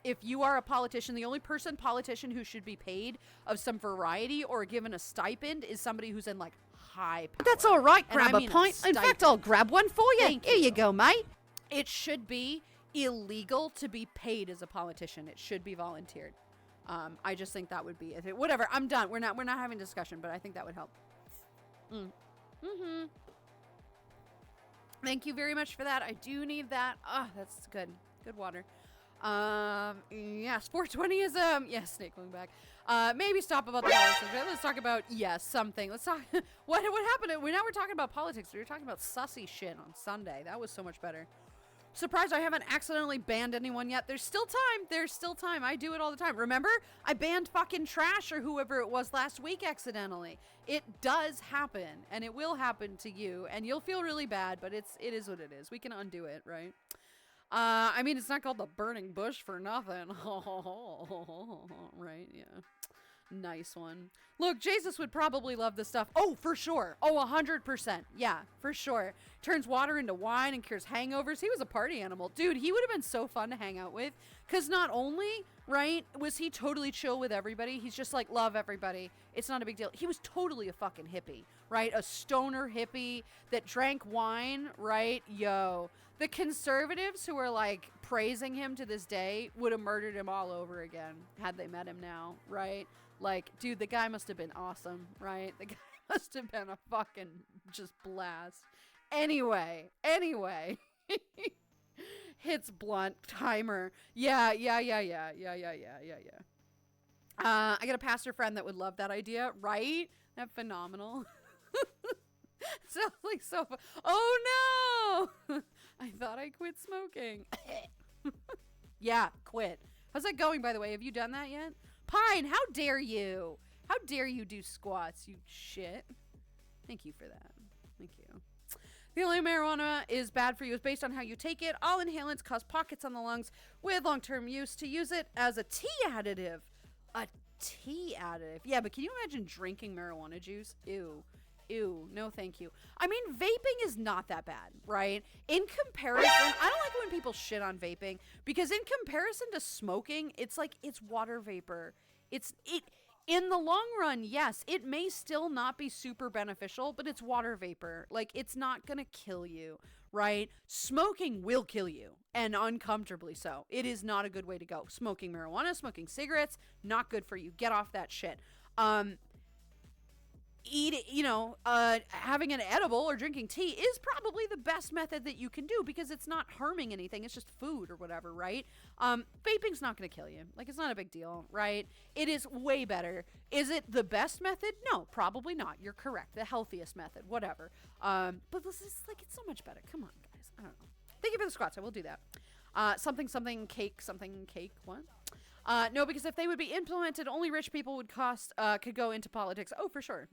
Speaker 3: If you are a politician, the only politician who should be paid of some variety or given a stipend is somebody who's in, like, high power.
Speaker 4: That's all right.
Speaker 3: And
Speaker 4: Grab a pint. In fact, I'll grab one for you. Here you go, mate.
Speaker 3: It should be illegal to be paid as a politician. It should be volunteered. I just think that would be it. Whatever. I'm done. We're not having a discussion, but I think that would help. Thank you very much for that. I do need that. Oh, that's good. Good water. Yes, 420ism. Yes, snake going back. Maybe stop about the politics. Let's talk about, something. Let's talk. What happened? Now we're talking about politics. We were talking about sussy shit on Sunday. That was so much better. Surprised I haven't accidentally banned anyone yet. There's still time. I do it all the time. Remember? I banned fucking Trash or whoever it was last week accidentally. It does happen, and it will happen to you, and you'll feel really bad, but it is what it is. We can undo it, right? It's not called the burning bush for nothing. Right? Yeah. Nice one. Look, Jesus would probably love this stuff. Oh, for sure. Oh, 100%. Yeah, for sure. Turns water into wine and cures hangovers. He was a party animal. Dude, he would have been so fun to hang out with. Because not only, right, was he totally chill with everybody, he's just like, love everybody. It's not a big deal. He was totally a fucking hippie, right? A stoner hippie that drank wine, right? Yo. The conservatives who are, like, praising him to this day would have murdered him all over again had they met him now, right? Like, dude, the guy must have been awesome, right? The guy must have been a fucking just blast. Anyway. Hits blunt timer. Yeah. I got a pastor friend that would love that idea, right? That phenomenal. Sounds like so fun. Oh no! I thought I quit smoking. Yeah, quit. How's that going, by the way? Have you done that yet? Pine, how dare you? How dare you do squats, you shit? Thank you for that. Thank you. The only marijuana is bad for you is based on how you take it. All inhalants cause pockets on the lungs with long-term use. To use it as a tea additive. A tea additive. Yeah, but can you imagine drinking marijuana juice? Ew, no thank you. I mean, vaping is not that bad, right? In comparison, I don't like when people shit on vaping because in comparison to smoking, it's like it's water vapor. In the long run, yes, it may still not be super beneficial, but it's water vapor. Like, it's not gonna kill you, right? Smoking will kill you, and uncomfortably so. It is not a good way to go. Smoking marijuana, smoking cigarettes, not good for you. Get off that shit. Having an edible or drinking tea is probably the best method that you can do because it's not harming anything. It's just food or whatever, right? Vaping's not going to kill you. Like, it's not a big deal, right? It is way better. Is it the best method? No, probably not. You're correct. The healthiest method, whatever. But this is like, it's so much better. Come on, guys. I don't know. Thank you for the squats. I will do that. Something cake. What? No, because if they would be implemented, only rich people could go into politics. Oh, for sure.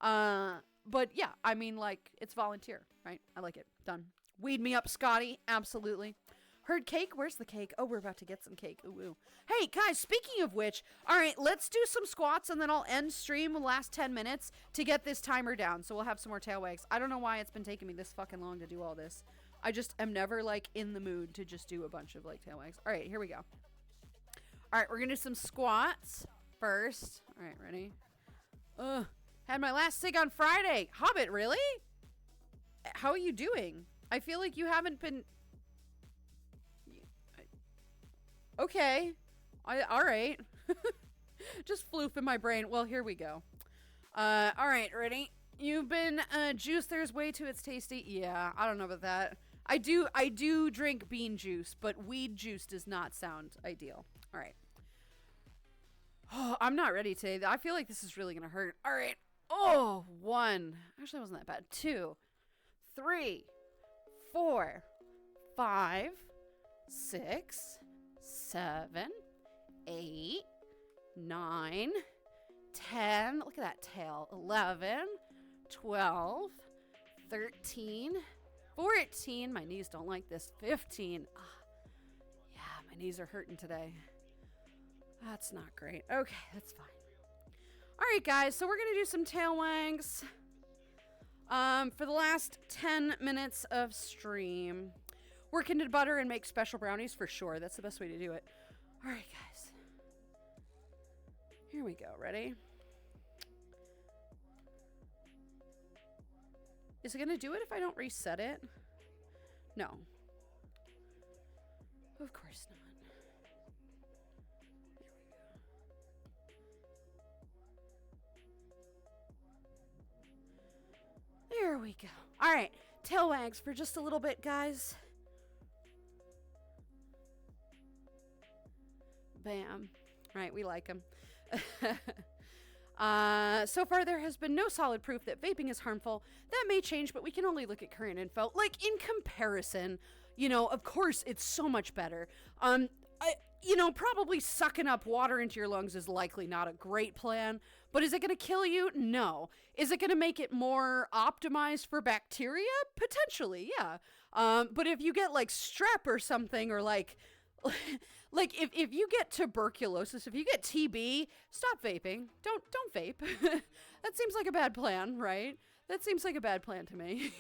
Speaker 3: But yeah, I mean, like, it's volunteer, right? I like it. Done. Weed me up, Scotty. Absolutely. Heard cake? Where's the cake? Oh, we're about to get some cake. Ooh. Hey, guys, speaking of which, all right, let's do some squats and then I'll end stream the last 10 minutes to get this timer down. So we'll have some more tail wags. I don't know why it's been taking me this fucking long to do all this. I just am never, like, in the mood to just do a bunch of, like, tail wags. All right, here we go. All right, we're going to do some squats first. All right, ready? Had my last cig on Friday. Hobbit, really? How are you doing? I feel like you haven't been... Okay. All right. Just floof in my brain. Well, here we go. All right, ready? You've been juice. There's way too it's tasty. Yeah, I don't know about that. I do drink bean juice, but weed juice does not sound ideal. All right. Oh, I'm not ready today. I feel like this is really going to hurt. All right. Oh, 1. Actually, it wasn't that bad. 2, 3, 4, 5, 6, 7, 8, 9, 10. Look at that tail. 11, 12, 13, 14. My knees don't like this. 15. Yeah, my knees are hurting today. That's not great. Okay, that's fine. All right, guys, so we're going to do some tail wags for the last 10 minutes of stream. Work into butter and make special brownies for sure. That's the best way to do it. All right, guys. Here we go. Ready? Is it going to do it if I don't reset it? No. Of course not. There we go. All right, tail wags for just a little bit, guys. Bam. Right, we like them. So far, there has been no solid proof that vaping is harmful. That may change, but we can only look at current info. Like, in comparison, you know, of course, it's so much better. Probably sucking up water into your lungs is likely not a great plan, but is it going to kill you? No. Is it going to make it more optimized for bacteria? Potentially, yeah. But if you get like strep or something, or like if you get tuberculosis, if you get TB, stop vaping. Don't vape. That seems like a bad plan, right? That seems like a bad plan to me.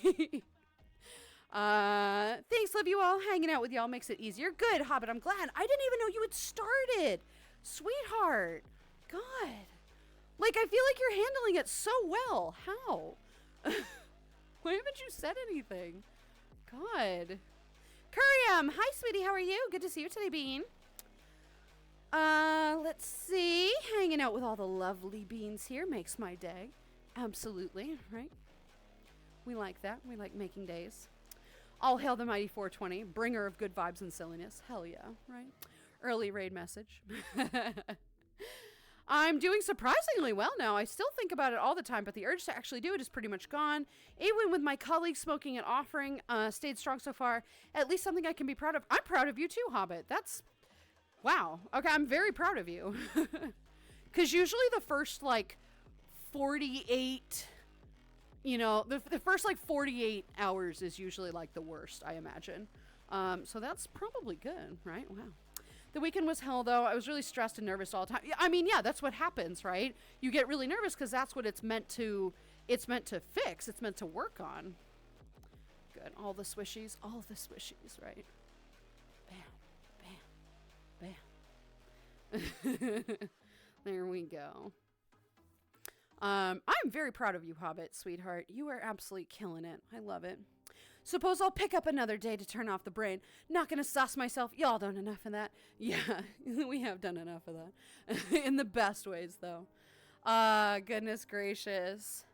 Speaker 3: Thanks, love you all. Hanging out with y'all makes it easier. Good, Hobbit. I'm glad. I didn't even know you had started. Sweetheart. God. Like, I feel like you're handling it so well. How? Why haven't you said anything? God. Kurium. Hi, sweetie. How are you? Good to see you today, Bean. Let's see. Hanging out with all the lovely beans here makes my day. Absolutely, right? We like that. We like making days. All hail the mighty 420, bringer of good vibes and silliness. Hell yeah, right? Early raid message. I'm doing surprisingly well now. I still think about it all the time, but the urge to actually do it is pretty much gone. Even with my colleagues smoking and offering, stayed strong so far. At least something I can be proud of. I'm proud of you too, Hobbit. That's, wow. Okay, I'm very proud of you. Because usually the first, 48... the first 48 hours is usually the worst, I imagine. So that's probably good, right? Wow. The weekend was hell, though. I was really stressed and nervous all the time. I mean, yeah, that's what happens, right? You get really nervous because that's what it's meant to fix. It's meant to work on. Good. All the swishies, right? Bam, bam, bam. There we go. I'm very proud of you, Hobbit, sweetheart. You are absolutely killing it. I love it. Suppose I'll pick up another day to turn off the brain. Not gonna suss myself. Y'all done enough of that. Yeah, we have done enough of that. In the best ways, though. Goodness gracious.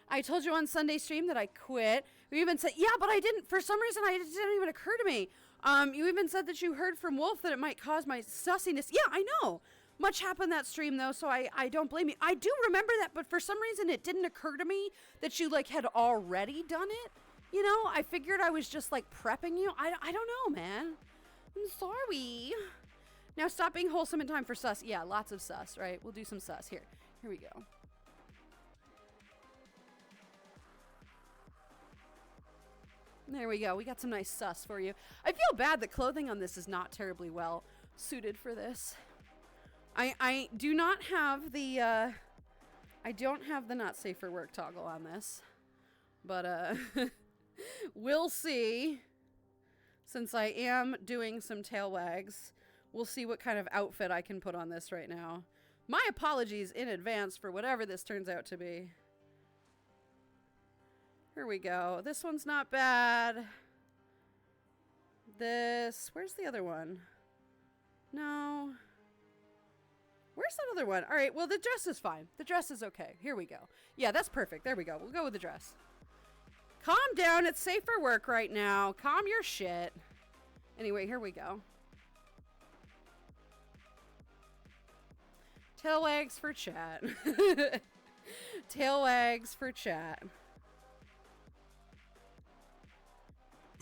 Speaker 3: I told you on Sunday stream that I quit. You even said, yeah, but I didn't. For some reason, it didn't even occur to me. You even said that you heard from Wolf that it might cause my sussiness. Yeah, I know. Much happened that stream, though, so I don't blame you. I do remember that, but for some reason it didn't occur to me that you, had already done it. I figured I was just, prepping you. I don't know, man. I'm sorry. Now stop being wholesome in time for sus. Yeah, lots of sus, right? We'll do some sus. Here we go. There we go. We got some nice sus for you. I feel bad that clothing on this is not terribly well suited for this. I do not have the, I don't have the not safe for work toggle on this, but, we'll see. Since I am doing some tail wags, we'll see what kind of outfit I can put on this right now. My apologies in advance for whatever this turns out to be. Here we go. This one's not bad. Where's the other one? No. Where's that other one? All right, well, the dress is fine. The dress is okay. Here we go. Yeah, that's perfect. There we go. We'll go with the dress. Calm down. It's safe for work right now. Calm your shit. Anyway, here we go. Tail wags for chat. Tail wags for chat.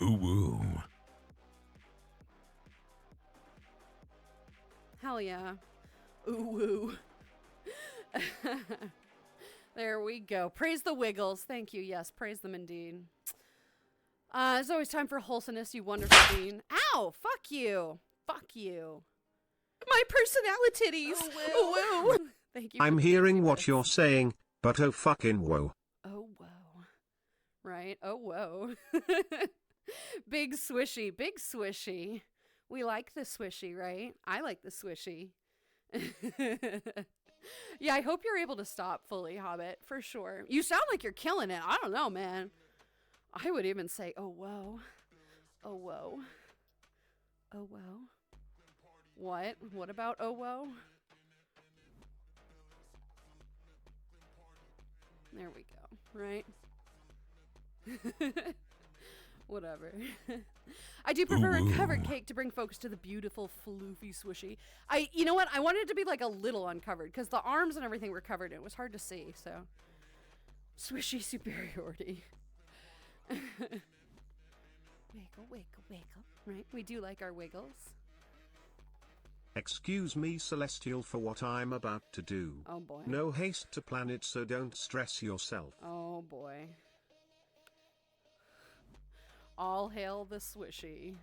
Speaker 10: Ooh woo.
Speaker 3: Hell yeah. Ooh woo. There we go. Praise the Wiggles. Thank you. Yes, praise them indeed. It's always time for wholesomeness, you wonderful bean. Ow! Fuck you. Fuck you. My personalities. Oh, woo. Thank you.
Speaker 5: I'm hearing what you're saying, but oh fucking whoa.
Speaker 3: Oh, whoa. Right? Oh, whoa. Big swishy. Big swishy. We like the swishy, right? I like the swishy. Yeah, I hope you're able to stop fully, Hobbit, for sure. You sound like you're killing it. I don't know, man. I would even say, oh, whoa. Oh, whoa. Oh, whoa. What? What about oh, whoa? There we go, right? Whatever. I do prefer a covered cake to bring focus to the beautiful, floofy, swishy. You know what? I wanted it to be like a little uncovered because the arms and everything were covered and it was hard to see, so. Swishy superiority. Wiggle, wiggle, wiggle. Right? We do like our wiggles.
Speaker 5: Excuse me, Celestial, for what I'm about to do.
Speaker 3: Oh boy.
Speaker 5: No haste to plan it, so don't stress yourself.
Speaker 3: Oh boy. All hail the swishy.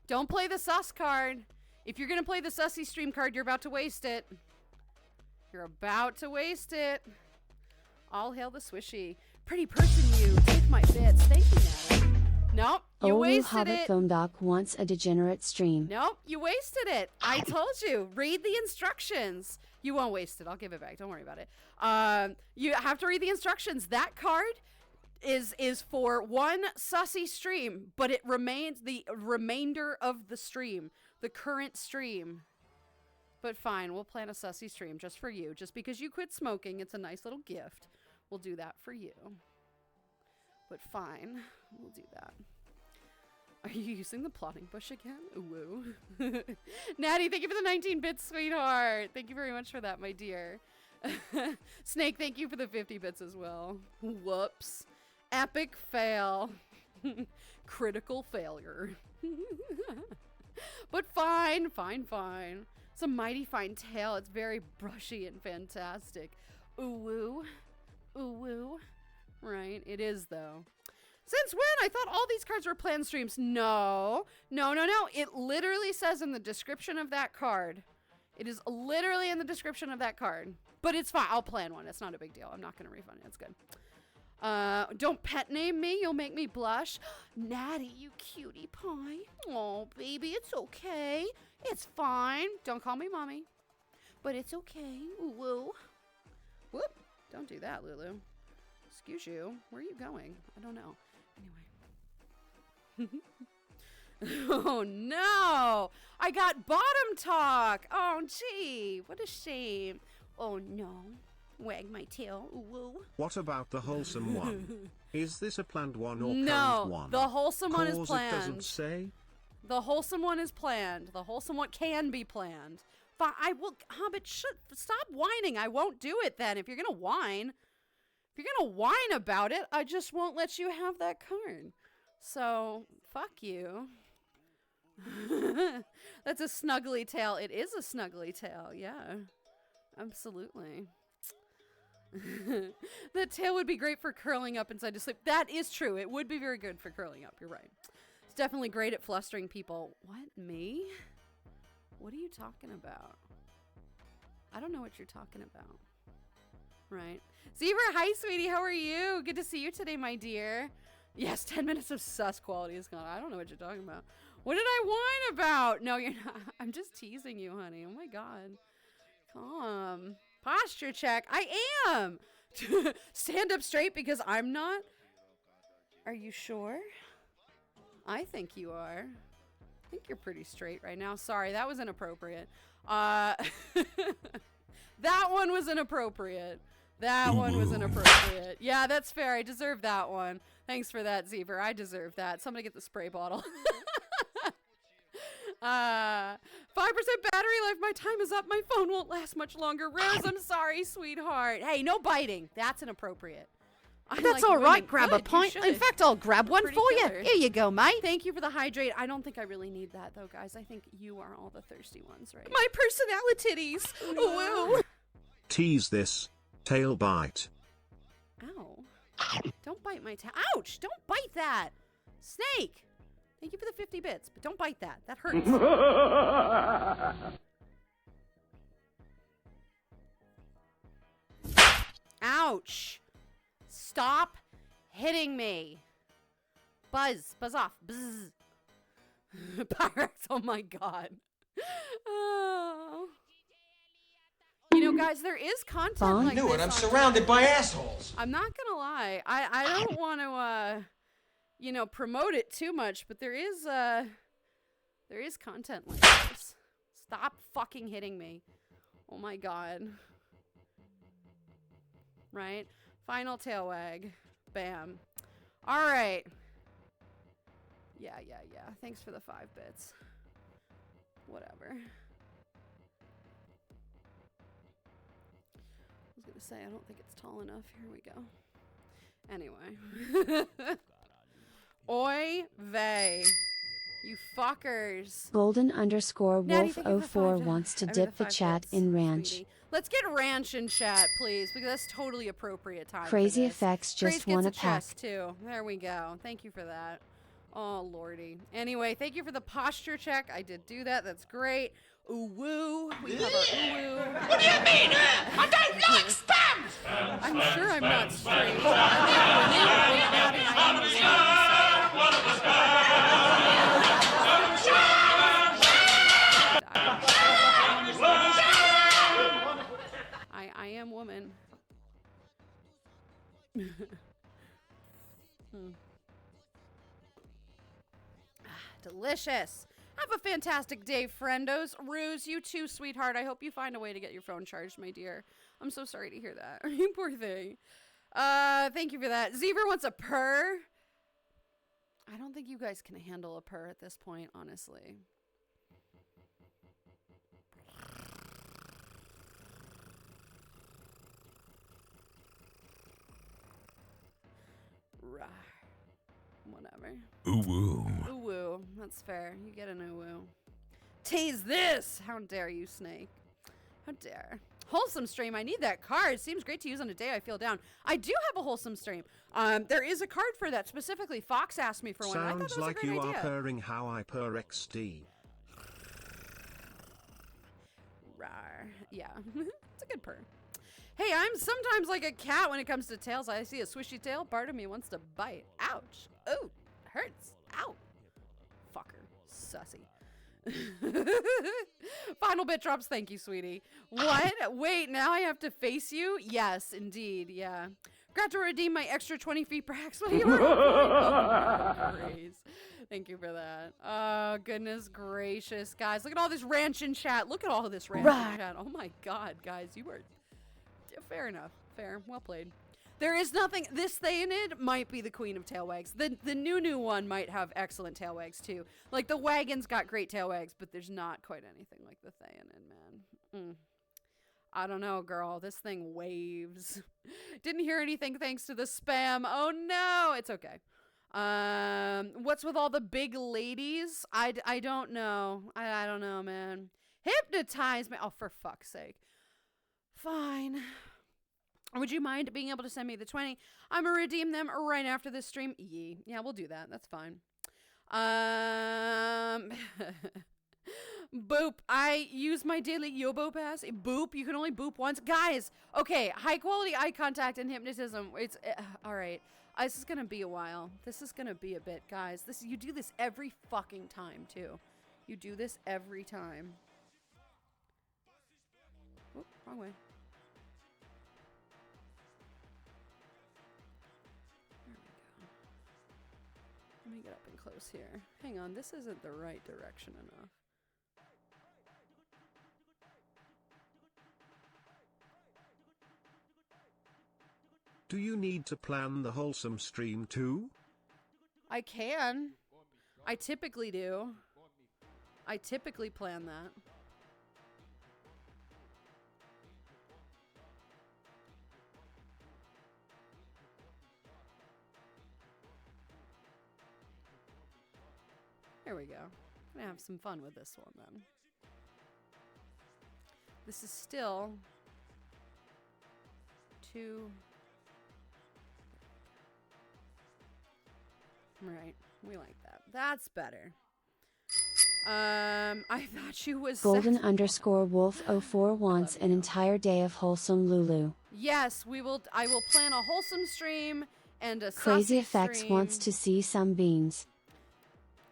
Speaker 3: Don't play the sus card. If you're gonna play the sussy stream card, you're about to waste it. You're about to waste it. All hail the swishy. Pretty person you. Take my bits. Thank you, Natalie. Nope. You wasted
Speaker 8: Hobbit
Speaker 3: it.
Speaker 8: Foam Doc wants a degenerate stream.
Speaker 3: Nope. You wasted it. I told you. Read the instructions. You won't waste it. I'll give it back. Don't worry about it. You have to read the instructions. That card is for one sussy stream, but it remains the remainder of the stream, the current stream. But fine, we'll plan a sussy stream just for you. Just because you quit smoking, it's a nice little gift. We'll do that for you. But fine, we'll do that. Are you using the plotting bush again? Woo. Natty, thank you for the 19 bits, sweetheart. Thank you very much for that, my dear. Snake, thank you for the 50 bits as well. Whoops. Epic fail. Critical failure. But fine, fine, fine. It's a mighty fine tail. It's very brushy and fantastic. Ooh woo. Ooh woo. Right, it is though. Since when? I thought all these cards were planned streams. No. No, no, no. It literally says in the description of that card. It is literally in the description of that card. But it's fine. I'll plan one. It's not a big deal. I'm not going to refund it. It's good. Don't pet name me. You'll make me blush. Natty, you cutie pie. Oh, baby, it's okay. It's fine. Don't call me mommy. But it's okay. Ooh, woo. Whoop. Don't do that, Lulu. Excuse you. Where are you going? I don't know. Anyway. Oh, no. I got bottom talk. Oh, gee. What a shame. Oh, no. Wag my tail. Ooh, woo.
Speaker 5: What about the wholesome one? Is this a planned one or
Speaker 3: no,
Speaker 5: current one?
Speaker 3: The wholesome one is
Speaker 5: Cause
Speaker 3: planned.
Speaker 5: It doesn't say.
Speaker 3: The wholesome one is planned. The wholesome one can be planned. But I will. Hobbit, stop whining. I won't do it then. If you're gonna whine, about it, I just won't let you have that card. So fuck you. That's a snuggly tail. It is a snuggly tail. Yeah, absolutely. The tail would be great for curling up inside to sleep. That is true. It would be very good for curling up. You're right. It's definitely great at flustering people. What, me? What are you talking about? I don't know what you're talking about. Right. Zebra, hi, sweetie. How are you? Good to see you today, my dear. Yes, 10 minutes of sus quality is gone. I don't know what you're talking about. What did I whine about? No, you're not. I'm just teasing you, honey. Oh, my God. Calm. Posture check. I am. Stand up straight because I'm not. Are you sure? I think you are. I think you're pretty straight right now. Sorry, that was inappropriate. That one was inappropriate. That one was inappropriate. Yeah, that's fair. I deserve that one. Thanks for that, Zebra. I deserve that. Somebody get the spray bottle. battery life. My time is up. My phone won't last much longer. Rose, I'm sorry, sweetheart. Hey, no biting. That's inappropriate.
Speaker 4: That's all right. Grab a pint. In fact, I'll grab one for you. Here you go, mate.
Speaker 3: Thank you for the hydrate. I don't think I really need that, though, guys. I think you are all the thirsty ones, right?
Speaker 4: My personalities. Woo.
Speaker 5: Tease this. Tail bite.
Speaker 3: Ow. Don't bite my tail. Ouch! Don't bite that. Snake. Thank you for the 50 bits, but don't bite that. That hurts. Ouch. Stop hitting me. Buzz off. Buzz. Pyrex, oh my god. Oh. You know, guys, there is content like
Speaker 11: I knew
Speaker 3: this
Speaker 11: it. I'm surrounded by assholes.
Speaker 3: I'm not gonna lie. I don't want to, promote it too much, but there is content like this. Stop fucking hitting me. Oh my god. Right? Final tail wag. Bam. All right. Yeah. Thanks for the 5 bits. Whatever. I was gonna say, I don't think it's tall enough. Here we go. Anyway. Oy vey. You fuckers.
Speaker 8: Golden_wolf04 wants to dip the chat in ranch.
Speaker 3: Sweetie. Let's get ranch in chat, please, because that's totally appropriate time.
Speaker 8: Crazy Effects just won a pack.
Speaker 3: Chest too. There we go. Thank you for that. Oh, lordy. Anyway, thank you for the posture check. I did do that. That's great. Ooh woo. We have our ooh woo.
Speaker 7: What do you mean? I don't like spam!
Speaker 3: I'm sure I'm not straight. I am woman. Delicious. Have a fantastic day, friendos. Ruse, you too, sweetheart. I hope you find a way to get your phone charged, my dear. I'm so sorry to hear that. You poor thing. Thank you for that. Zever wants a purr. I don't think you guys can handle a purr at this point, honestly. Whatever.
Speaker 10: Ooh woo.
Speaker 3: Ooh woo. That's fair. You get an ooh woo. Tease this! How dare you, Snake? How dare. Wholesome stream. I need that card. Seems great to use on a day I feel down. I do have a wholesome stream. There is a card for that specifically. Fox asked me for one. I thought that was
Speaker 5: Sounds like
Speaker 3: a great
Speaker 5: you
Speaker 3: idea.
Speaker 5: are purring how I purr XD.
Speaker 3: Rawr. Yeah. It's a good purr. Hey, I'm sometimes like a cat when it comes to tails. I see a swishy tail. Part of me wants to bite. Ouch. Ooh. Hurts. Ow. Fucker. Sussy. Final bit drops. Thank you, sweetie. What? Wait, now I have to face you? Yes, indeed. Yeah. Got to redeem my extra 20 feet perhaps. Oh, thank you for that. Oh, goodness gracious, guys. Look at all this ranch in chat. Look at all of this ranch in chat. Oh my god, guys. You are... Fair enough. Fair. Well played. There is nothing... This Theanid might be the queen of tail wags. The new one might have excellent tail wags, too. Like, the wagon's got great tail wags, but there's not quite anything like the Theanid, man. I don't know, girl. This thing waves. Didn't hear anything thanks to the spam. Oh, no. It's okay. What's with all the big ladies? I don't know. I don't know, man. Hypnotize me. Oh, for fuck's sake. Fine. Would you mind being able to send me the 20? I'm gonna redeem them right after this stream. Yeah, we'll do that. That's fine. Boop. I use my daily Yobo pass. Boop. You can only boop once. Guys, okay. High quality eye contact and hypnotism. It's all right. This is gonna be a while. This is gonna be a bit, guys. You do this every fucking time too. You do this every time. Oop, wrong way. Let me get up and close here. Hang on, this isn't the right direction enough.
Speaker 5: Do you need to plan the wholesome stream too?
Speaker 3: I can. I typically do. I typically plan that. There we go. I'm gonna have some fun with this one then. This is still 2. Right, we like that. That's better. I thought you was
Speaker 8: Golden _ Wolf 04 wants an entire day of wholesome Lulu.
Speaker 3: Yes, we will. I will plan a wholesome stream and a
Speaker 8: Crazy
Speaker 3: saucy
Speaker 8: Effects
Speaker 3: stream.
Speaker 8: wants to see some beans.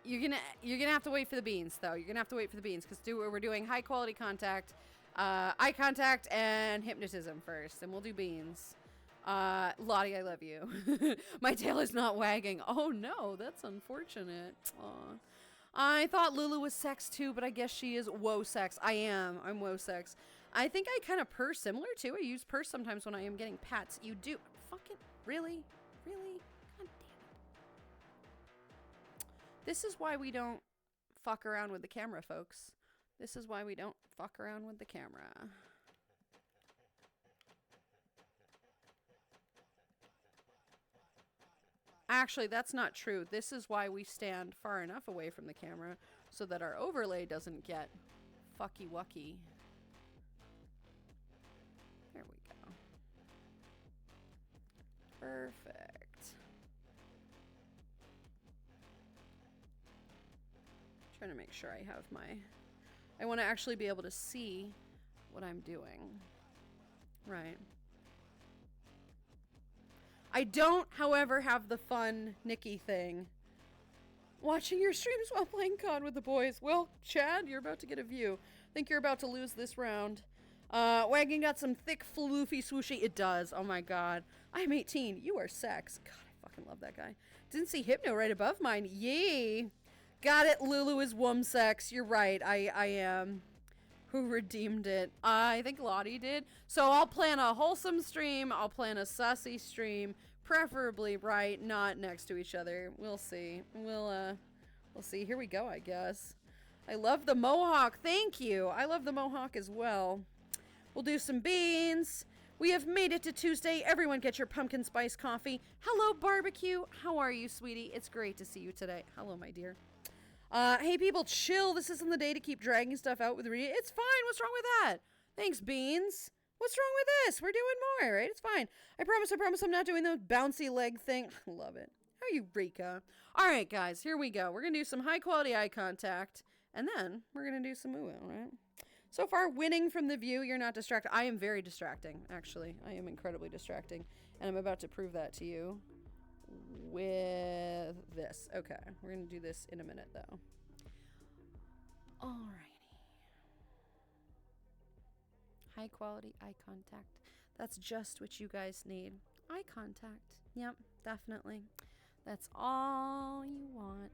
Speaker 3: You're gonna have to wait for the beans, though. You're gonna have to wait for the beans because we're doing high quality contact, eye contact, and hypnotism first, and we'll do beans. Lottie, I love you. My tail is not wagging. Oh no, that's unfortunate. Aw. I thought Lulu was sex too, but I guess she is woe sex. I'm woe sex. I think I kind of purr similar too. I use purr sometimes when I am getting pats. You do. Fucking, really? Really? God damn it. This is why we don't fuck around with the camera, folks. This is why we don't fuck around with the camera. Actually, that's not true. This is why we stand far enough away from the camera so that our overlay doesn't get fucky-wucky. There we go. Perfect. Trying to make sure I have my... I want to actually be able to see what I'm doing. Right. I don't, however, have the fun Nikki thing. Watching your streams while playing COD with the boys. Well, Chad, you're about to get a view. Think you're about to lose this round. Wagging got some thick, floofy, swooshy. It does. Oh my god. I'm 18. You are sex. God, I fucking love that guy. Didn't see Hypno right above mine. Yee. Got it. Lulu is womsex. You're right. I am. Who redeemed it? I think Lottie did. So I'll plan a wholesome stream. I'll plan a sussy stream. Preferably, right, not next to each other. We'll see. We'll see. Here we go, I guess. I love the mohawk. Thank you. I love the mohawk as well. We'll do some beans. We have made it to Tuesday. Everyone get your pumpkin spice coffee. Hello, barbecue. How are you, sweetie? It's great to see you today. Hello, my dear. Hey people, chill. This isn't the day to keep dragging stuff out with Rita. It's fine. What's wrong with that? Thanks, Beans. What's wrong with this? We're doing more, right? It's fine. I promise I'm not doing the bouncy leg thing. Love it. How are you, Rika? All right, guys, here we go. We're going to do some high quality eye contact, and then we're going to do some ooh, right? So far, winning from the view. You're not distracted. I am very distracting, actually. I am incredibly distracting, and I'm about to prove that to you. With this. Okay, we're gonna do this in a minute though. Alrighty. High quality eye contact. That's just what you guys need. Eye contact. Yep, definitely. That's all you want.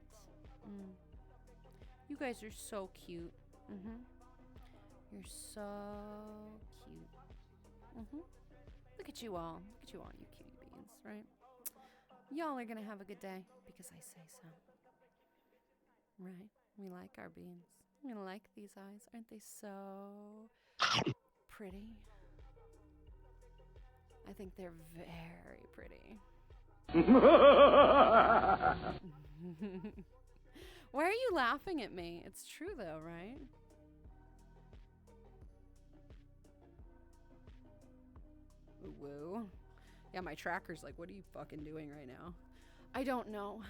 Speaker 3: You guys are so cute. You're so cute. Look at you all. Look at you all, you cutie beans, right? Y'all are gonna have a good day because I say so. Right? We like our beans. We like these eyes. Aren't they so pretty? I think they're very pretty. Why are you laughing at me? It's true though, right? Woo. Yeah, my tracker's like, what are you fucking doing right now? I don't know.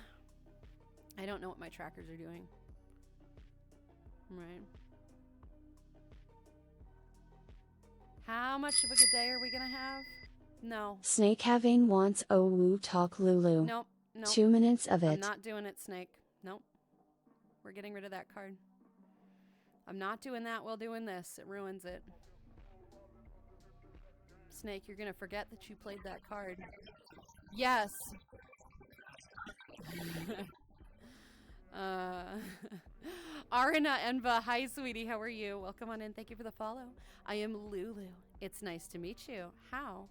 Speaker 3: I don't know what my trackers are doing. Right. How much of a good day are we gonna have? No.
Speaker 8: Snake Havane wants woo talk Lulu.
Speaker 3: Nope.
Speaker 8: 2 minutes of it.
Speaker 3: I'm not doing it, Snake. Nope. We're getting rid of that card. I'm not doing that while doing this. It ruins it. Snake, you're gonna forget that you played that card. Yes. Arina Enva, hi sweetie, how are you? Welcome on in, thank you for the follow. I am Lulu. It's nice to meet you. How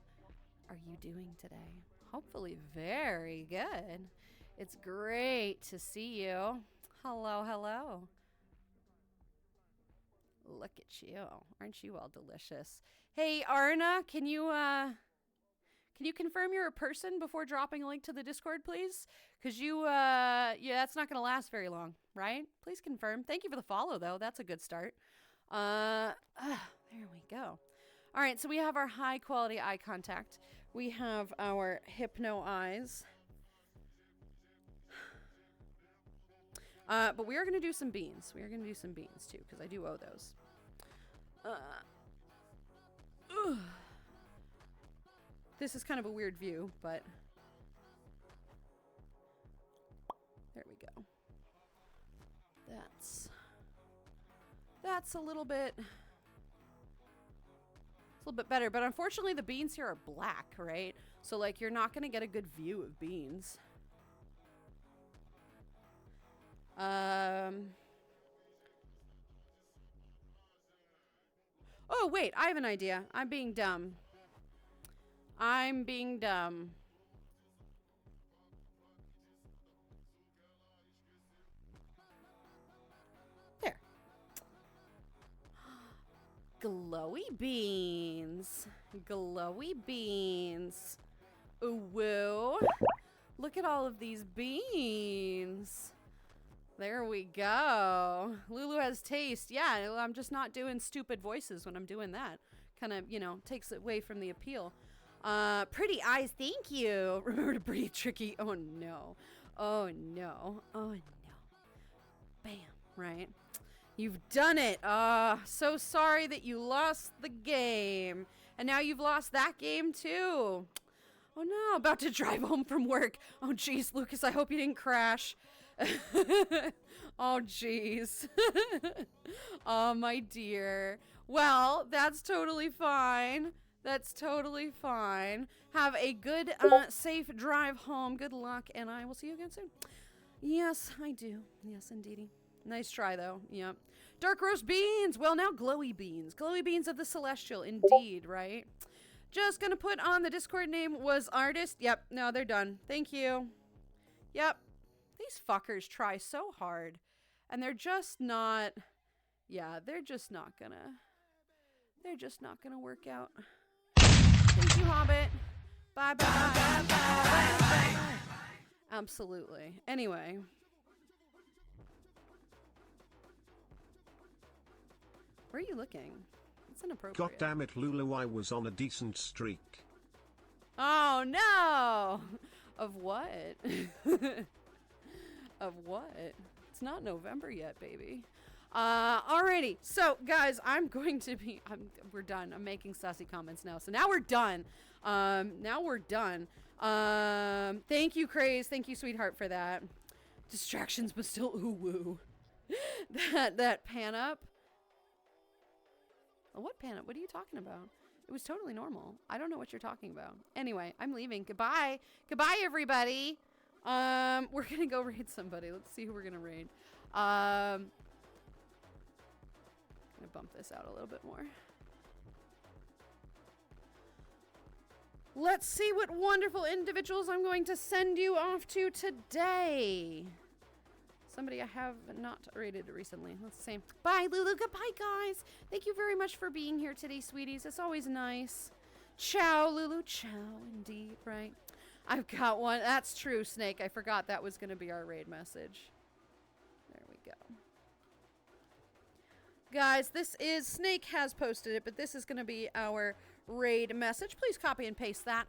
Speaker 3: are you doing today? Hopefully very good. It's great to see you. Hello, hello. Look at you. Aren't you all delicious? Hey, Arna, can you confirm you're a person before dropping a link to the Discord, please? Because yeah, that's not going to last very long, right? Please confirm. Thank you for the follow, though. That's a good start. There we go. All right, so we have our high-quality eye contact. We have our hypno eyes. But we are going to do some beans. We are going to do some beans, too, because I do owe those. This is kind of a weird view, but there we go. That's a little bit better, but unfortunately the beans here are black, right? So like you're not gonna get a good view of beans. Oh wait, I have an idea. I'm being dumb. There. Glowy beans. Glowy beans. Ooh, woo. Look at all of these beans. There we go. Lulu has taste. Yeah, I'm just not doing stupid voices when I'm doing that. Kind of, you know, takes it away from the appeal. Pretty eyes, thank you. Remember to breathe, Tricky. Oh, no. Oh, no. Oh, no. Bam, right? You've done it. So sorry that you lost the game. And now you've lost that game, too. Oh, no. About to drive home from work. Oh, jeez, Lucas, I hope you didn't crash. Oh, jeez. Oh, my dear. Well, that's totally fine. That's totally fine. Have a good, safe drive home. Good luck, and I will see you again soon. Yes, I do. Yes, indeedy. Nice try, though. Yep. Dark roast beans. Well, now glowy beans. Glowy beans of the celestial. Indeed, right? Just gonna put on the Discord name was artist. Yep. No, they're done. Thank you. Yep. These fuckers try so hard. And they're just not... Yeah, they're just not gonna work out. Thank you, Hobbit. Bye, bye, bye, bye, bye. Absolutely. Anyway. Where are you looking? It's inappropriate.
Speaker 5: God damn it, Lulu, I was on a decent streak.
Speaker 3: Oh, no! Of what? Of what? It's not November yet, baby. Alrighty. So, guys, we're done. I'm making sassy comments now. So now we're done. Thank you, Craze. Thank you, sweetheart, for that. Distractions, but still ooh-woo. that pan up. Oh, what pan up? What are you talking about? It was totally normal. I don't know what you're talking about. Anyway, I'm leaving. Goodbye. Goodbye, everybody. We're gonna go raid somebody. Let's see who we're gonna raid. Gonna bump this out a little bit more. Let's see what wonderful individuals I'm going to send you off to today. Somebody I have not rated recently. Let's see. Bye, Lulu. Goodbye, guys. Thank you very much for being here today, sweeties. It's always nice. Ciao, Lulu. Ciao, indeed, right? I've got one. That's true, Snake. I forgot that was going to be our raid message. There we go. Guys, this is... Snake has posted it, but this is going to be our raid message. Please copy and paste that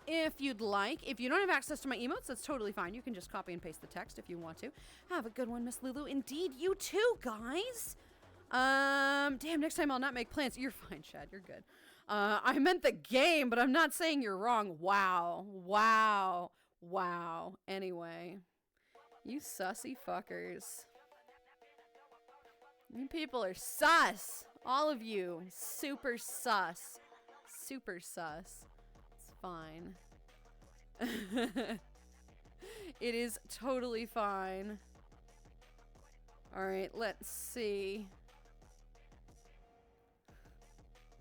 Speaker 3: if you'd like. If you don't have access to my emotes, that's totally fine. You can just copy and paste the text if you want to. Have a good one, Miss Lulu. Indeed, you too, guys. Damn, next time I'll not make plans. You're fine, Chad. You're good. I meant the game, but I'm not saying you're wrong. Wow. Wow. Wow. Anyway. You sussy fuckers. You people are sus. All of you. Super sus. Super sus. It's fine. It is totally fine. Alright, let's see.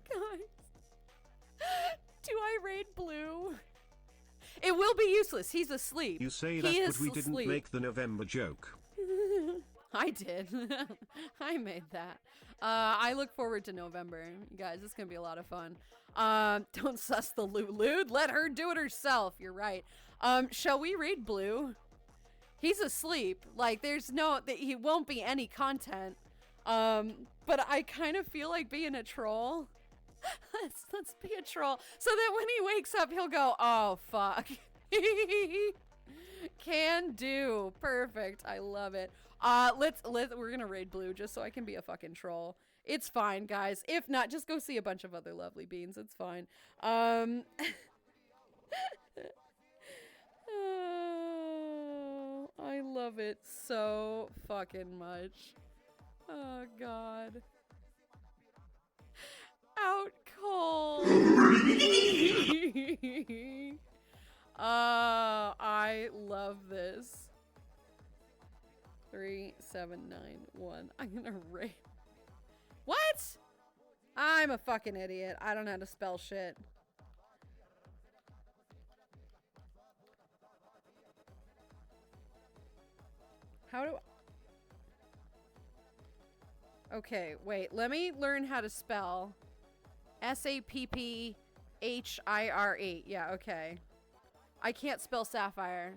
Speaker 3: Guys. Do I raid Blue? It will be useless. He's asleep.
Speaker 5: You say that, but we didn't make the November joke.
Speaker 3: I did. I made that.
Speaker 4: I look forward to November. You guys, this is going to be a lot of fun. Don't suss the Lulu. Let her do it herself. You're right. Shall we read Blue? He's asleep. Like, he won't be any content. But I kind of feel like being a troll. Let's be a troll. So that when he wakes up, he'll go, oh, fuck. Can do. Perfect. I love it. We're gonna raid Blue just so I can be a fucking troll. It's fine, guys. If not, just go see a bunch of other lovely beans. It's fine. Oh, I love it so fucking much. Oh, God. Out cold. I love this. 3791. I'm gonna raid. What? I'm a fucking idiot. I don't know how to spell shit. How do... Okay, wait. Let me learn how to spell. Sapphire. Yeah, okay. I can't spell sapphire.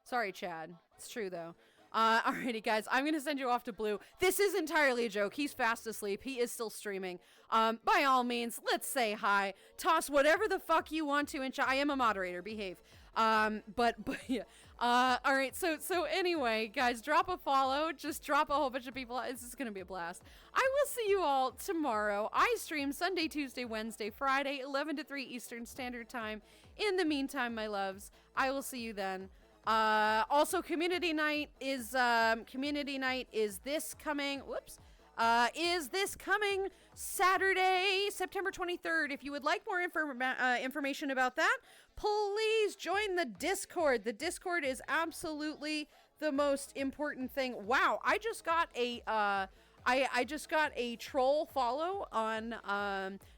Speaker 4: Sorry, Chad. It's true, though. Alrighty, guys. I'm going to send you off to Blue. This is entirely a joke. He's fast asleep. He is still streaming. By all means, let's say hi. Toss whatever the fuck you want to in chat. I am a moderator. Behave. But yeah. Alright, so anyway, guys, drop a follow. Just drop a whole bunch of people. This is going to be a blast. I will see you all tomorrow. I stream Sunday, Tuesday, Wednesday, Friday, 11 to 3 Eastern Standard Time. In the meantime, my loves, I will see you then. Also, community night is this coming Saturday, September 23rd. If you would like more information about that, please join the Discord. The Discord is absolutely the most important thing. Wow, I just got a I just got a troll follow on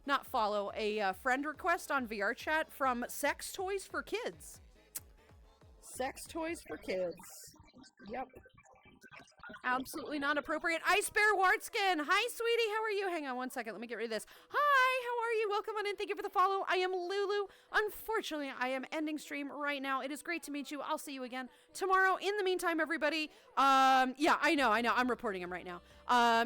Speaker 4: not follow, a friend request on VR chat from Sex Toys for Kids. Sex Toys for Kids. Yep. Absolutely not appropriate. Ice Bear Wartskin. Hi, sweetie. How are you? Hang on one second. Let me get rid of this. Hi, how are you? Welcome on in. Thank you for the follow. I am Lulu. Unfortunately, I am ending stream right now. It is great to meet you. I'll see you again tomorrow. In the meantime, everybody, yeah, I know. I'm reporting him right now.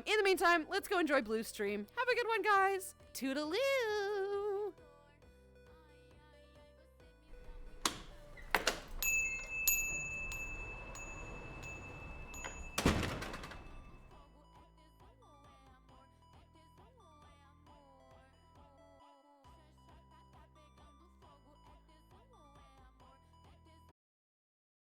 Speaker 4: In the meantime, let's go enjoy Blue's stream. Have a good one, guys. Toodaloo.